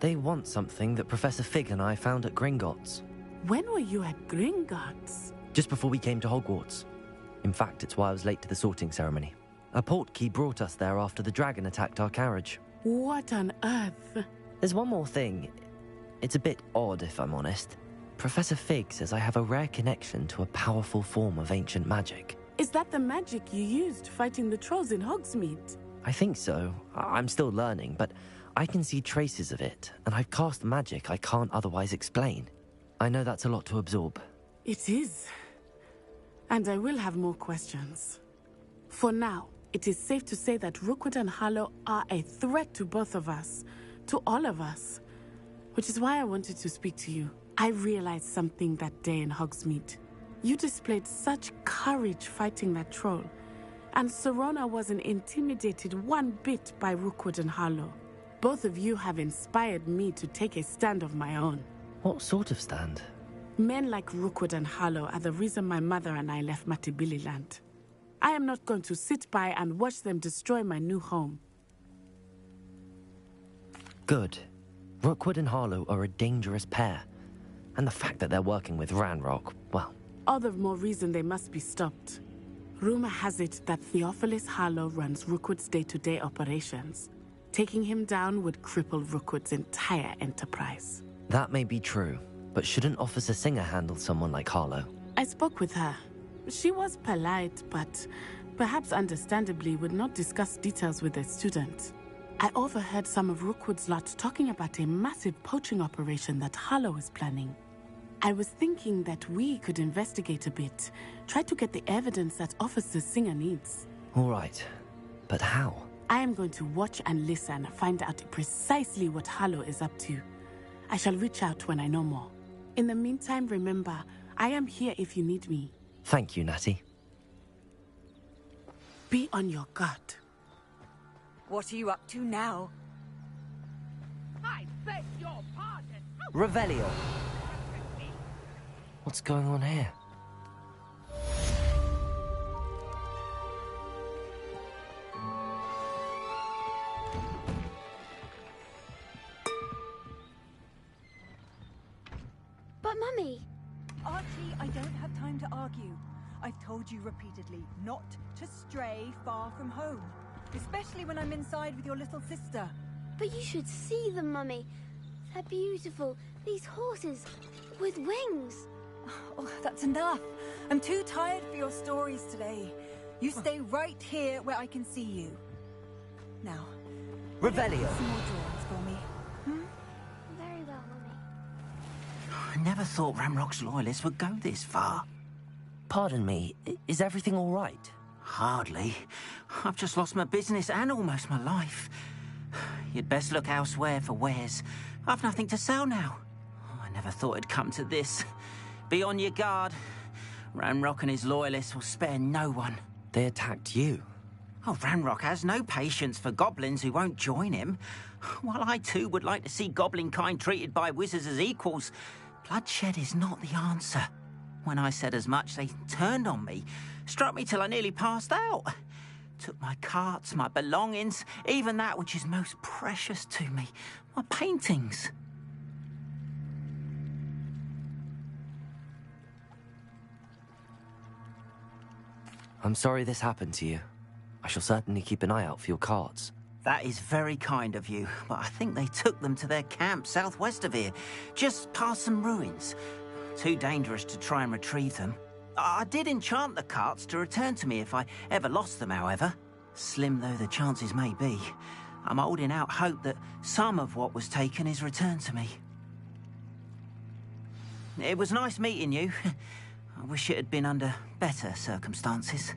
They want something that Professor Fig and I found at Gringotts. When were you at Gringotts? Just before we came to Hogwarts. In fact, it's why I was late to the sorting ceremony. A portkey brought us there after the dragon attacked our carriage. What on earth? There's one more thing. It's a bit odd, if I'm honest. Professor Fig says I have a rare connection to a powerful form of ancient magic. Is that the magic you used fighting the trolls in Hogsmeade? I think so. I'm still learning, but I can see traces of it, and I've cast magic I can't otherwise explain. I know that's a lot to absorb. It is. And I will have more questions. For now, it is safe to say that Rookwood and Harlow are a threat to both of us. To all of us. Which is why I wanted to speak to you. I realized something that day in Hogsmeade. You displayed such courage fighting that troll. And Serona wasn't intimidated one bit by Rookwood and Harlow. Both of you have inspired me to take a stand of my own. What sort of stand? Men like Rookwood and Harlow are the reason my mother and I left Matabeleland. I am not going to sit by and watch them destroy my new home. Good. Rookwood and Harlow are a dangerous pair. And the fact that they're working with Ranrock, well... All the more reason they must be stopped. Rumor has it that Theophilus Harlow runs Rookwood's day-to-day operations. Taking him down would cripple Rookwood's entire enterprise. That may be true, but shouldn't Officer Singer handle someone like Harlow? I spoke with her. She was polite, but perhaps understandably would not discuss details with a student. I overheard some of Rookwood's lot talking about a massive poaching operation that Harlow is planning. I was thinking that we could investigate a bit, try to get the evidence that Officer Singer needs. All right, but how? I am going to watch and listen, find out precisely what Harlow is up to. I shall reach out when I know more. In the meantime, remember, I am here if you need me. Thank you, Natty. Be on your guard. What are you up to now? I beg your pardon. Revelio. What's going on here? But Mummy... Archie, I don't have time to argue. I've told you repeatedly not to stray far from home. Especially when I'm inside with your little sister. But you should see them, Mummy. They're beautiful. These horses with wings. Oh, that's enough. I'm too tired for your stories today. You stay right here where I can see you. Now, Revelio. Some more drawings for me. Very well, Mummy. I never thought Ranrock's loyalists would go this far. Pardon me, is everything all right? Hardly. I've just lost my business and almost my life. You'd best look elsewhere for wares. I've nothing to sell now. I never thought it'd come to this. Be on your guard. Ranrock and his loyalists will spare no one. They attacked you? Oh, Ranrock has no patience for goblins who won't join him. While I too would like to see goblin kind treated by wizards as equals, bloodshed is not the answer. When I said as much, they turned on me, struck me till I nearly passed out. Took my carts, my belongings, even that which is most precious to me, my paintings. I'm sorry this happened to you. I shall certainly keep an eye out for your carts. That is very kind of you, but I think they took them to their camp southwest of here, just past some ruins. Too dangerous to try and retrieve them. I did enchant the carts to return to me if I ever lost them, however. Slim though the chances may be, I'm holding out hope that some of what was taken is returned to me. It was nice meeting you. I wish it had been under better circumstances.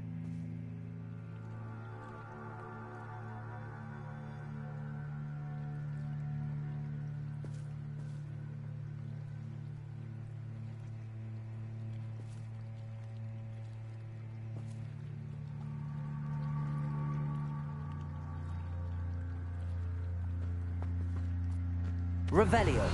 Revelio.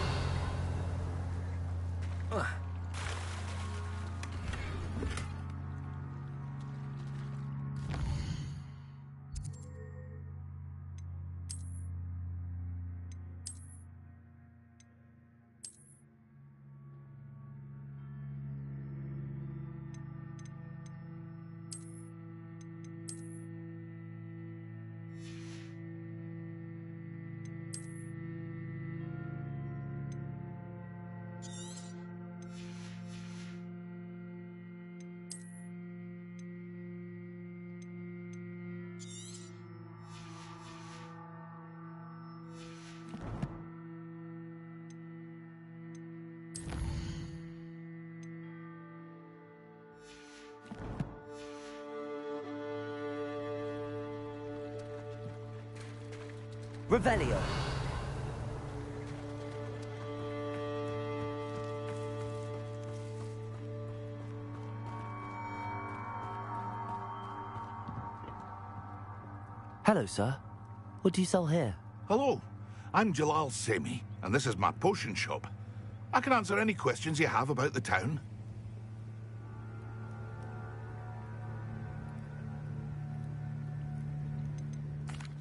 Revelio. Hello, sir. What do you sell here? Hello, I'm Jalal Semi, and this is my potion shop. I can answer any questions you have about the town.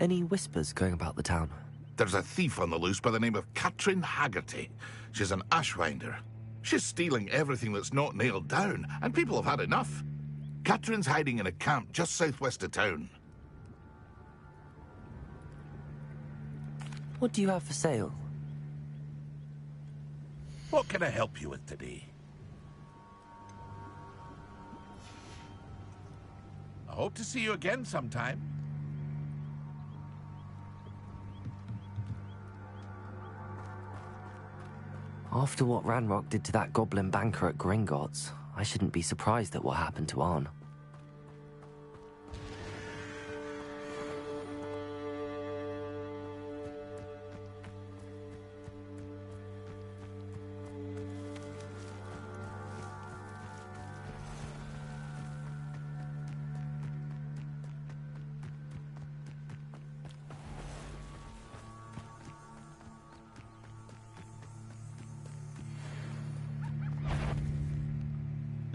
Any whispers going about the town? There's a thief on the loose by the name of Katrin Haggerty. She's an ashwinder. She's stealing everything that's not nailed down, and people have had enough. Katrin's hiding in a camp just southwest of town. What do you have for sale? What can I help you with today? I hope to see you again sometime. After what Ranrock did to that goblin banker at Gringotts, I shouldn't be surprised at what happened to Arn.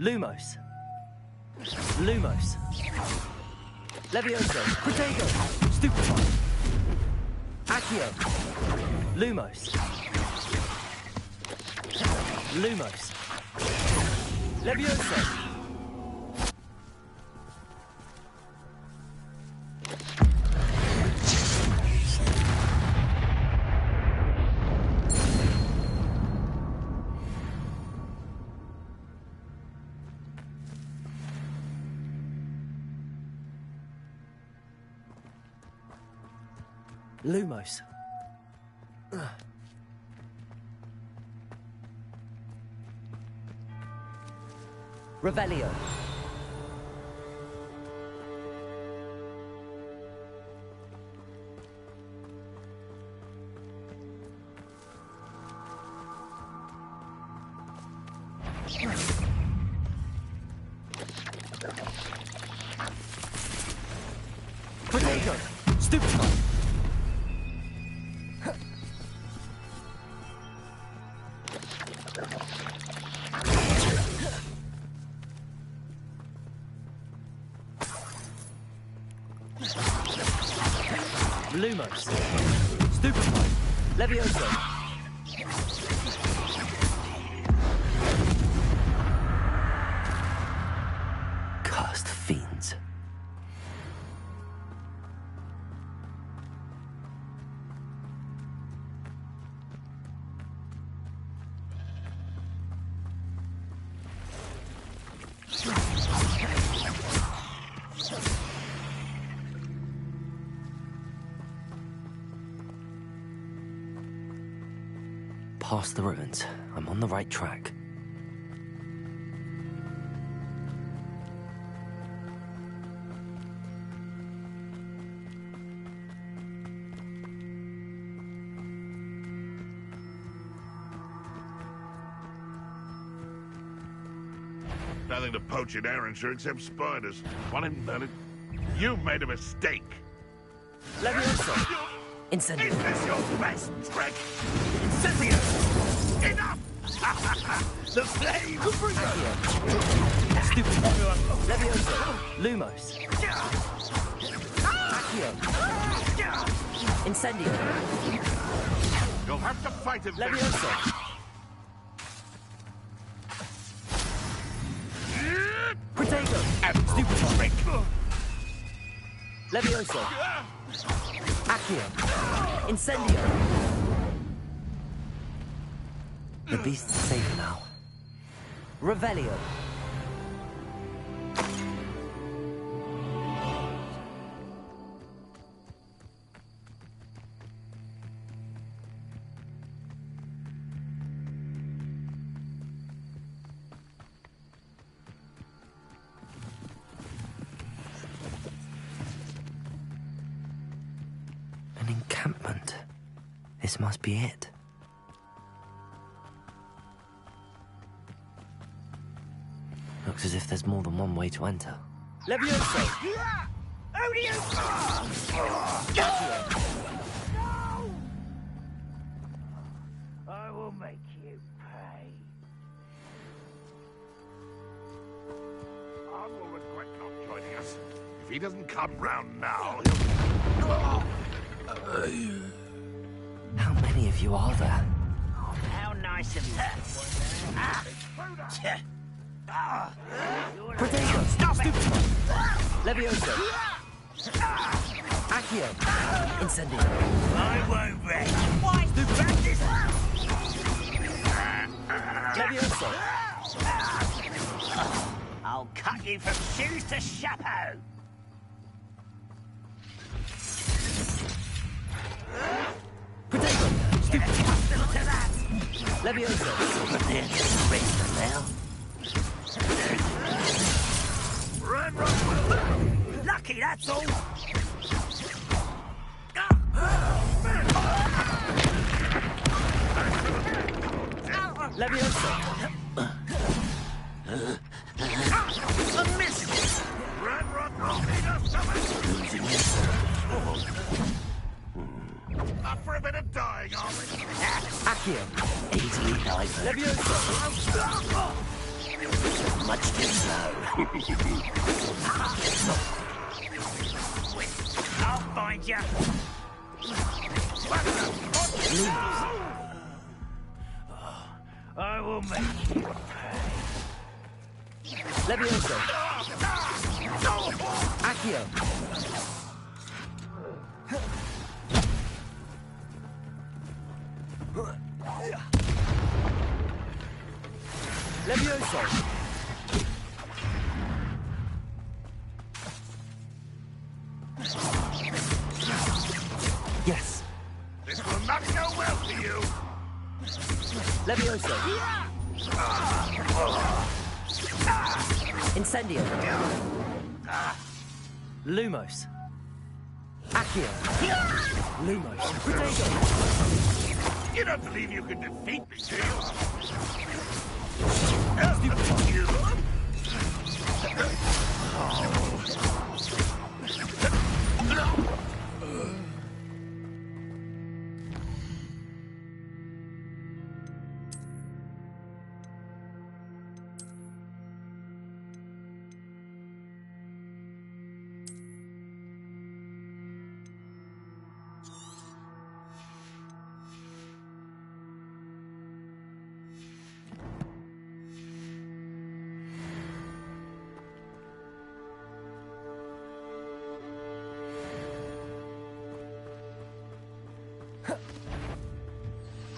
Lumos. Lumos. Levioso. Protego. Stupefy. Accio. Lumos. Lumos. Levioso. Lumos. Revelio. Protego. Stupefy. Lumos. Stupefy. Levioso. Cursed fiends. past the ruins. I'm on the right track. Nothing to poach in Arrynshire except spiders. You've made a mistake. Levioso! Incendio! Is this your best trick? Incendio! Enough! The flame! Stupid! Levioso! Lumos! Accio! Incendio! You'll have to fight him. Levioso! Protego! Stupid trick! Levioso! Accio! Incendio! The beast's safe now. Revelio! An encampment. This must be it. Looks as if there's more than one way to enter. Levioso! I will make you pay. I will regret not joining us. If he doesn't come round now, How many of you are there? How nice of you. Protego! Stop it! Levioso! Accio! Incendio! I won't rest. Why practice? Levioso! I'll cut you from shoes to chapeau. Protego! Get accustomed to that. Levioso! Raise the bell. run! Lucky, that's all. Levioso! A miss! Run! Need us something! Up for a bit of dying, are we? Accio! Easily dive. Levioso! Much too slow. I'll find you. I will make you pay. Levioso! Accio! Levioso! Yes! This will not go well for you! Levioso! Incendio! Lumos! Accio! Lumos! Protego! You don't believe you can defeat me, do you?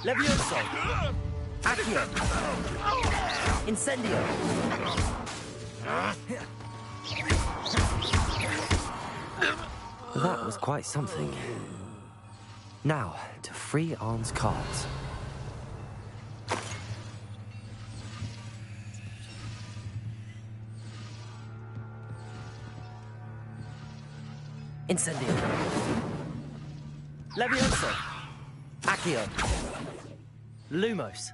Levioso! Accio! Incendio! That was quite something. Now, to free Arn's cards. Incendio. Levioso. Accio. Lumos.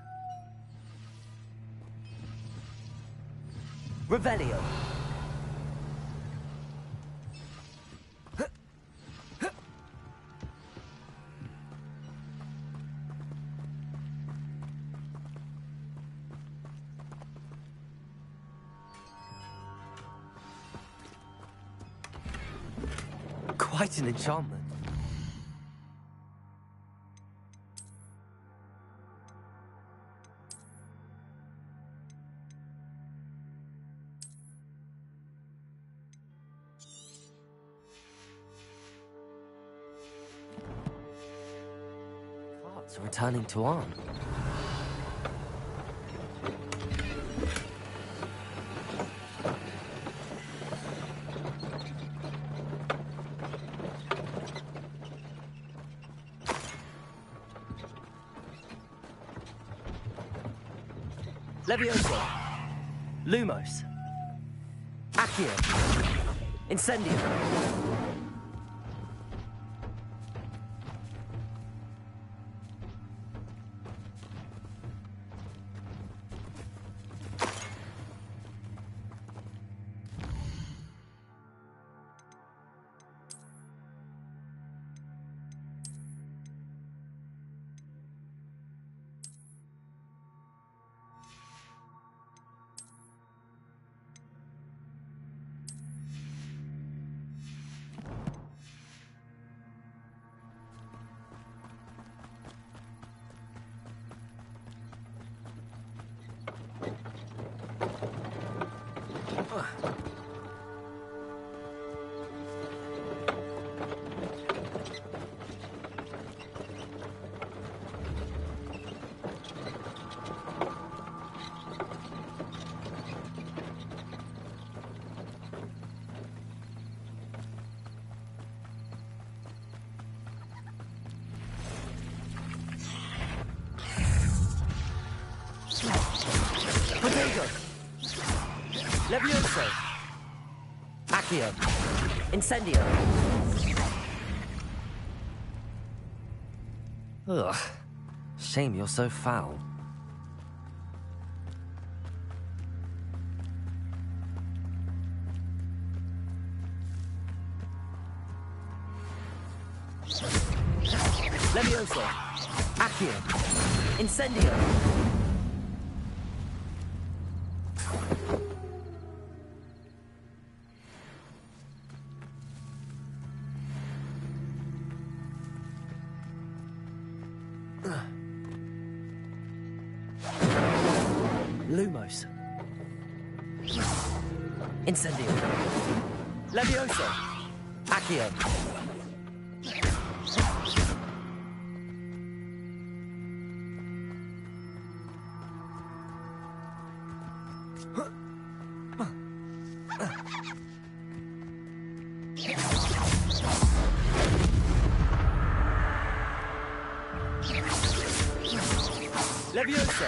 Revelio. Quite an enchantment. Carts are returning to Arn. Levioso. Lumos. Accio. Incendio. Potato. Levioso. Accio. Incendio. Ugh. Shame you're so foul. Levioso. Accio. Incendio. Lumos. Incendio. Levioso. Accio. Levioso.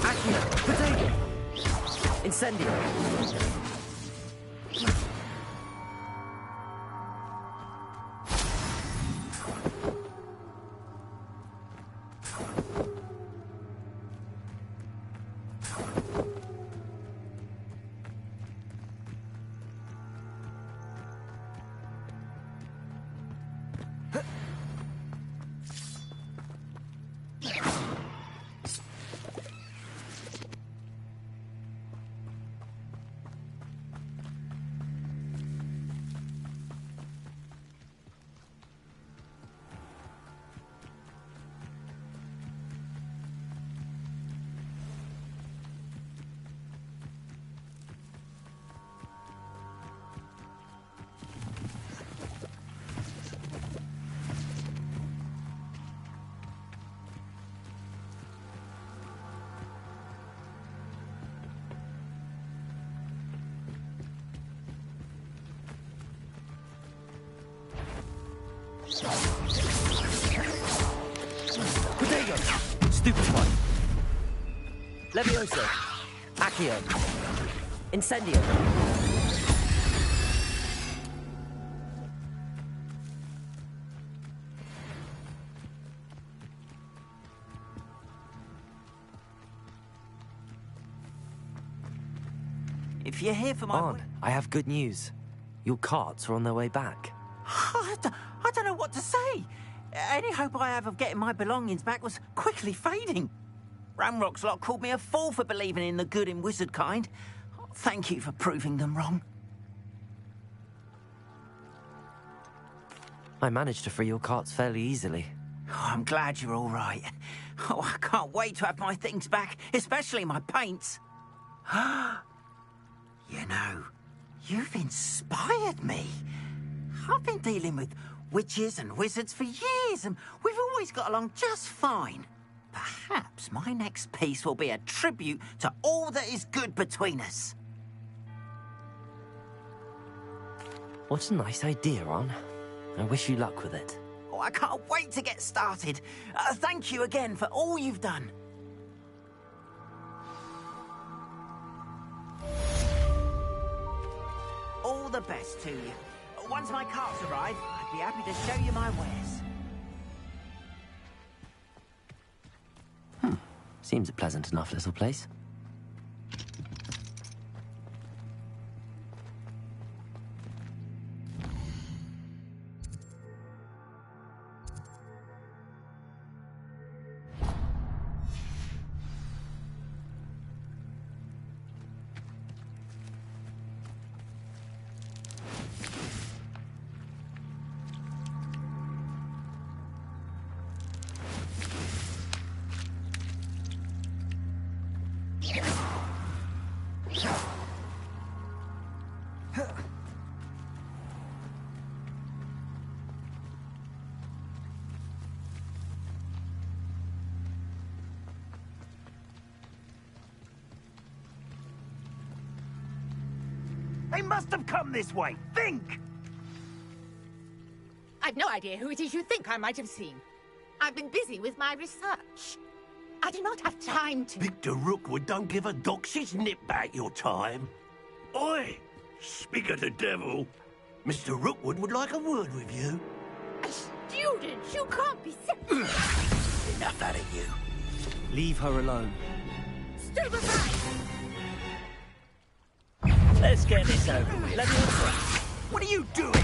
Accio. Potato. Incendio. Potato. Stupid one. Levioso. Accio. Incendio! If you're here for my... On, I have good news. Your carts are on their way back. I don't know what to say. Any hope I have of getting my belongings back was quickly fading. Ramrock's lot called me a fool for believing in the good in wizard kind. Thank you for proving them wrong. I managed to free your carts fairly easily. Oh, I'm glad you're all right. Oh, I can't wait to have my things back, especially my paints. You know, you've inspired me. I've been dealing with witches and wizards for years, and we've always got along just fine. Perhaps my next piece will be a tribute to all that is good between us. What a nice idea, Ron. I wish you luck with it. Oh, I can't wait to get started. Thank you again for all you've done. All the best to you. Once my carts arrive, I'd be happy to show you my wares. Seems a pleasant enough little place. They must have come this way. Think! I've no idea who it is you think I might have seen. I've been busy with my research. I do not have time to... Victor Rookwood don't give a doxy's nip back your time. Oi! Speak of the devil. Mr. Rookwood would like a word with you. A student? You can't be... Enough out of you. Leave her alone. Stupefy! Let's get this over with. Let me answer. What are you doing?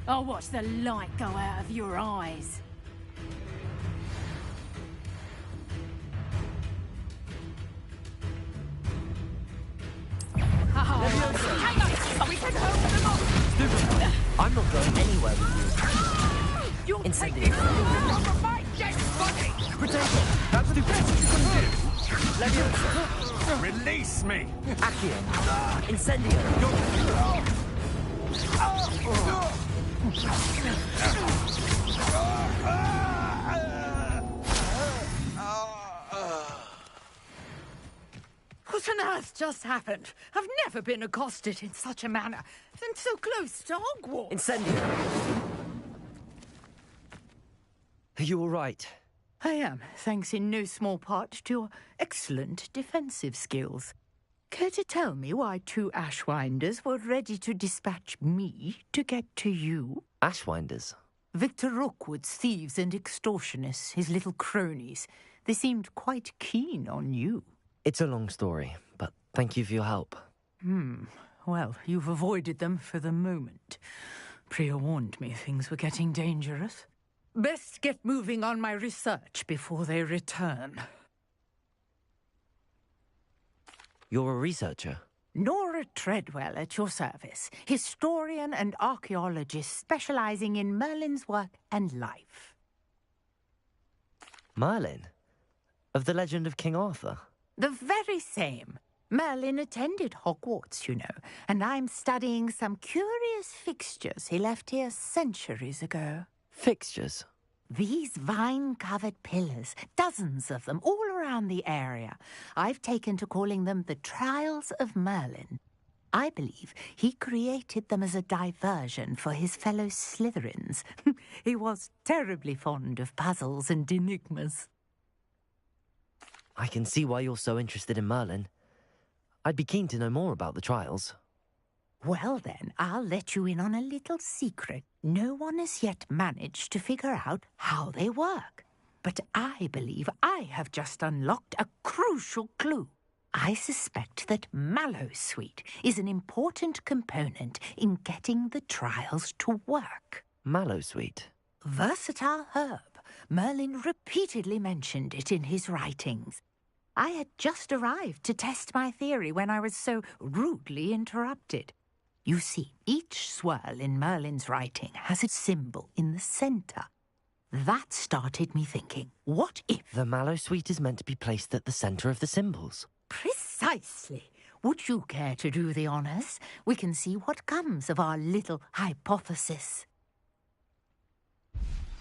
I'll watch the light go out of your eyes. Hang on! Are we sent home for the moment? I'm not going anywhere with you. You'll Incendio. take me over my dead body! Protect. That's the best you can do. Leviosa. Release me! Accio. Incendio. What on earth just happened? I've never been accosted in such a manner, and so close to Hogwarts. Incendio. Are you all right? I am, thanks in no small part to your excellent defensive skills. Care to tell me why two Ashwinders were ready to dispatch me to get to you? Ashwinders? Victor Rookwood's thieves and extortionists, his little cronies. They seemed quite keen on you. It's a long story, but thank you for your help. Well, you've avoided them for the moment. Priya warned me things were getting dangerous. Best get moving on my research before they return. You're a researcher? Nora Treadwell at your service, historian and archaeologist specializing in Merlin's work and life. Merlin? Of the legend of King Arthur? The very same. Merlin attended Hogwarts, you know, and I'm studying some curious fixtures he left here centuries ago. Fixtures? These vine-covered pillars, dozens of them, all around the area. I've taken to calling them the Trials of Merlin. I believe he created them as a diversion for his fellow Slytherins. He was terribly fond of puzzles and enigmas. I can see why you're so interested in Merlin. I'd be keen to know more about the trials. Well then, I'll let you in on a little secret. No one has yet managed to figure out how they work. But I believe I have just unlocked a crucial clue. I suspect that Mallowsweet is an important component in getting the trials to work. Mallowsweet? Versatile herb. Merlin repeatedly mentioned it in his writings. I had just arrived to test my theory when I was so rudely interrupted. You see, each swirl in Merlin's writing has a symbol in the centre. That started me thinking, what if... The Mallowsweet is meant to be placed at the centre of the symbols. Precisely. Would you care to do the honours? We can see what comes of our little hypothesis.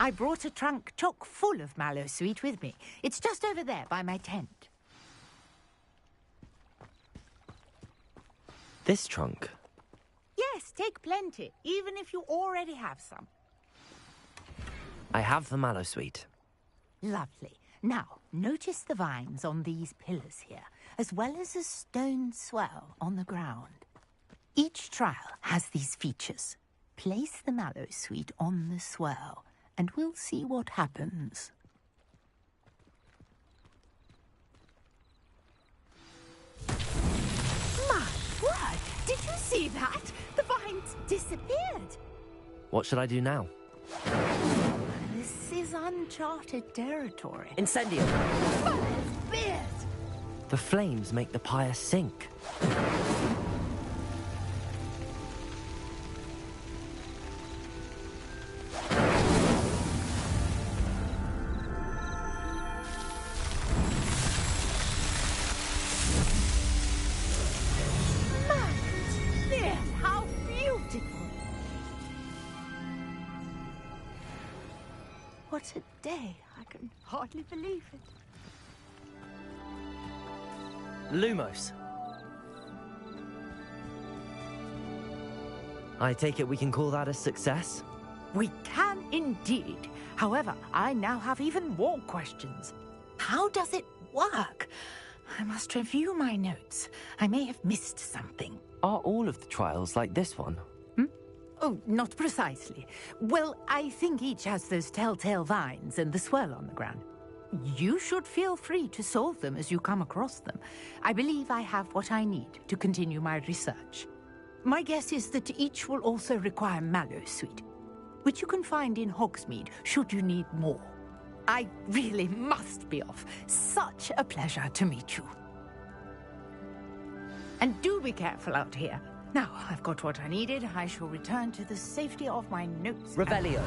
I brought a trunk chock full of Mallowsweet with me. It's just over there by my tent. This trunk? Yes, take plenty, even if you already have some. I have the Mallowsweet. Lovely. Now, notice the vines on these pillars here, as well as a stone swell on the ground. Each trial has these features. Place the Mallowsweet on the swell, and we'll see what happens. My word! Did you see that? The vines disappeared. What should I do now? This is uncharted territory. Incendium! Beard! The flames make the pyre sink. How beautiful! What a day! I can hardly believe it. Lumos. I take it we can call that a success? We can indeed. However, I now have even more questions. How does it work? I must review my notes. I may have missed something. Are all of the trials like this one? Oh, not precisely. Well, I think each has those telltale vines and the swirl on the ground. You should feel free to solve them as you come across them. I believe I have what I need to continue my research. My guess is that each will also require Mallowsweet, which you can find in Hogsmeade should you need more. I really must be off. Such a pleasure to meet you. And do be careful out here. Now, I've got what I needed. I shall return to the safety of my notes. Revelio.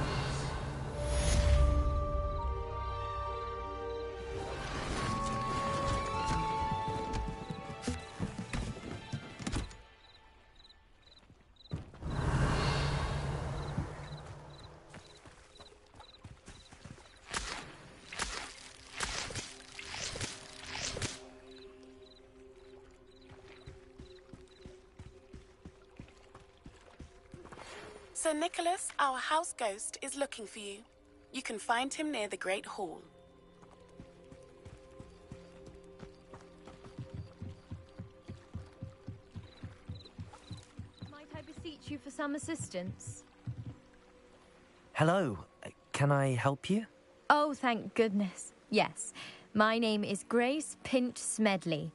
Sir Nicholas, our house ghost, is looking for you. You can find him near the Great Hall. Might I beseech you for some assistance? Hello. Can I help you? Oh, thank goodness. Yes. My name is Grace Pinch Smedley.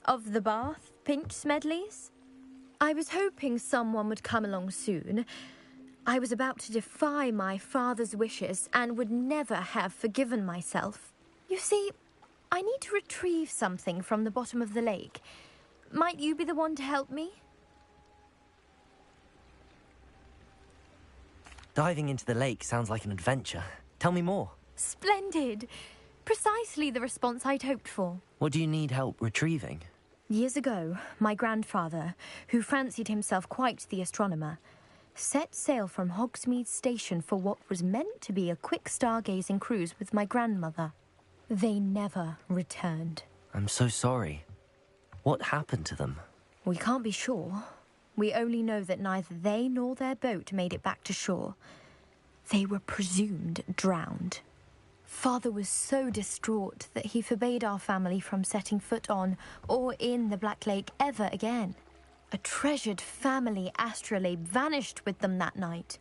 Of the Bath Pinch Smedleys? I was hoping someone would come along soon. I was about to defy my father's wishes and would never have forgiven myself. You see, I need to retrieve something from the bottom of the lake. Might you be the one to help me? Diving into the lake sounds like an adventure. Tell me more. Splendid! Precisely the response I'd hoped for. What do you need help retrieving? Years ago, my grandfather, who fancied himself quite the astronomer, set sail from Hogsmeade Station for what was meant to be a quick stargazing cruise with my grandmother. They never returned. I'm so sorry. What happened to them? We can't be sure. We only know that neither they nor their boat made it back to shore. They were presumed drowned. Father was so distraught that he forbade our family from setting foot on or in the Black Lake ever again. A treasured family astrolabe vanished with them that night.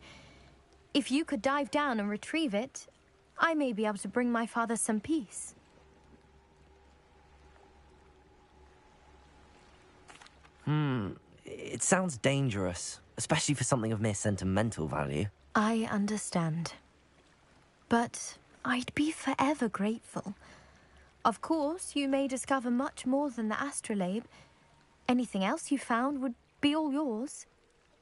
If you could dive down and retrieve it, I may be able to bring my father some peace. It sounds dangerous, especially for something of mere sentimental value. I understand. But I'd be forever grateful. Of course, you may discover much more than the astrolabe. Anything else you found would be all yours.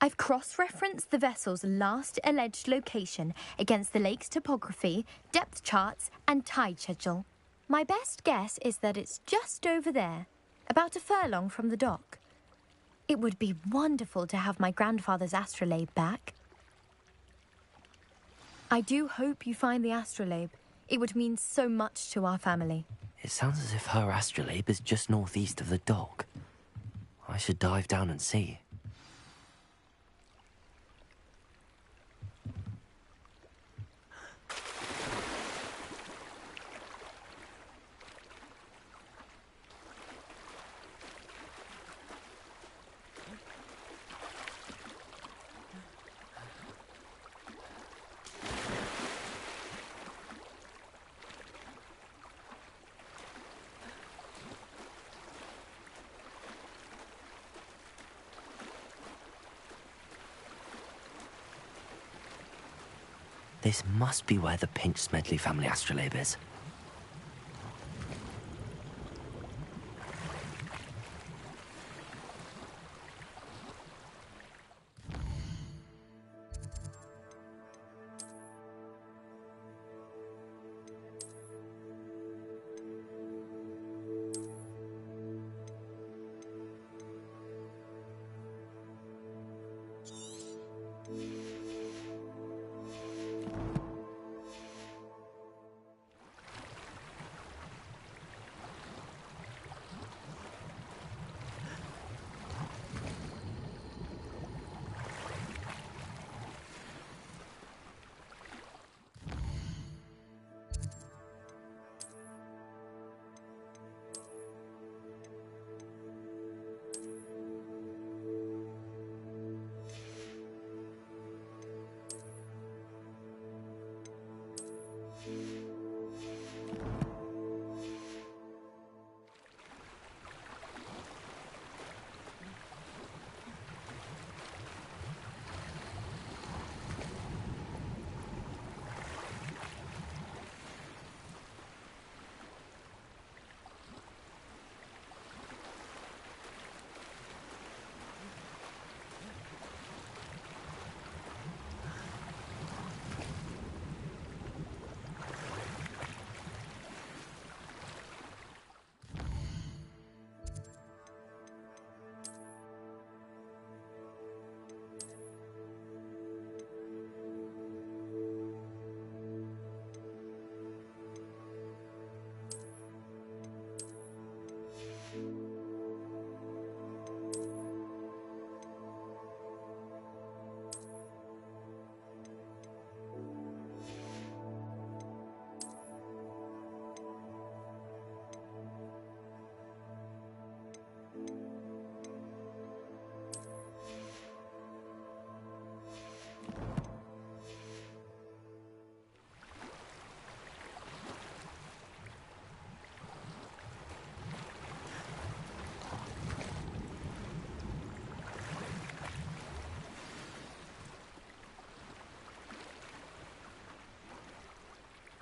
I've cross-referenced the vessel's last alleged location against the lake's topography, depth charts, and tide schedule. My best guess is that it's just over there, about a furlong from the dock. It would be wonderful to have my grandfather's astrolabe back. I do hope you find the astrolabe. It would mean so much to our family. It sounds as if her astrolabe is just northeast of the dock. I should dive down and see. This must be where the Pinch Smedley family astrolabe is.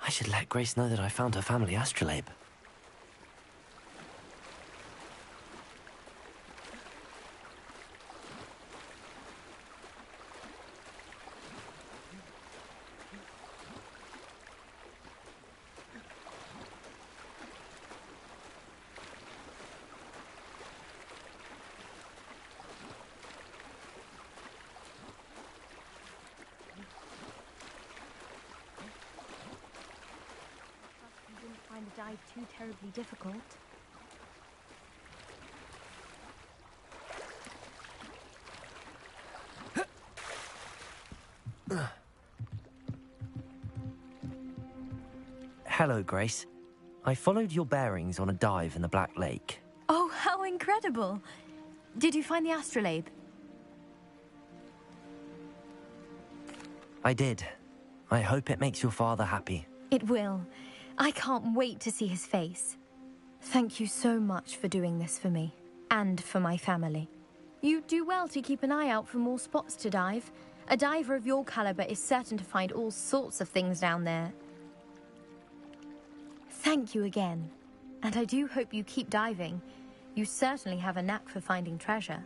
I should let Grace know that I found her family astrolabe. Find the dive too terribly difficult. Hello, Grace. I followed your bearings on a dive in the Black Lake. Oh, how incredible! Did you find the astrolabe? I did. I hope it makes your father happy. It will. I can't wait to see his face. Thank you so much for doing this for me, and for my family. You do well to keep an eye out for more spots to dive. A diver of your caliber is certain to find all sorts of things down there. Thank you again. And I do hope you keep diving. You certainly have a knack for finding treasure.